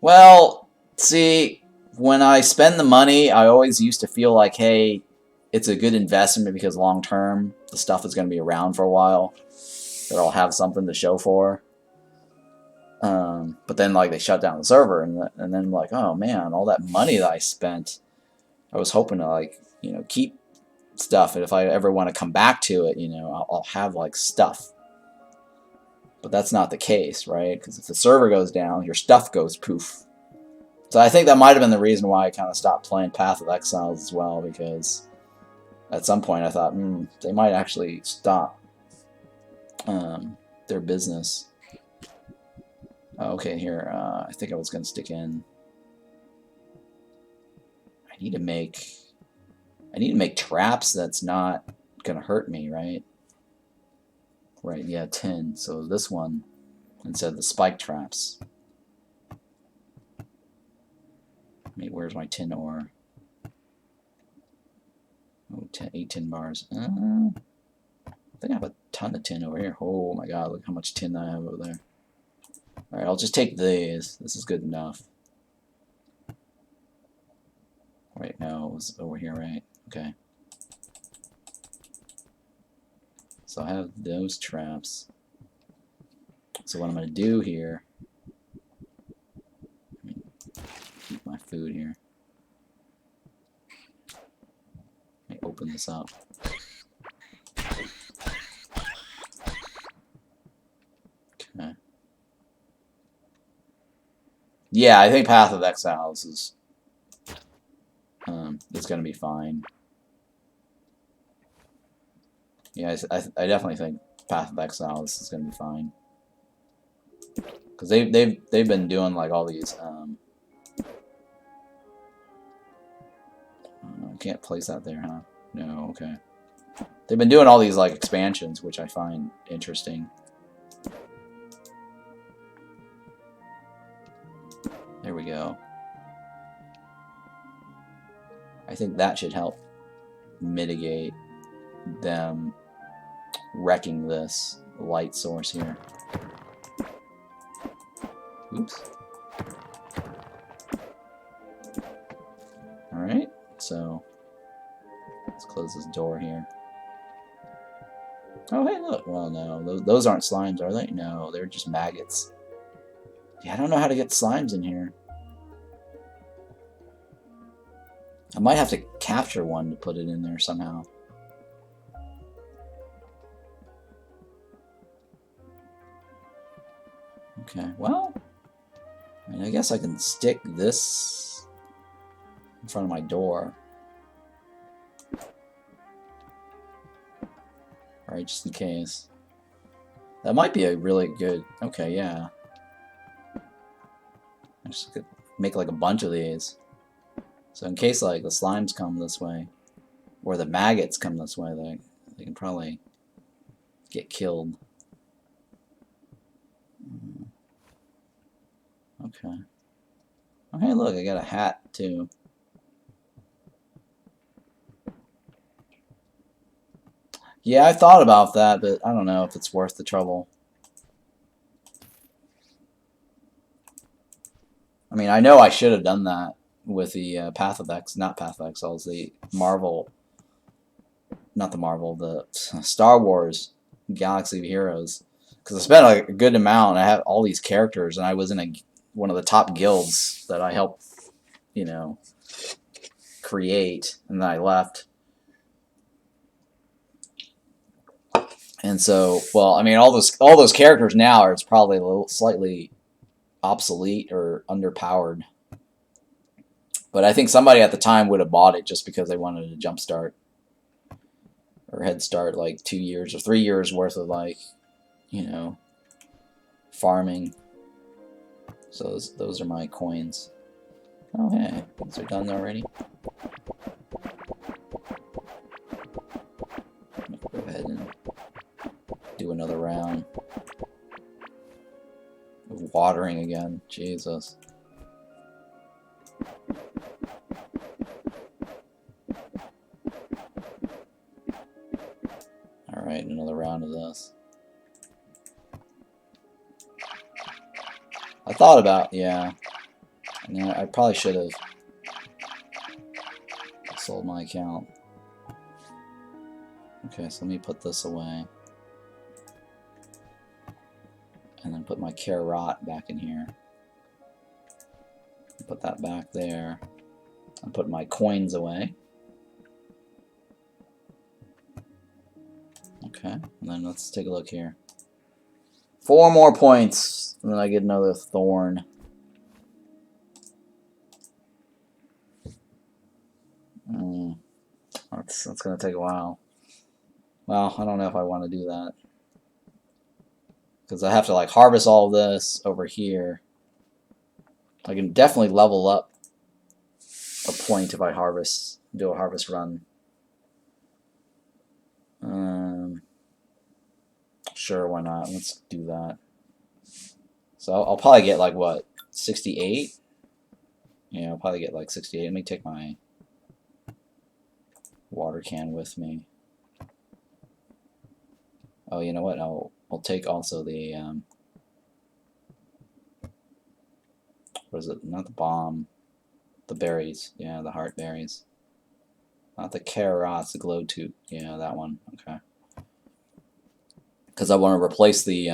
Well, see, when I spend the money, I always used to feel like, hey, it's a good investment because long term, the stuff is going to be around for a while. That I'll have something to show for. But then, like, they shut down the server, and then I'm like, oh man, all that money that I spent, I was hoping to, like, you know, keep stuff, and if I ever want to come back to it, you know, I'll have, like, stuff. But that's not the case, right? Because if the server goes down, your stuff goes poof. So I think that might have been the reason why I kind of stopped playing Path of Exiles as well, because at some point I thought, they might actually stop their business. Okay, here, I think I was going to stick in. I need to make traps that's not going to hurt me, right? Right, yeah, tin. So this one, instead of the spike traps. Wait, where's my tin ore? Oh, 8 tin bars. I think I have a ton of tin over here. Oh my god, look how much tin I have over there. Alright, I'll just take these. This is good enough. Wait, no, it was over here, right? Okay. So I have those traps. So what I'm going to do here... Let me keep my food here. Let me open this up. Okay. Yeah, I think Path of Exiles is going to be fine. Yeah, I definitely think Path of Exiles is going to be fine. Because they've been doing, like, all these I can't place that there, huh? No, okay. They've been doing all these, like, expansions, which I find interesting. There we go. I think that should help mitigate them wrecking this light source here. Oops. Alright, so let's close this door here. Oh, hey, look. Well, no, those aren't slimes, are they? No, they're just maggots. Yeah, I don't know how to get slimes in here. I might have to capture one to put it in there somehow. Okay, well, I mean, I guess I can stick this in front of my door. Alright, just in case. That might be a really good... Okay, yeah. I just could make, like, a bunch of these. So in case, like, the slimes come this way, or the maggots come this way, they can probably get killed. Okay. Oh, hey, look, I got a hat, too. Yeah, I thought about that, but I don't know if it's worth the trouble. I mean, I know I should have done that with the Path of not Path of Exiles, the Marvel, not the Marvel, the Star Wars Galaxy of Heroes. Because I spent like a good amount, I have all these characters, and I was in one of the top guilds that I helped, you know, create, and then I left. And so, well, I mean, all those characters now are probably a little slightly obsolete or underpowered. But I think somebody at the time would have bought it just because they wanted a jump start or head start, like 2 years or 3 years worth of, like, you know, farming. So those are my coins. Oh, hey, these are done already. Go ahead and do another round of watering again. Jesus. Alright, another round of this. I thought about, yeah. I probably should have sold my account. Okay, so let me put this away. And then put my carrot back in here. Put that back there. And put my coins away. Okay, and then let's take a look here. 4 more points, and then I get another thorn. That's gonna take a while. Well, I don't know if I want to do that. Because I have to like harvest all of this over here. I can definitely level up a point if I do a harvest run. Sure, why not? Let's do that. So I'll probably get like what, 68? Yeah, I'll probably get like 68. Let me take my water can with me. Oh, you know what? I'll take also the what is it? Not the bomb, the berries. Yeah, the heart berries. Not the carrots, the glow tube. Yeah, that one. Okay. Because I want to replace the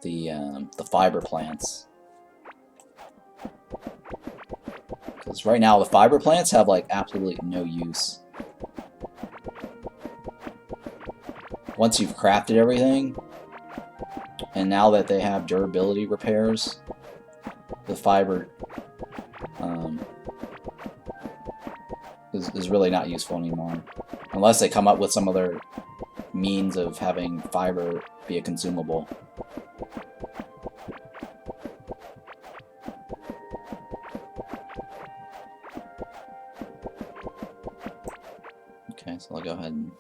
the fiber plants. Because right now the fiber plants have like absolutely no use. Once you've crafted everything, and now that they have durability repairs, the fiber is really not useful anymore. Unless they come up with some other means of having fiber be a consumable. Okay, so I'll go ahead and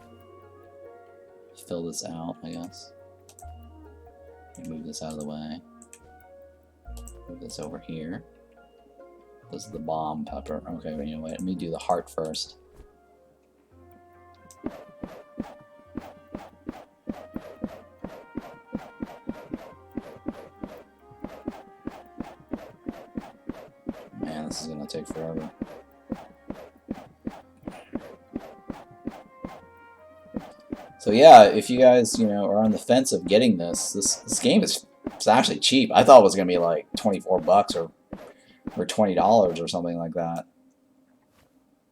fill this out, I guess. Move this out of the way. Move this over here. This is the bomb pepper. Okay, you know what? Let me do the heart first. Man, this is gonna take forever. So yeah, if you guys, are on the fence of getting this game is actually cheap. I thought it was gonna be like 24 bucks or $20 or something like that.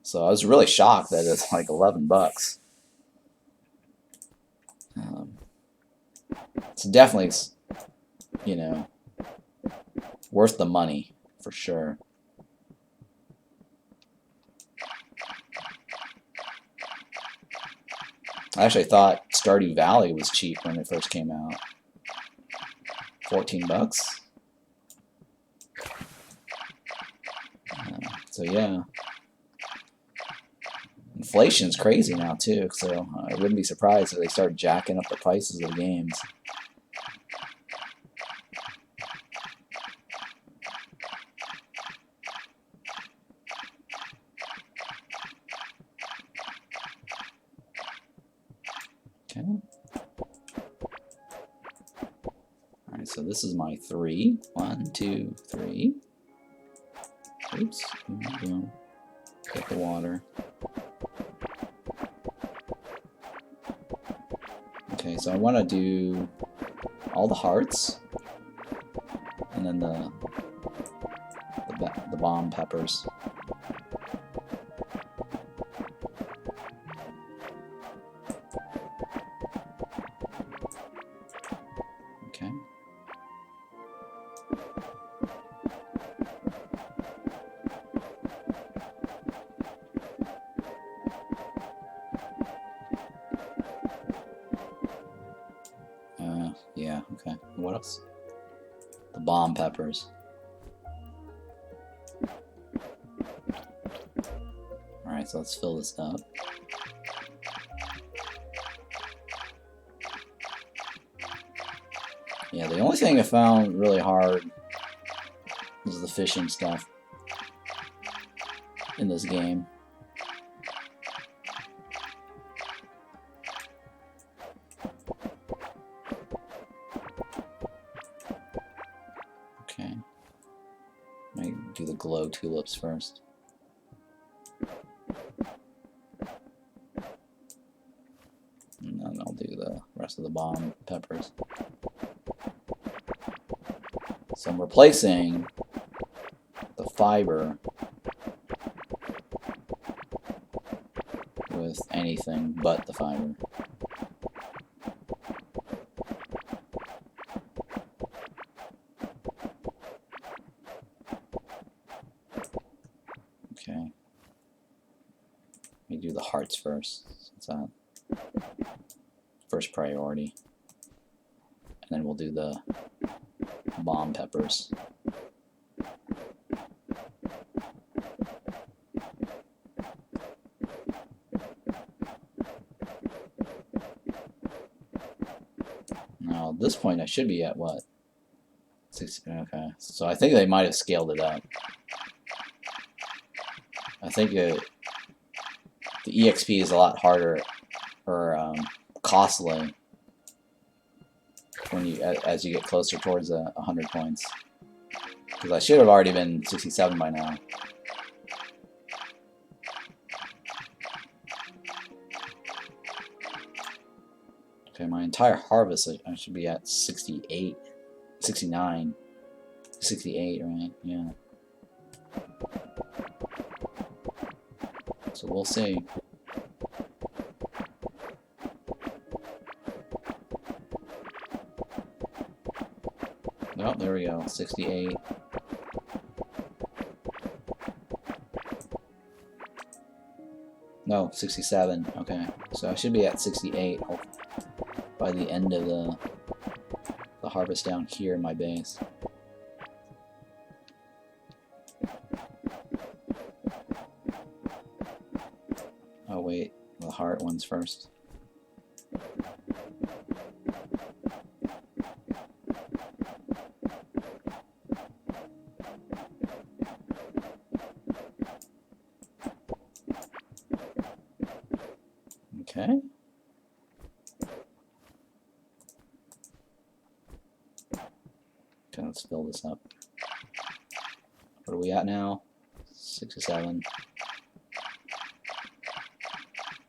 So I was really shocked that it's like 11 bucks. It's definitely, worth the money for sure. I actually thought Stardew Valley was cheap when it first came out. 14 bucks. So yeah. Inflation's crazy now too, so I wouldn't be surprised if they start jacking up the prices of games. Okay. Alright, so this is my 3. 1, 2, 3. Oops. Boom. Get the water. Okay, so I want to do all the hearts, and then the bomb peppers. Okay. Yeah, okay. What else? The bomb peppers. Alright, so let's fill this up. Yeah, the only thing I found really hard was the fishing stuff. in this game. Okay. Let me do the glow tulips first. And then I'll do the rest of the bomb peppers. So I'm replacing the fiber with anything but the fiber. Okay. Let me do the hearts first, since that first priority. And then we'll do the bomb peppers. Now at this point I should be at what? 60, okay. So I think they might have scaled it up. I think the EXP is a lot harder or costly when you as you get closer towards 100 points. Because I should have already been 67 by now. Okay, my entire harvest I should be at 68, 69, 68, right? Yeah. So we'll see. Oh, there we go, 68. No, 67. Okay, so I should be at 68 by the end of the harvest down here in my base. Oh wait, the heart ones first. Okay. Okay, let's fill this up. What are we at now? 67.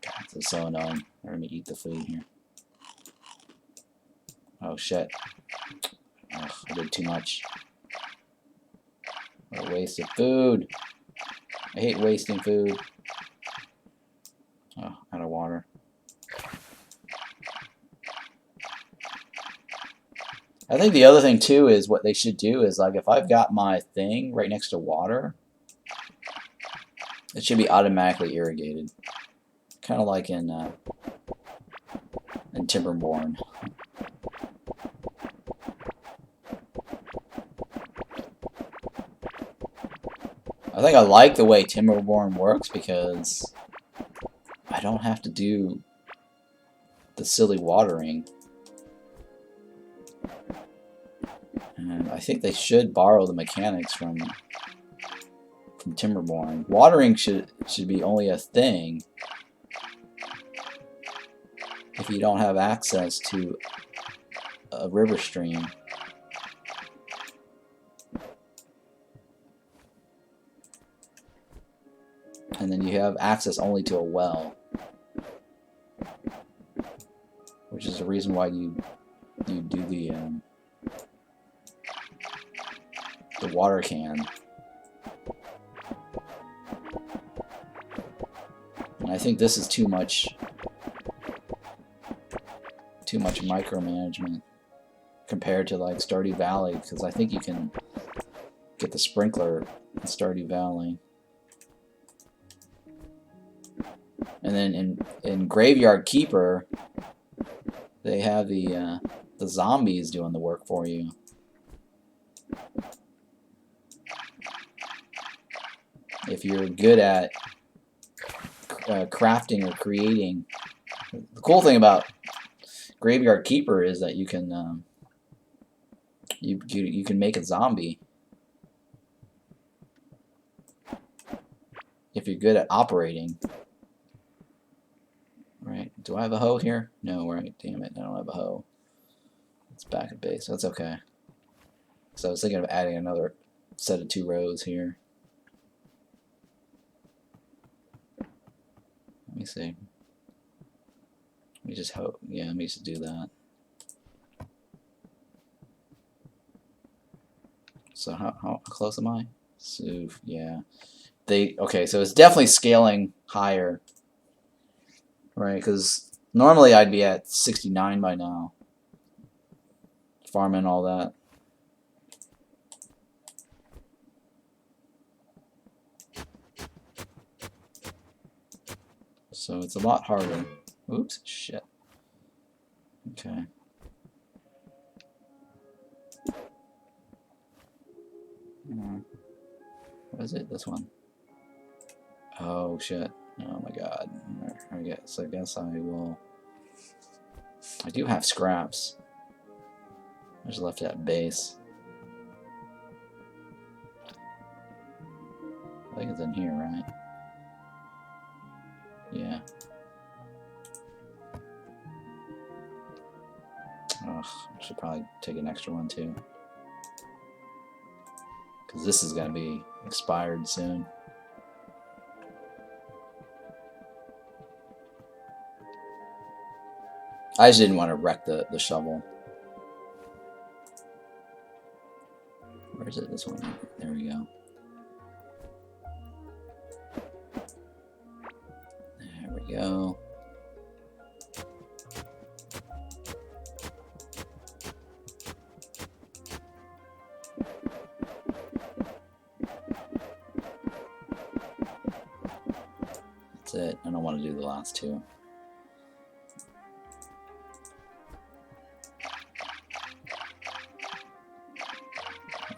God, this is so annoying. Let me eat the food here. Oh shit. Ugh, I did too much. What a waste of food. I hate wasting food. Oh, out of water. I think the other thing too is what they should do is, like, if I've got my thing right next to water, it should be automatically irrigated. Kind of like in Timberborn. I think I like the way Timberborn works because I don't have to do the silly watering. And I think they should borrow the mechanics from Timberborn. Watering should be only a thing if you don't have access to a river stream. And then you have access only to a well, which is the reason why you do the water can. And I think this is too much micromanagement compared to like Stardew Valley, because I think you can get the sprinkler in Stardew Valley. And then in Graveyard Keeper, they have the zombies doing the work for you. If you're good at crafting or creating, the cool thing about Graveyard Keeper is that you can you can make a zombie. if you're good at operating. Right, do I have a hoe here? No, right, damn it, I don't have a hoe. It's back at base, that's okay. So I was thinking of adding another set of 2 rows here. Let me see. Let me just hope, yeah, let me just do that. So how close am I? So, yeah. Okay, so it's definitely scaling higher. Right, because normally I'd be at 69 by now. Farming all that. So it's a lot harder. Oops, shit. Okay. What is it? This one. Oh shit. Oh my god. I guess I will. I do have scraps. I just left it at base. I think it's in here, right? Yeah. Ugh, I should probably take an extra one too. Because this is going to be expired soon. I just didn't want to wreck the shovel. Where is it? This one. There we go. There we go. That's it. I don't want to do the last 2.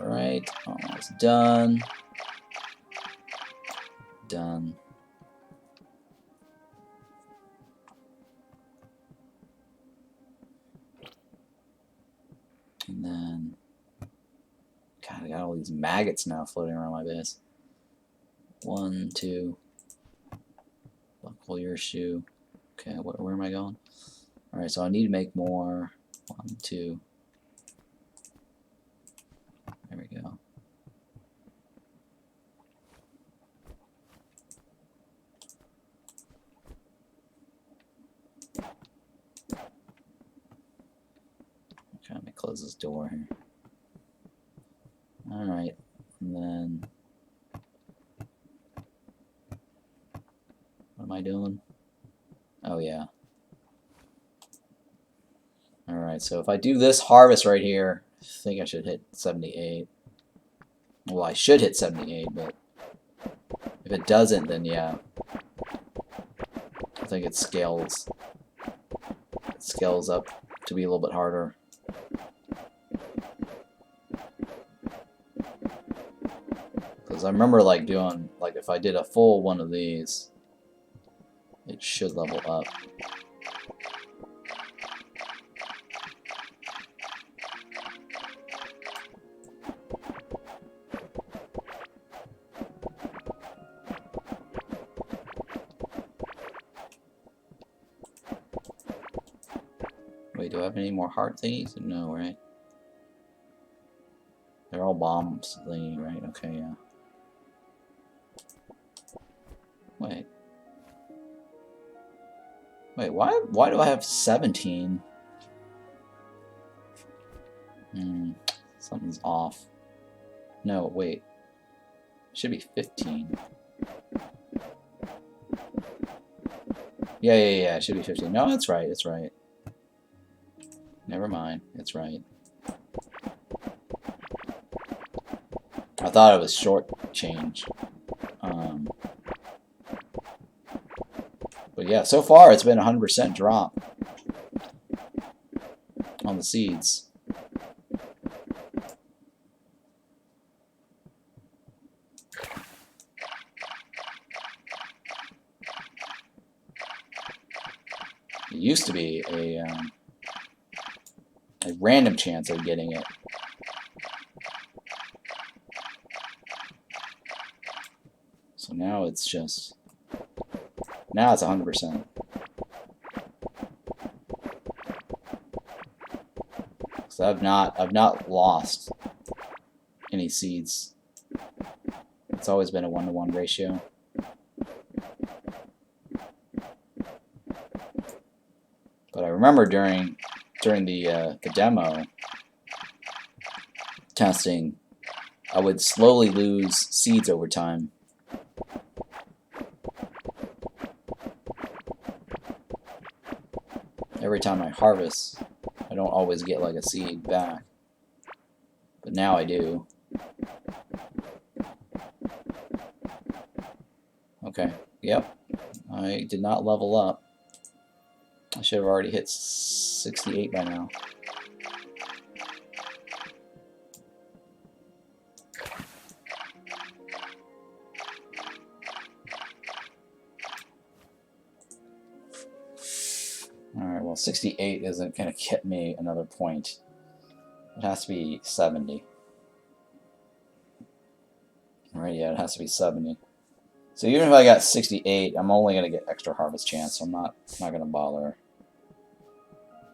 Alright, almost done. Done. And then, God, I got all these maggots now floating around my base. 1, 2. Buckle your shoe. Okay, where am I going? Alright, so I need to make more. 1, 2. There we go. Okay, let me close this door here. Alright, and then what am I doing? Oh yeah. Alright, so if I do this harvest right here, I think I should hit 78. Well, I should hit 78, but if it doesn't, then yeah. I think it scales up to be a little bit harder. Because I remember like doing, like if I did a full one of these, it should level up. Wait, do I have any more heart thingies? No, right? They're all bombs thingy, right? Okay, yeah. Wait. Wait, why do I have 17? Something's off. No, wait. It should be 15. Yeah, it should be 15. No, that's right, it's right. Never mind, it's right. I thought it was short change. But yeah, so far it's been 100% drop on the seeds. It used to be a random chance of getting it. So So now it's just, now it's 100%. So I've not lost any seeds. It's always been a 1-to-1 ratio. But I remember during the demo testing, I would slowly lose seeds over time. Every time I harvest, I don't always get like a seed back. But now I do. Okay, yep. I did not level up. I should have already hit 68 by now. Alright, well 68 isn't going to get me another point. It has to be 70. Alright, yeah, it has to be 70. So even if I got 68, I'm only going to get extra harvest chance, so I'm not going to bother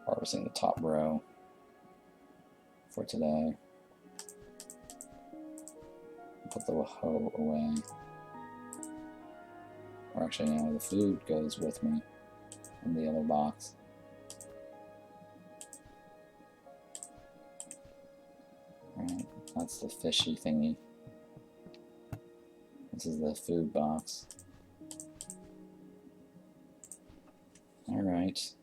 harvesting the top row for today. Put the hoe away. Or actually, no, the food goes with me in the other box. Alright, that's the fishy thingy. This is the food box. Alright.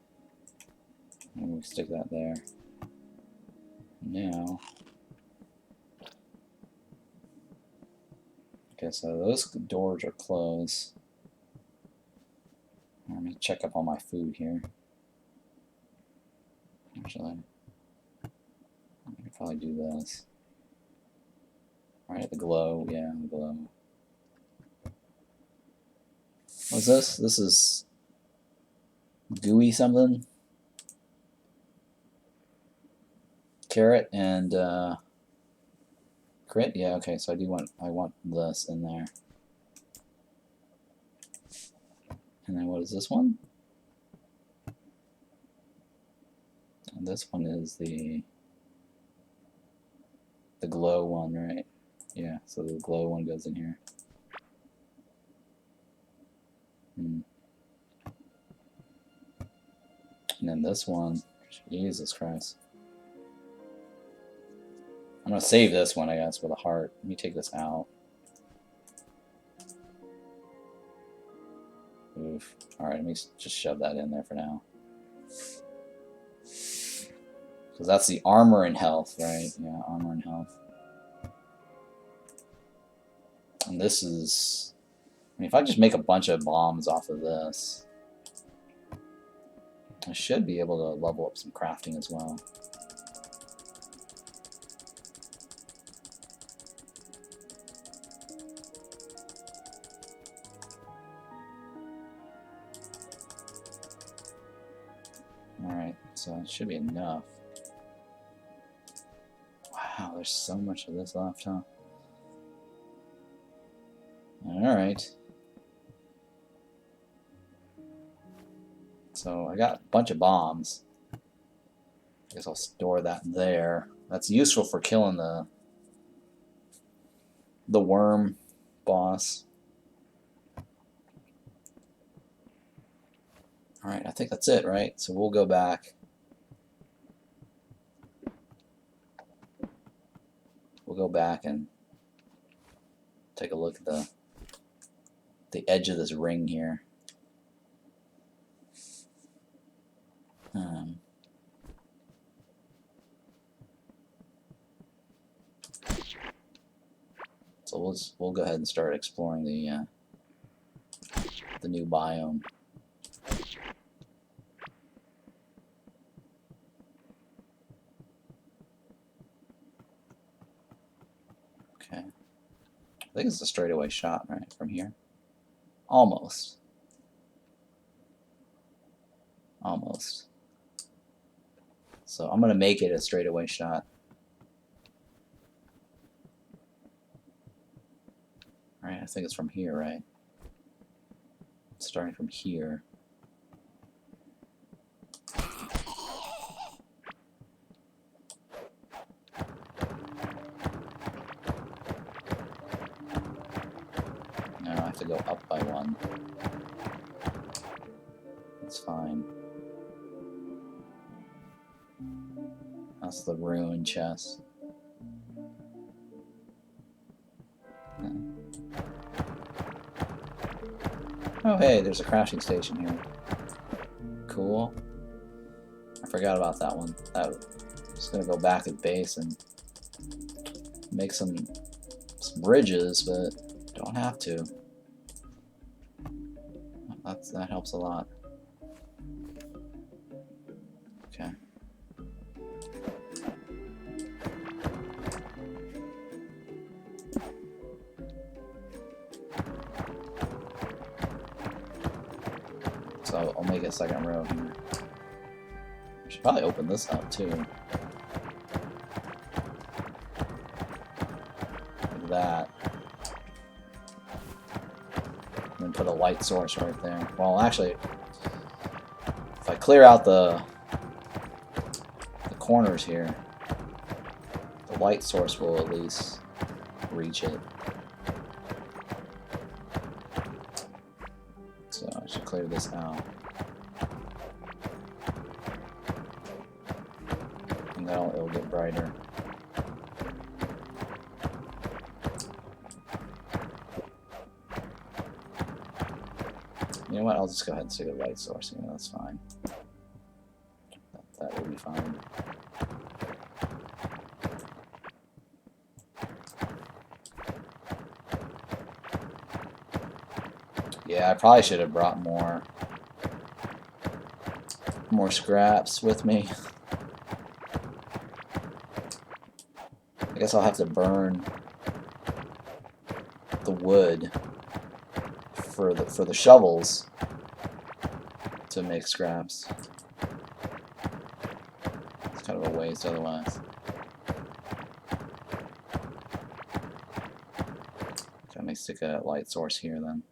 And we stick that there. Now. Okay, so those doors are closed. Let me check up on my food here. Actually, I can probably do this. Alright, the glow. Yeah, the glow. What's this? This is gooey something. Carrot and crit. Yeah, okay. So I want this in there. And then what is this one? And this one is the glow one, right? Yeah. So the glow one goes in here. And then this one, Jesus Christ. I'm going to save this one, I guess, with a heart. Let me take this out. Oof. Alright, let me just shove that in there for now. Because that's the armor and health, right? Yeah, armor and health. And this is... I mean, if I just make a bunch of bombs off of this, I should be able to level up some crafting as well. Alright, so it should be enough. Wow, there's so much of this left, huh? Alright. So I got a bunch of bombs. I guess I'll store that there. That's useful for killing the worm boss. Alright, I think that's it, right? So we'll go back. We'll go back and take a look at the edge of this ring here. So we'll go ahead and start exploring the new biome. Okay. I think it's a straightaway shot, right, from here. Almost. Almost. So I'm going to make it a straightaway shot. Right, I think it's from here, right? Starting from here. No, I have to go up by one. That's fine. That's the ruined chest. Oh hey, there's a crafting station here. Cool. I forgot about that one. I was gonna go back at base and make some bridges, but don't have to. That helps a lot. Okay. So I'll make a second row here. I should probably open this up too. Like that. And then put a light source right there. Well, actually, if I clear out the corners here, the light source will at least reach it. So I should clear this out. And then it'll get brighter. You know what? I'll just go ahead and stick a light source. You know, that's fine. That will be fine. Yeah, I probably should have brought more scraps with me. I guess I'll have to burn the wood for the shovels to make scraps. It's kind of a waste otherwise. Okay, let me stick a light source here then.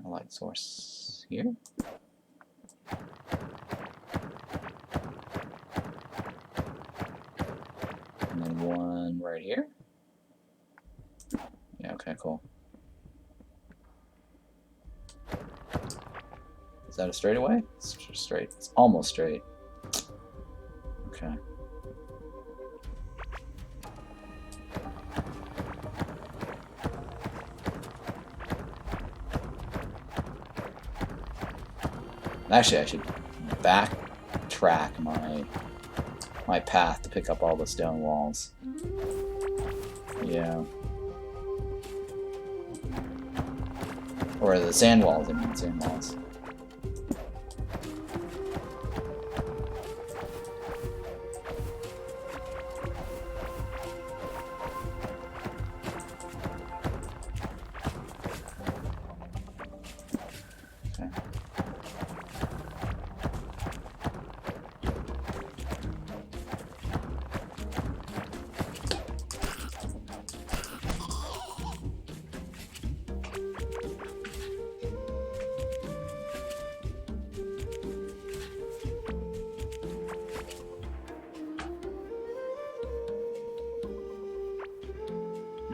A light source here. And then one right here. Yeah, okay, cool. Is that a straightaway? It's straight. It's almost straight. Okay. Actually, I should backtrack my path to pick up all the stone walls. Yeah. Or the sand walls, I mean, sand walls. Okay.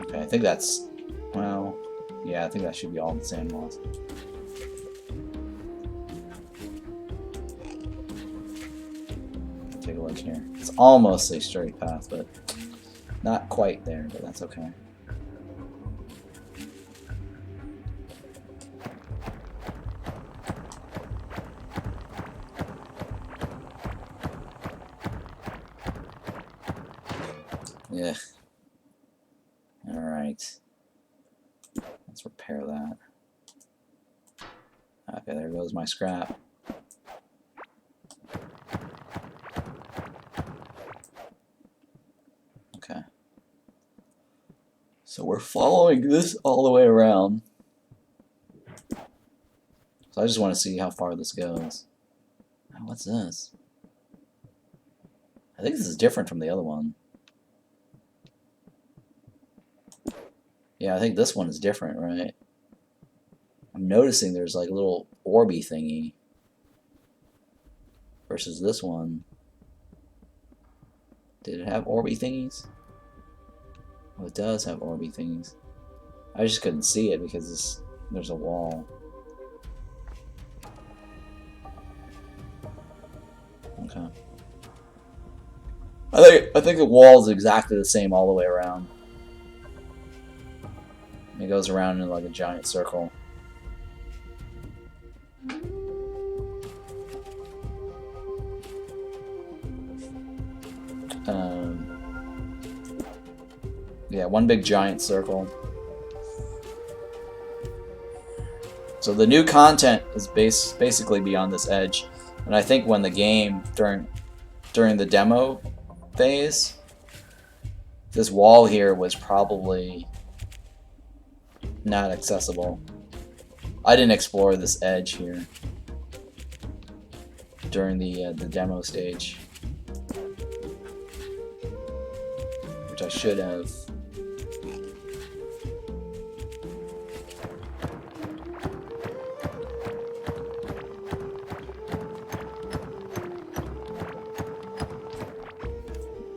Okay, I think that's, well, yeah, I think that should be all the sand walls. Take a look here. It's almost a straight path, but not quite there, but that's okay. Yeah. Alright. Let's repair that. Okay, there goes my scrap. Okay. So we're following this all the way around. So I just want to see how far this goes. Oh, what's this? I think this is different from the other one. Yeah, I think this one is different, right? I'm noticing there's like a little orby thingy versus this one. Did it have orby thingies? Oh, it does have orby thingies. I just couldn't see it because there's a wall. Okay. I think the wall is exactly the same all the way around. It goes around in like a giant circle. Yeah, one big giant circle. So the new content is basically beyond this edge, and I think when the game during the demo phase, this wall here was probably not accessible. I didn't explore this edge here during the demo stage, which I should have.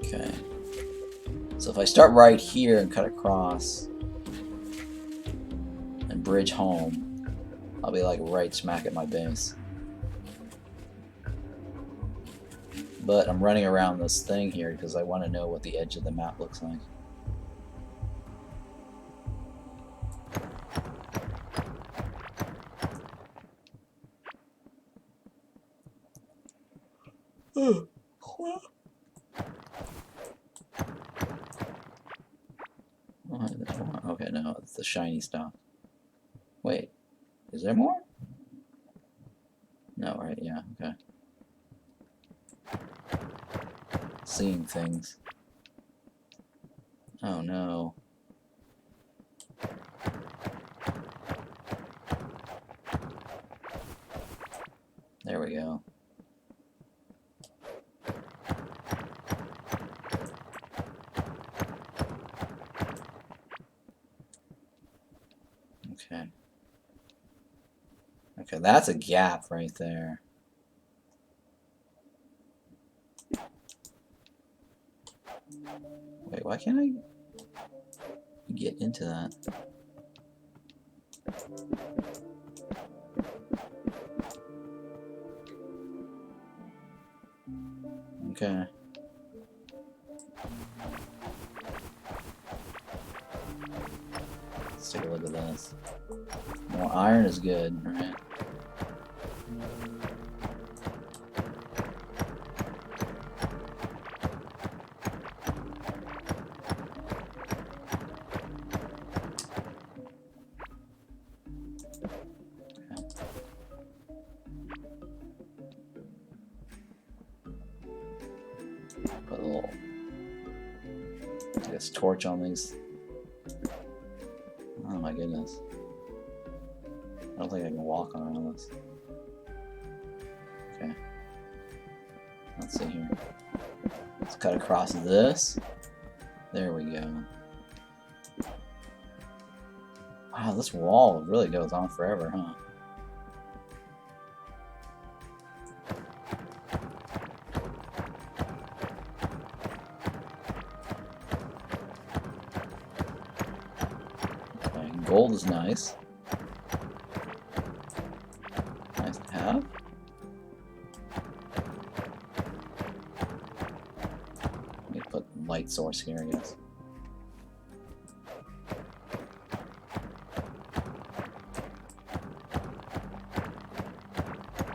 Okay. So if I start right here and cut across and bridge home, I'll be like right smack at my base. But I'm running around this thing here because I want to know what the edge of the map looks like. Okay, no, it's the shiny stuff. Wait, is there more? No, right, yeah, okay. Seeing things. Oh no. There we go. Okay. Okay, that's a gap right there. Wait, why can't I get into that? Okay. Let's take a look at this. More iron is good, right? Put a little, I guess, torch on these. Oh my goodness. I don't think I can walk on this. Okay. Let's see here. Let's cut across this. There we go. Wow, this wall really goes on forever, huh? Okay, gold is nice. Nice to have. Let me put light source here, I guess.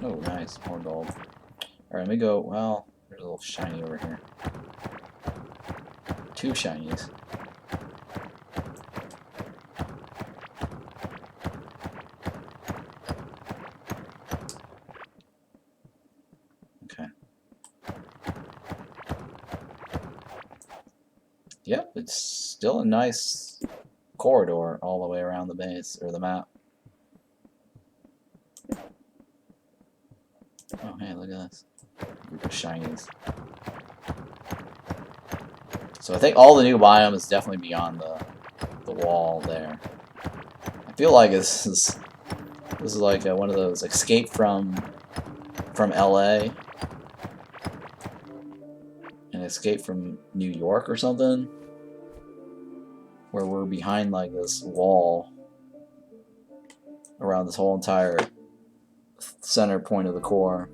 Oh, nice. More gold. Alright, let me go. Well, there's a little shiny over here. 2 shinies. Okay. Yep, it's still a nice corridor all the way around the base, or the map. Oh, hey, look at this. Group of shinies. So I think all the new biome is definitely beyond the the wall there. I feel like this is like one of those Escape from LA and Escape from New York or something, where we're behind like this wall around this whole entire center point of the core.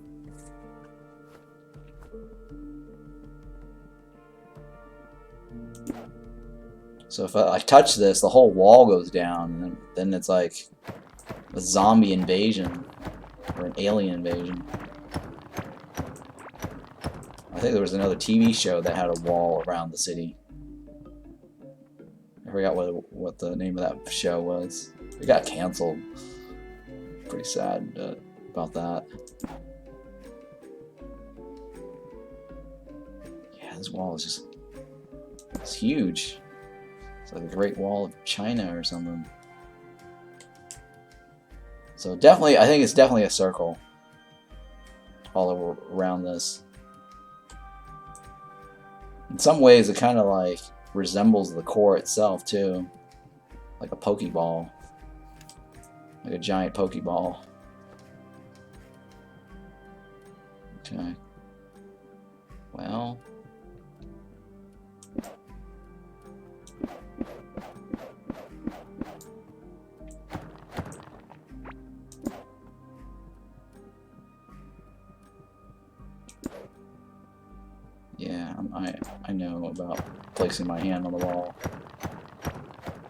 So if I touch this, the whole wall goes down, and then it's like a zombie invasion or an alien invasion. I think there was another TV show that had a wall around the city. I forgot what the name of that show was. It got canceled. Pretty sad about that. Yeah, this wall is just... it's huge. It's like the Great Wall of China or something. So definitely, I think it's definitely a circle all around this. In some ways, it kind of like resembles the core itself too, like a Pokeball, like a giant Pokeball. Okay. Well. Yeah, I know about placing my hand on the wall.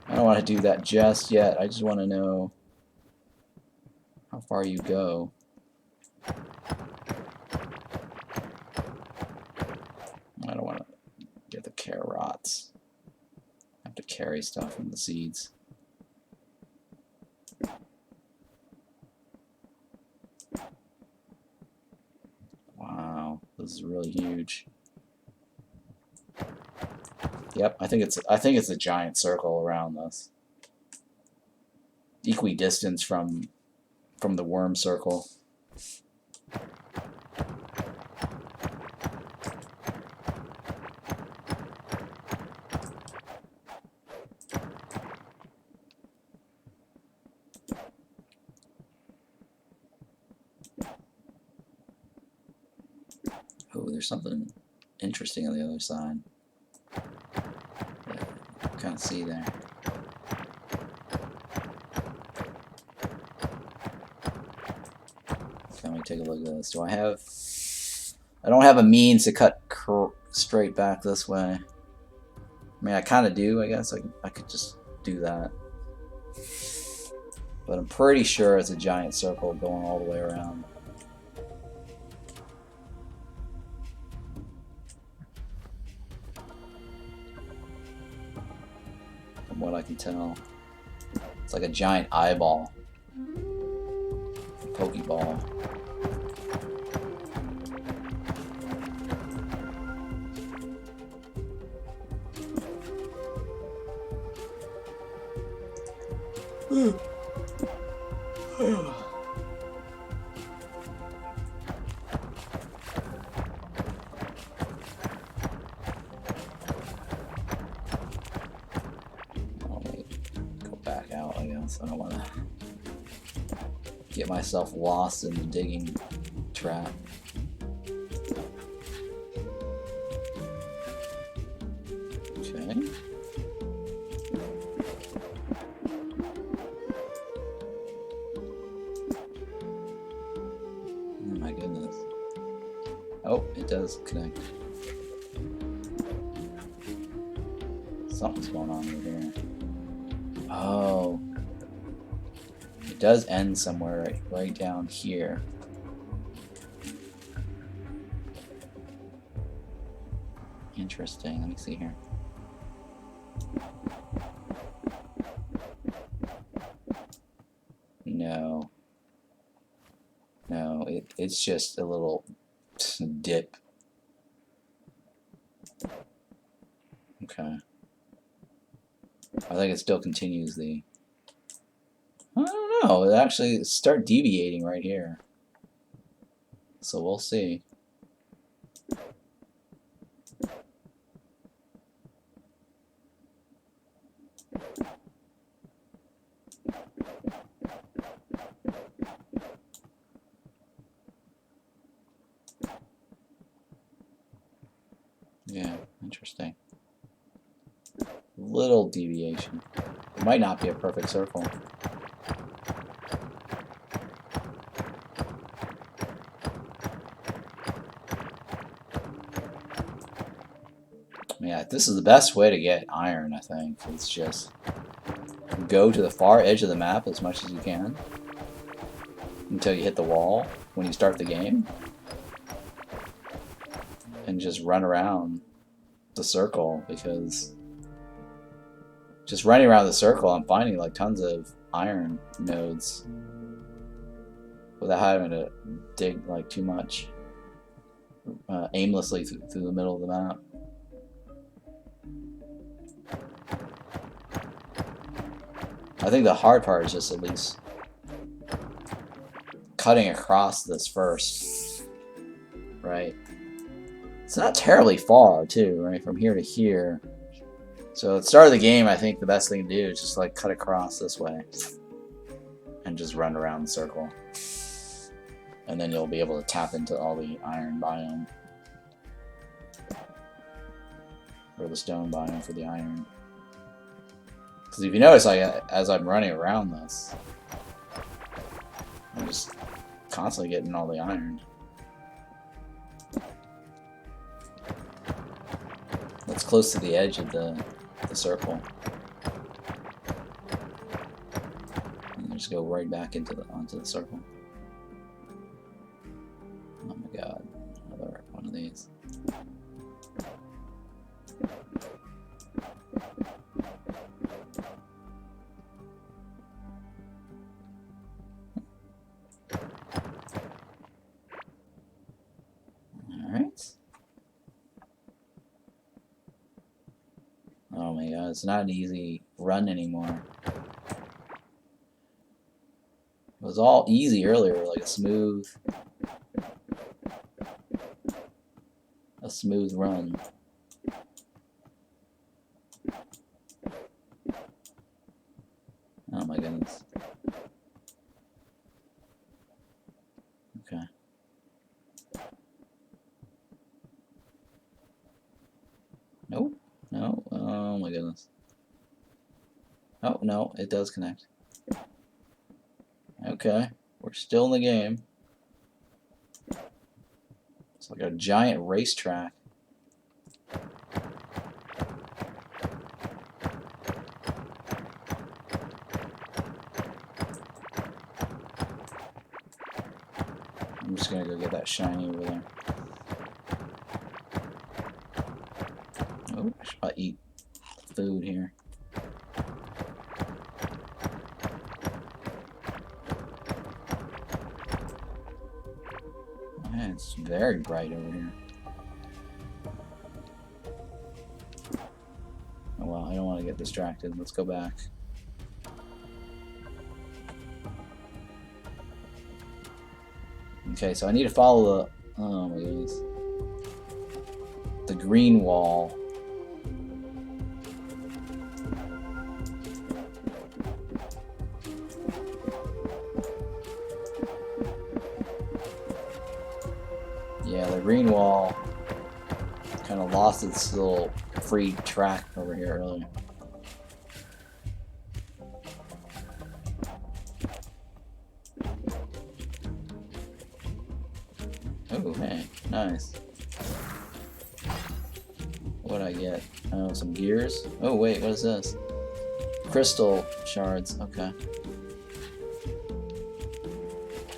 I don't want to do that just yet. I just want to know how far you go. I don't want to get the carrots. I have to carry stuff from the seeds. Wow, this is really huge. Yep, I think it's a giant circle around this. Equidistant from the worm circle. Oh, there's something interesting on the other side. Can't see there. Let me take a look at this. Do I have... I don't have a means to cut straight back this way. I mean, I kind of do, I guess. I could just do that. But I'm pretty sure it's a giant circle going all the way around. From what I can tell. It's like a giant eyeball. A Pokeball. Back out, I guess. I don't want to get myself lost in the digging trap. Okay. Oh my goodness. Oh, it does connect. Something's going on over here. Oh, it does end somewhere right down here. Interesting. Let me see here. No. No, it's just a little dip. Okay. I think it still continues the... I don't know. It actually start deviating right here. So we'll see. Little deviation. It might not be a perfect circle. Yeah, this is the best way to get iron, I think. It's just go to the far edge of the map as much as you can until you hit the wall when you start the game, and just run around the circle, because just running around the circle, I'm finding like tons of iron nodes without having to dig like too much aimlessly through the middle of the map. I think the hard part is just at least cutting across this first, right? It's not terribly far, too, right? From here to here. So at the start of the game, I think the best thing to do is just like cut across this way and just run around the circle. And then you'll be able to tap into all the iron biome. Or the stone biome for the iron. Because if you notice, like, as I'm running around this, I'm just constantly getting all the iron. That's close to the edge of the circle. And just go right back into onto the circle. Oh my god, another one of these. Alright. Oh my god, it's not an easy run anymore. It was all easy earlier, like a smooth run. Oh my goodness. Okay. Nope. No. Oh my goodness. Oh no, it does connect. Okay. We're still in the game. It's like a giant racetrack. I'm just gonna go get that shiny over there. Oh, I should probably eat food here. Man, it's very bright over here. Oh well, I don't want to get distracted. Let's go back. Okay, so I need to follow the... Oh my goodness. The green wall. Yeah, the green wall kind of lost its little free track over here earlier. Oh, hey, nice. What'd I get? Oh, some gears? Oh, wait, what is this? Crystal shards, okay.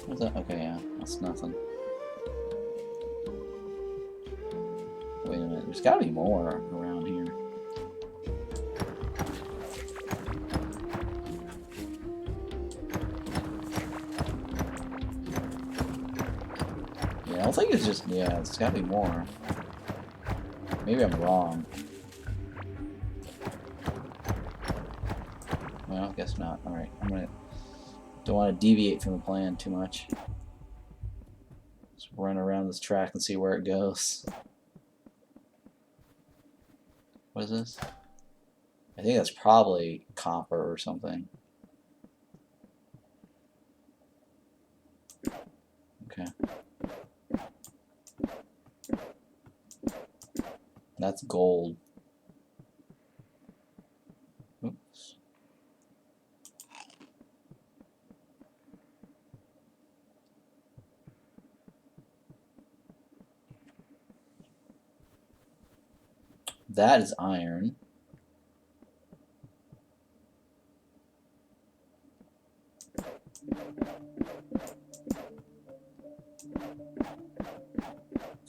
What's that? Okay, yeah, that's nothing. Wait a minute, there's gotta be more around here. Yeah, I don't think it's just, yeah, it's gotta be more. Maybe I'm wrong. Well, I guess not. Alright, don't want to deviate from the plan too much. Just run around this track and see where it goes. What is this? I think that's probably copper or something. Okay. That's gold. Oops. That is iron.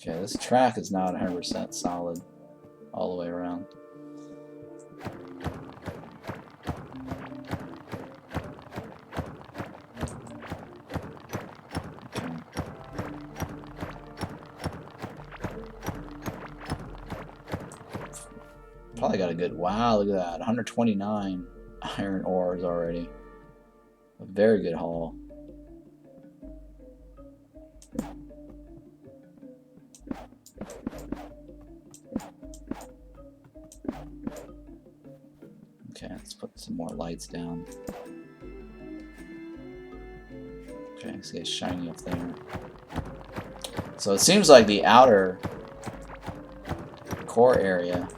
Okay, this track is not 100% solid all the way around. Okay. Probably got a good, wow, look at that, 129 iron ores already. A very good haul. Okay, let's put some more lights down. Okay, see it's shiny up there. So it seems like the outer core area.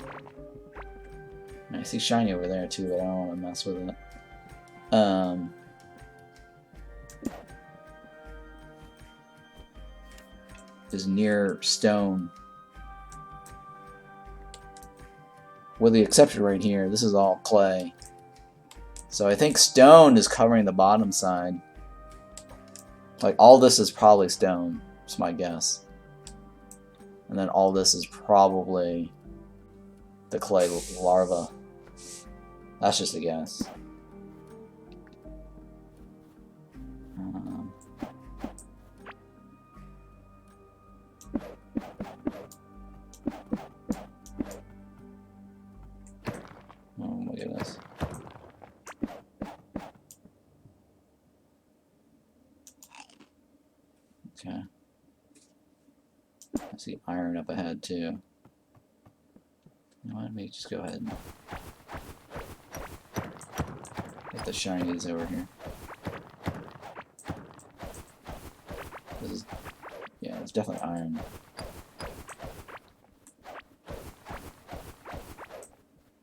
I see shiny over there too, but I don't want to mess with it. Is near stone. With the exception right here, this is all clay. So I think stone is covering the bottom side. Like all this is probably stone, that's my guess. And then all this is probably the clay larva. That's just a guess. Oh my goodness. Okay. I see iron up ahead too. You know what, let me just go ahead and get the shinies over here. This is, yeah, it's definitely iron.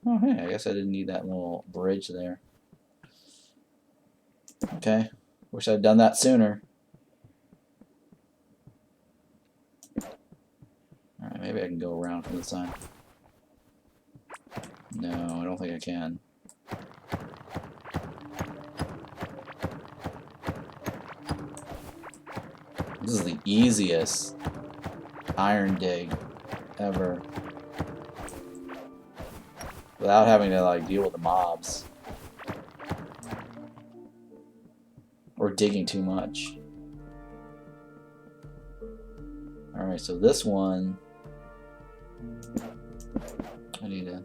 Oh hey, I guess I didn't need that little bridge there. Okay, wish I'd done that sooner. Alright, maybe I can go around from the side. No, I don't think I can. This is the easiest iron dig ever. Without having to like deal with the mobs. Or digging too much. Alright, so this one I need to,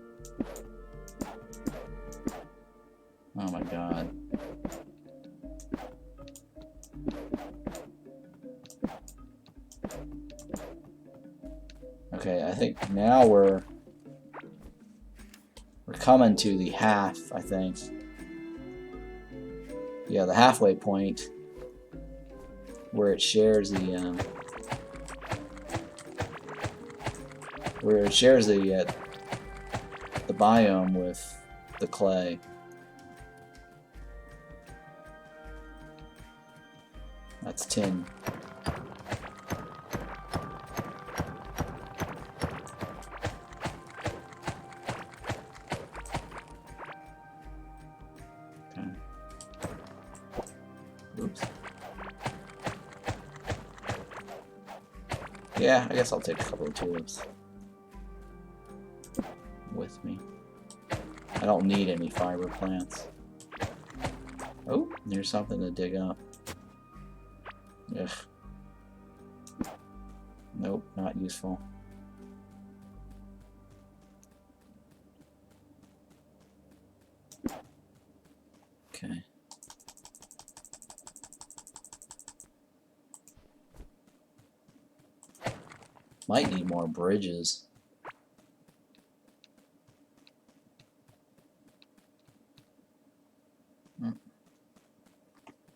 oh my god. Okay, I think now we're coming to the half, I think. Yeah, the halfway point where it shares the the biome with the clay. That's tin. Okay. Oops. Yeah, I guess I'll take a couple of tulips with me. I don't need any fiber plants. Oh, there's something to dig up. Ugh. Nope, not useful. Okay. Might need more bridges.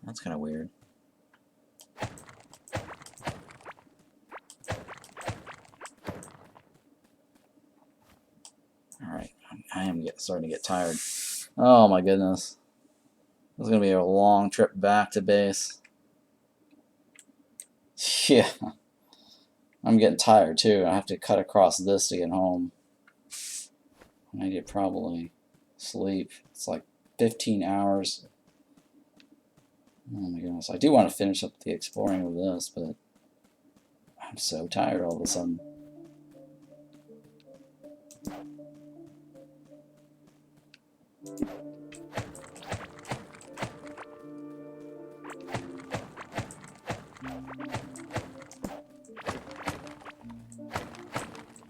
That's kind of weird. Alright, I am starting to get tired. Oh my goodness. This is going to be a long trip back to base. Yeah. I'm getting tired too. I have to cut across this to get home. I need to probably sleep. It's like 15 hours. Oh my goodness. I do want to finish up the exploring of this, but I'm so tired all of a sudden.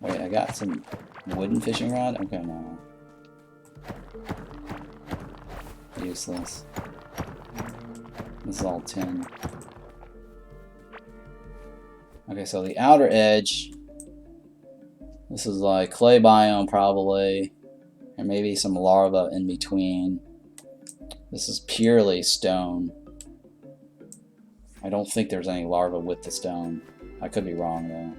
Wait, I got some wooden fishing rod? Okay, no. Useless. This is all tin. Okay, so the outer edge. This is like clay biome probably. And maybe some larva in between. This is purely stone. I don't think there's any larva with the stone. I could be wrong though.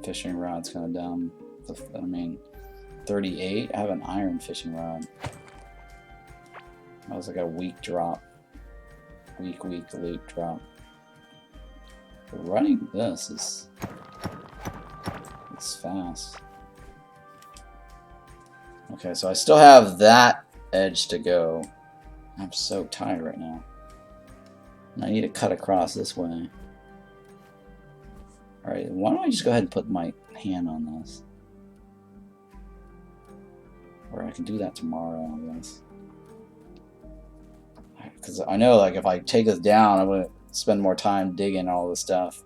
Fishing rod's kind of dumb. I mean, 38? I have an iron fishing rod. That was like a weak drop. Weak loot drop. But running this is... it's fast. Okay, so I still have that edge to go. I'm so tired right now. And I need to cut across this way. Alright, why don't I just go ahead and put my hand on this? Or I can do that tomorrow, I guess. Because I know, like, if I take this down, I'm going to spend more time digging all this stuff.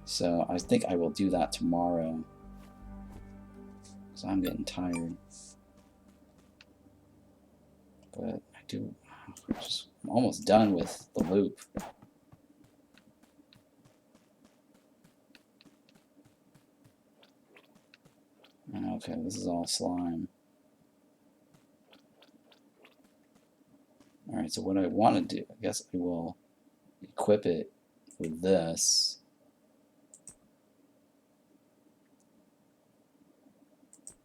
So I think I will do that tomorrow. Because I'm getting tired. But I'm almost done with the loop. Okay, this is all slime. Alright, so what I want to do, I guess I will equip it with this.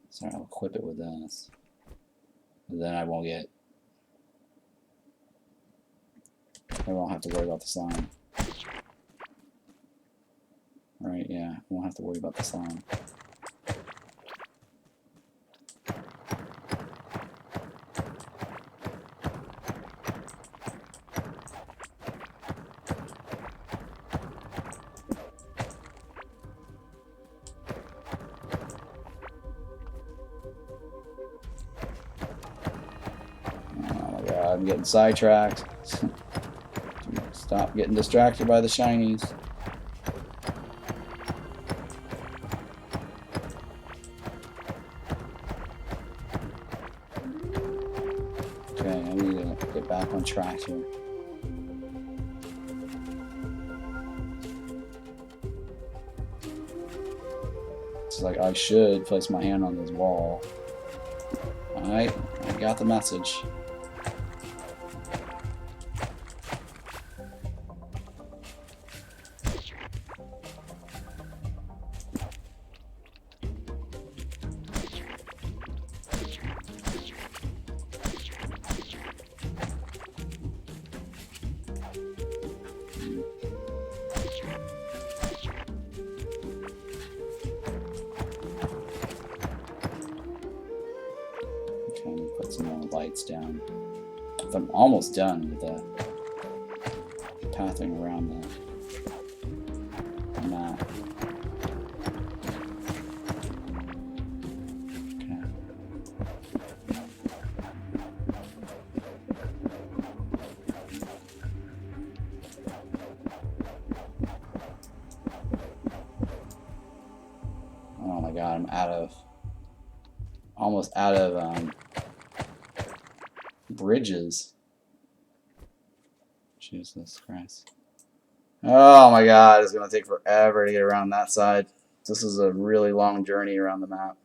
So I'll equip it with this. And then I won't have to worry about the slime. Right, yeah, I won't have to worry about the slime. I'm getting sidetracked. Stop getting distracted by the shinies. Okay, I need to get back on track here. It's like I should place my hand on this wall. Alright, I got the message. Put some more lights down. I'm almost done with the pathing around the map. Okay. Oh my god, I'm almost out of bridges. Jesus Christ. Oh my god, it's going to take forever to get around that side. This is a really long journey around the map.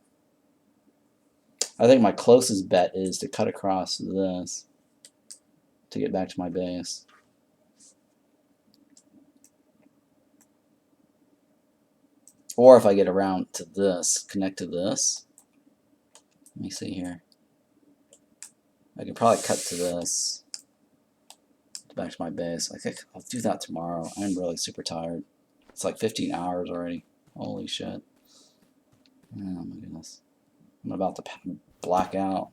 I think my closest bet is to cut across this to get back to my base. Or if I get around to this, connect to this. Let me see here. I could probably cut to this. Back to my base. I think I'll do that tomorrow. I'm really super tired. It's like 15 hours already. Holy shit. Oh my goodness. I'm about to black out.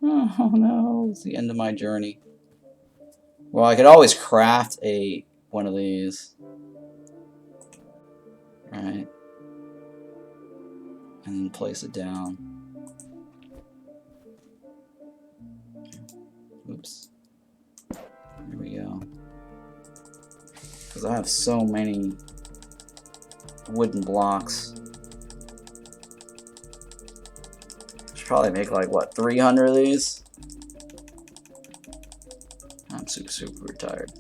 Oh no, it's the end of my journey. Well, I could always craft one of these. Right. And then place it down. Oops. Here we go. Because I have so many wooden blocks. Should probably make like, what, 300 of these? I'm super tired.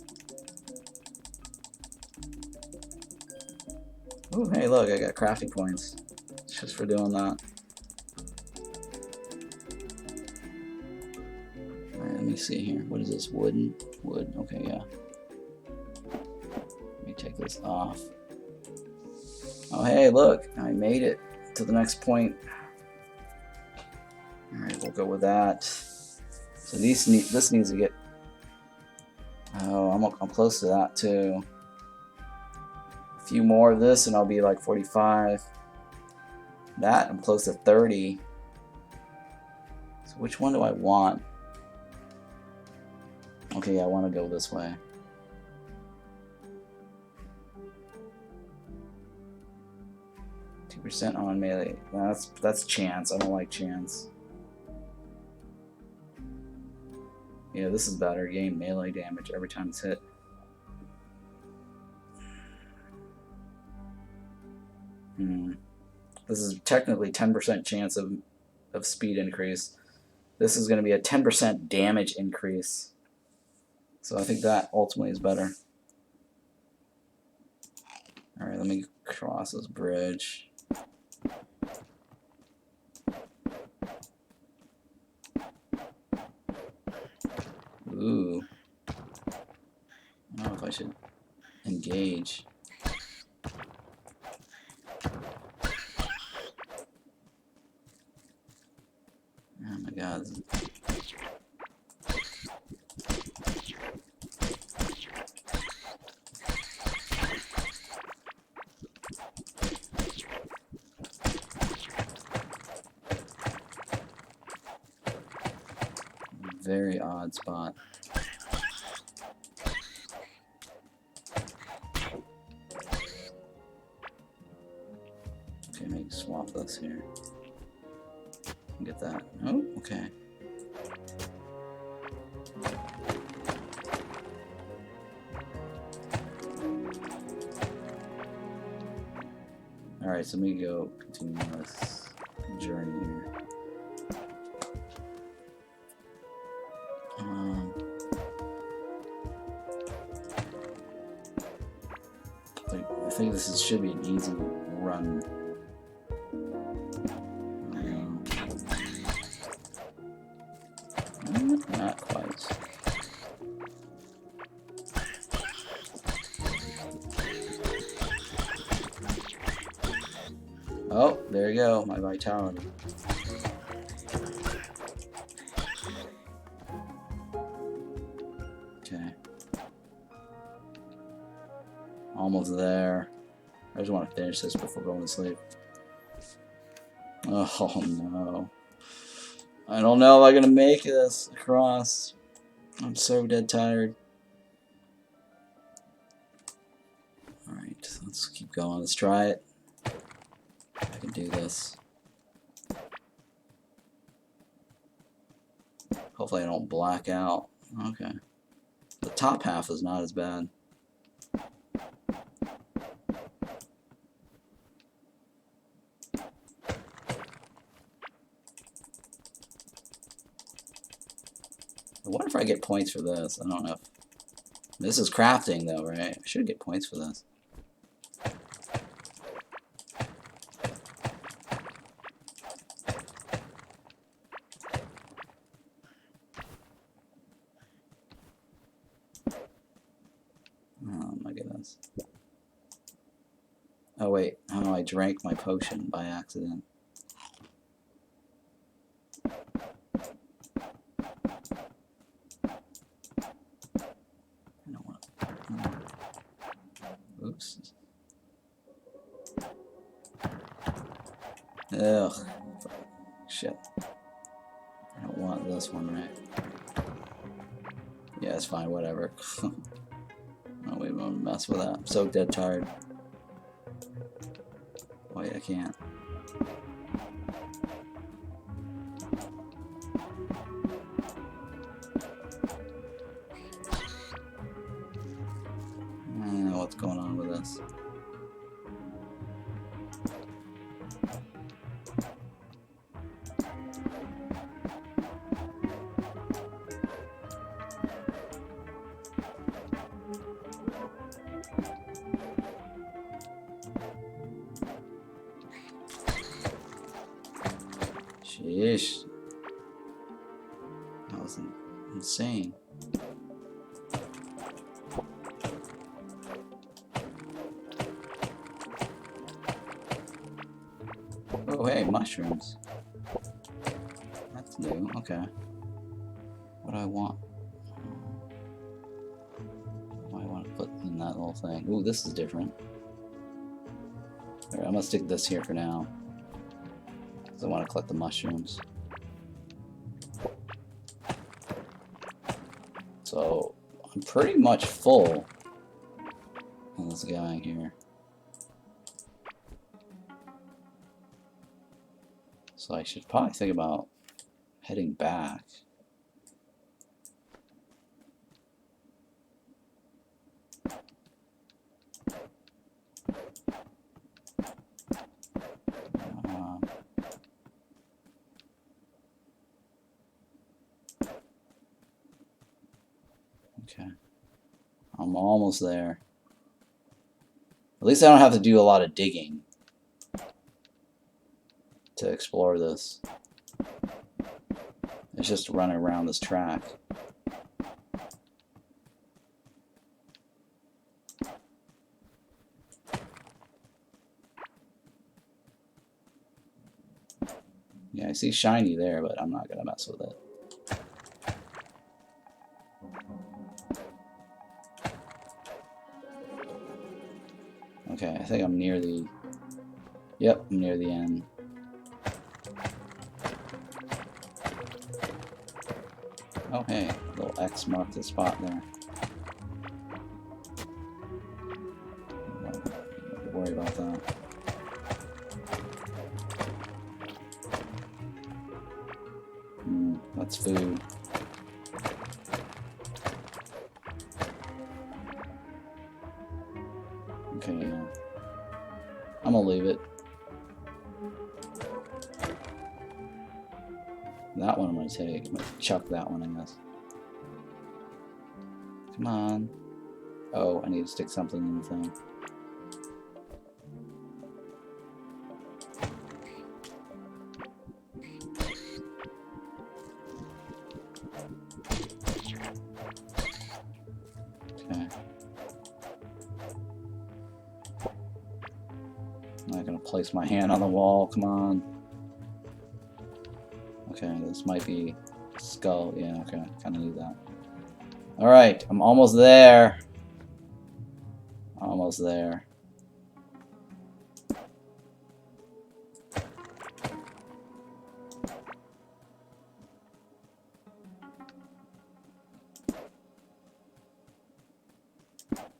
Oh, hey, look, I got crafting points just for doing that. Alright, let me see here. What is this? Wooden? Wood. Okay, yeah. Let me take this off. Oh, hey, look, I made it to the next point. Alright, we'll go with that. So this needs to get... Oh, I'm close to that too. A few more of this and I'll be like 45. That, I'm close to 30. So which one do I want? Okay, I want to go this way. % on melee. That's chance. I don't like chance. Yeah, this is better. Gain melee damage every time it's hit. This is technically 10% chance of speed increase. This is going to be a 10% damage increase. So I think that ultimately is better. Alright, let me cross this bridge. Ooh. I don't know if I should engage. Oh my god. Very odd spot. Okay, maybe swap this here. Get that. Oh, okay. Alright, so let me go continue this journey here. I think this should be an easy run. Not quite. Oh, there you go, my vitality. Okay. Almost there. I just want to finish this before going to sleep. Oh no. I don't know if I'm gonna make this across. I'm so dead tired. Alright, let's keep going. Let's try it. I can do this. Hopefully I don't black out. Okay. The top half is not as bad. I wonder if I get points for this. I don't know if... This is crafting though, right? I should get points for this. Oh my goodness. Oh wait, oh, I drank my potion by accident. I don't want to. Oops. Ugh. Shit. I don't want this one, right? Yeah, it's fine, whatever. Oh, we won't mess with that. I'm so dead tired. Wait, I can't. I don't know what's going on with this. Sheesh. That was insane. Oh, hey, mushrooms. That's new. Okay. What do I want? What do I want to put in that little thing? Ooh, this is different. Alright, I'm gonna stick this here for now. Because I want to collect the mushrooms. So, I'm pretty much full on this guy here. So I should probably think about heading back. Okay. I'm almost there. At least I don't have to do a lot of digging to explore this. It's just running around this track. Yeah, I see shiny there, but I'm not gonna mess with it. Okay, I think I'm near the... Yep, I'm near the end. Oh hey, little X marked the spot there. Don't worry about that. That's food. Okay, yeah. I'm gonna leave it. That one I'm gonna take. I'm gonna chuck that one, I guess. Come on. Oh, I need to stick something in the thing. Okay. I'm not gonna place my hand on the wall, come on. Okay, this might be skull. Yeah, okay, kinda need that. Alright, I'm almost there. Almost there.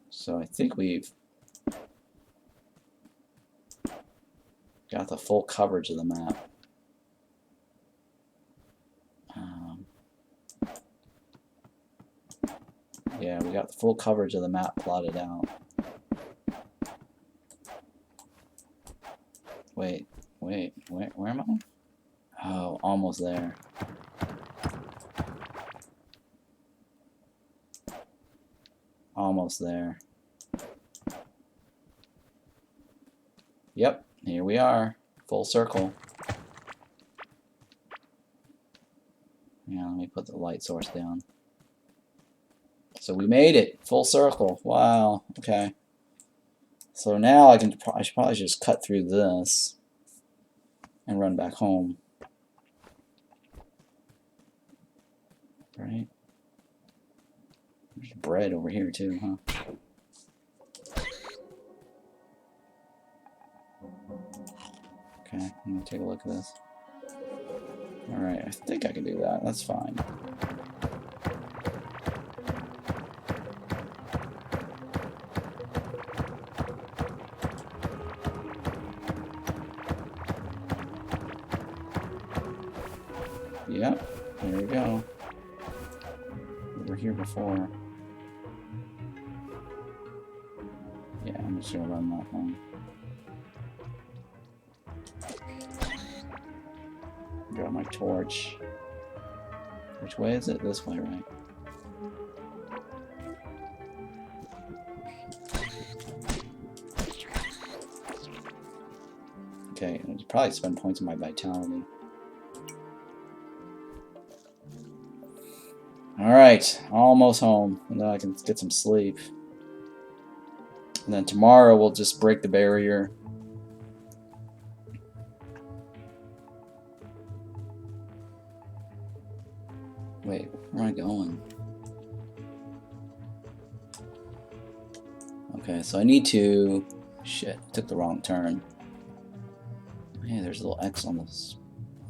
So I think we've got the full coverage of the map. Yeah, we got the full coverage of the map plotted out. Wait, where am I? Oh, almost there. Almost there. Yep, here we are. Full circle. Yeah, let me put the light source down. So we made it. Full circle. Wow. Okay. So now I should probably just cut through this and run back home. Right? There's bread over here too, huh? Okay, let me take a look at this. Alright, I think I can do that. That's fine. Yep, there we go. We were here before. Yeah, I'm just gonna run that home. Got my torch. Which way is it? This way, right? Okay, I'll probably spend points on my vitality. Alright, almost home. And then I can get some sleep. And then tomorrow we'll just break the barrier. Wait, where am I going? Okay, so I need to... Shit, I took the wrong turn. Hey, there's a little X on this.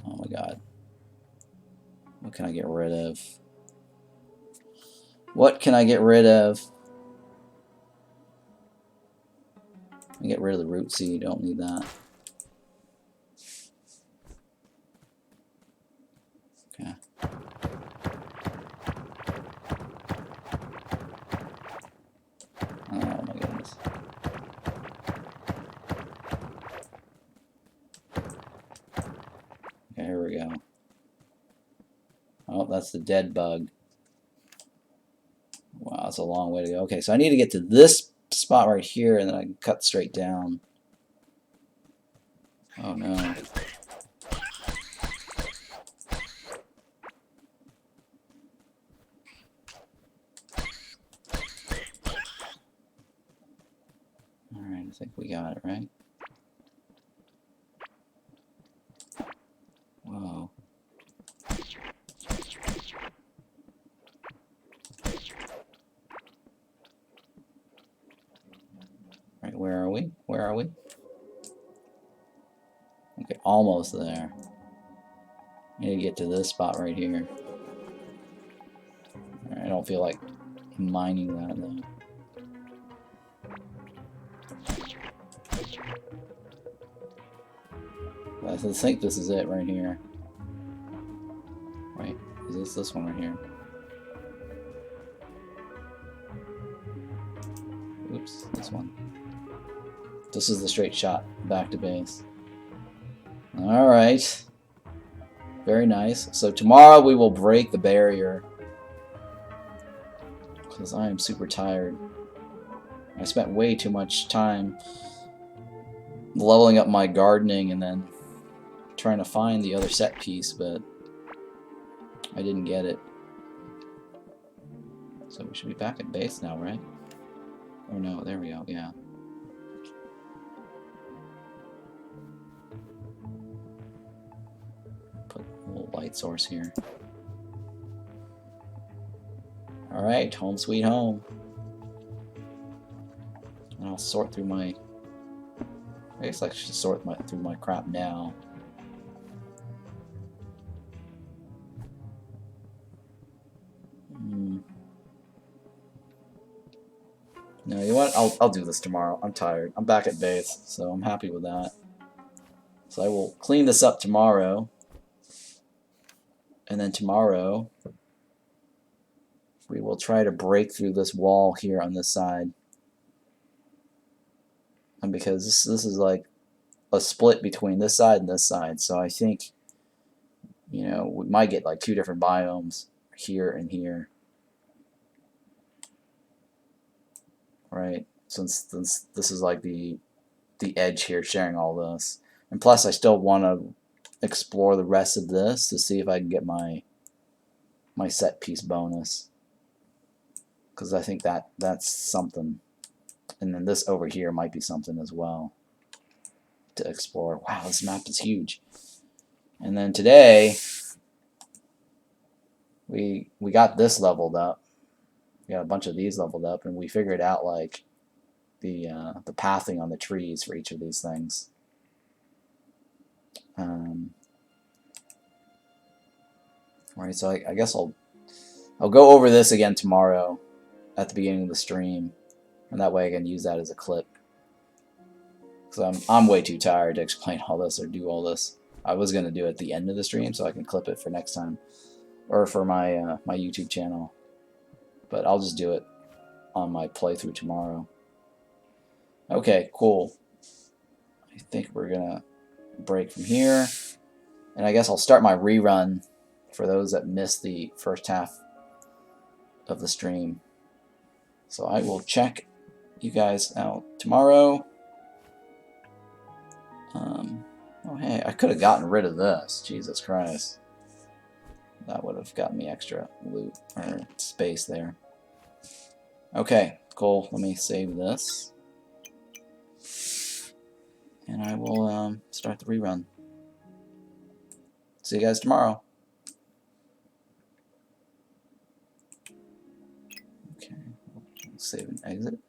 Oh my god. What can I get rid of? What can I get rid of? I get rid of the root seed, don't need that. Okay. Oh my goodness. Okay, here we go. Oh, that's the dead bug. Wow, that's a long way to go. Okay, so I need to get to this spot right here, and then I can cut straight down. Oh no. Alright, I think we got it, right? Whoa. Right, where are we? Where are we? Okay, almost there. I need to get to this spot right here. Right, I don't feel like mining that though. I think this is it right here. Right, is this one right here? Oops, this one. This is the straight shot back to base. Alright. Very nice. So tomorrow we will break the barrier. Because I am super tired. I spent way too much time leveling up my gardening and then trying to find the other set piece, but I didn't get it. So we should be back at base now, right? Or no, there we go, yeah. Put a little light source here. Alright, home sweet home. And I'll sort through my... I guess I should sort through my crap now. No, you know what? I'll do this tomorrow. I'm tired. I'm back at base, so I'm happy with that. So I will clean this up tomorrow. And then tomorrow we will try to break through this wall here on this side. And because this is like a split between this side and this side, so I think, you know, we might get like two different biomes here and here. Right? Since this is like the edge here sharing all this. And plus I still want to explore the rest of this to see if I can get my set piece bonus. Because I think that's something. And then this over here might be something as well to explore. Wow, this map is huge. And then today, we got this leveled up. We got a bunch of these leveled up, and we figured out like the pathing on the trees for each of these things. Alright, so I guess I'll go over this again tomorrow at the beginning of the stream, and that way I can use that as a clip. Because I'm way too tired to explain all this or do all this. I was gonna do it at the end of the stream so I can clip it for next time, or for my my YouTube channel. But I'll just do it on my playthrough tomorrow. Okay, cool. I think we're gonna break from here, and I guess I'll start my rerun for those that missed the first half of the stream. So I will check you guys out tomorrow. Oh hey, I could have gotten rid of this. Jesus Christ. That would have gotten me extra loot or space there. Okay, cool. Let me save this. And I will start the rerun. See you guys tomorrow. Okay, save and exit.